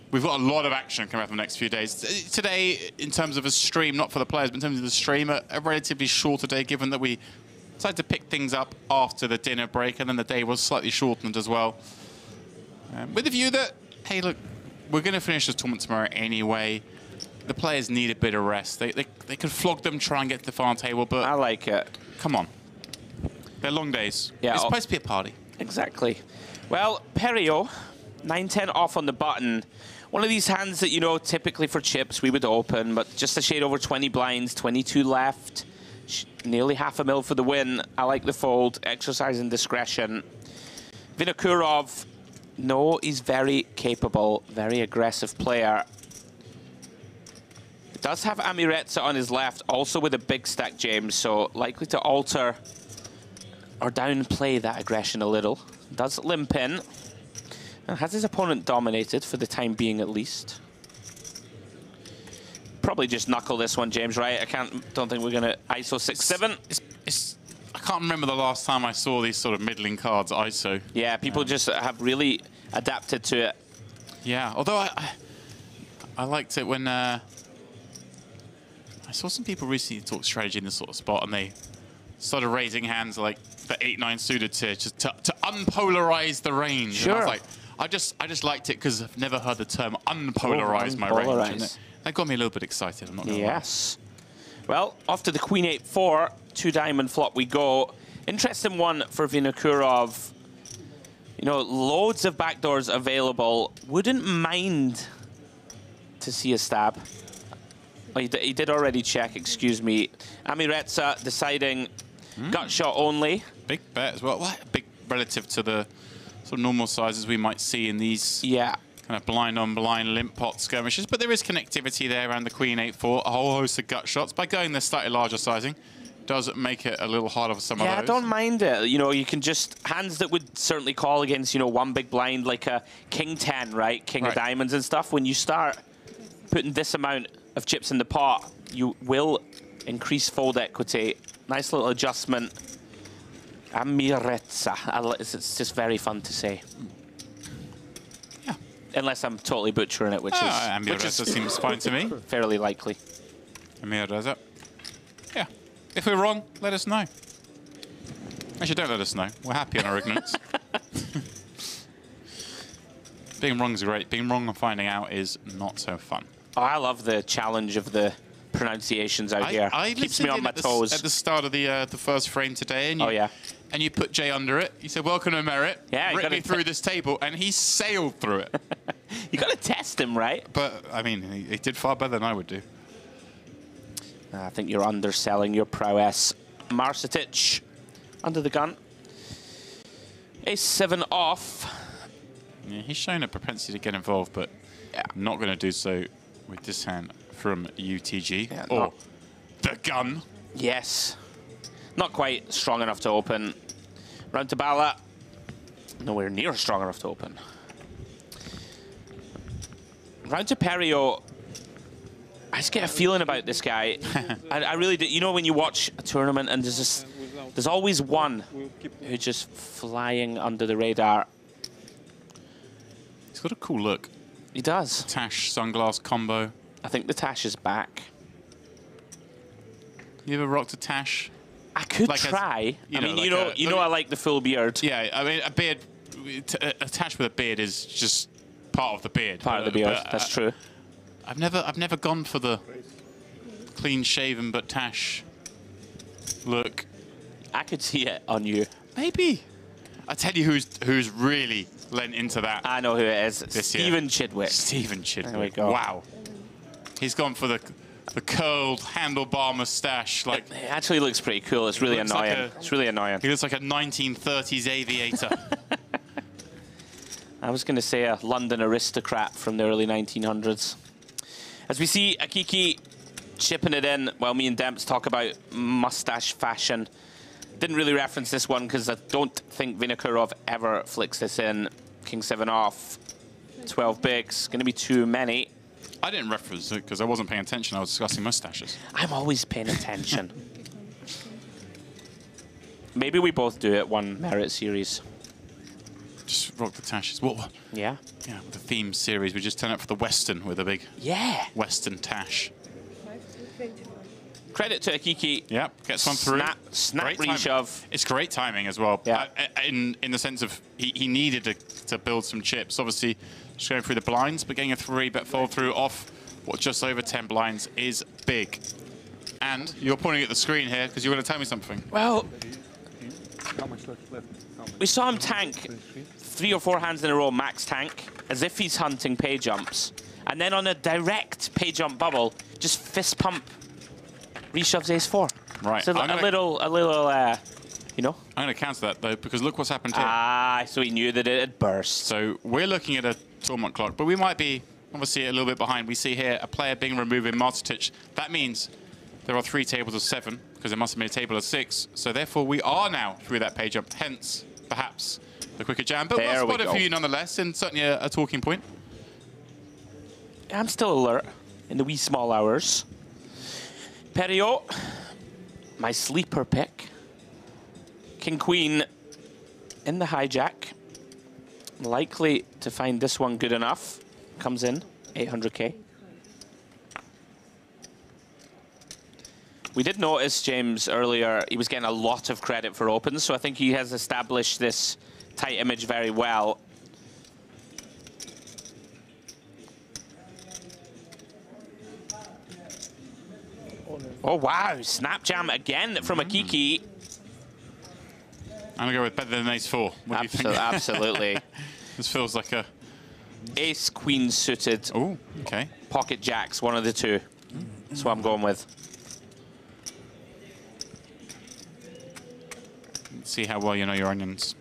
we've got a lot of action coming up in the next few days. Today, in terms of a stream, not for the players, but in terms of the stream, a relatively shorter day, given that we decided to pick things up after the dinner break, and then the day was slightly shortened as well. With the view that, hey, look, we're going to finish this tournament tomorrow anyway. The players need a bit of rest. They could flog them, try and get to the final table, but... I like it. Come on. They're long days. Yeah, it's supposed to be a party. Exactly. Well, Perio, 9-10 off on the button. One of these hands that, you know, typically for chips we would open, but just a shade over 20 blinds, 22 left. Nearly half a mil for the win. I like the fold, exercising discretion. Vinokurov, no, he's very capable, very aggressive player. Does have Amiretsa on his left, also with a big stack, James, so likely to alter or downplay that aggression a little. Does limp in. And has his opponent dominated for the time being, at least. Probably just knuckle this one, James, right? Don't think we're going to ISO 6-7. I can't remember the last time I saw these sort of middling cards ISO. Yeah, people just have really adapted to it. Yeah, although I liked it when I saw some people recently talk strategy in this sort of spot, and they started raising hands like the 8-9 suited tier just to unpolarize the range. Sure. And I was like, I just liked it because I've never heard the term unpolarize my range. And that got me a little bit excited, I'm not going to lie. Yes. Well, off to the Queen 8-4, 2-diamond flop we go. Interesting one for Vinokurov. You know, loads of backdoors available. Wouldn't mind to see a stab. Oh, he did already check, excuse me. Amiretsa deciding gut shot only. Big bet as well. Big relative to the sort of normal sizes we might see in these kind of blind-on-blind limp pot skirmishes. But there is connectivity there around the Queen 8-4, a whole host of gut shots. By going the slightly larger sizing, does make it a little harder for some of those. Yeah, I don't mind it. You know, you can just, hands that would certainly call against, you know, one big blind, like a King 10, right? King of diamonds and stuff. When you start putting this amount of chips in the pot, you will increase fold equity. Nice little adjustment. Amiretsa. It's just very fun to say. Yeah. Unless I'm totally butchering it, which Amiretsa seems fine to me. Fairly likely. Amiretsa. Yeah. If we're wrong, let us know. Actually, don't let us know. We're happy in our ignorance. Being wrong is great. Being wrong and finding out is not so fun. Oh, I love the challenge of the pronunciations out here. Keeps me on my toes. At the start of the first frame today, and and you put Jay under it. You said, "Welcome to Merit." Yeah, rip me through this table, and he sailed through it. You got to test him, right? But I mean, he did far better than I would do. I think you're underselling your prowess. Marsetic under the gun. Ace-7 off. Yeah, he's shown a propensity to get involved, but not going to do so with this hand from UTG. Yeah, or the gun. Yes. Not quite strong enough to open. Round to Bala. Nowhere near strong enough to open. Round to Perio. I just get a feeling about this guy. I really do. You know, when you watch a tournament and there's always one who's just flying under the radar. He's got a cool look. He does. Tash sunglass combo. I think the Tash is back. You ever rocked a Tash? I could try. I mean, you know, I like the full beard. Yeah, I mean, a beard, a Tash with a beard is just part of the beard. Part of the beard. That's true. I've never gone for the clean shaven but Tash look. I could see it on you. Maybe. I tell you who's really lent into that. I know who it is. Stephen Chidwick. Stephen Chidwick. There we go. Wow. He's gone for the curled handlebar mustache. Like, it actually looks pretty cool. It's really annoying. It's really annoying. He looks like a 1930s aviator. I was going to say a London aristocrat from the early 1900s. As we see Akiki chipping it in while me and Demps talk about mustache fashion. Didn't really reference this one because I don't think Vinokurov ever flicks this in. King 7 off. 12 bigs. Going to be too many. I didn't reference it because I wasn't paying attention. I was discussing mustaches. I'm always paying attention. Maybe we both do it one Merit series. Just rock the Tashes. What? Yeah. Yeah, the theme series. We just turn up for the Western with a big Western Tash. Credit to Akiki. Yep, gets one through. Snap reshove. It's great timing as well. Yeah. In the sense of he needed to build some chips. Obviously, just going through the blinds, but getting a 3-bet fall through off what just over 10 blinds is big. And you're pointing at the screen here because you want to tell me something. Well, how much left? We saw him tank 3 or 4 hands in a row, max tank, as if he's hunting pay jumps. And then on a direct pay jump bubble, just fist pump reshoves ace-4. Right. So a little, you know. I'm going to counter that, though, because look what's happened here. Ah, so he knew that it had burst. So we're looking at a tournament clock, but we might be, obviously, a little bit behind. We see here a player being removed in Marsetic. That means there are 3 tables of 7, because there must have been a table of 6. So therefore, we are now through that page jump. Hence, perhaps the quicker jam. But we'll spot it for you nonetheless, and certainly a talking point. I'm still alert in the wee small hours. Perio, my sleeper pick. King Queen in the hijack. Likely to find this one good enough. Comes in, 800k. We did notice James earlier, he was getting a lot of credit for opens, so I think he has established this tight image very well. Oh wow, snap jam again from Akiki. I'm gonna go with better than ace 4. What do you think? Absolutely. This feels like a ace queen suited. Oh, okay. Pocket jacks, one of the two. That's what I'm going with. Let's see how well you know your onions.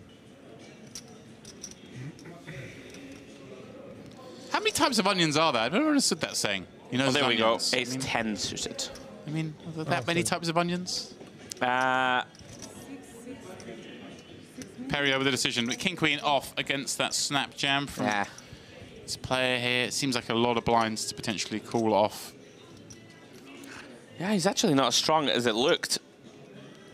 How many types of onions are there? I've never understood that saying. You know, there we go. onions. Ace 10 suited. I mean, are there that many types of onions? Perio with the decision, but King Queen off against that snap jam from this player here. It seems like a lot of blinds to potentially call off. Yeah, he's actually not as strong as it looked.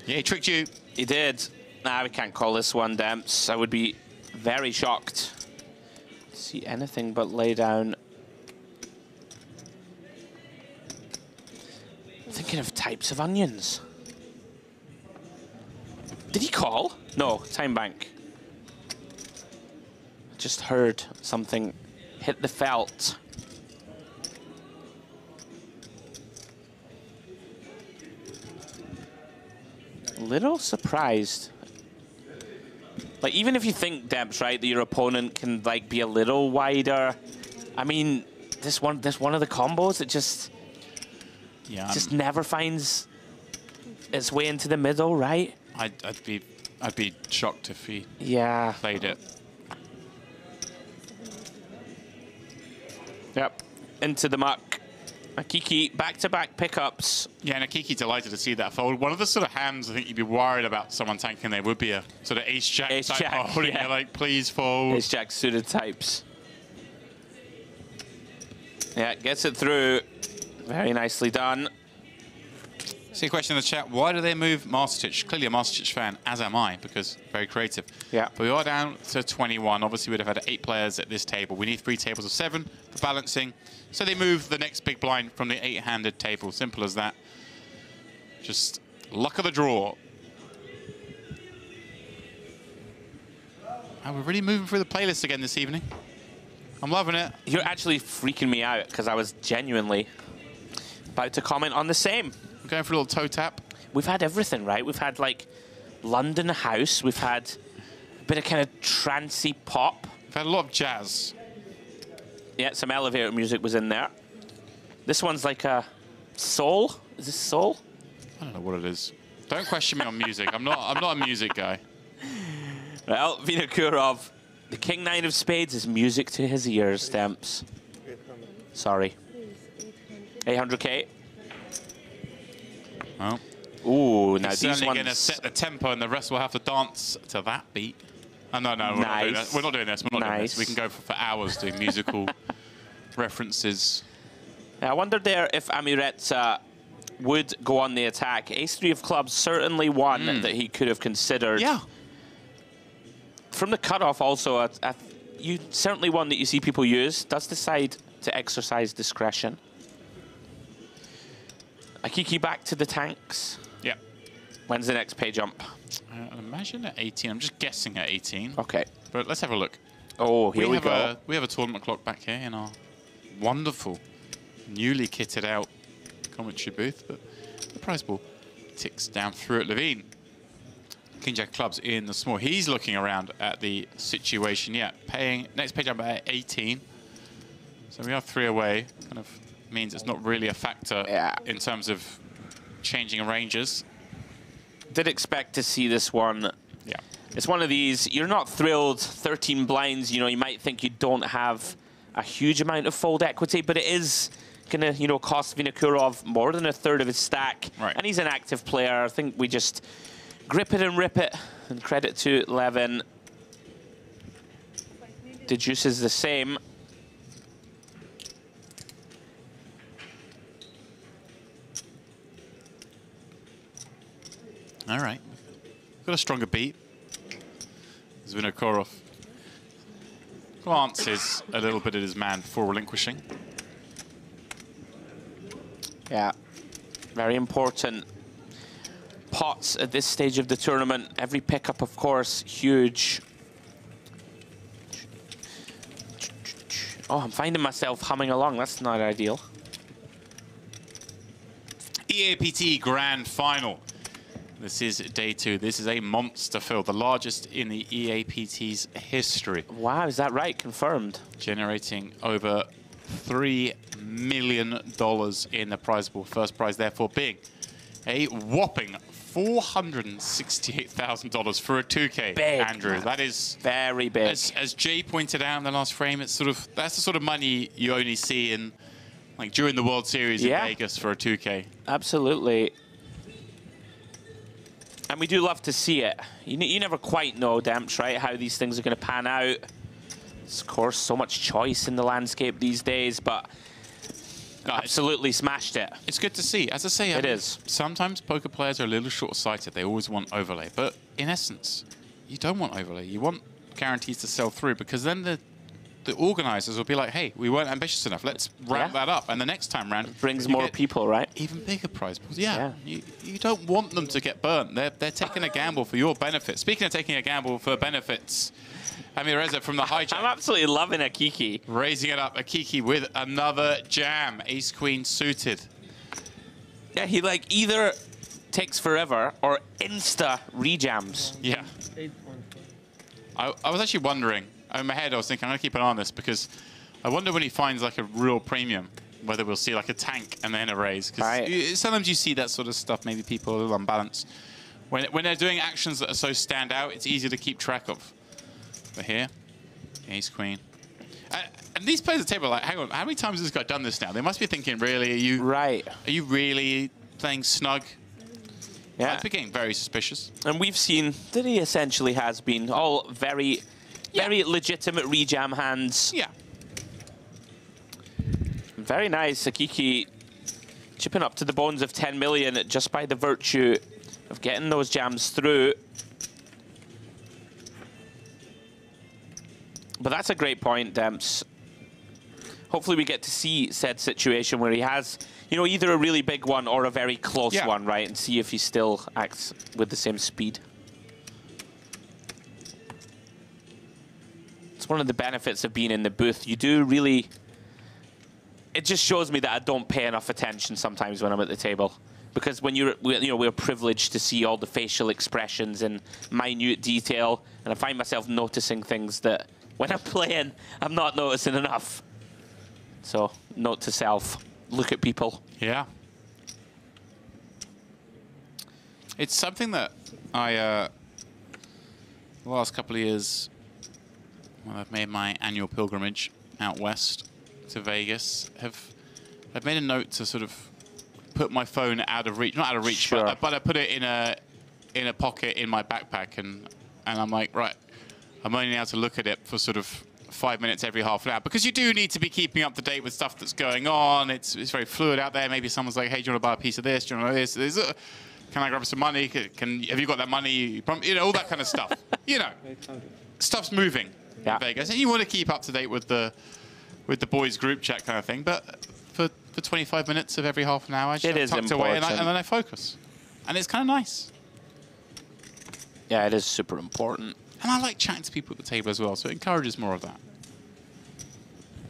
Yeah, he tricked you. He did. Nah, we can't call this one, Demps. I would be very shocked to see anything but lay down. Thinking of types of onions. Did he call? No, time bank. Just heard something hit the felt. A little surprised. Like, even if you think, Debs, right, that your opponent can, like, be a little wider, I mean, this one of the combos that just never finds its way into the middle, right? I'd be shocked if he played it. Yep, into the muck. Akiki, back-to-back pickups. Yeah, and Akiki delighted to see that fold. One of the sort of hands I think you'd be worried about someone tanking there would be a sort of ace-jack type holding. You're like, please fold. Ace-jack suited types. Yeah, gets it through. Very nicely done. See a question in the chat, why do they move Masterchich? Clearly a Masterchich fan, as am I, because very creative. Yeah. But we are down to 21. Obviously, we'd have had 8 players at this table. We need 3 tables of 7 for balancing. So they move the next big blind from the 8-handed table. Simple as that. Just luck of the draw. And we're really moving through the playlist again this evening. I'm loving it. You're actually freaking me out, because I was genuinely about to comment on the same. I'm going for a little toe tap. We've had everything, right? We've had, like, London House. We've had a bit of kind of trancey pop. We've had a lot of jazz. Yeah, some elevator music was in there. This one's like a soul. Is this soul? I don't know what it is. Don't question me on music. I'm not a music guy. Well, Vinokurov, the King 9 of Spades is music to his ears, Stamps. Sorry. 800k. Oh. Ooh, now He's these certainly ones going to set the tempo, and the rest will have to dance to that beat. Oh, no, we're not doing that. We're not doing this. We're not doing this. We can go for hours doing musical references. Yeah, I wondered there if Amuretsa would go on the attack. Ace-3 of clubs, certainly one that he could have considered. Yeah. From the cutoff also, certainly one that you see people use. Does decide to exercise discretion. Akiki back to the tanks. Yeah. When's the next pay jump? I imagine at 18. I'm just guessing at 18. Okay. But let's have a look. Oh, here we go. We have a tournament clock back here in our wonderful, newly kitted out commentary booth. But the prize ball ticks down through at Levine. King Jack clubs in the small. He's looking around at the situation. Yeah, paying next pay jump at 18. So we are 3 away. Kind of means it's not really a factor in terms of changing ranges. Did expect to see this one. Yeah. It's one of these, you're not thrilled, 13 blinds, you know, you might think you don't have a huge amount of fold equity, but it is going to, you know, cost Vinokurov more than a third of his stack. Right. And he's an active player. I think we just grip it and rip it. And credit to Levin. The juice is the same. All right. Got a stronger beat. Vinokurov glances a little bit at his man before relinquishing. Yeah, very important pots at this stage of the tournament. Every pickup, of course, huge. Oh, I'm finding myself humming along. That's not ideal. EAPT Grand Final. This is day 2. This is a monster field, the largest in the EAPT's history. Wow, is that right? Confirmed. Generating over $3 million in the prize pool. First prize, therefore, being a whopping $468,000 for a 2K. Big, Andrew. man. That is very big. As Jay pointed out in the last frame, it's sort of that's the sort of money you only see in like during the World Series in Vegas for a 2K. Absolutely. And we do love to see it. You never quite know, Demps, right, how these things are going to pan out. There's, of course, so much choice in the landscape these days, but absolutely smashed it. It's good to see. As I say, it is. Sometimes poker players are a little short-sighted. They always want overlay. But in essence, you don't want overlay. You want guarantees to sell through, because then the organizers will be like, hey, we weren't ambitious enough. Let's ramp that up. And the next time round, brings more people, right? Even bigger prize pools. Yeah. You don't want them to get burnt. They're taking a gamble for your benefit. Speaking of taking a gamble for benefits, Amir Reza from the hijack. I'm absolutely loving Akiki. Raising it up. Akiki with another jam. Ace-Queen suited. Yeah, he like either takes forever or insta rejams. Yeah. I was actually wondering, in my head I was thinking, I'm going to keep an eye on this, because I wonder when he finds like a real premium, whether we'll see like a tank and then a raise. Because sometimes you see that sort of stuff, maybe people are a little unbalanced. When they're doing actions that are so stand out, it's easier to keep track of. But here, Ace-Queen. And these players at the table are like, hang on, how many times has this guy done this now? They must be thinking, really, are you really playing snug? Yeah. I'd be getting very suspicious. And we've seen that he essentially has been all very legitimate rejam hands. Yeah. Very nice. Akiki chipping up to the bones of 10 million just by the virtue of getting those jams through. But that's a great point, Demps. Hopefully we get to see said situation where he has, you know, either a really big one or a very close one, right? And see if he still acts with the same speed. It's one of the benefits of being in the booth. You do really... It just shows me that I don't pay enough attention sometimes when I'm at the table. Because when we're privileged to see all the facial expressions in minute detail, and I find myself noticing things that when I'm playing, I'm not noticing enough. So, note to self, look at people. Yeah. It's something that I, the last couple of years, when I've made my annual pilgrimage out west to Vegas, I've made a note to sort of put my phone out of reach, not out of reach, but I put it in a pocket in my backpack, and I'm like, right, I'm only allowed to look at it for sort of 5 minutes every half an hour, because you do need to be keeping up to date with stuff that's going on. It's very fluid out there. Maybe someone's like, hey, do you want to buy a piece of this? Do you want to know this? Can I grab some money? Have you got that money? You know, all that kind of stuff. You know, stuff's moving in Vegas, and you want to keep up to date with the boys group chat kind of thing. But for 25 minutes of every half an hour, I just tucked away and then I focus, and it's kind of nice. Yeah, it is super important. And I like chatting to people at the table as well, so it encourages more of that.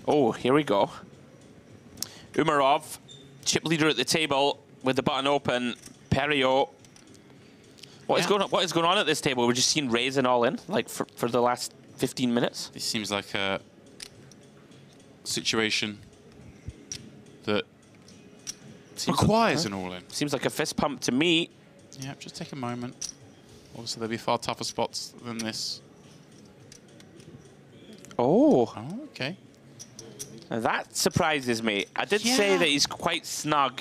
Oh, here we go. Umarov, chip leader at the table with the button open. Perio. What is going on at this table? We're just seeing raising all in, like for the last 15 minutes. This seems like a situation that requires an all-in. Seems like a fist pump to me. Yeah, just take a moment. Obviously, there'll be far tougher spots than this. Oh. Okay. That surprises me. I did say that he's quite snug.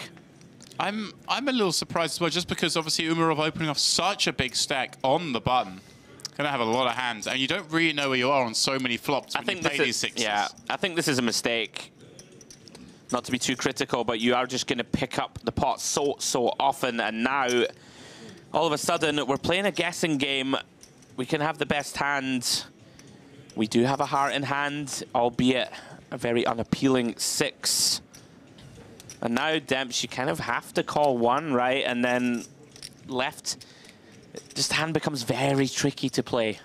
I'm a little surprised as well, just because obviously Umarov opening off such a big stack on the button. Going to have a lot of hands, and you don't really know where you are on so many flops when you play these sixes. Yeah, I think this is a mistake. Not to be too critical, but you are just going to pick up the pot so often, and now, all of a sudden, we're playing a guessing game. We can have the best hand. We do have a heart in hand, albeit a very unappealing 6. And now, Demps, you kind of have to call 1, right? And then left, just hand becomes very tricky to play.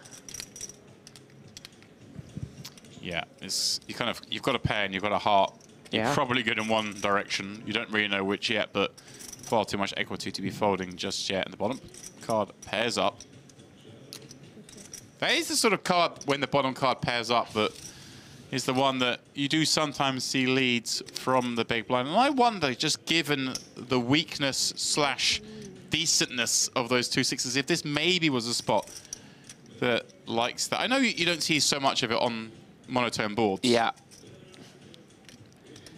Yeah, you've got a pair and you've got a heart. Yeah. You're probably good in one direction. You don't really know which yet, but far too much equity to be folding just yet. And the bottom card pairs up. That is the sort of card when the bottom card pairs up that is the one that you do sometimes see leads from the big blind. And I wonder, just given the weakness slash decentness of those 2 6s, if this maybe was a spot that likes that. I know you don't see so much of it on monotone boards. Yeah.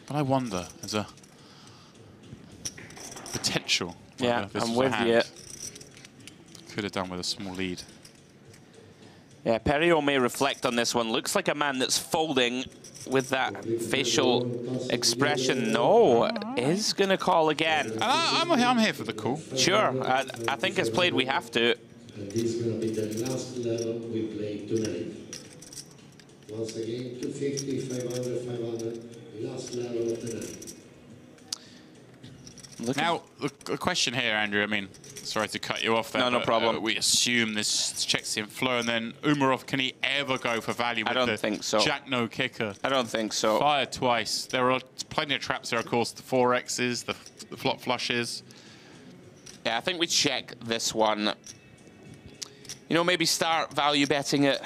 But I wonder, as a potential. Yeah, I'm with you. Could have done with a small lead. Yeah, Perio may reflect on this one. Looks like a man that's folding with that facial expression. No, is going to call again. And I'm here for the call. Sure. I think as played, we have to. And this is going to be the last level we play tonight. Once again, 250, 500, 500, last level of the night. Now, the question here, Andrew, I mean, sorry to cut you off there. No problem. We assume this checks the inflow, and then Umarov, can he ever go for value with don't think so. Jack no kicker? I don't think so. Fire twice. There are plenty of traps there, of course, the 4Xs, the flop flushes. Yeah, I think we check this one. You know, maybe start value betting it.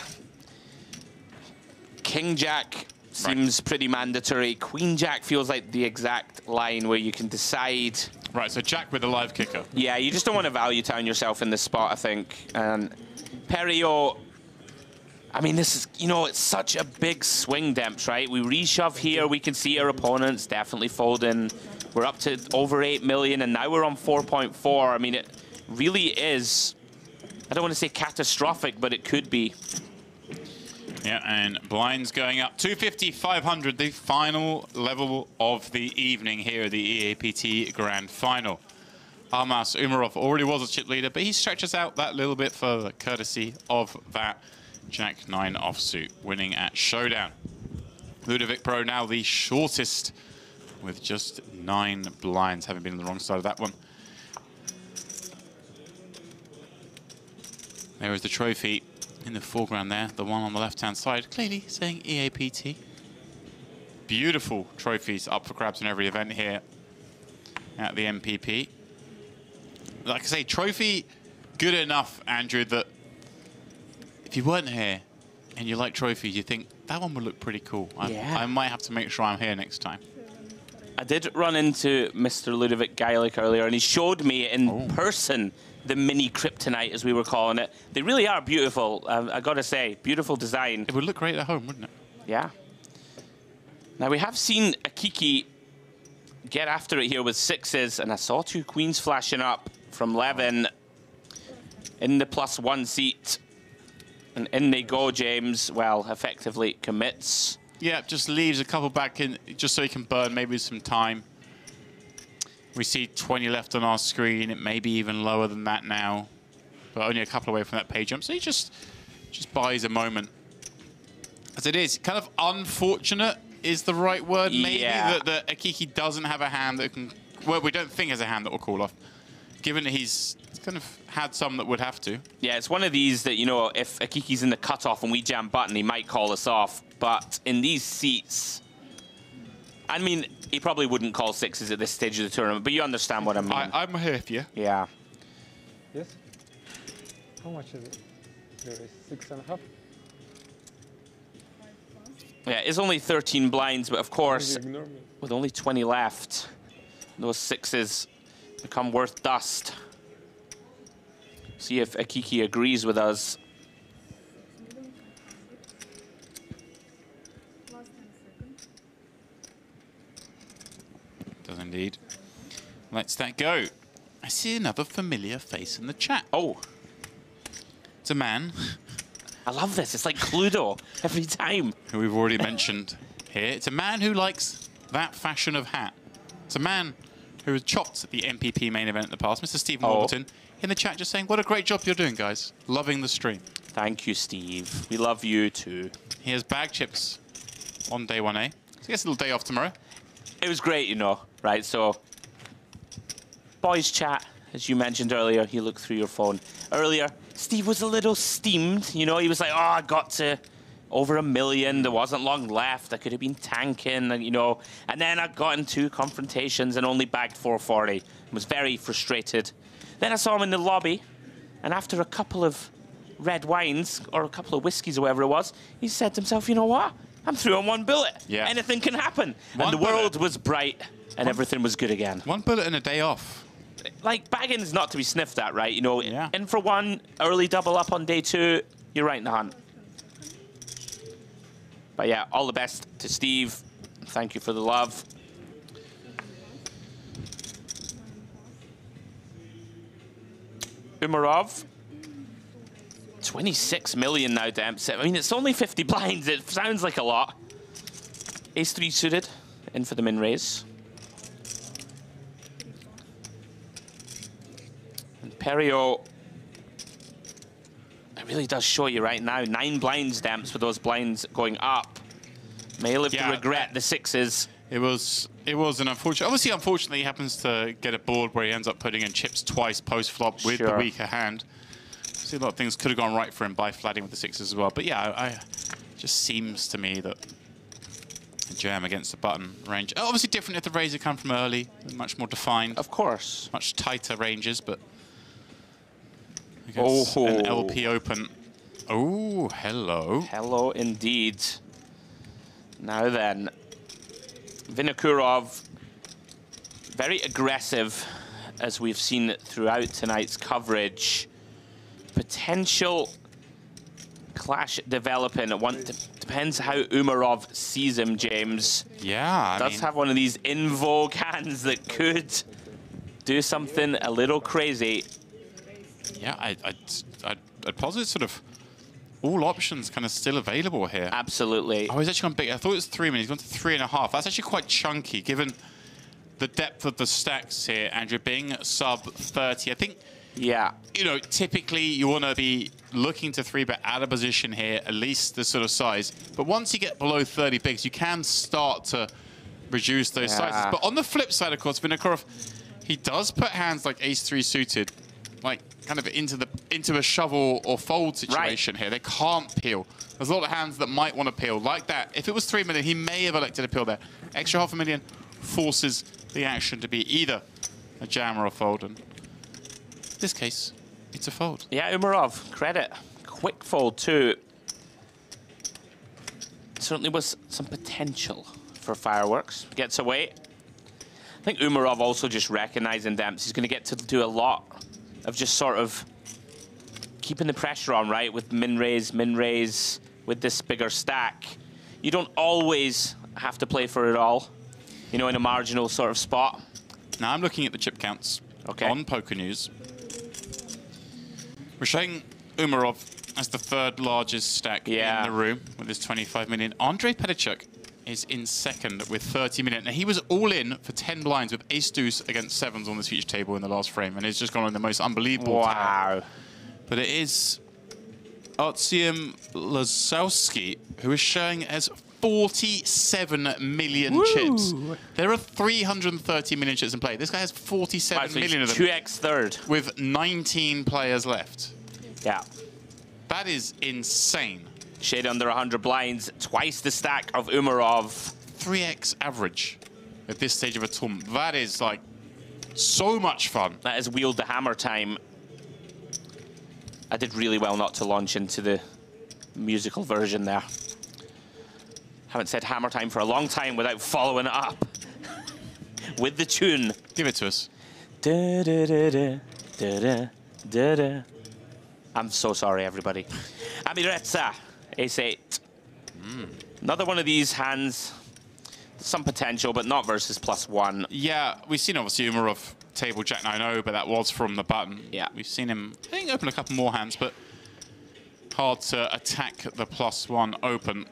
King Jack seems pretty mandatory. Queen Jack feels like the exact line where you can decide. Right, so Jack with a live kicker. Yeah, you just don't want to value town yourself in this spot, I think. And Perio, I mean, this is, you know, it's such a big swing, Demps, right? We reshove here, we can see our opponents definitely folding. We're up to over 8 million, and now we're on 4.4. I mean, it really is, I don't want to say catastrophic, but it could be. Yeah, and blinds going up. 250, 500, the final level of the evening here at the EAPT Grand Final. Almas Umarov already was a chip leader, but he stretches out that little bit further, courtesy of that Jack-9 offsuit, winning at Showdown. Ludovic Pro now the shortest, with just 9 blinds, having been on the wrong side of that one. There is the trophy in the foreground there, the one on the left-hand side, clearly saying EAPT. Beautiful trophies up for grabs in every event here at the MPP. Like I say, trophy good enough, Andrew, that if you weren't here and you like trophies, you think that one would look pretty cool. I might have to make sure I'm here next time. I did run into Mr. Ludovic Geilich earlier, and he showed me in person the mini kryptonite, as we were calling it. They really are beautiful, I gotta say. Beautiful design. It would look great at home, wouldn't it? Yeah. Now, we have seen Akiki get after it here with 6s, and I saw 2 queens flashing up from Levin in the +1 seat. And in they go, James. Well, effectively commits. Yeah, just leaves a couple back in, just so he can burn maybe some time. We see 20 left on our screen. It may be even lower than that now, but only a couple away from that pay jump. So he just buys a moment. As it is, kind of unfortunate is the right word, maybe, that Akiki doesn't have a hand that can, well, we don't think has a hand that will call off, given that he's kind of had some that would have to. Yeah, it's one of these that, you know, if Akiki's in the cutoff and we jam button, he might call us off. But in these seats, I mean, he probably wouldn't call 6s at this stage of the tournament, but you understand what I mean. I'm here for you. Yeah. Yes? How much is it? There is 6.5. Yeah, it's only 13 blinds, but of course, with only 20 left, those 6s become worth dust. See if Akiki agrees with us. Let's that go. I see another familiar face in the chat. Oh. It's a man. I love this. It's like Cluedo every time. Who we've already mentioned here. It's a man who likes that fashion of hat. It's a man who has chopped the MPP main event in the past, Mr. Steve Morton, in the chat just saying, what a great job you're doing, guys. Loving the stream. Thank you, Steve. We love you too. He has bag chips on day 1A. So he gets a little day off tomorrow. It was great, you know, right? So, boys chat, as you mentioned earlier, you looked through your phone. Earlier, Steve was a little steamed, you know, he was like, oh, I got to over 1 million, there wasn't long left, I could have been tanking, you know, and then I got in 2 confrontations and only bagged 440, was very frustrated. Then I saw him in the lobby, and after a couple of red wines, or a couple of whiskies or whatever it was, he said to himself, you know what, I'm through on 1 bullet, anything can happen. And the world was bright, and everything was good again. 1 bullet and a day off. Like, bagging's not to be sniffed at, right? You know, in for 1, early double up on day 2, you're right in the hunt. But yeah, all the best to Steve. Thank you for the love. Umarov. 26 million now, Dempsey. I mean, it's only 50 blinds. It sounds like a lot. Ace-3 suited, in for the min raise. And Perio, it really does show you right now. 9 blinds, Demps, with those blinds going up. May live to regret the 6s. It was an unfortunate. Obviously, unfortunately, he happens to get a board where he ends up putting in chips twice post-flop with the weaker hand. See, a lot of things could have gone right for him by flatting with the 6s as well. But yeah, it just seems to me that a jam against the button range. Obviously different if the raise had come from early, much more defined. Of course. Much tighter ranges, but against an LP open. Oh, hello. Hello indeed. Now then, Vinokurov, very aggressive, as we've seen throughout tonight's coverage. Potential clash developing. Depends how Umarov sees him, James. Yeah, Does have one of these in vogue hands that could do something a little crazy. Yeah, I'd posit sort of all options kind of still available here. Absolutely. Oh, he's actually gone big. I thought it was 3 minutes. He's gone to 3.5. That's actually quite chunky, given the depth of the stacks here, Andrew, being sub 30. I think, yeah, you know, typically you want to be looking to 3-bet out of position here, at least this sort of size. But once you get below 30 bigs, you can start to reduce those sizes. But on the flip side, of course, Vinokurov, he does put hands like ace-3 suited, like kind of into a shovel or fold situation here. They can't peel. There's a lot of hands that might want to peel like that. If it was 3 million, he may have elected to peel there. Extra $500,000 forces the action to be either a jam or a fold. And in this case, it's a fold. Yeah, Umarov, credit. Quick fold too. Certainly was some potential for fireworks. Gets away. I think Umarov also just recognizing Demps. He's going to get to do a lot of just sort of keeping the pressure on, right? With min raise, with this bigger stack. You don't always have to play for it all, you know, in a marginal sort of spot. Now I'm looking at the chip counts on Poker News. We're showing Umarov as the 3rd largest stack in the room with his 25 million. Andrei Petachuk is in 2nd with 30 million. Now, he was all in for 10 blinds with ace-deuce against 7s on this huge table in the last frame, and it's just gone on the most unbelievable tower. But it is Artyom Lazowski who is showing as 47 million chips. There are 330 million chips in play. This guy has 47 million of them. 2x third. With 19 players left. Yeah. That is insane. Shade under 100 blinds, twice the stack of Umarov. 3x average at this stage of a tournament. That is like so much fun. That is wield the hammer time. I did really well not to launch into the musical version there. Haven't said hammer time for a long time without following it up with the tune. Give it to us. Da, da, da, da, da, da, da, da. I'm so sorry, everybody. Amirezza, ace-8. Another one of these hands. Some potential, but not versus +1. Yeah, we've seen obviously Umarov table Jack 9-0, but that was from the button. Yeah. We've seen him, I think, open a couple more hands, but hard to attack the +1 open.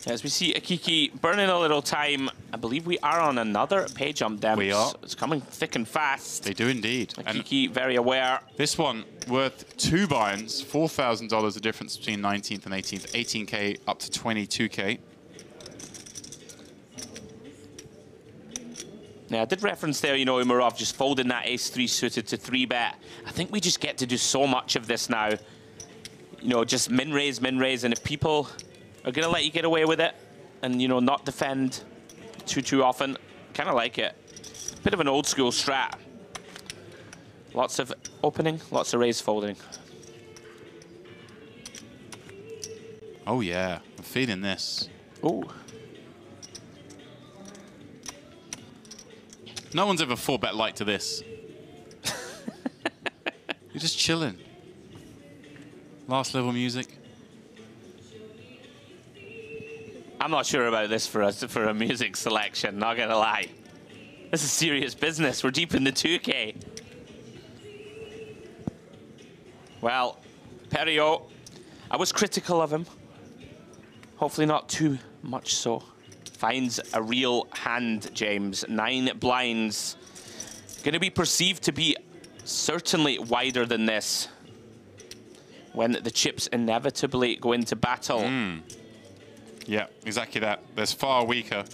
As we see Akiki burning a little time, I believe we are on another pay jump damage. We are. It's coming thick and fast. They do indeed. Akiki very aware. This one worth 2 binds, $4,000 the difference between 19th and 18th, 18K up to 22K. Yeah, I did reference there, you know, Umarov just folding that ace-3 suited to 3-bet. I think we just get to do so much of this now. You know, just min-raise, and if people are going to let you get away with it and, you know, not defend too often, kind of like it. Bit of an old-school strat. Lots of opening, lots of raise folding. Oh, yeah. I'm feeling this. Ooh. No one's ever 4-bet light to this. You're just chilling. Last level music. I'm not sure about this for a music selection, not gonna lie. This is serious business. We're deep in the 2K. Well, Perio, I was critical of him. Hopefully not too much so. Finds a real hand, James. 9 blinds. Gonna be perceived to be certainly wider than this when the chips inevitably go into battle. Yeah, exactly that. There's far weaker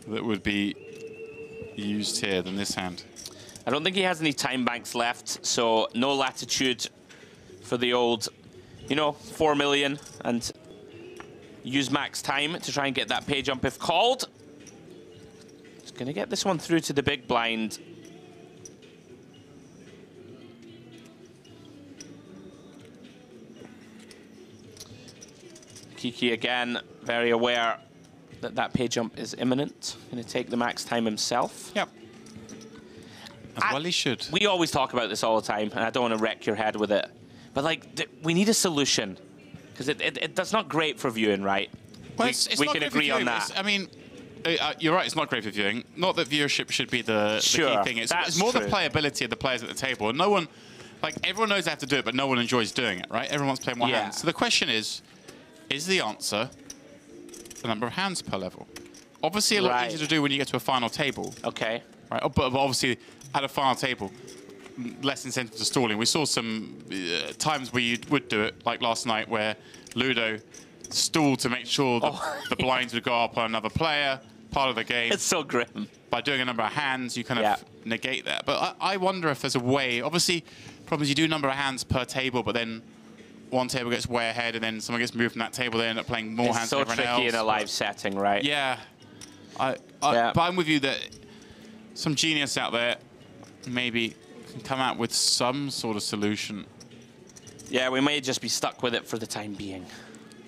that would be used here than this hand. I don't think he has any time banks left, so no latitude for the old, you know, 4 million and use max time to try and get that pay jump if called. He's gonna get this one through to the big blind. Kiki again, very aware that that pay jump is imminent. Gonna take the max time himself. Yep. As well he should. We always talk about this all the time, and I don't want to wreck your head with it. But like, we need a solution. Because that's not great for viewing, right? Well, we can agree on that. I mean, you're right, it's not great for viewing. Not that viewership should be the key thing. It's more the playability of the players at the table. And no one, like, everyone knows they have to do it, but no one enjoys doing it, right? Everyone wants to play more hands. So the question is the answer the number of hands per level? Obviously, a lot easier to do when you get to a final table. Okay. Right, but obviously, at a final table, less incentive to stalling. We saw some times where you would do it, like last night, where Ludo stalled to make sure that the blinds would go up on another player, part of the game. It's so grim. By doing a number of hands, you kind of negate that. But I wonder if there's a way. Obviously, problem is you do a number of hands per table, but then one table gets way ahead, and then someone gets moved from that table, they end up playing more hands than everyone else. It's so tricky in a live setting, right? Yeah. But I'm with you that some genius out there maybe can come out with some sort of solution. Yeah, we may just be stuck with it for the time being.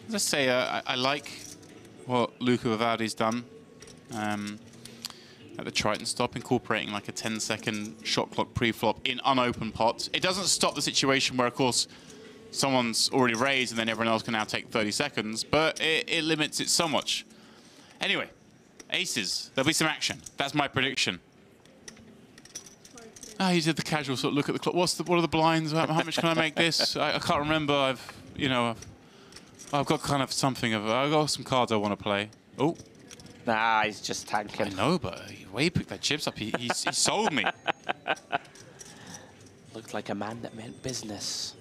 Let's say I like what Luca Vivaldi's done at the Triton stop, incorporating like a 10-second shot clock pre-flop in unopened pots. It doesn't stop the situation where, of course, someone's already raised and then everyone else can now take 30 seconds, but it limits it so much. Anyway, aces. There'll be some action. That's my prediction. You did the casual sort of look at the clock. What are the blinds? How much can I make this? I can't remember. I've got kind of something of. I've got some cards I want to play. Oh. Nah, he's just tanking. I know, but the way he picked that chips up, he sold me. Looked like a man that meant business.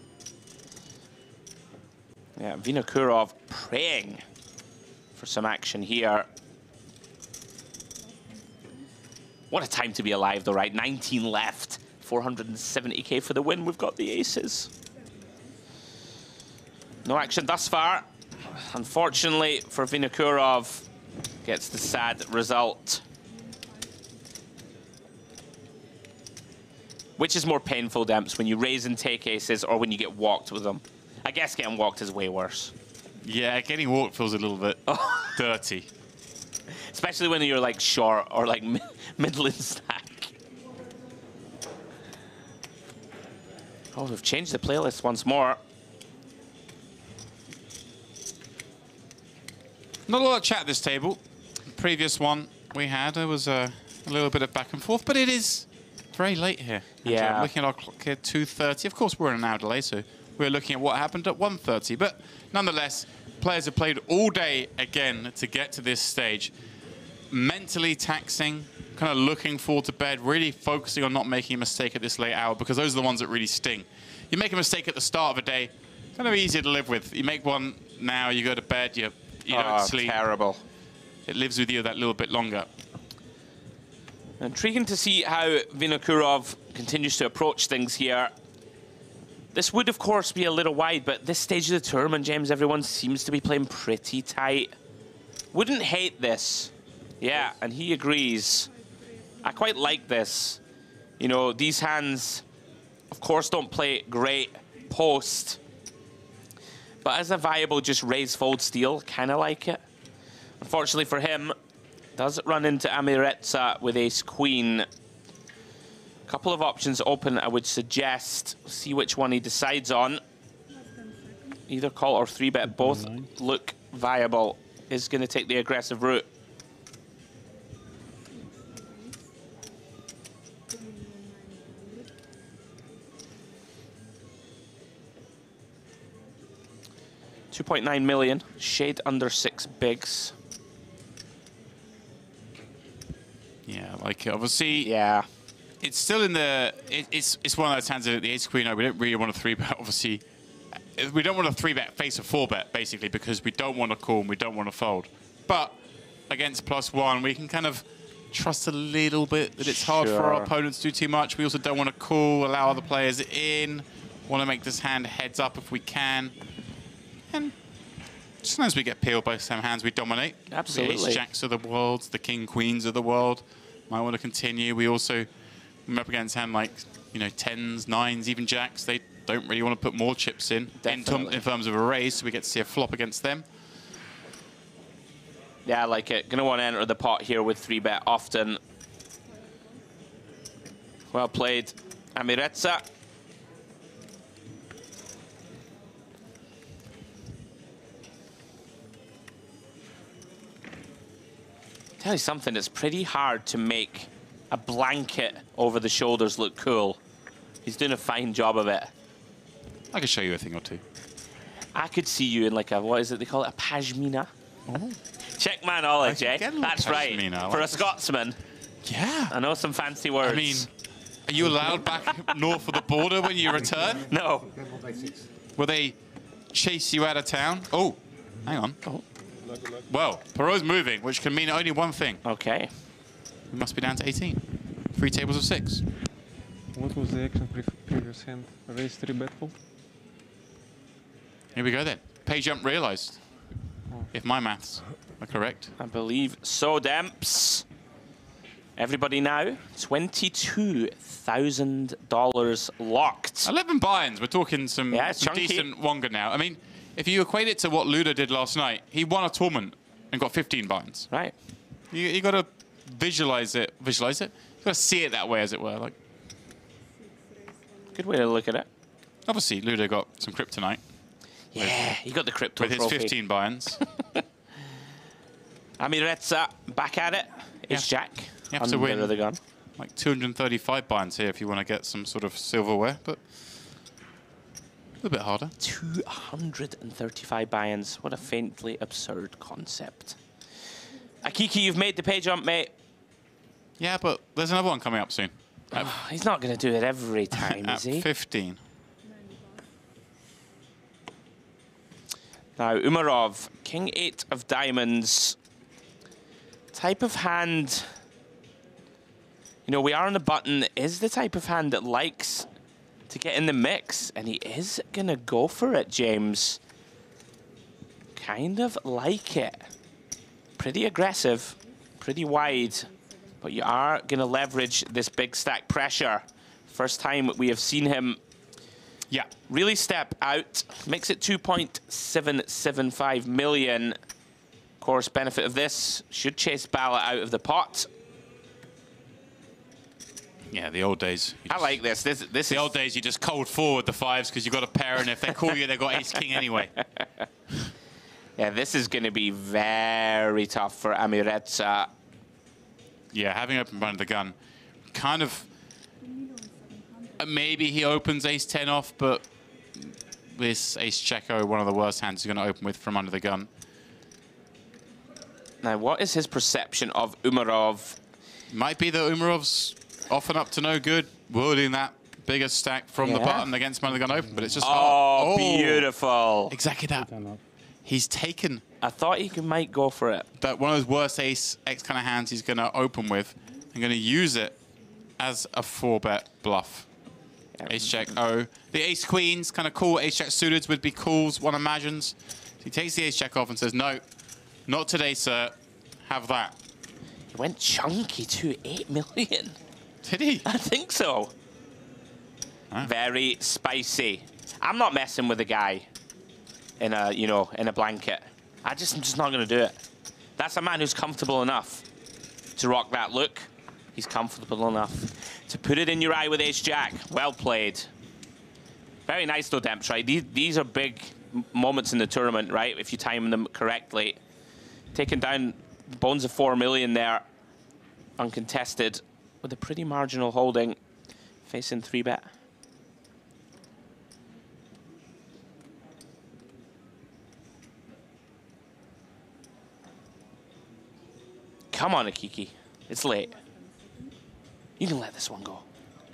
Yeah, Vinokurov praying for some action here. What a time to be alive, though, right? 19 left. 470K for the win. We've got the aces. No action thus far. Unfortunately for Vinokurov, gets the sad result. Which is more painful, Demps, when you raise and take aces or when you get walked with them? I guess getting walked is way worse. Yeah, getting walked feels a little bit dirty. Especially when you're like short or like middling stack. Oh, we've changed the playlist once more. Not a lot of chat at this table. The previous one we had, there was a little bit of back and forth, but it is very late here. Yeah. I'm looking at our clock here, 2:30. Of course, we're in an hour delay, so we're looking at what happened at 1:30. But nonetheless, players have played all day again to get to this stage. Mentally taxing, kind of looking forward to bed, really focusing on not making a mistake at this late hour, because those are the ones that really sting. You make a mistake at the start of a day, kind of easier to live with. You make one now, you go to bed, you don't sleep. Terrible. It lives with you that little bit longer. Intriguing to see how Vinokurov continues to approach things here. This would, of course, be a little wide, but this stage of the tournament, James, everyone seems to be playing pretty tight. Wouldn't hate this. Yeah, and he agrees. I quite like this. You know, these hands, of course, don't play great post. But as a viable just raise fold steal, kind of like it. Unfortunately for him, does run into Amiretsa with ace-queen. A couple of options open, I would suggest. See which one he decides on. Either call or 3-bet, both look viable. Is going to take the aggressive route. $2.9 million, shade under 6 bigs. Yeah, like obviously. Yeah. It's still in the. It's one of those hands at the ace queen. We don't really want to 3-bet. Obviously, we don't want to 3-bet face a 4-bet basically because we don't want to call and we don't want to fold. But against +1, we can kind of trust a little bit that it's hard for our opponents to do too much. We also don't want to call, allow other players in. Want to make this hand heads up if we can. And sometimes we get peeled by some hands we dominate. Absolutely. The ace-jacks of the world, the king-queens of the world. Might want to continue. We also come up against hand like, you know, 10s, 9s, even jacks. They don't really want to put more chips in terms of a raise, so we get to see a flop against them. Yeah, I like it. Gonna want to enter the pot here with 3-bet often. Well played, Amiretsa. Tell you something, it's pretty hard to make a blanket over the shoulders look cool. He's doing a fine job of it. I could show you a thing or two. I could see you in like a, what is it they call it, a pashmina? Oh. Check my knowledge, eh? That's right. For a Scotsman. Yeah. I know some fancy words. I mean, are you allowed back north of the border when you return? No. Will they chase you out of town? Oh, hang on. Oh. Well, Perot's moving, which can mean only one thing. Okay. We must be down to 18. 3 tables of 6. What was the action previous hand? Raise 3-bet fold? Here we go then. Pay jump realized. If my maths are correct. I believe so, Demps. Everybody now, $22,000 locked. 11 buy-ins. We're talking some decent Wonga now. I mean, if you equate it to what Ludo did last night, he won a tournament and got 15 buy-ins. Right. You got to visualize it. Visualize it. You got to see it that way, as it were. Like, good way to look at it. Obviously, Ludo got some kryptonite. Yeah, he got the crypto with trophy. his 15 buy-ins. Amiretsa back at it. Ace Jack. You have to win the gun. Like 235 buy-ins here if you want to get some sort of silverware, but a bit harder. 235 buy-ins. What a faintly absurd concept. Akiki, you've made the pay jump, mate. Yeah, but there's another one coming up soon. He's not going to do it every time, is he? 15. Now, Umarov, King 8 of diamonds. Type of hand, you know, we are on the button, is the type of hand that likes to get in the mix, and he is going to go for it, James. Kind of like it. Pretty aggressive, pretty wide, but you are going to leverage this big stack pressure. First time we have seen him really step out. Makes it 2.775 million. Of course, benefit of this, should chase Bala out of the pot. Yeah, the old days. I like this. This the old days, you just cold forward the 5s because you've got a pair, and if they call you, they've got ace-king anyway. Yeah, this is going to be very tough for Amiretsa. Yeah, having open behind the gun. Kind of... maybe he opens ace-10 off, but this ace-check-o, one of the worst hands he's going to open with from under the gun. Now, what is his perception of Umarov? Might be that Umarov's often up to no good, wielding that bigger stack from the button against under the gun open, but it's just hard. Oh, beautiful. Exactly that. He's taken... I thought he might go for it. That one of those worst ace-X kind of hands he's going to open with and going to use it as a 4-bet bluff. Ace-check-o. The ace-queen's kind of cool. Ace-check suited would be cool, one imagines. So he takes the ace-check off and says, no, not today, sir. Have that. He went chunky too, 8 million. Did he? I think so. Huh. Very spicy. I'm not messing with a guy in a, you know, in a blanket. I'm just not going to do it. That's a man who's comfortable enough to rock that look. He's comfortable enough to put it in your eye with ace-jack. Well played. Very nice though, Demps, right? These are big moments in the tournament, right? If you time them correctly. Taking down bones of 4 million there, uncontested, with a pretty marginal holding, facing 3-bet. Come on, Akiki. It's late. You can let this one go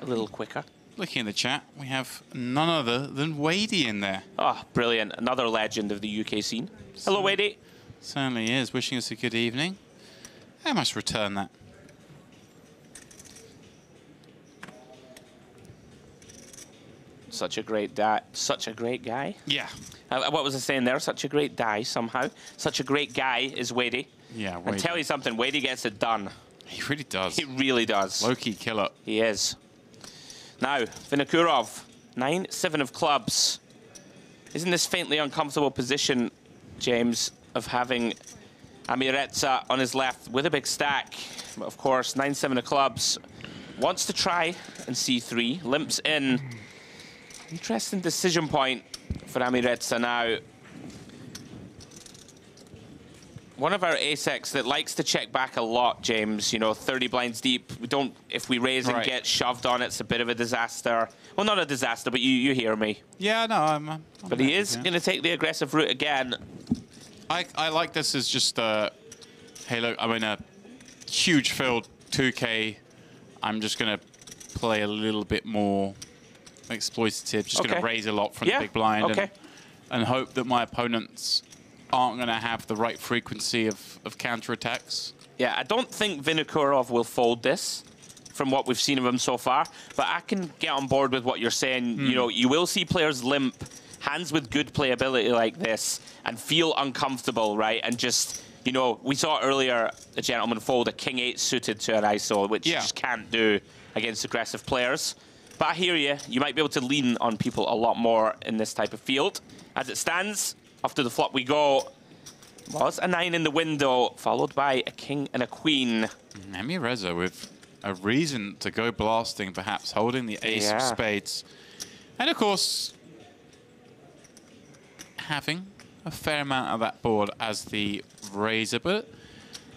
a little quicker. Looking in the chat, we have none other than Wadey in there. Oh, brilliant. Another legend of the UK scene. Hello, Wadey. Certainly is. Wishing us a good evening. I must return that. Such a great guy. Yeah. What was I saying there? Such a great die somehow. Such a great guy is Wadey. Yeah, Wadey. And tell you something, Wadey gets it done. He really does. He really does. Low-key killer. He is. Now, Vinokurov, 9-7 of clubs. Isn't this faintly uncomfortable position, James, of having Amiretsa on his left with a big stack? But of course, 9-7 of clubs. Wants to try and C3. Limps in. Interesting decision point for Amiretsa now. One of our ace-X that likes to check back a lot, James. You know, 30 blinds deep. We don't, if we raise and get shoved on, it's a bit of a disaster. Well, not a disaster, but you hear me. Yeah, no, I'm but he is going to take the aggressive route again. I like this as just, hey, look, I'm in a huge field, 2K. I'm just going to play a little bit more exploitative. Just going to raise a lot from the big blind and hope that my opponents aren't going to have the right frequency of counterattacks. Yeah, I don't think Vinokurov will fold this from what we've seen of him so far, but I can get on board with what you're saying. You know, you will see players limp, hands with good playability like this, and feel uncomfortable, right? And just, you know, we saw earlier a gentleman fold a king-8 suited to an ISO, which you just can't do against aggressive players. But I hear you. You might be able to lean on people a lot more in this type of field. As it stands, after the flop we go, was a 9 in the window, followed by a king and a queen. Amiretsa with a reason to go blasting, perhaps, holding the ace of spades. And of course, having a fair amount of that board as the raiser. But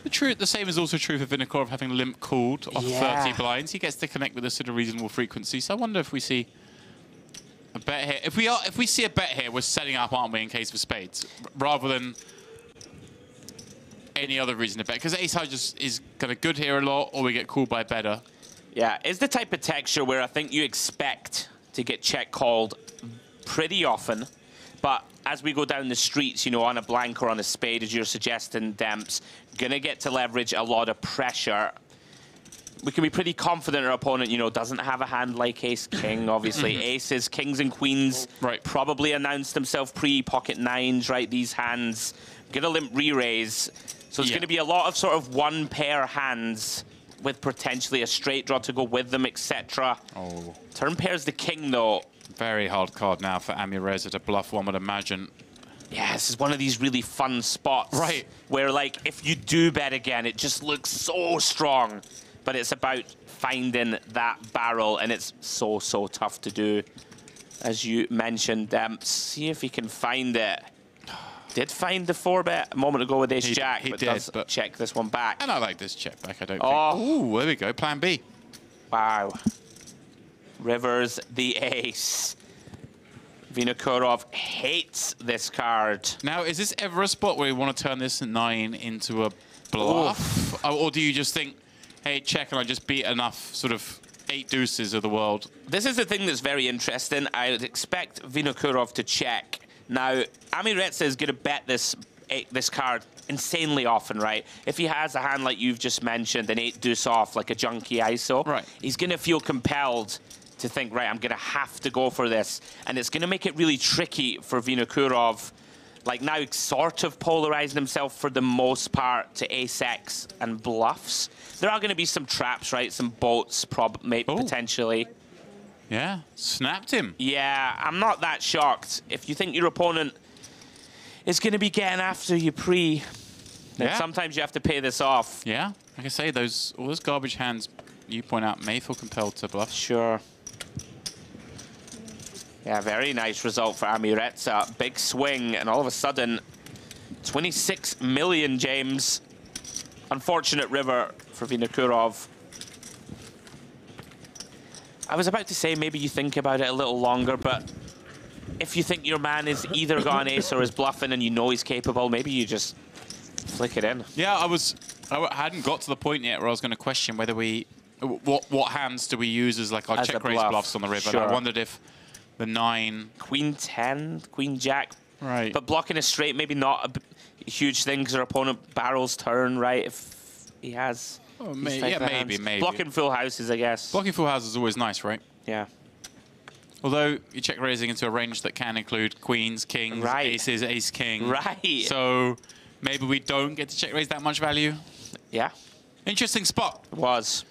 the same is also true for Vinokurov, having limp called off 30 blinds. He gets to connect with us at a reasonable frequency. So I wonder if we see a bet here. If we see a bet here, we're setting up, aren't we, in case of spades, rather than any other reason to bet. Because ace high just is kind of good here a lot, or we get called by better. Yeah, it's the type of texture where I think you expect to get check called pretty often. But as we go down the streets, you know, on a blank or on a spade, as you're suggesting, Demps, gonna get to leverage a lot of pressure. We can be pretty confident our opponent, you know, doesn't have a hand like ace-king, obviously. Aces, kings and queens probably announced themselves pre-pocket nines, right? These hands. Gonna limp re-raise. So it's gonna be a lot of sort of one pair hands with potentially a straight draw to go with them, etc. Oh. Turn pair's the king, though. Very hard card now for Amiretsa to bluff, one would imagine. Yeah, this is one of these really fun spots. Right. Where, like, if you do bet again, it just looks so strong. But it's about finding that barrel, and it's so, so tough to do. As you mentioned, see if he can find it. Did find the 4-bet a moment ago with ace-jack, but did, does but check this one back. And I like this check back, I don't Oh. think. Ooh, there we go, plan B. Wow. Rivers the ace. Vinokurov hates this card. Now, is this ever a spot where you want to turn this 9 into a bluff? Or do you just think, hey, check, and I just beat enough sort of 8 deuces of the world? This is the thing that's very interesting. I would expect Vinokurov to check. Now, Amiretsa is going to bet this card insanely often, right? If he has a hand like you've just mentioned, an 8 deuce off, like a junky ISO, right, he's going to feel compelled to think, right, I'm going to have to go for this. And it's going to make it really tricky for Vinokurov, like now sort of polarizing himself for the most part to ace-x and bluffs. There are going to be some traps, right? Some boats, potentially. Yeah, snapped him. Yeah, I'm not that shocked. If you think your opponent is going to be getting after you pre, then sometimes you have to pay this off. Yeah, like I say, all those garbage hands you point out may feel compelled to bluff. Sure. Yeah, very nice result for Amiretsa. Big swing, and all of a sudden, 26 million, James. Unfortunate river for Vinokurov. I was about to say maybe you think about it a little longer, but if you think your man is either got an ace or is bluffing and you know he's capable, maybe you just flick it in. Yeah, I hadn't got to the point yet where I was going to question whether what hands do we use as like our As check a raise bluff. bluffs on the river. Sure. And I wondered if the 9... Queen 10, Queen Jack. Right. But blocking a straight, maybe not a huge thing because our opponent barrels turn, right? If he has... Oh, maybe. maybe. Blocking full houses, I guess. Blocking full houses is always nice, right? Yeah. Although you're check raising into a range that can include queens, kings, aces, ace, king. Right. So maybe we don't get to check raise that much value. Yeah. Interesting spot. It was.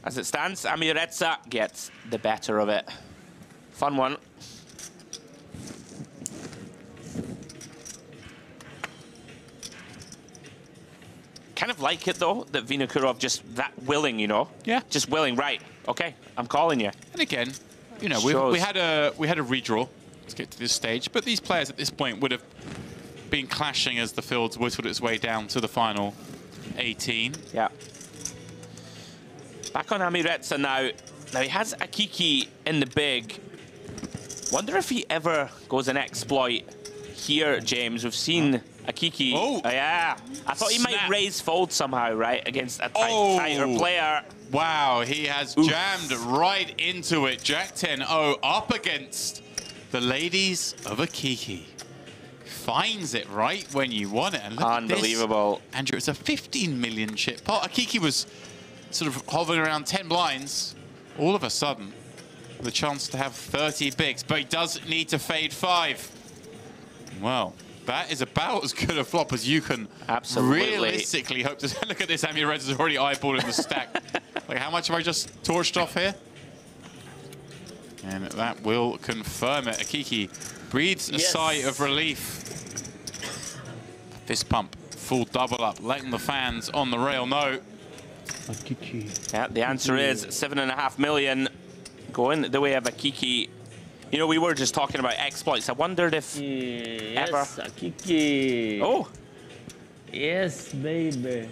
As it stands, Amiretsa gets the better of it. Fun one. Kind of like it, though, that Vinokurov just that willing, you know? Yeah. Just willing, right. Okay, I'm calling you. And again, you know, we had a redraw to get to this stage, but these players at this point would have been clashing as the field's whistled its way down to the final 18. Yeah. Back on Amiretsa now. Now he has Akiki in the big. Wonder if he ever goes an exploit here, James. We've seen Akiki. Oh, yeah. I thought he might raise fold somehow, right, against a tighter player. Wow, he has jammed right into it. Jack 10-0 up against the ladies of Akiki. Finds it right when you want it. And look Unbelievable. At this. Andrew, it's a 15 million chip pot. Akiki was sort of hovering around 10 blinds. All of a sudden, the chance to have 30 bigs, but he does need to fade 5. Well, that is about as good a flop as you can realistically hope to. Look at this, Amiretsa is already eyeballing the stack. Like, how much have I just torched off here? And that will confirm it. Akiki breathes a sigh of relief. Fist pump, full double up, letting the fans on the rail know. Akiki. Yeah, the answer is 7.5 million going the way of Akiki. You know, we were just talking about exploits. I wondered if ever... Akiki. Oh! Yes, baby.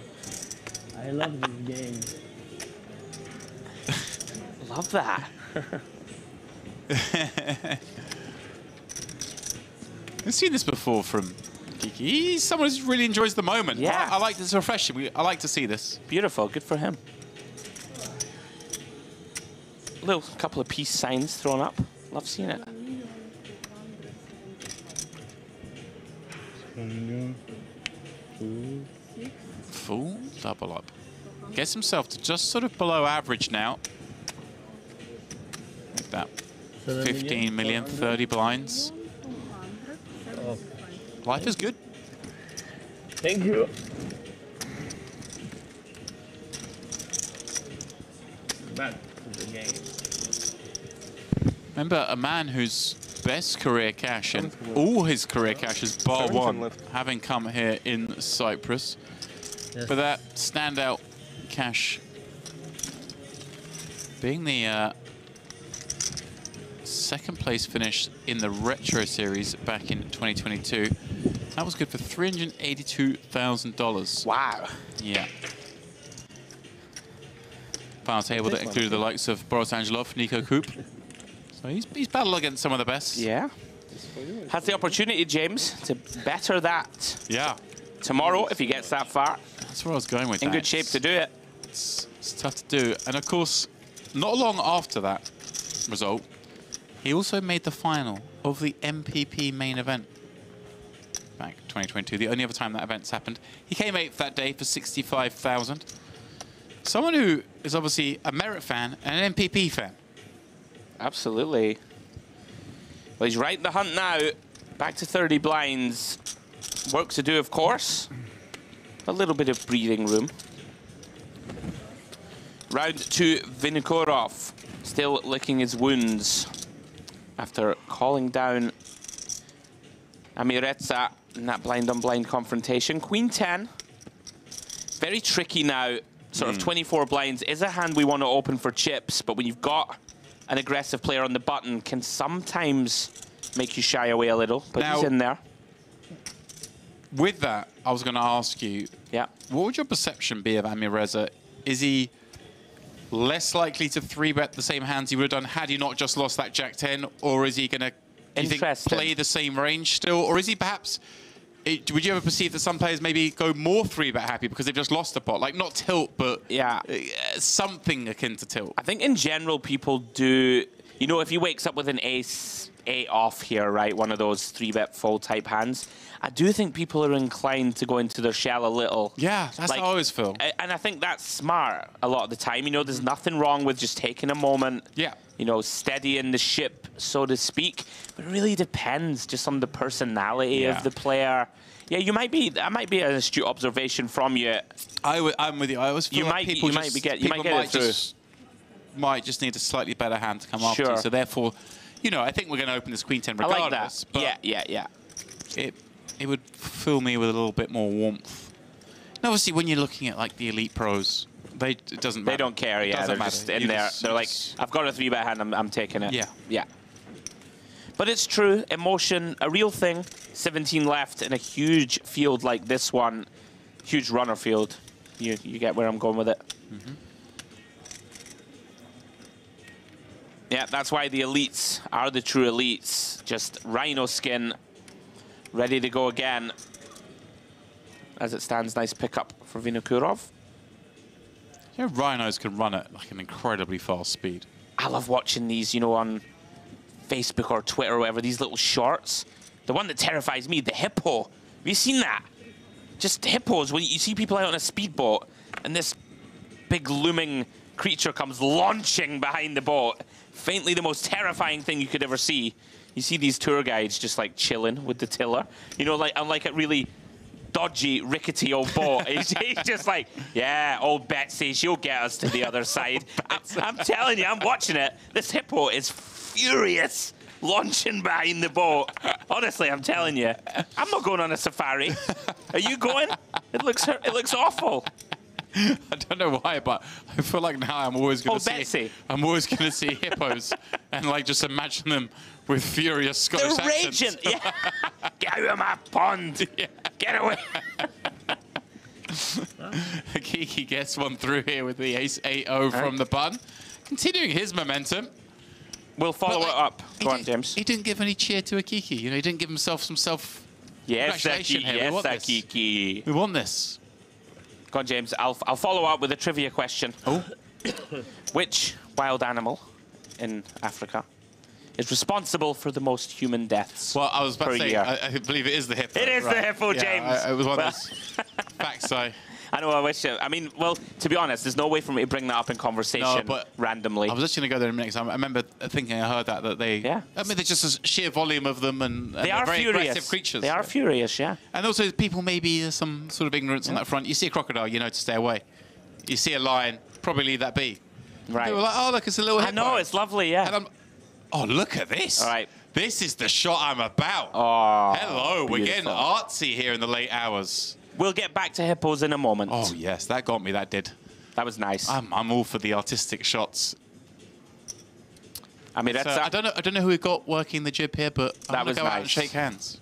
I love this game. Love that. I've seen this before from Kiki. He's someone who really enjoys the moment. Yeah. I like this refreshing. I like to see this. Beautiful. Good for him. Little couple of peace signs thrown up. Love seeing it. Full double up. Gets himself to just sort of below average now. Like that. 15 million, 30 blinds. Life is good. Thank you. Back to the game. Remember, a man whose best career cash and all his career cashes bar one having come here in Cyprus. Yes. But that standout cash being the second place finish in the Retro Series back in 2022. That was good for $382,000. Wow. Yeah. Final table that included the likes of Boris Angelov, Nico Koop. So he's battled against some of the best. Yeah. Has the opportunity, James, to better that. Yeah. Tomorrow, if he gets that far. That's where I was going with that. In good shape to do it. It's tough to do. And of course, not long after that result, he also made the final of the MPP main event back 2022, the only other time that event's happened. He came 8th that day for $65,000. Someone who is obviously a Merit fan and an MPP fan. Absolutely. Well, he's right in the hunt now. Back to 30 blinds. Work to do, of course. A little bit of breathing room. Round to Vinokurov. Still licking his wounds after calling down Amiretsa in that blind-on-blind confrontation. Queen 10. Very tricky now. Sort of 24 blinds is a hand we want to open for chips, but when you've got an aggressive player on the button, can sometimes make you shy away a little. But now, he's in there. With that, I was going to ask you, what would your perception be of Amireza? Is he less likely to 3-bet the same hands he would have done had he not just lost that Jack 10, or is he going to play the same range still, or is he perhaps? Would you ever perceive that some players maybe go more 3-bet happy because they've just lost a pot? Like, not tilt, but something akin to tilt. I think in general people do, you know, if he wakes up with an ace 8 off here, right, one of those 3-bet fold type hands, I do think people are inclined to go into their shell a little. Yeah, that's how I always feel. And I think that's smart a lot of the time. You know, there's nothing wrong with just taking a moment. Yeah. You know, steadying the ship, so to speak. But it really depends just on the personality of the player. Yeah, that might be an astute observation from you. I'm with you. I always feel like people might just need a slightly better hand to come after you. So therefore, you know, I think we're going to open this Queen 10 regardless. I like that. Yeah. It would fill me with a little bit more warmth. And obviously, when you're looking at like the elite pros, it doesn't matter. They don't care. Yeah, they're just in there. They're like, I've got a 3-bet hand. I'm taking it. Yeah. But it's true. Emotion, a real thing. 17 left in a huge field like this one. Huge runner field. You get where I'm going with it. Yeah, that's why the elites are the true elites. Just rhino skin, ready to go again. As it stands, nice pickup for Vinokurov. You know, rhinos can run at like an incredibly fast speed. I love watching these, you know, on Facebook or Twitter or whatever, these little shorts. The one that terrifies me, the hippo. Have you seen that? Just hippos, when you see people out on a speedboat and this big looming creature comes launching behind the boat. Faintly the most terrifying thing you could ever see. You see these tour guides just like chilling with the tiller. You know, like unlike a really dodgy, rickety old boat. He's just like, yeah, old Betsy, she'll get us to the other side. I'm telling you, I'm watching it. This hippo is furious, launching behind the boat. Honestly, I'm telling you, I'm not going on a safari. Are you going? It looks awful. I don't know why, but I feel like now I'm always going to see hippos and like just imagine them with furious Scottish accents. They're raging. Yeah. Get out of my pond. Yeah. Get away. Kiki gets one through here with the ace 8-0 from the bun. Continuing his momentum. We'll follow it up. Go on, James. He didn't give any cheer to Akiki. You know, he didn't give himself some self-congratulation here. Yes, Akiki. We want this. Go on, James. I'll follow up with a trivia question. Oh. Which wild animal in Africa is responsible for the most human deaths? Well, I was about to say, year? I believe it is the hippo. It is the hippo, James. It was one of those facts I know, I wish. I mean, well, to be honest, there's no way for me to bring that up in conversation randomly. I was just going to go there in a minute. I remember thinking I heard that they... Yeah. I mean, there's just a sheer volume of them and they are very furious. aggressive creatures. They are furious, yeah. And also, people maybe there's some sort of ignorance on that front. You see a crocodile, you know to stay away. You see a lion, probably leave that be. Right. People are like, oh, look, it's a little hippo. I know, it's lovely, yeah. And oh, look at this. All right. This is the shot I'm about. Oh, hello, beautiful. We're getting artsy here in the late hours. We'll get back to hippos in a moment. Oh, yes, that got me, that did. That was nice. I'm all for the artistic shots. I mean, that's I don't know who we got working the jib here, but that was go out nice. and shake hands.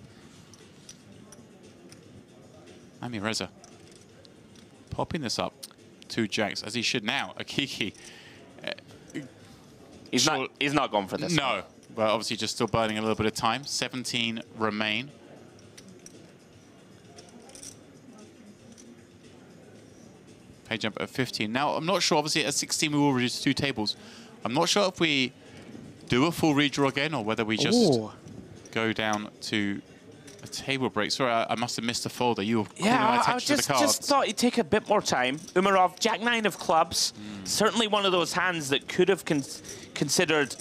Ami Reza popping this up. 2 jacks, as he should now. Akiki. He's not gone for this. No, one. but obviously just still burning a little bit of time. 17 remain. Page jump at 15. Now, I'm not sure. Obviously, at 16, we will reduce to 2 tables. I'm not sure if we do a full redraw again or whether we just go down to a table break. Sorry, I must have missed a folder. You were calling my attention to the cards. Just thought you'd take a bit more time. Umarov, Jack 9 of clubs. Certainly one of those hands that could have considered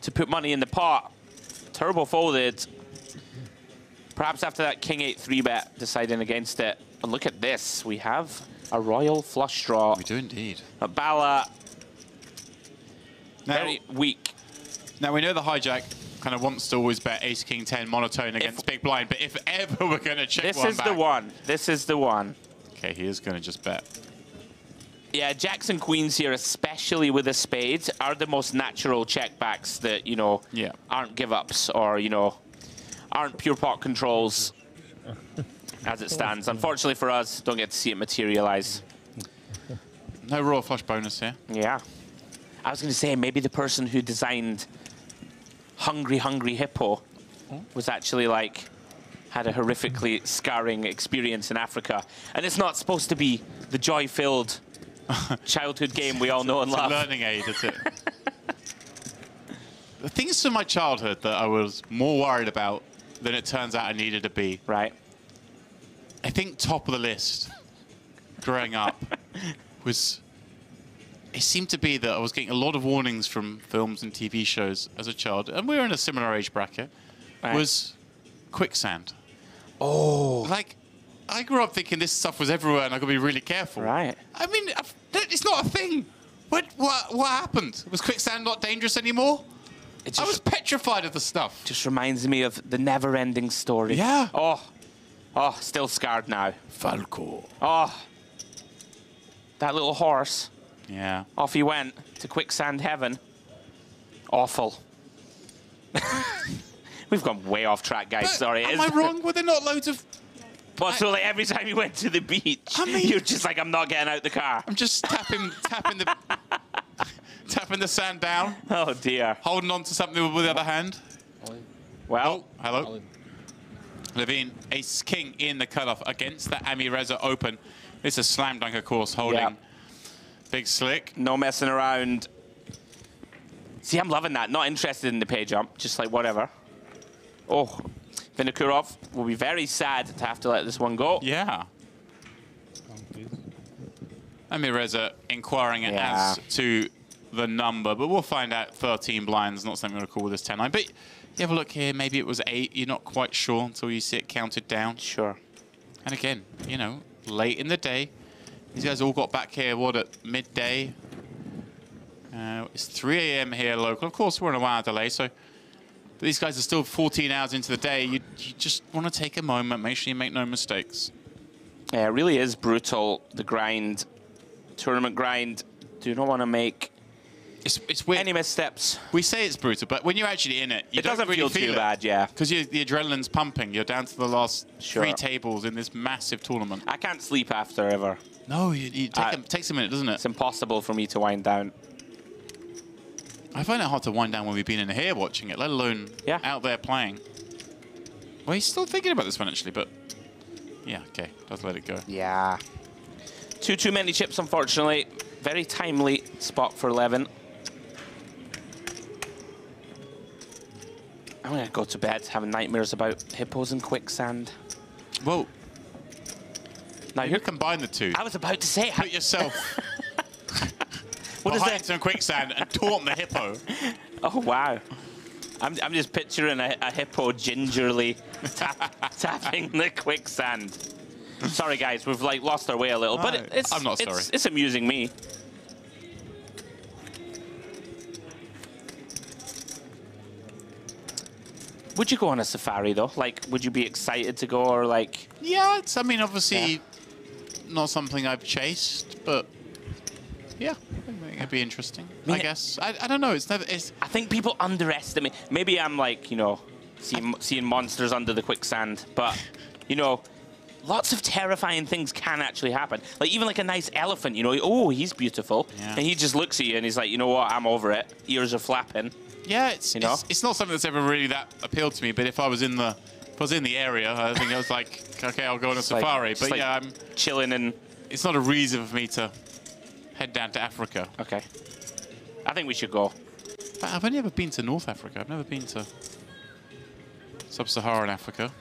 to put money in the pot. Turbo folded. Perhaps after that King 8 3-bet, deciding against it. And look at this. We have a royal flush draw. We do indeed. A Bala. Now, very weak. Now, we know the hijack kind of wants to always bet Ace King 10 monotone against big blind, but if ever we're going to check this one is back, the one. This is the one. Okay, he is going to just bet. Yeah, jacks and queens here, especially with a spade, are the most natural checkbacks that, you know, aren't give-ups or, you know, aren't pure pot controls as it stands. Unfortunately for us, don't get to see it materialize. No royal flush bonus here. Yeah. I was going to say, maybe the person who designed Hungry, Hungry Hippo was actually like, had a horrifically scarring experience in Africa. And it's not supposed to be the joy-filled childhood game we all know and love. It's a learning aid, is it? The things from my childhood that I was more worried about than it turns out I needed to be. Right. I think top of the list growing up was... It seemed to be that I was getting a lot of warnings from films and TV shows as a child, and we were in a similar age bracket, was quicksand. Oh. Like, I grew up thinking this stuff was everywhere and I got to be really careful. Right. I mean, it's not a thing. What happened? Was quicksand not dangerous anymore? I was petrified of the stuff. Just reminds me of the never-ending story. Yeah. Oh, still scarred now. Falco. Oh, that little horse. Yeah. Off he went to quicksand heaven. Awful. We've gone way off track, guys. But Sorry. Am I wrong? Were there not loads of... Well, so like every time you went to the beach, I mean, you're just like, I'm not getting out the car. I'm just tapping the sand down. Oh, dear. Holding on to something with the other hand. Well. Oh, hello. Levine, ace king in the cutoff against the Ami Reza Open. It's a slam dunk, of course, holding big slick. No messing around. See, I'm loving that. Not interested in the pay jump. Just like whatever. Oh, Vinokurov will be very sad to have to let this one go. Yeah. Ami Reza inquiring as to the number, but we'll find out 13 blinds, not something we're going to call this 10-9. But you have a look here, maybe it was 8. You're not quite sure until you see it counted down. Sure. And again, you know, late in the day. These guys all got back here, what, at midday? It's 3 a.m. here local. Of course, we're on a 1 hour delay, so these guys are still 14 hours into the day. You just want to take a moment, make sure you make no mistakes. Yeah, it really is brutal, the grind. Tournament grind. Do not want to make it's weird. Any missteps. We say it's brutal, but when you're actually in it, you don't doesn't really feel too bad, yeah. Because the adrenaline's pumping. You're down to the last 3 tables in this massive tournament. I can't sleep after, ever. No, it takes a minute, doesn't it? It's impossible for me to wind down. I find it hard to wind down when we've been in here watching it, let alone out there playing. Well, he's still thinking about this one, actually, but... Yeah, okay. Let's let it go. Yeah. Too many chips, unfortunately. Very timely spot for 11. I'm going to go to bed having nightmares about hippos and quicksand. Well, now you combine the two. I was about to say... Put yourself behind some quicksand and taunt the hippo. Oh, wow. I'm just picturing a hippo gingerly tapping the quicksand. Sorry, guys, we've like lost our way a little, but I'm not sorry. It's amusing me. Would you go on a safari though? Like, would you be excited to go, or like? Yeah, it's. I mean, obviously, not something I've chased, but yeah, It'd be interesting, I guess. I don't know. It's never. I think people underestimate. Maybe I'm like, you know, seeing monsters under the quicksand, but you know, lots of terrifying things can actually happen. Like even like a nice elephant, you know, oh, he's beautiful, and he just looks at you and he's like, you know what, I'm over it. Ears are flapping. Yeah, it's not something that's ever really that appealed to me. But if I was in the area, I think I was like, okay, I'll go on a safari. But yeah, I'm chilling, and it's not a reason for me to head down to Africa. Okay, I think we should go. But I've only ever been to North Africa. I've never been to Sub-Saharan Africa.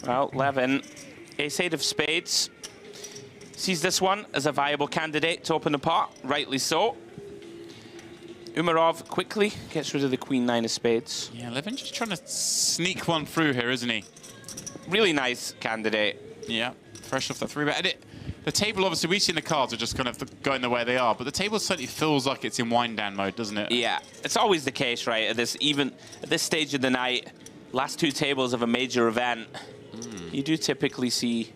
Well, Levin, ace-8 of spades, sees this one as a viable candidate to open the pot, rightly so. Umarov quickly gets rid of the queen-9 of spades. Yeah, Levin just trying to sneak one through here, isn't he? Really nice candidate. Yeah, fresh off the 3-bet. And the table, obviously, we've seen the cards are just kind of going the way they are, but the table certainly feels like it's in wind-down mode, doesn't it? Yeah, it's always the case, right? At this stage of the night, last 2 tables of a major event, you do typically see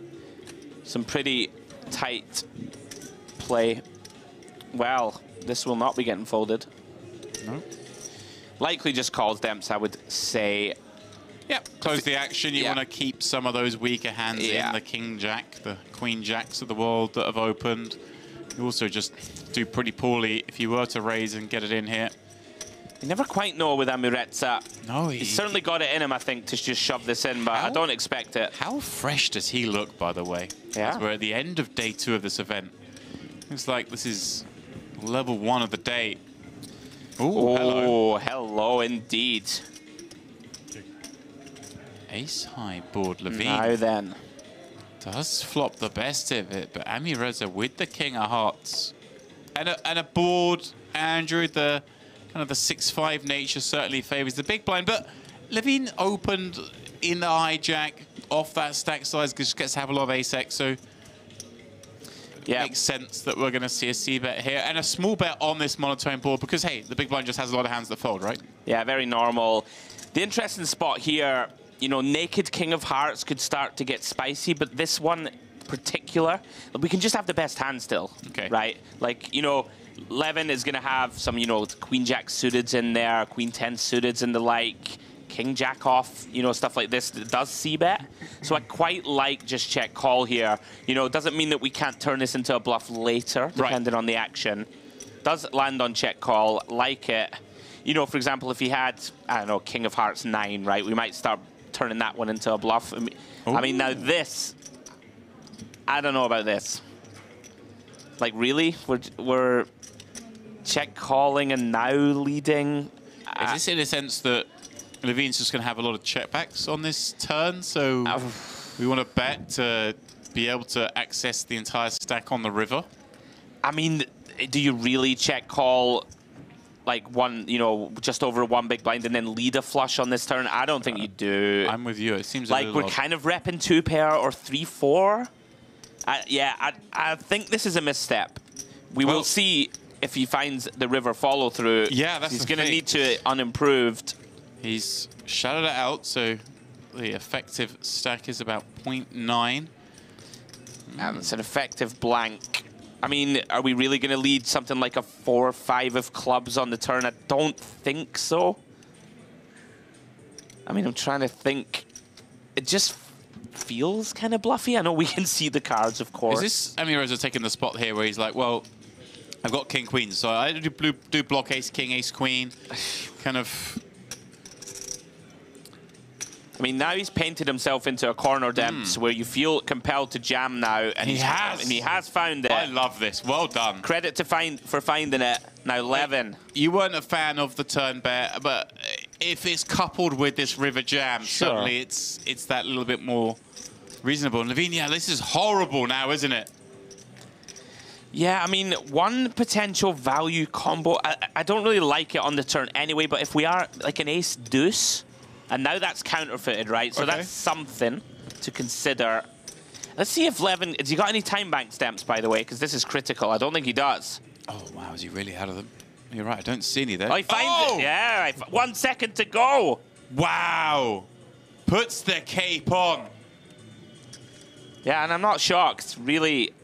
some pretty tight play. Well, this will not be getting folded. No. Likely just calls Demps, I would say. Yep, close the action. You want to keep some of those weaker hands in, the king-jack, the queen-jacks of the world that have opened. You also just do pretty poorly if you were to raise and get it in here. You never quite know with Amuretsa. No, he's certainly got it in him, I think, to just shove this in, but I don't expect it. How fresh does he look, by the way? Yeah. As we're at the end of day 2 of this event. Looks like this is level 1 of the day. Ooh, hello indeed. Ace-high board, Levine. Now then. Does flop the best of it, but Amireza with the king of hearts. And a board, Andrew, the kind of the 6-5 nature certainly favors the big blind, but Levine opened in the hijack off that stack size, just gets to have a lot of ace-x, so it makes sense that we're going to see a c-bet here, and a small bet on this monotone board, because, hey, the big blind just has a lot of hands that fold, right? Yeah, very normal. The interesting spot here, you know, naked king of hearts could start to get spicy, but this one in particular, we can just have the best hand still, right? Like, you know, Levin is going to have some, you know, queen-jack suiteds in there, queen-10 suiteds and the like, king-jack off, you know, stuff like this that does c-bet. So I quite like just check call here. You know, it doesn't mean that we can't turn this into a bluff later, depending on the action. Does land on check call, like it. You know, for example, if he had, I don't know, king of hearts 9, right, we might start turning that one into a bluff. I mean, now this, I don't know about this. Like, really? We're check calling and now leading. Is this in a sense that Levine's just going to have a lot of checkbacks on this turn, so we want to bet to be able to access the entire stack on the river? I mean, do you really check call like one, you know, just over 1 big blind and then lead a flush on this turn? I don't think you do. I'm with you. It seems like we're kind of repping 2 pair or 3-4. Yeah, I think this is a misstep. We will see if he finds the river follow through. Yeah, that's he's going to need to unimproved. He's shadowed it out, so the effective stack is about 0.9. And it's an effective blank. I mean, are we really going to lead something like a 4-5 of clubs on the turn? I don't think so. I mean, I'm trying to think. It just feels kind of bluffy. I know we can see the cards, of course. Is this Amireza taking the spot here where he's like, well, I've got king, queen, so I do block ace, king, ace, queen, kind of... I mean, now he's painted himself into a corner, Demps, where you feel compelled to jam now, and he has found it. I love this. Well done. Credit to for finding it. Now, Levin. You weren't a fan of the turn bet, but if it's coupled with this river jam, suddenly it's that little bit more reasonable. And Levine, yeah, this is horrible now, isn't it? Yeah, I mean, one potential value combo. I don't really like it on the turn anyway, but if we are like an ace deuce. And now that's counterfeited, right? So that's something to consider. Let's see if Levin... Has he got any time bank stamps, by the way? Because this is critical. I don't think he does. Oh, wow. Is he really out of them? You're right. I don't see any there. Oh, he finds it. Yeah. 1 second to go. Wow. Puts the cape on. Yeah, and I'm not shocked. Really,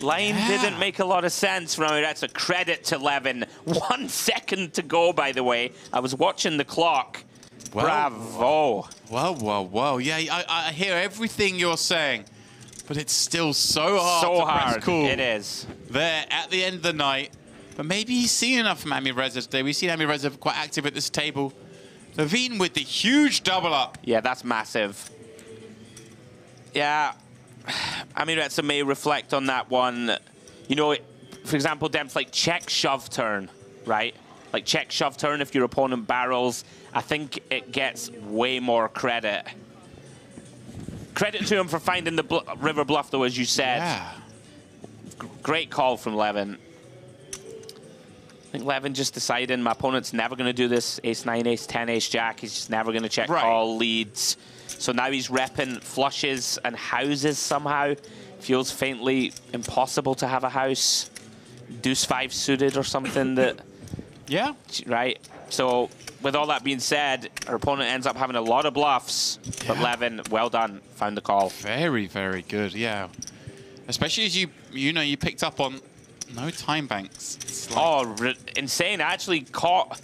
Line didn't make a lot of sense from it. That's a credit to Levin. 1 second to go, by the way. I was watching the clock. Well, bravo. Well. Yeah, I hear everything you're saying, but it's still so hard to press call. It is. There at the end of the night. But maybe he's seen enough from Ami Reza today. We've seen Ami Reza quite active at this table. Levine with the huge double up. Yeah, that's massive. Yeah. I mean, Reza may reflect on that one. You know, for example, Demps like check shove turn, right? Like check shove turn if your opponent barrels. I think it gets way more credit. Credit to him for finding the river bluff, though, as you said. Yeah. Great call from Levin. I think Levin just deciding my opponent's never going to do this ace-9, ace-10, ace-jack. He's just never going to check call leads. So now he's repping flushes and houses somehow. Feels faintly impossible to have a house. Deuce-5 suited or something that... Yeah. Right? So with all that being said, our opponent ends up having a lot of bluffs. But Levin, well done. Found the call. Very, very good, yeah. Especially as you picked up on no time banks. Like insane. I actually caught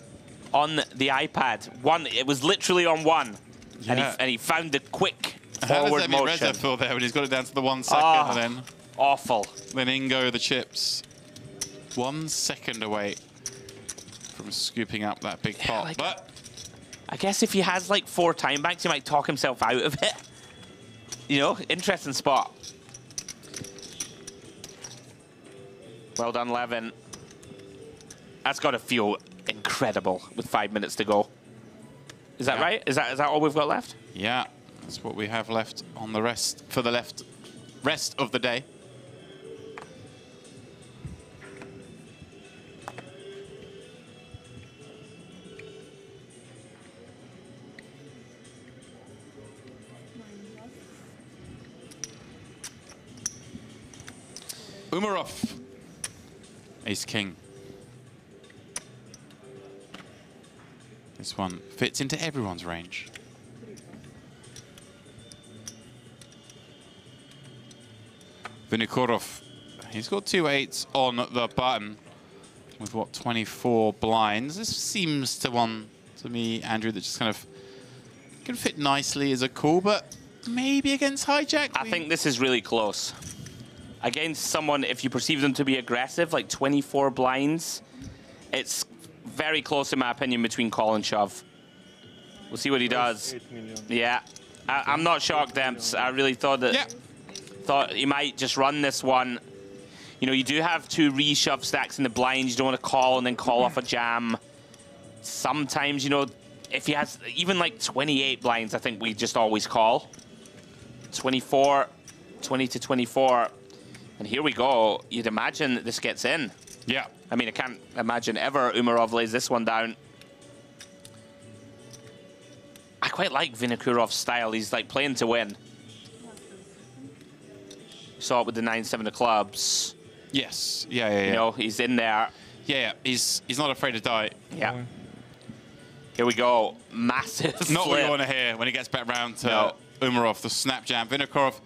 on the iPad. It was literally on 1. Yeah. And he found the quick forward motion. How does Reza feel there when he's got it down to the 1 second and then... Awful. Then in go the chips. 1 second away from scooping up that big pot. Like, but I guess if he has like 4 time banks, he might talk himself out of it. You know, interesting spot. Well done, Levin. That's got to feel incredible with 5 minutes to go. Is that right? Is that all we've got left? Yeah, that's what we have left on the rest of the day. Umarov, ace-king. This one fits into everyone's range. Vinokurov, he's got 2 8s on the button with, what, 24 blinds. This seems to me, Andrew, that just kind of can fit nicely as a call, but maybe against hijack. I think this is really close. Against someone, if you perceive them to be aggressive, like 24 blinds, it's very close, in my opinion, between call and shove. We'll see what he does. Yeah. I'm not shocked, Demps. I really thought that... Thought he might just run this one. You know, you do have 2 re-shove stacks in the blinds. You don't want to call and then call off a jam. Sometimes, you know, if he has even like 28 blinds, I think we just always call. 24, 20 to 24. And here we go. You'd imagine that this gets in. Yeah. I mean, I can't imagine ever Umarov lays this one down. I quite like Vinokurov's style. He's like playing to win. Saw it with the 9-7 of clubs. Yes. Yeah. You know, he's in there. Yeah. He's not afraid to die. Yeah. Here we go. Massive Not flip. what you want to hear when he gets back round to Umarov, the snap jam. Vinokurov,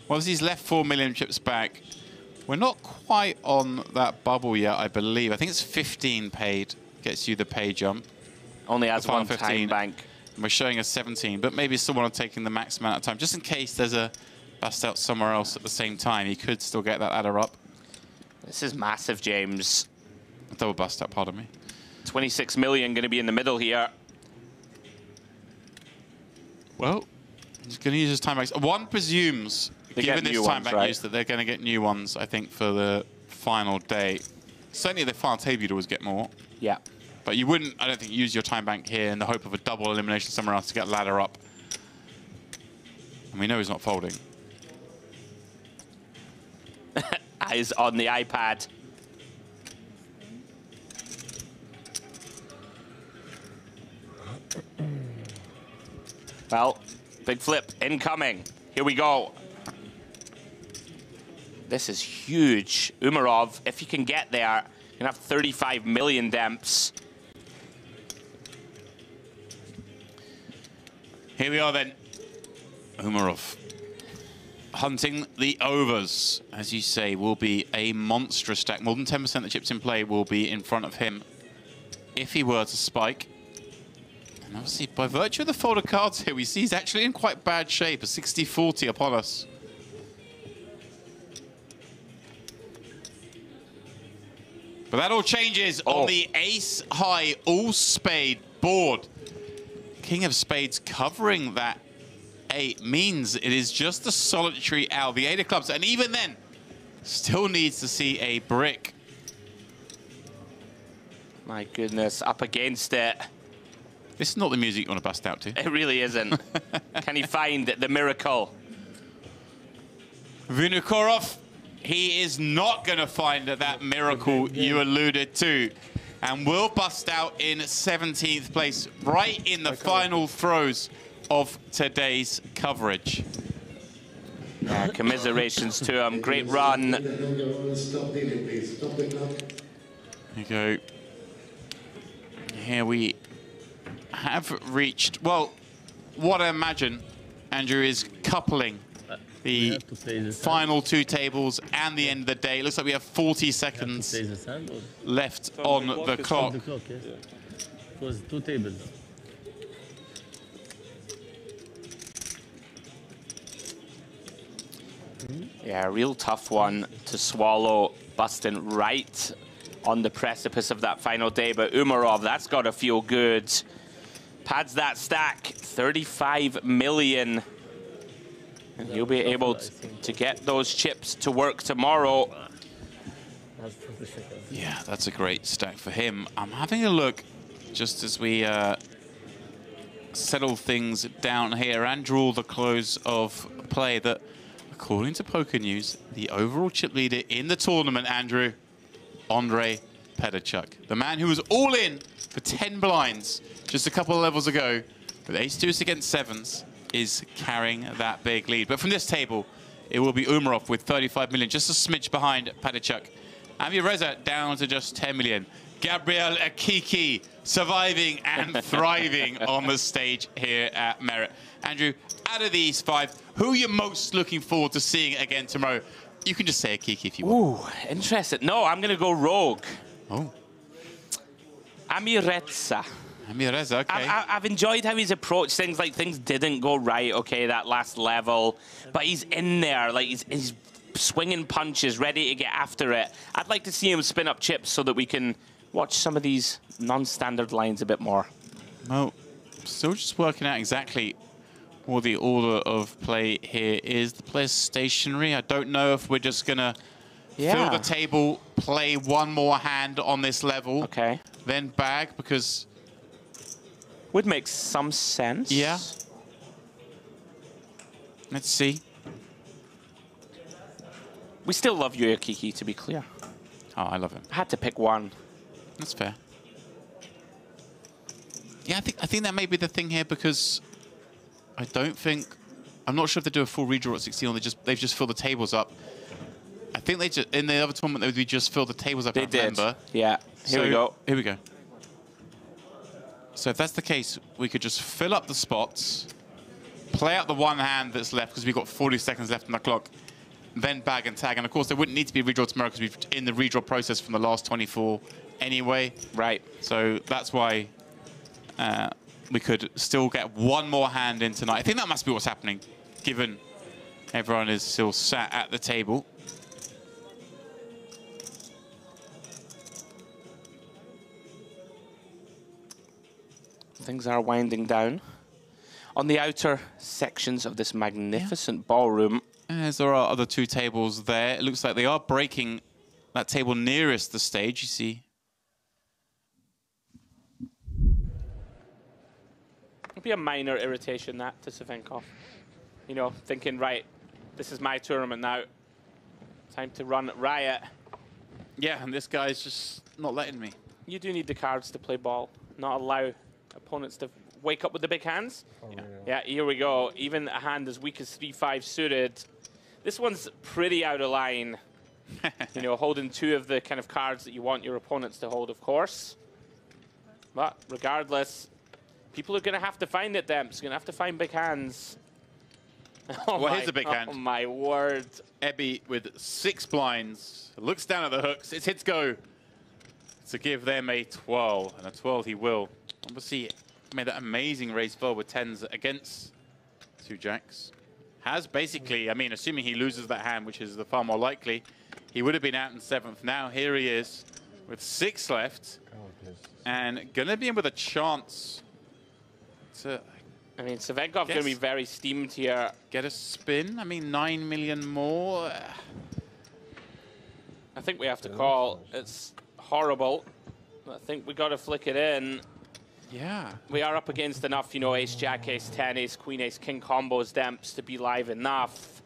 once he's left 4 million chips back, we're not quite on that bubble yet, I believe. I think it's 15 paid, gets you the pay jump. Only has 1 time bank. And we're showing a 17, but maybe someone taking the max amount of time, just in case there's a bust out somewhere else at the same time. He could still get that ladder up. This is massive, James. A double bust out, pardon me. 26 million going to be in the middle here. Well, he's going to use his time backs. One presumes, given this time back use, that they're going to get new ones, I think, for the final day. Certainly the final table you'd always get more. Yeah. But you wouldn't, I don't think, use your time bank here in the hope of a double elimination somewhere else to get ladder up. And we know he's not folding. Eyes on the iPad. Well, big flip incoming. Here we go. This is huge. Umarov, if you can get there, you can have 35 million Demps. Here we are then. Umarov. hunting the overs, as you say, will be a monstrous stack. More than 10% of the chips in play will be in front of him if he were to spike. And obviously, by virtue of the folded cards here, we see he's actually in quite bad shape. A 60-40 upon us. But that all changes on the ace-high all-spade board. King of spades covering that 8 means it is just a solitary out. The 8 of clubs, and even then, still needs to see a brick. My goodness, up against it. This is not the music you want to bust out to. It really isn't. Can he find the miracle? Vinokurov, he is not going to find that miracle you alluded to. And will bust out in 17th place, right in the final throes of today's coverage. Yeah, commiserations to him. Great run. There you go. Here we have reached, well, what I imagine, Andrew, is coupling the final 2 tables and the end of the day. It looks like we have 40 seconds left on the clock. It was 2 tables. Yeah, a real tough one to swallow, busting right on the precipice of that final day. But Umarov, that's got to feel good. Pads that stack, 35 million. And he'll be able to get those chips to work tomorrow. Yeah, that's a great stack for him. I'm having a look just as we settle things down here and draw the close of play that, according to Poker News, the overall chip leader in the tournament, Andrew, Andrei Pedachuk. The man who was all in for 10 blinds just a couple of levels ago with ace-2s against 7s is carrying that big lead. But from this table, it will be Umarov with 35 million, just a smidge behind Pedachuk. Amireza down to just 10 million. Gabriel Akiki surviving and thriving on the stage here at Merit. Andrew, out of these 5, who are you most looking forward to seeing again tomorrow? You can just say Akiki if you want. Ooh, interesting. No, I'm going to go rogue. Oh. Amireza. Amireza, okay. I've enjoyed how he's approached things, like things didn't go right, okay, that last level. But he's in there, like he's swinging punches, ready to get after it. I'd like to see him spin up chips so that we can watch some of these non-standard lines a bit more. Well, still just working out exactly what the order of play here is. The player's stationary. I don't know if we're just going to fill the table, play one more hand on this level, then bag, because... Would make some sense. Yeah. Let's see. We still love you, Akiki, to be clear. Oh, I love him. I had to pick one. That's fair. Yeah, I think that may be the thing here, because I don't think... I'm not sure if they do a full redraw at 16 or they've just filled the tables up. I think they just... In the other tournament, they just filled the tables up, They did. Remember. Yeah. Here we go. Here we go. So if that's the case, we could just fill up the spots, play out the one hand that's left, because we've got 40 seconds left on the clock, then bag and tag. And of course, there wouldn't need to be a redraw tomorrow, because we've in the redraw process from the last 24 anyway. Right. So that's why we could still get one more hand in tonight. I think that must be what's happening, given everyone is still sat at the table. Things are winding down. On the outer sections of this magnificent ballroom. As there are other 2 tables there. It looks like they are breaking that table nearest the stage, you see. It'd be a minor irritation, that, to Savinkov. You know, thinking, right, this is my tournament now. Time to run riot. Yeah, and this guy's just not letting me. You do need the cards to play ball, not allow opponents to wake up with the big hands. Yeah, here we go. Even a hand as weak as 3-5 suited. This one's pretty out of line. You know, holding 2 of the kind of cards that you want your opponents to hold, of course. But regardless, people are going to have to find it, Demps. Going to have to find big hands. Well, here's a big hand. Oh, my word. Ebby with 6 blinds. Looks down at the hooks. It's hits go to give them a 12. And a 12 he will. Obviously, made that amazing raise forward with 10s against 2 jacks. Has basically, I mean, assuming he loses that hand, which is the far more likely, he would have been out in 7th. Now here he is with 6 left. And going to be in with a chance to... I mean, Savenkov's going to be very steamed here. Get a spin. I mean, 9 million more. I think we have to call. It's horrible. I think we got to flick it in. Yeah. We are up against enough, you know, ace, jack, ace, 10, ace, queen, ace, king combos, Demps to be live enough.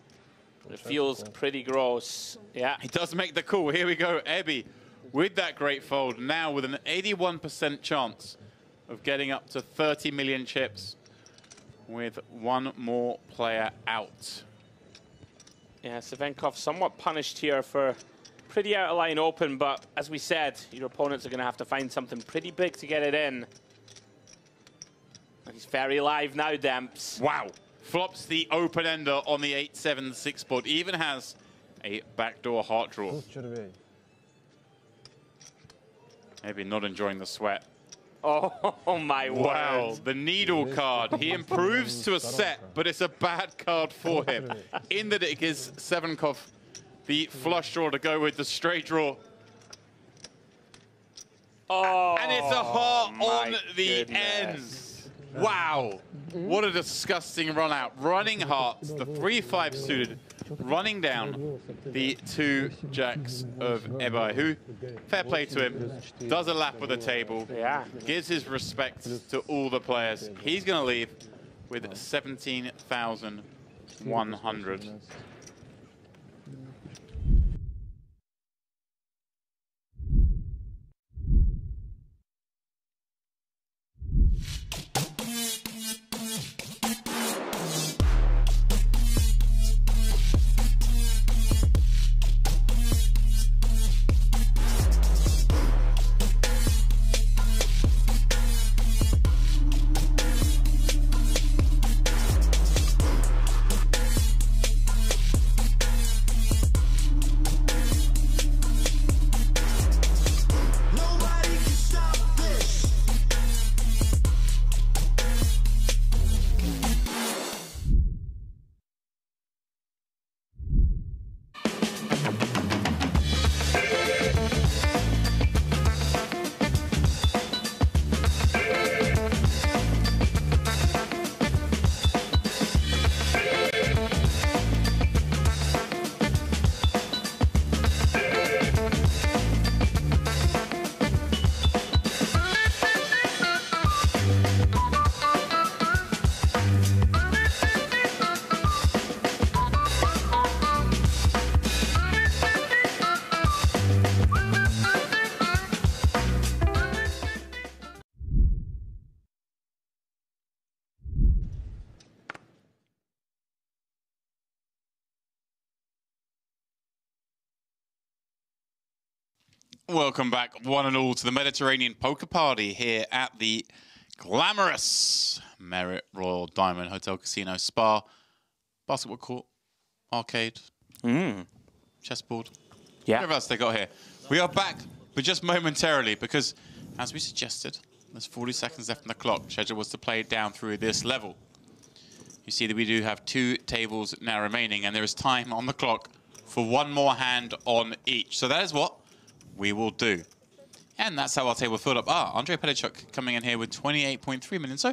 It feels pretty gross. Yeah. He does make the call. Here we go. Ebby with that great fold. Now with an 81% chance of getting up to 30 million chips with one more player out. Yeah, Savenkov somewhat punished here for pretty out of line open, but as we said, your opponents are going to have to find something pretty big to get it in. And he's very live now, Demps. Wow. Flops the open ender on the 8-7-6 board. Even has a backdoor heart draw. Maybe not enjoying the sweat. Oh my word. Wow, the needle card. He improves to a set, but it's a bad card for him. In that it gives Savenkov the flush draw to go with the straight draw. Oh, and it's a heart on the goodness. end. Wow. What a disgusting run out. Running hearts, the 3-5 suited, running down the 2 jacks of Ebay, who, fair play to him, does a lap with the table, gives his respect to all the players. He's going to leave with 17,100. Welcome back, one and all, to the Mediterranean Poker Party here at the glamorous Marriott Royal Diamond Hotel Casino Spa. Basketball court, arcade, chessboard, whatever else they got here. We are back, but just momentarily, because as we suggested, there's 40 seconds left on the clock. Schedule was to play it down through this level. You see that we do have 2 tables now remaining, and there is time on the clock for one more hand on each. So that is what we will do. And that's how our table filled up. Andrei Petachuk coming in here with 28.3 million. So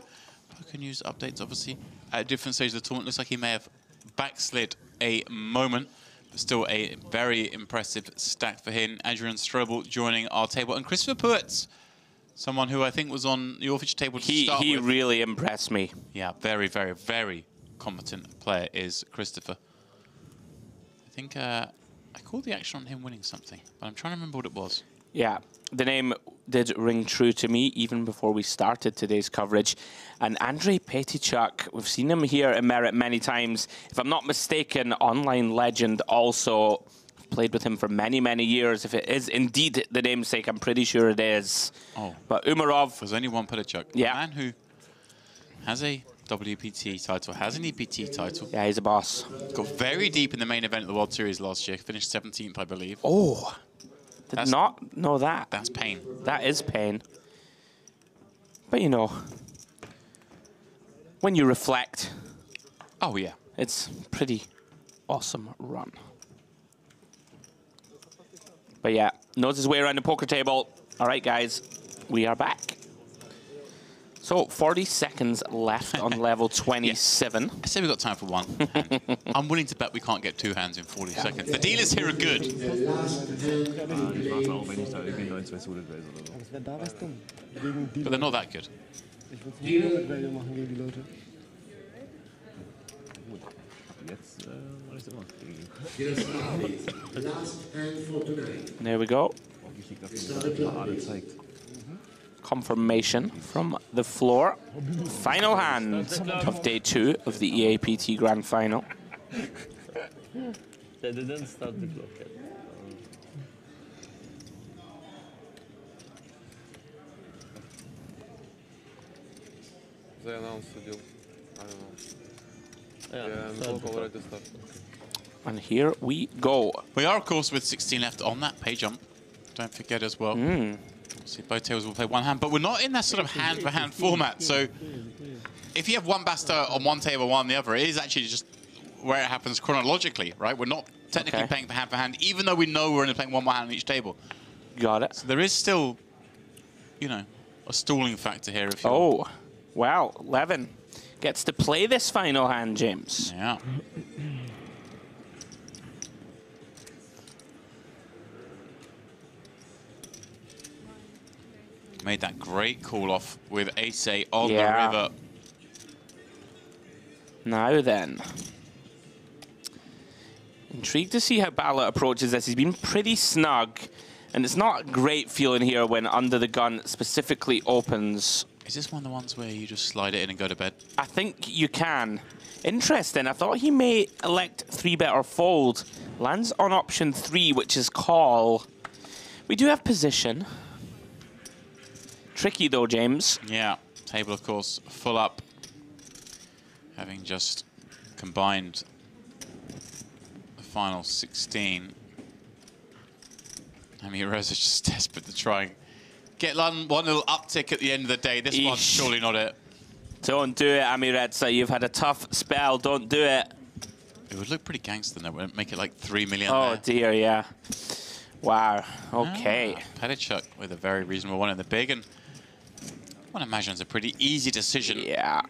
poker news updates, obviously, at different stages of the tournament. Looks like he may have backslid a moment, but still a very impressive stack for him. Adrian Strobel joining our table. And Christopher Puetz, someone who I think was on your feature table to start with. He really impressed me. Yeah, very, very, very competent player is Christopher. I think I called the action on him winning something, but I'm trying to remember what it was. Yeah, the name did ring true to me even before we started today's coverage. And Andrei Petachuk, we've seen him here at Merit many times. If I'm not mistaken, online legend also. Played with him for many, many years. If it is indeed the namesake, I'm pretty sure it is. Oh. But Umarov... There's only one Petachuk. Yeah. A man who has a WPT title, has an EPT title. Yeah, he's a boss. Got very deep in the main event of the World Series last year. Finished 17th, I believe. Oh, did not know that. That's pain. That is pain. But you know, when you reflect, oh yeah, it's pretty awesome run. But yeah, knows his way around the poker table. All right, guys, we are back. So 40 seconds left on level 27. I say we've got time for one hand. I'm willing to bet we can't get two hands in 40 seconds. The dealers here are good. But they're not that good. There we go. Confirmation from the floor. Final hand of day 2 of the EAPT Grand Final. They didn't start the clock yet. They announced the deal. I don't know. Yeah, the clock already started. And here we go. We are, of course, with 16 left on that pay jump. Don't forget as well. See, both tables will play one hand, but we're not in that sort of hand-for-hand format. So if you have one basta on one table, one on the other, it is actually just where it happens chronologically, right? We're not technically playing for hand, even though we know we're only playing one more hand on each table. Got it. So there is still, you know, a stalling factor here. If oh, wow. Levin gets to play this final hand, James. Yeah. Made that great call off with ace on the river. Now then. Intrigued to see how Bala approaches this. He's been pretty snug, and it's not a great feeling here when under the gun specifically opens. Is this one of the ones where you just slide it in and go to bed? I think you can. Interesting. I thought he may elect 3-bet or fold. Lands on option 3, which is call. We do have position. Tricky though, James. Yeah. Table, of course, full up. Having just combined the final 16. I mean, Rosa's just desperate to try and get one little uptick at the end of the day. This one's surely not it. Don't do it, Amiretsa. You've had a tough spell. Don't do it. It would look pretty gangster, though. Wouldn't it make it like 3 million Oh, there? dear, yeah. Wow. Okay. Pettichuk with a very reasonable one in the big, and one imagines a pretty easy decision. Yeah.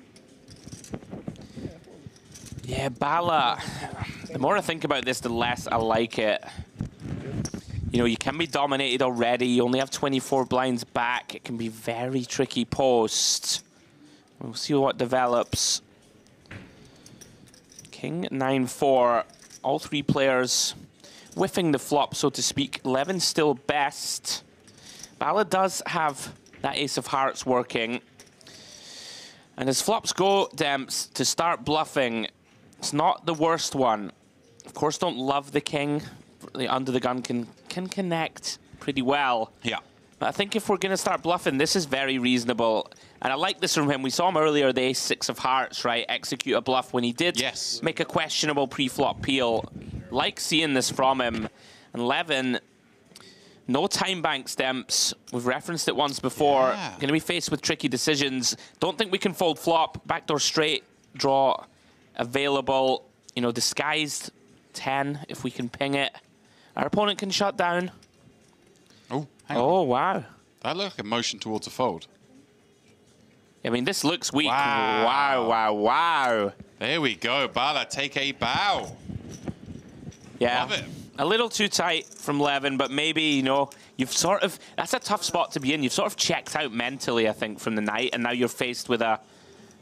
Yeah, Bala. The more I think about this, the less I like it. You know, you can be dominated already. You only have 24 blinds back. It can be very tricky post. We'll see what develops. King 9-4. All three players whiffing the flop, so to speak. Levin's still best. Bala does have that ace of hearts working. And as flops go, Demps, to start bluffing, it's not the worst one. Of course, don't love the king. The under the gun can connect pretty well. Yeah. But I think if we're going to start bluffing, this is very reasonable. And I like this from him. We saw him earlier, the ace-6 of hearts, right? Execute a bluff when he did make a questionable pre-flop peel. Like seeing this from him. And Levin, no time bank Demps. We've referenced it once before. Going to be faced with tricky decisions. Don't think we can fold flop. Backdoor straight draw available. You know, disguised 10 if we can ping it. Our opponent can shut down. Oh, oh, wow. That looked like a motion towards a fold. I mean, this looks weak. Wow. Wow, wow, wow. There we go. Bala, take a bow. Yeah. Love it. A little too tight from Levin, but maybe, you know, you've sort of... That's a tough spot to be in. You've sort of checked out mentally, I think, from the night, and now you're faced with a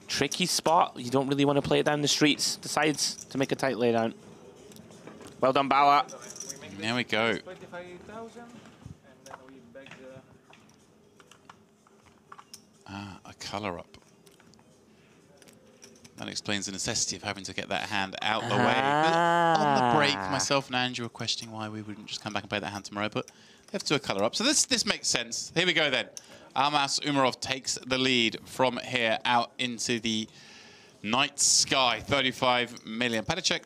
tricky spot. You don't really want to play it down the streets. Decides to make a tight laydown. Well done, Bala. There we go. 25,000, and then we beg the... A colour up. That explains the necessity of having to get that hand out the way. But on the break, myself and Andrew were questioning why we wouldn't just come back and play that hand tomorrow, but they have to do a colour up. So this makes sense. Here we go then. Almas Umarov takes the lead from here out into the Night Sky, 35 million. Petacek,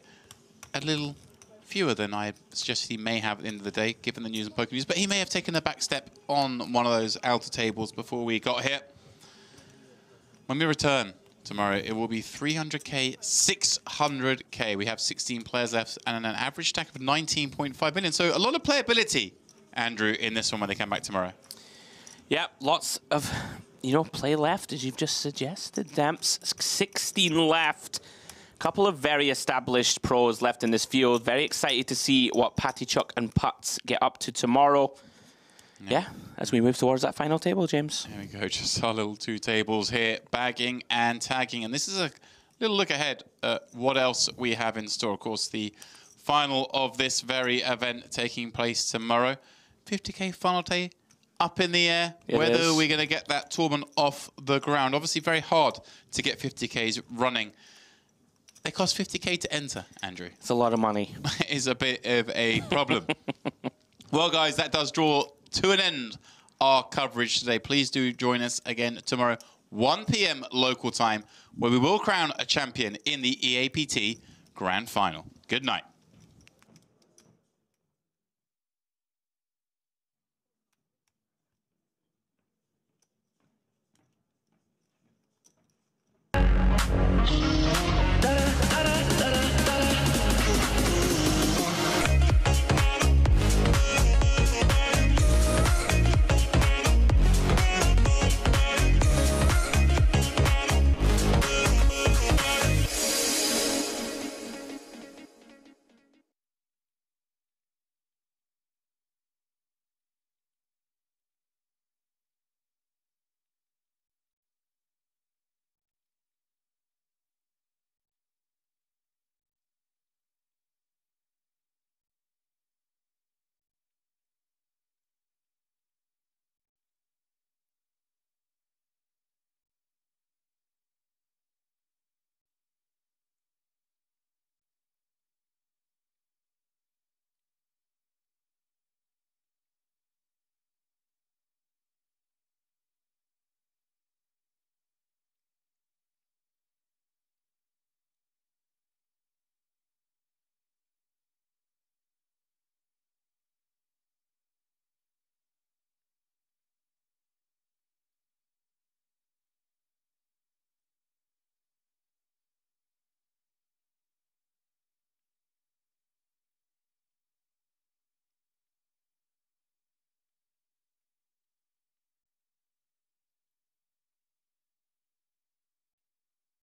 a little fewer than I suggested he may have at the end of the day, given the news and poker news, but he may have taken a back step on one of those outer tables before we got here. When we return tomorrow, it will be 300k, 600k. We have 16 players left and an average stack of 19.5 million. So a lot of playability, Andrew, in this one when they come back tomorrow. Yeah, lots of, play left, as you've just suggested. Damps, 16 left. Couple of very established pros left in this field. Very excited to see what Patichuk and Putz get up to tomorrow. Yeah, as we move towards that final table, James. There we go, just our little two tables here, bagging and tagging. And this is a little look ahead at what else we have in store. Of course, the final of this very event taking place tomorrow. 50k final day up in the air. Whether we're going to get that tournament off the ground. Obviously very hard to get 50ks running. They cost 50k to enter, Andrew. It's a lot of money. It is a bit of a problem. Well, guys, that does draw to an end our coverage today. Please do join us again tomorrow, 1 p.m. local time, where we will crown a champion in the EAPT Grand Final. Good night.